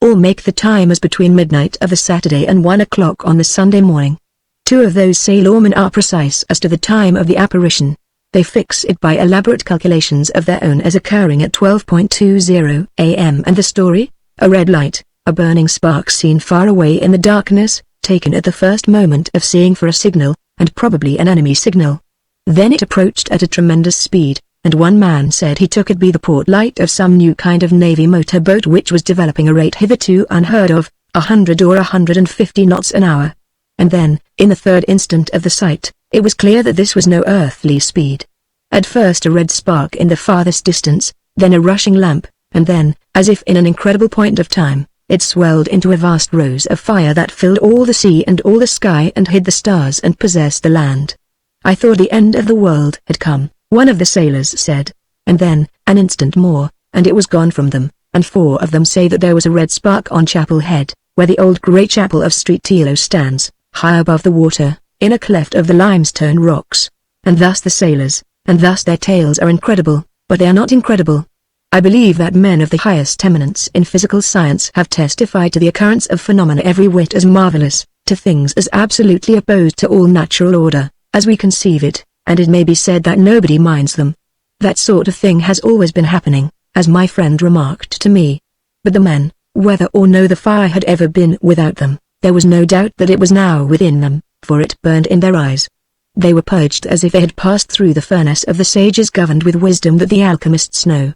All make the time as between midnight of the Saturday and 1 o'clock on the Sunday morning. 2 of those sailormen are precise as to the time of the apparition. They fix it by elaborate calculations of their own as occurring at 12:20 a.m. And the story? A red light, a burning spark seen far away in the darkness, taken at the first moment of seeing for a signal, and probably an enemy signal. Then it approached at a tremendous speed, and one man said he took it be the port light of some new kind of navy motor boat which was developing a rate hitherto unheard of, 100 or 150 knots an hour. And then, in the third instant of the sight, it was clear that this was no earthly speed. At first a red spark in the farthest distance, then a rushing lamp, and then, as if in an incredible point of time, it swelled into a vast rose of fire that filled all the sea and all the sky and hid the stars and possessed the land. I thought the end of the world had come, one of the sailors said. And then, an instant more, and it was gone from them, and 4 of them say that there was a red spark on Chapel Head, where the old grey chapel of Street Telos stands, high above the water, in a cleft of the limestone rocks. And thus the sailors, and thus their tales are incredible, but they are not incredible. I believe that men of the highest eminence in physical science have testified to the occurrence of phenomena every whit as marvelous, to things as absolutely opposed to all natural order, as we conceive it, and it may be said that nobody minds them. That sort of thing has always been happening, as my friend remarked to me. But the men, whether or no the fire had ever been without them, there was no doubt that it was now within them, for it burned in their eyes. They were purged as if they had passed through the furnace of the sages governed with wisdom that the alchemists know.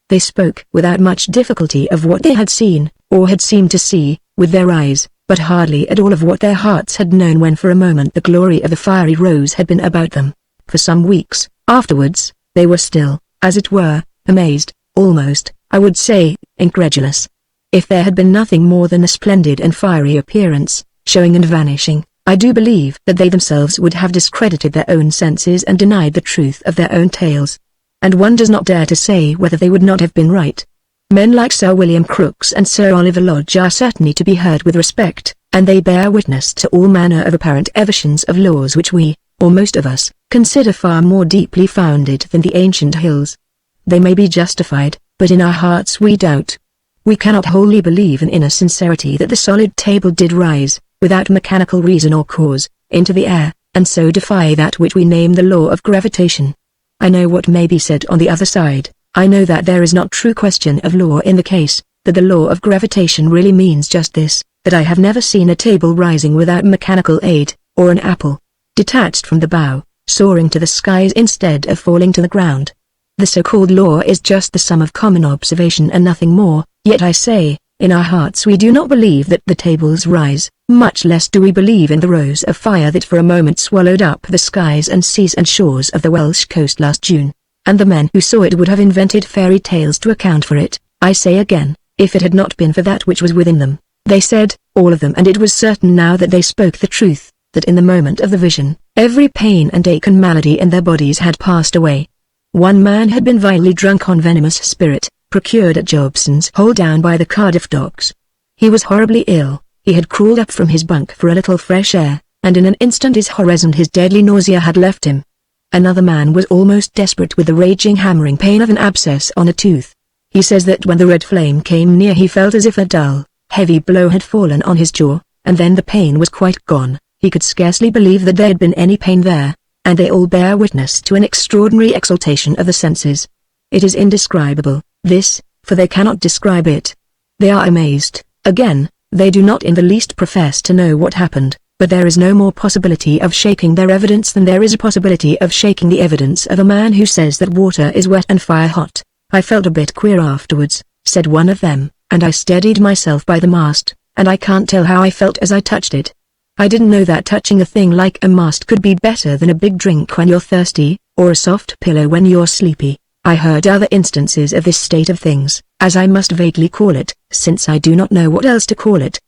They spoke without much difficulty of what they had seen, or had seemed to see, with their eyes, but hardly at all of what their hearts had known when for a moment the glory of the fiery rose had been about them. For some weeks, afterwards, they were still, as it were, amazed, almost, I would say, incredulous. If there had been nothing more than a splendid and fiery appearance, showing and vanishing, I do believe that they themselves would have discredited their own senses and denied the truth of their own tales. And one does not dare to say whether they would not have been right. Men like Sir William Crookes and Sir Oliver Lodge are certainly to be heard with respect, and they bear witness to all manner of apparent eversions of laws which we, or most of us, consider far more deeply founded than the ancient hills. They may be justified, but in our hearts we doubt. We cannot wholly believe in inner sincerity that the solid table did rise, without mechanical reason or cause, into the air, and so defy that which we name the law of gravitation. I know what may be said on the other side. I know that there is not true question of law in the case, that the law of gravitation really means just this, that I have never seen a table rising without mechanical aid, or an apple, detached from the bough, soaring to the skies instead of falling to the ground. The so-called law is just the sum of common observation and nothing more, yet I say, in our hearts we do not believe that the tables rise, much less do we believe in the rose of fire that for a moment swallowed up the skies and seas and shores of the Welsh coast last June. And the men who saw it would have invented fairy tales to account for it, I say again, if it had not been for that which was within them. They said, all of them, and it was certain now that they spoke the truth, that in the moment of the vision, every pain and ache and malady in their bodies had passed away. One man had been vilely drunk on venomous spirit, procured at Jobson's Hole down by the Cardiff docks. He was horribly ill, he had crawled up from his bunk for a little fresh air, and in an instant his horrors and his deadly nausea had left him. Another man was almost desperate with the raging hammering pain of an abscess on a tooth. He says that when the red flame came near he felt as if a dull, heavy blow had fallen on his jaw, and then the pain was quite gone. He could scarcely believe that there had been any pain there, and they all bear witness to an extraordinary exaltation of the senses. It is indescribable, this, for they cannot describe it. They are amazed. Again, they do not in the least profess to know what happened, but there is no more possibility of shaking their evidence than there is a possibility of shaking the evidence of a man who says that water is wet and fire hot. I felt a bit queer afterwards, said one of them, and I steadied myself by the mast, and I can't tell how I felt as I touched it. I didn't know that touching a thing like a mast could be better than a big drink when you're thirsty, or a soft pillow when you're sleepy. I heard other instances of this state of things, as I must vaguely call it, since I do not know what else to call it.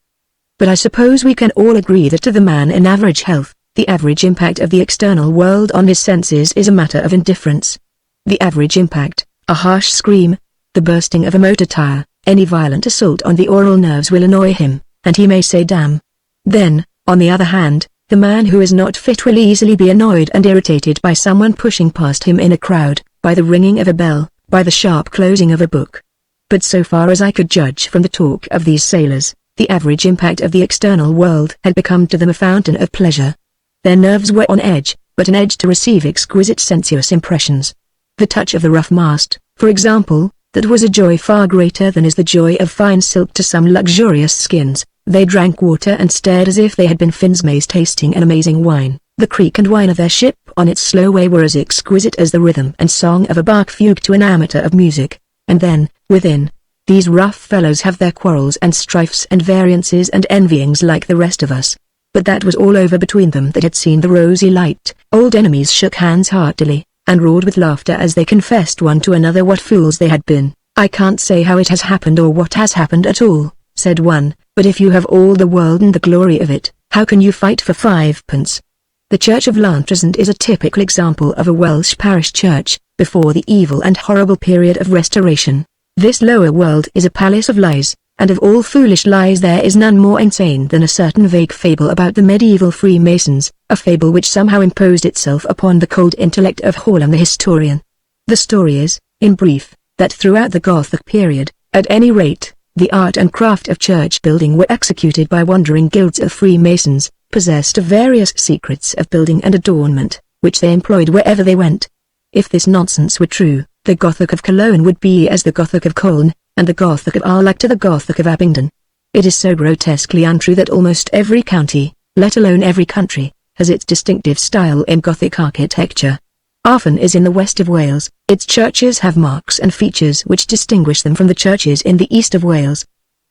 But I suppose we can all agree that to the man in average health, the average impact of the external world on his senses is a matter of indifference. The average impact, a harsh scream, the bursting of a motor tire, any violent assault on the aural nerves will annoy him, and he may say damn. Then, on the other hand, the man who is not fit will easily be annoyed and irritated by someone pushing past him in a crowd, by the ringing of a bell, by the sharp closing of a book. But so far as I could judge from the talk of these sailors, the average impact of the external world had become to them a fountain of pleasure. Their nerves were on edge, but an edge to receive exquisite sensuous impressions. The touch of the rough mast, for example, that was a joy far greater than is the joy of fine silk to some luxurious skins. They drank water and stared as if they had been Finsmays tasting an amazing wine. The creak and whine of their ship on its slow way were as exquisite as the rhythm and song of a Bach fugue to an amateur of music. And then, within, these rough fellows have their quarrels and strifes and variances and envyings like the rest of us. But that was all over between them that had seen the rosy light. Old enemies shook hands heartily, and roared with laughter as they confessed one to another what fools they had been. I can't say how it has happened or what has happened at all, said one, but if you have all the world and the glory of it, how can you fight for 5p? The Church of Llantrisant is a typical example of a Welsh parish church, before the evil and horrible period of Restoration. This lower world is a palace of lies, and of all foolish lies there is none more insane than a certain vague fable about the medieval Freemasons, a fable which somehow imposed itself upon the cold intellect of Hallam the historian. The story is, in brief, that throughout the Gothic period, at any rate, the art and craft of church building were executed by wandering guilds of Freemasons, possessed of various secrets of building and adornment, which they employed wherever they went. If this nonsense were true, the Gothic of Cologne would be as the Gothic of Cologne, and the Gothic of Arles like to the Gothic of Abingdon. It is so grotesquely untrue that almost every county, let alone every country, has its distinctive style in Gothic architecture. Arfon is in the west of Wales. Its churches have marks and features which distinguish them from the churches in the east of Wales.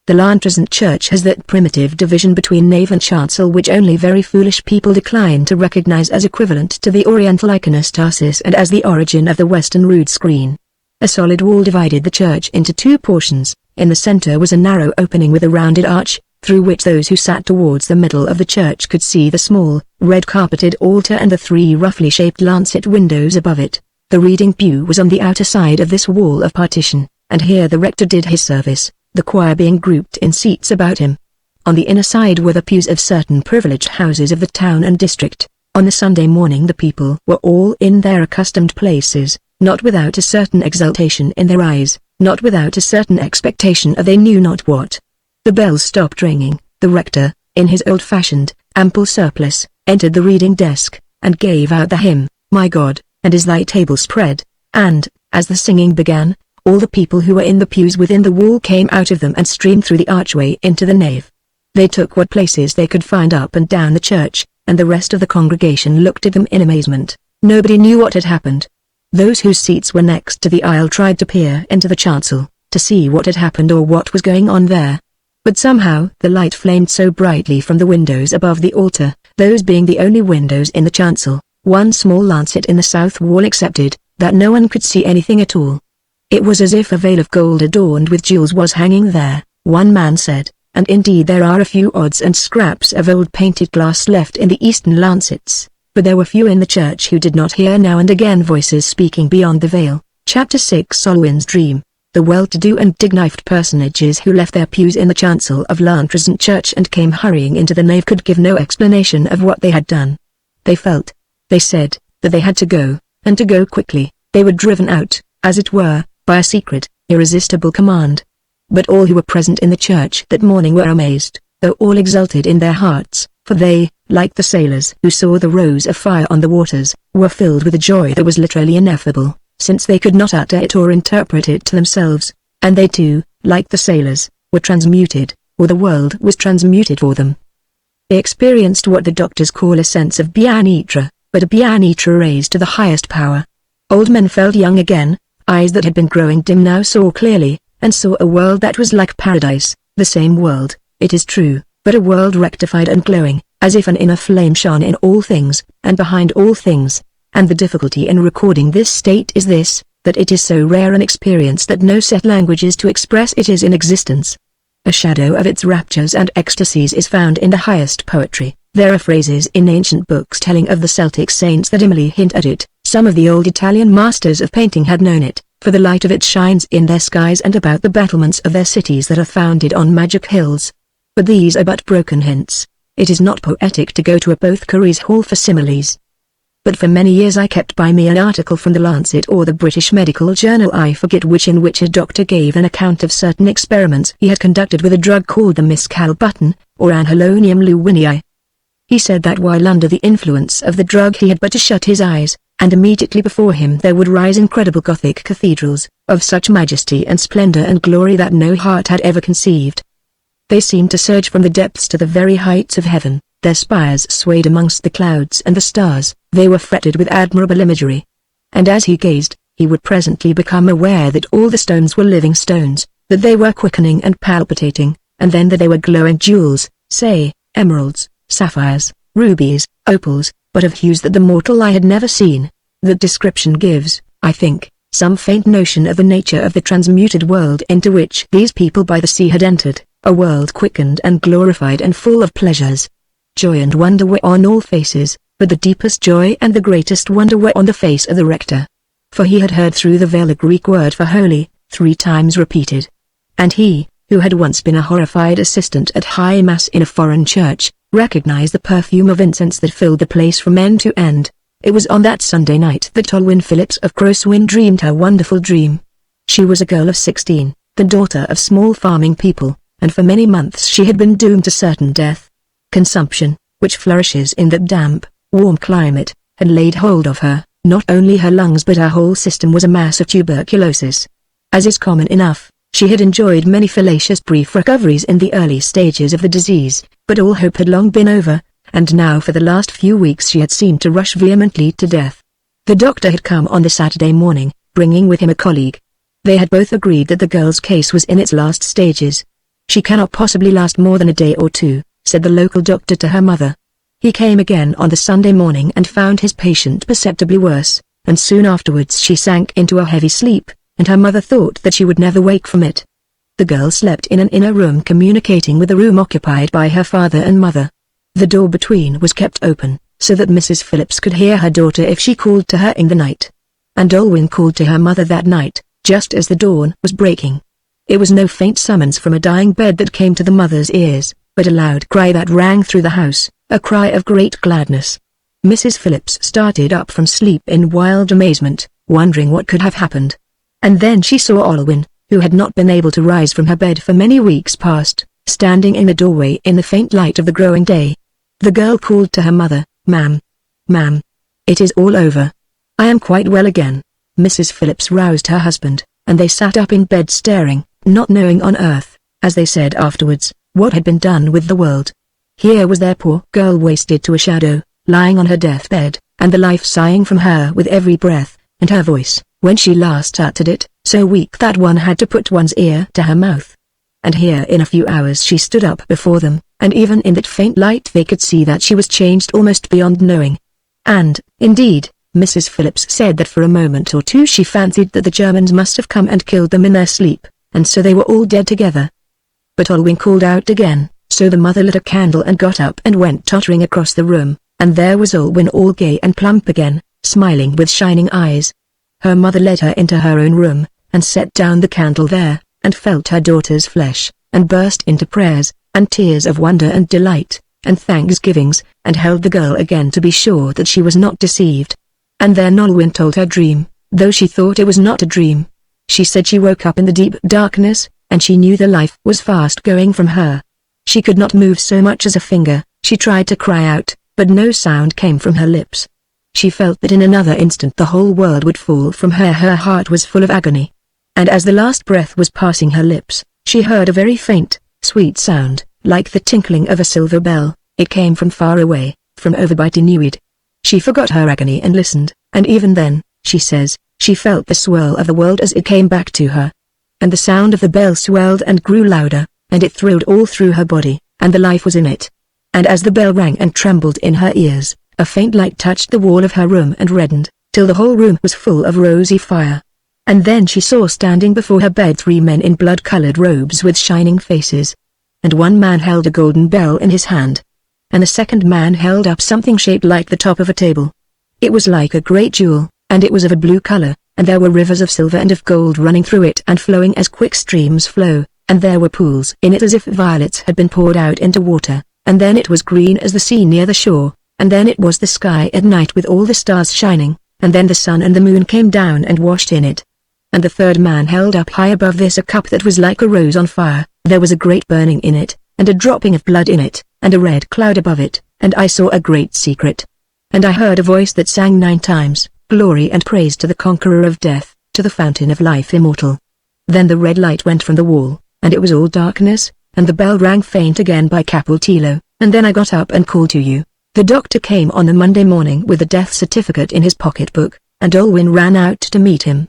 The Llantrisant church has that primitive division between nave and chancel which only very foolish people decline to recognize as equivalent to the oriental iconostasis and as the origin of the western rood screen. A solid wall divided the church into two portions. In the center was a narrow opening with a rounded arch, through which those who sat towards the middle of the church could see the small, red-carpeted altar and the three roughly shaped lancet windows above it. The reading pew was on the outer side of this wall of partition, and here the rector did his service, the choir being grouped in seats about him. On the inner side were the pews of certain privileged houses of the town and district. On the Sunday morning the people were all in their accustomed places, not without a certain exultation in their eyes, not without a certain expectation of they knew not what. The bells stopped ringing. The rector, in his old-fashioned, ample surplice, entered the reading desk, and gave out the hymn, "My God, and is thy table spread?" And, as the singing began, all the people who were in the pews within the wall came out of them and streamed through the archway into the nave. They took what places they could find up and down the church, and the rest of the congregation looked at them in amazement. Nobody knew what had happened. Those whose seats were next to the aisle tried to peer into the chancel, to see what had happened or what was going on there. But somehow the light flamed so brightly from the windows above the altar, those being the only windows in the chancel, one small lancet in the south wall excepted, that no one could see anything at all. It was as if a veil of gold adorned with jewels was hanging there, one man said, and indeed there are a few odds and scraps of old painted glass left in the eastern lancets, but there were few in the church who did not hear now and again voices speaking beyond the veil. Chapter 6 Solwyn's Dream. The well-to-do and dignified personages who left their pews in the chancel of Lantresant Church and came hurrying into the nave could give no explanation of what they had done. They felt, they said, that they had to go, and to go quickly. They were driven out, as it were, by a secret, irresistible command. But all who were present in the church that morning were amazed, though all exulted in their hearts, for they, like the sailors who saw the rose of fire on the waters, were filled with a joy that was literally ineffable, since they could not utter it or interpret it to themselves, and they too, like the sailors, were transmuted, or the world was transmuted for them. They experienced what the doctors call a sense of bien-être, but a bien-être raised to the highest power. Old men felt young again, eyes that had been growing dim now saw clearly, and saw a world that was like paradise, the same world, it is true, but a world rectified and glowing, as if an inner flame shone in all things, and behind all things. And the difficulty in recording this state is this, that it is so rare an experience that no set language is to express it is in existence. A shadow of its raptures and ecstasies is found in the highest poetry. There are phrases in ancient books telling of the Celtic saints that dimly hint at it. Some of the old Italian masters of painting had known it, for the light of it shines in their skies and about the battlements of their cities that are founded on magic hills. But these are but broken hints. It is not poetic to go to Apothecaries' Hall for similes. But for many years I kept by me an article from the Lancet or the British Medical Journal, I forget which, in which a doctor gave an account of certain experiments he had conducted with a drug called the miscalbutton, or anhelonium lewinii. He said that while under the influence of the drug he had but to shut his eyes, and immediately before him there would rise incredible Gothic cathedrals, of such majesty and splendor and glory that no heart had ever conceived. They seemed to surge from the depths to the very heights of heaven. Their spires swayed amongst the clouds and the stars, they were fretted with admirable imagery. And as he gazed, he would presently become aware that all the stones were living stones, that they were quickening and palpitating, and then that they were glowing jewels, say, emeralds, sapphires, rubies, opals, but of hues that the mortal eye had never seen. That description gives, I think, some faint notion of the nature of the transmuted world into which these people by the sea had entered, a world quickened and glorified and full of pleasures. Joy and wonder were on all faces, but the deepest joy and the greatest wonder were on the face of the rector. For he had heard through the veil a Greek word for holy, 3 times repeated. And he, who had once been a horrified assistant at High Mass in a foreign church, recognized the perfume of incense that filled the place from end to end. It was on that Sunday night that Solwyn Phillips of Croswyn dreamed her wonderful dream. She was a girl of 16, the daughter of small farming people, and for many months she had been doomed to certain death. Consumption, which flourishes in that damp, warm climate, had laid hold of her. Not only her lungs but her whole system was a mass of tuberculosis. As is common enough, she had enjoyed many fallacious brief recoveries in the early stages of the disease, but all hope had long been over, and now for the last few weeks she had seemed to rush vehemently to death. The doctor had come on the Saturday morning, bringing with him a colleague. They had both agreed that the girl's case was in its last stages. She cannot possibly last more than a day or two, said the local doctor to her mother. He came again on the Sunday morning and found his patient perceptibly worse, and soon afterwards she sank into a heavy sleep, and her mother thought that she would never wake from it. The girl slept in an inner room communicating with the room occupied by her father and mother. The door between was kept open, so that Mrs. Phillips could hear her daughter if she called to her in the night. And Solwyn called to her mother that night, just as the dawn was breaking. It was no faint summons from a dying bed that came to the mother's ears, but a loud cry that rang through the house, a cry of great gladness. Mrs. Phillips started up from sleep in wild amazement, wondering what could have happened. And then she saw Solwyn, who had not been able to rise from her bed for many weeks past, standing in the doorway in the faint light of the growing day. The girl called to her mother, "Ma'am. Ma'am. It is all over. I am quite well again." Mrs. Phillips roused her husband, and they sat up in bed staring, not knowing on earth, as they said afterwards, what had been done with the world. Here was their poor girl wasted to a shadow, lying on her deathbed, and the life sighing from her with every breath, and her voice, when she last uttered it, so weak that one had to put one's ear to her mouth. And here in a few hours she stood up before them, and even in that faint light they could see that she was changed almost beyond knowing. And, indeed, Mrs. Phillips said that for a moment or two she fancied that the Germans must have come and killed them in their sleep, and so they were all dead together. But Olwyn called out again, so the mother lit a candle and got up and went tottering across the room, and there was Olwyn all gay and plump again, smiling with shining eyes. Her mother led her into her own room, and set down the candle there, and felt her daughter's flesh, and burst into prayers, and tears of wonder and delight, and thanksgivings, and held the girl again to be sure that she was not deceived. And then Olwyn told her dream, though she thought it was not a dream. She said she woke up in the deep darkness, and she knew the life was fast going from her. She could not move so much as a finger. She tried to cry out, but no sound came from her lips. She felt that in another instant the whole world would fall from her. Her heart was full of agony. And as the last breath was passing her lips, she heard a very faint, sweet sound, like the tinkling of a silver bell. It came from far away, from over by Dinuid. She forgot her agony and listened, and even then, she says, she felt the swirl of the world as it came back to her. And the sound of the bell swelled and grew louder, and it thrilled all through her body, and the life was in it. And as the bell rang and trembled in her ears, a faint light touched the wall of her room and reddened, till the whole room was full of rosy fire. And then she saw standing before her bed 3 men in blood-colored robes with shining faces. And one man held a golden bell in his hand. And the second man held up something shaped like the top of a table. It was like a great jewel, and it was of a blue color, and there were rivers of silver and of gold running through it and flowing as quick streams flow, and there were pools in it as if violets had been poured out into water, and then it was green as the sea near the shore, and then it was the sky at night with all the stars shining, and then the sun and the moon came down and washed in it. And the third man held up high above this a cup that was like a rose on fire. There was a great burning in it, and a dropping of blood in it, and a red cloud above it, and I saw a great secret. And I heard a voice that sang 9 times, "Glory and praise to the conqueror of death, to the fountain of life immortal." Then the red light went from the wall, and it was all darkness, and the bell rang faint again by Capultillo, and then I got up and called to you. The doctor came on the Monday morning with the death certificate in his pocketbook, and Olwyn ran out to meet him.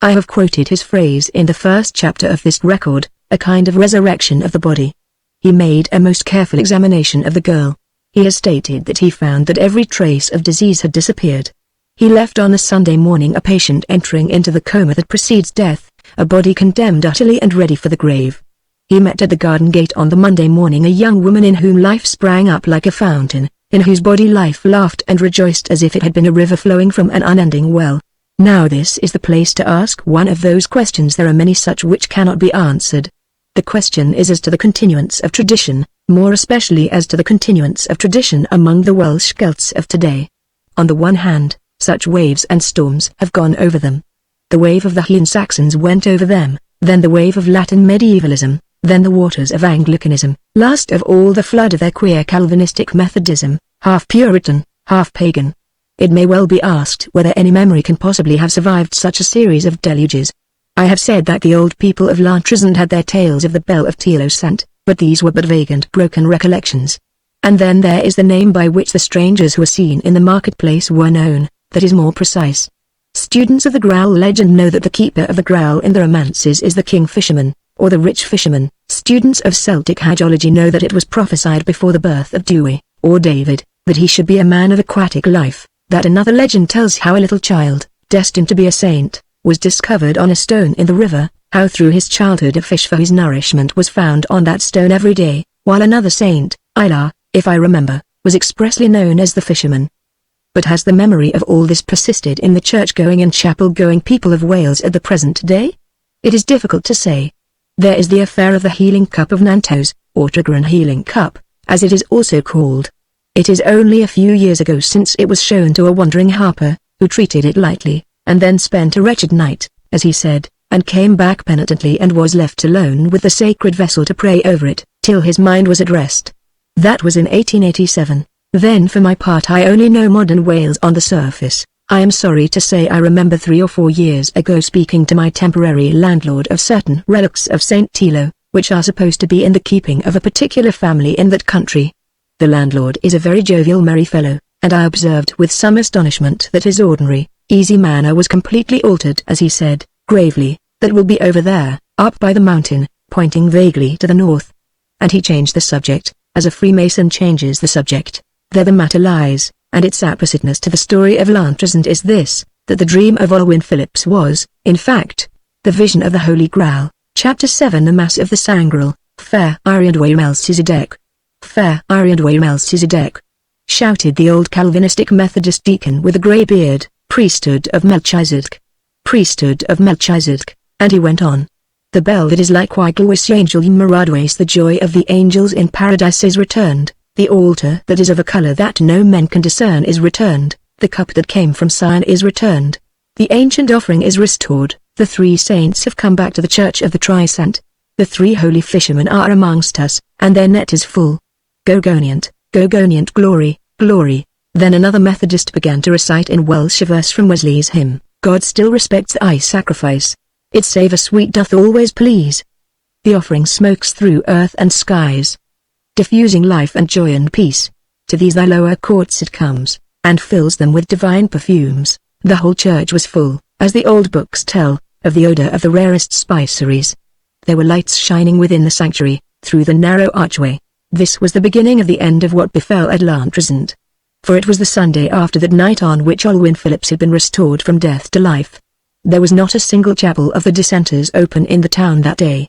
I have quoted his phrase in the first chapter of this record, a kind of resurrection of the body. He made a most careful examination of the girl. He has stated that he found that every trace of disease had disappeared. He left on a Sunday morning a patient entering into the coma that precedes death, a body condemned utterly and ready for the grave. He met at the garden gate on the Monday morning a young woman in whom life sprang up like a fountain, in whose body life laughed and rejoiced as if it had been a river flowing from an unending well. Now this is the place to ask one of those questions. There are many such which cannot be answered. The question is as to the continuance of tradition, more especially as to the continuance of tradition among the Welsh Celts of today. On the one hand, such waves and storms have gone over them. The wave of the Hen Saxons went over them, then the wave of Latin medievalism, then the waters of Anglicanism, last of all the flood of their queer Calvinistic Methodism, half Puritan, half pagan. It may well be asked whether any memory can possibly have survived such a series of deluges. I have said that the old people of Lantrisand had their tales of the Bell of Telosant, but these were but vague and broken recollections. And then there is the name by which the strangers who were seen in the marketplace were known, that is more precise. Students of the Graal legend know that the keeper of the Graal in the romances is the king fisherman, or the rich fisherman. Students of Celtic hagology know that it was prophesied before the birth of Dewey, or David, that he should be a man of aquatic life, that another legend tells how a little child, destined to be a saint, was discovered on a stone in the river, how through his childhood a fish for his nourishment was found on that stone every day, while another saint, Ilar, if I remember, was expressly known as the fisherman. But has the memory of all this persisted in the church-going and chapel-going people of Wales at the present day? It is difficult to say. There is the affair of the healing cup of Nantes, or Tregran healing cup, as it is also called. It is only a few years ago since it was shown to a wandering harper, who treated it lightly, and then spent a wretched night, as he said, and came back penitently and was left alone with the sacred vessel to pray over it, till his mind was at rest. That was in 1887. Then for my part I only know modern Wales on the surface. I am sorry to say I remember 3 or 4 years ago speaking to my temporary landlord of certain relics of St. Tilo, which are supposed to be in the keeping of a particular family in that country. The landlord is a very jovial merry fellow, and I observed with some astonishment that his ordinary, easy manner was completely altered as he said, gravely, "That will be over there, up by the mountain," pointing vaguely to the north. And he changed the subject, as a Freemason changes the subject. There the matter lies, and its appositeness to the story of Lantresant is this, that the dream of Olwyn Phillips was, in fact, the vision of the Holy Grail. Chapter 7 The Mass of the Sangreal. "Fair Ariadne Melchizedek! Fair Ariadne Melchizedek!" shouted the old Calvinistic Methodist deacon with a grey beard, "Priesthood of Melchizedek! Priesthood of Melchizedek!" And he went on. "The bell that is like Wiglewis Angel Maradways, the joy of the angels in paradise is returned, the altar that is of a color that no men can discern is returned, the cup that came from Sion is returned, the ancient offering is restored, the 3 saints have come back to the church of the Trisant, the 3 holy fishermen are amongst us, and their net is full. Gogoniant, Gogoniant, glory, glory." Then another Methodist began to recite in Welsh a verse from Wesley's hymn, "God still respects thy sacrifice. Its savour sweet doth always please. The offering smokes through earth and skies, diffusing life and joy and peace. To these thy lower courts it comes, and fills them with divine perfumes." The whole church was full, as the old books tell, of the odour of the rarest spiceries. There were lights shining within the sanctuary, through the narrow archway. This was the beginning of the end of what befell at Lantresant. For it was the Sunday after that night on which Olwyn Phillips had been restored from death to life. There was not a single chapel of the dissenters open in the town that day.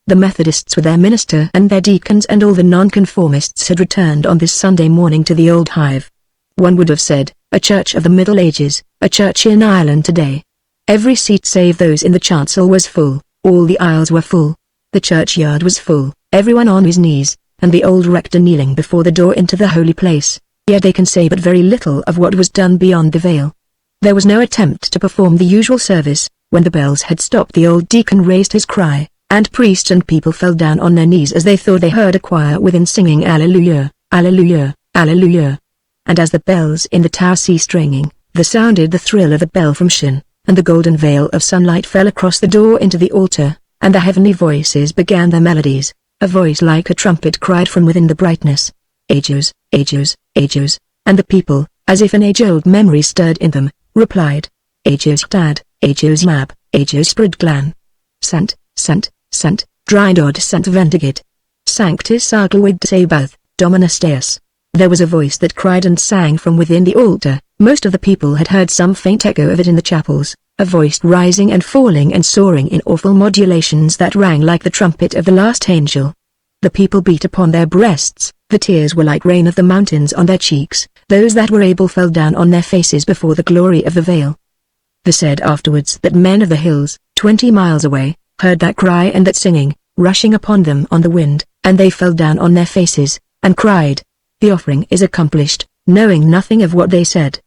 The Methodists with their minister and their deacons and all the nonconformists had returned on this Sunday morning to the old hive. One would have said, a church of the Middle Ages, a church in Ireland today. Every seat save those in the chancel was full, all the aisles were full, the churchyard was full, everyone on his knees, and the old rector kneeling before the door into the holy place, yet they can say but very little of what was done beyond the veil. There was no attempt to perform the usual service. When the bells had stopped, the old deacon raised his cry, and priests and people fell down on their knees as they thought they heard a choir within singing Alleluia, Alleluia, Alleluia. And as the bells in the tower ceased ringing, there sounded the thrill of a bell from Machen, and the golden veil of sunlight fell across the door into the altar, and the heavenly voices began their melodies. A voice like a trumpet cried from within the brightness, "Ages, ages, ages," and the people, as if an age-old memory stirred in them, replied, "Ages dad, ages mab, ages spridglan. Sant, sant, sant, drindod sant vendigid. Sanctis arglewid sabath, Dominus Deus." There was a voice that cried and sang from within the altar. Most of the people had heard some faint echo of it in the chapels, a voice rising and falling and soaring in awful modulations that rang like the trumpet of the last angel. The people beat upon their breasts, the tears were like rain of the mountains on their cheeks, those that were able fell down on their faces before the glory of the veil. They said afterwards that men of the hills, 20 miles away, heard that cry and that singing, rushing upon them on the wind, and they fell down on their faces, and cried, "The offering is accomplished," knowing nothing of what they said.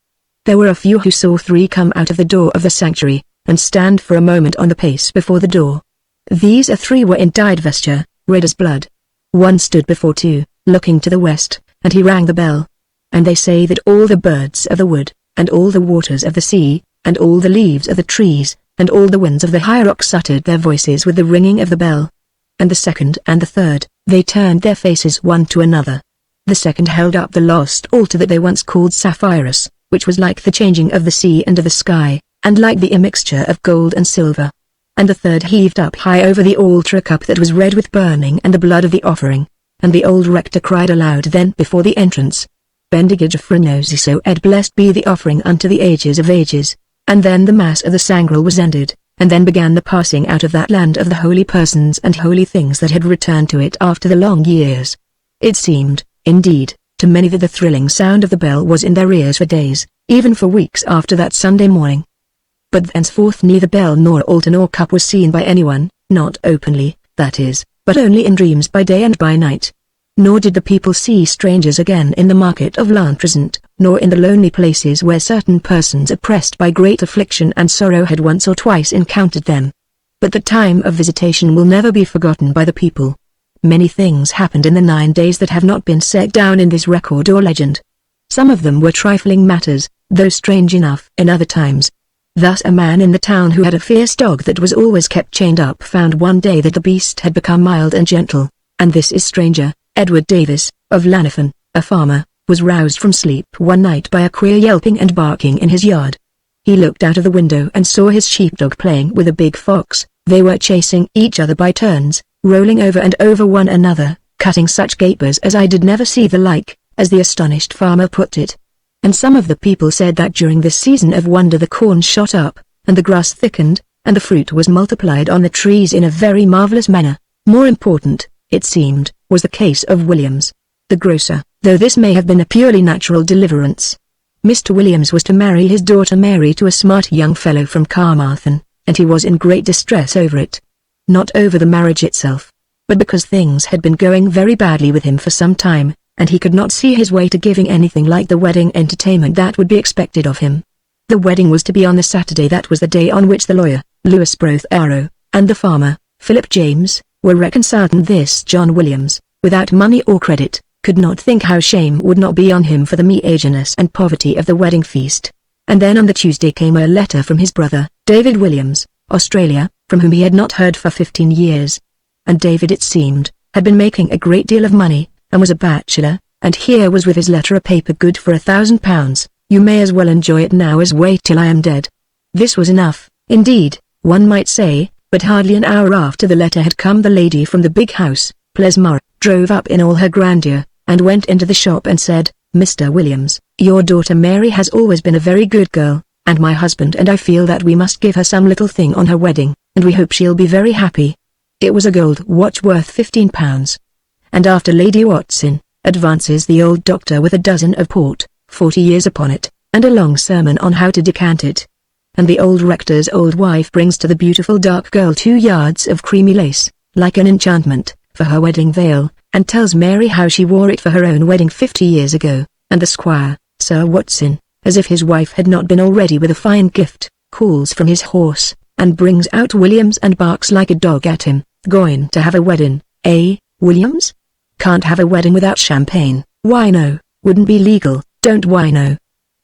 There were a few who saw 3 come out of the door of the sanctuary, and stand for a moment on the pace before the door. These 3 were in dyed vesture, red as blood. One stood before 2, looking to the west, and he rang the bell. And they say that all the birds of the wood, and all the waters of the sea, and all the leaves of the trees, and all the winds of the high rocks uttered their voices with the ringing of the bell. And the second and the third, they turned their faces one to another. The second held up the lost altar that they once called Sapphirus, which was like the changing of the sea and of the sky, and like the immixture of gold and silver. And the third heaved up high over the altar a cup that was red with burning and the blood of the offering. And the old rector cried aloud then before the entrance, "Bendigid Frenosiso ed blessed be the offering unto the ages of ages." And then the mass of the sangreal was ended, and then began the passing out of that land of the holy persons and holy things that had returned to it after the long years. It seemed, indeed, to many that the thrilling sound of the bell was in their ears for days, even for weeks after that Sunday morning. But thenceforth neither bell nor altar nor cup was seen by anyone, not openly, that is, but only in dreams by day and by night. Nor did the people see strangers again in the market of Lantresant, nor in the lonely places where certain persons oppressed by great affliction and sorrow had once or twice encountered them. But the time of visitation will never be forgotten by the people. Many things happened in the 9 days that have not been set down in this record or legend. Some of them were trifling matters, though strange enough in other times. Thus a man in the town who had a fierce dog that was always kept chained up found one day that the beast had become mild and gentle, and this is stranger. Edward Davis, of Llanafan, a farmer, was roused from sleep one night by a queer yelping and barking in his yard. He looked out of the window and saw his sheepdog playing with a big fox. They were chasing each other by turns, rolling over and over one another, cutting such capers as I did never see the like, as the astonished farmer put it. And some of the people said that during this season of wonder the corn shot up, and the grass thickened, and the fruit was multiplied on the trees in a very marvelous manner. More important, it seemed, was the case of Williams, the grocer, though this may have been a purely natural deliverance. Mr. Williams was to marry his daughter Mary to a smart young fellow from Carmarthen, and he was in great distress over it. Not over the marriage itself, but because things had been going very badly with him for some time, and he could not see his way to giving anything like the wedding entertainment that would be expected of him. The wedding was to be on the Saturday. That was the day on which the lawyer, Lewis Broth Arrow, and the farmer, Philip James, were reconciled, and this John Williams, without money or credit, could not think how shame would not be on him for the meagreness and poverty of the wedding feast. And then on the Tuesday came a letter from his brother, David Williams, Australia, from whom he had not heard for 15 years. And David, it seemed, had been making a great deal of money, and was a bachelor, and here was with his letter a paper good for £1,000. You may as well enjoy it now as wait till I am dead. This was enough, indeed, one might say, but hardly an hour after the letter had come the lady from the big house, Plesmore, drove up in all her grandeur, and went into the shop and said, "Mr. Williams, your daughter Mary has always been a very good girl, and my husband and I feel that we must give her some little thing on her wedding, and we hope she'll be very happy." It was a gold watch worth £15. And after Lady Watson advances the old doctor with a dozen of port, 40 years upon it, and a long sermon on how to decant it. And the old rector's old wife brings to the beautiful dark girl 2 yards of creamy lace, like an enchantment, for her wedding veil, and tells Mary how she wore it for her own wedding 50 years ago, and the squire, Sir Watson, as if his wife had not been already with a fine gift, calls from his horse, and brings out Williams and barks like a dog at him. "Going to have a wedding, eh, Williams? Can't have a wedding without champagne. Why no, wouldn't be legal, don't why no.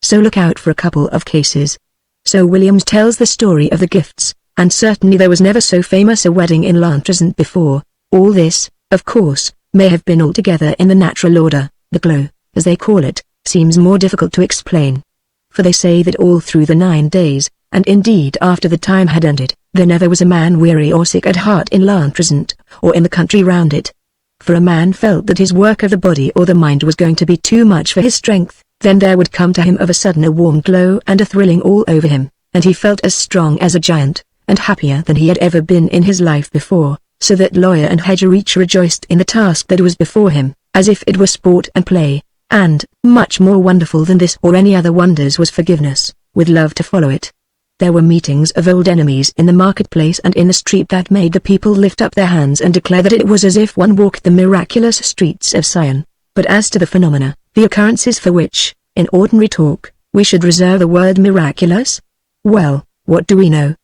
So look out for a couple of cases." So Williams tells the story of the gifts, and certainly there was never so famous a wedding in Lantrezant before. All this, of course, may have been altogether in the natural order. The glow, as they call it, seems more difficult to explain. For they say that all through the 9 days, and indeed after the time had ended, there never was a man weary or sick at heart in Lantrezant, or in the country round it. For a man felt that his work of the body or the mind was going to be too much for his strength, then there would come to him of a sudden a warm glow and a thrilling all over him, and he felt as strong as a giant, and happier than he had ever been in his life before, so that lawyer and hedger each rejoiced in the task that was before him, as if it were sport and play, and, much more wonderful than this or any other wonders was forgiveness, with love to follow it. There were meetings of old enemies in the marketplace and in the street that made the people lift up their hands and declare that it was as if one walked the miraculous streets of Sion. But as to the phenomena, the occurrences for which, in ordinary talk, we should reserve the word miraculous, well, what do we know?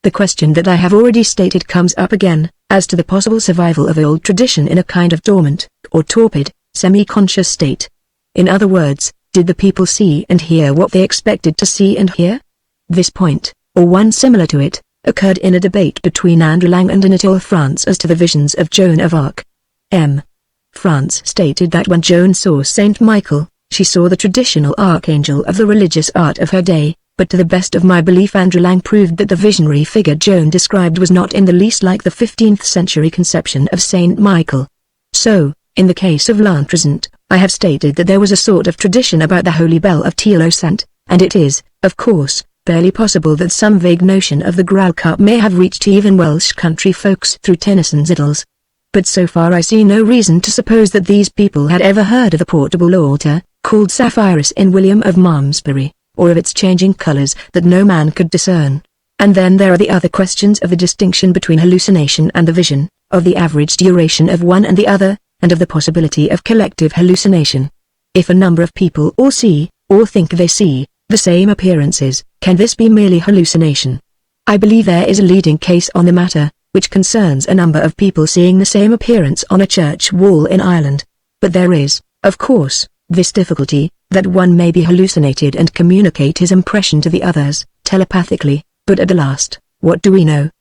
The question that I have already stated comes up again, as to the possible survival of old tradition in a kind of dormant, or torpid, semi-conscious state. In other words, did the people see and hear what they expected to see and hear? This point, or one similar to it, occurred in a debate between Andrew Lang and Anatole France as to the visions of Joan of Arc. M. France stated that when Joan saw Saint Michael, she saw the traditional archangel of the religious art of her day, but to the best of my belief Andrew Lang proved that the visionary figure Joan described was not in the least like the 15th century conception of Saint Michael. So, in the case of Lantrezant, I have stated that there was a sort of tradition about the holy bell of Télosant, and it is, of course, barely possible that some vague notion of the Graal cup may have reached even Welsh country folks through Tennyson's Idylls. But so far I see no reason to suppose that these people had ever heard of a portable altar, called Sapphirus in William of Malmesbury, or of its changing colours that no man could discern. And then there are the other questions of the distinction between hallucination and the vision, of the average duration of one and the other, and of the possibility of collective hallucination. If a number of people all see, or think they see, the same appearances, can this be merely hallucination? I believe there is a leading case on the matter, which concerns a number of people seeing the same appearance on a church wall in Ireland. But there is, of course, this difficulty, that one may be hallucinated and communicate his impression to the others, telepathically, but at the last, what do we know?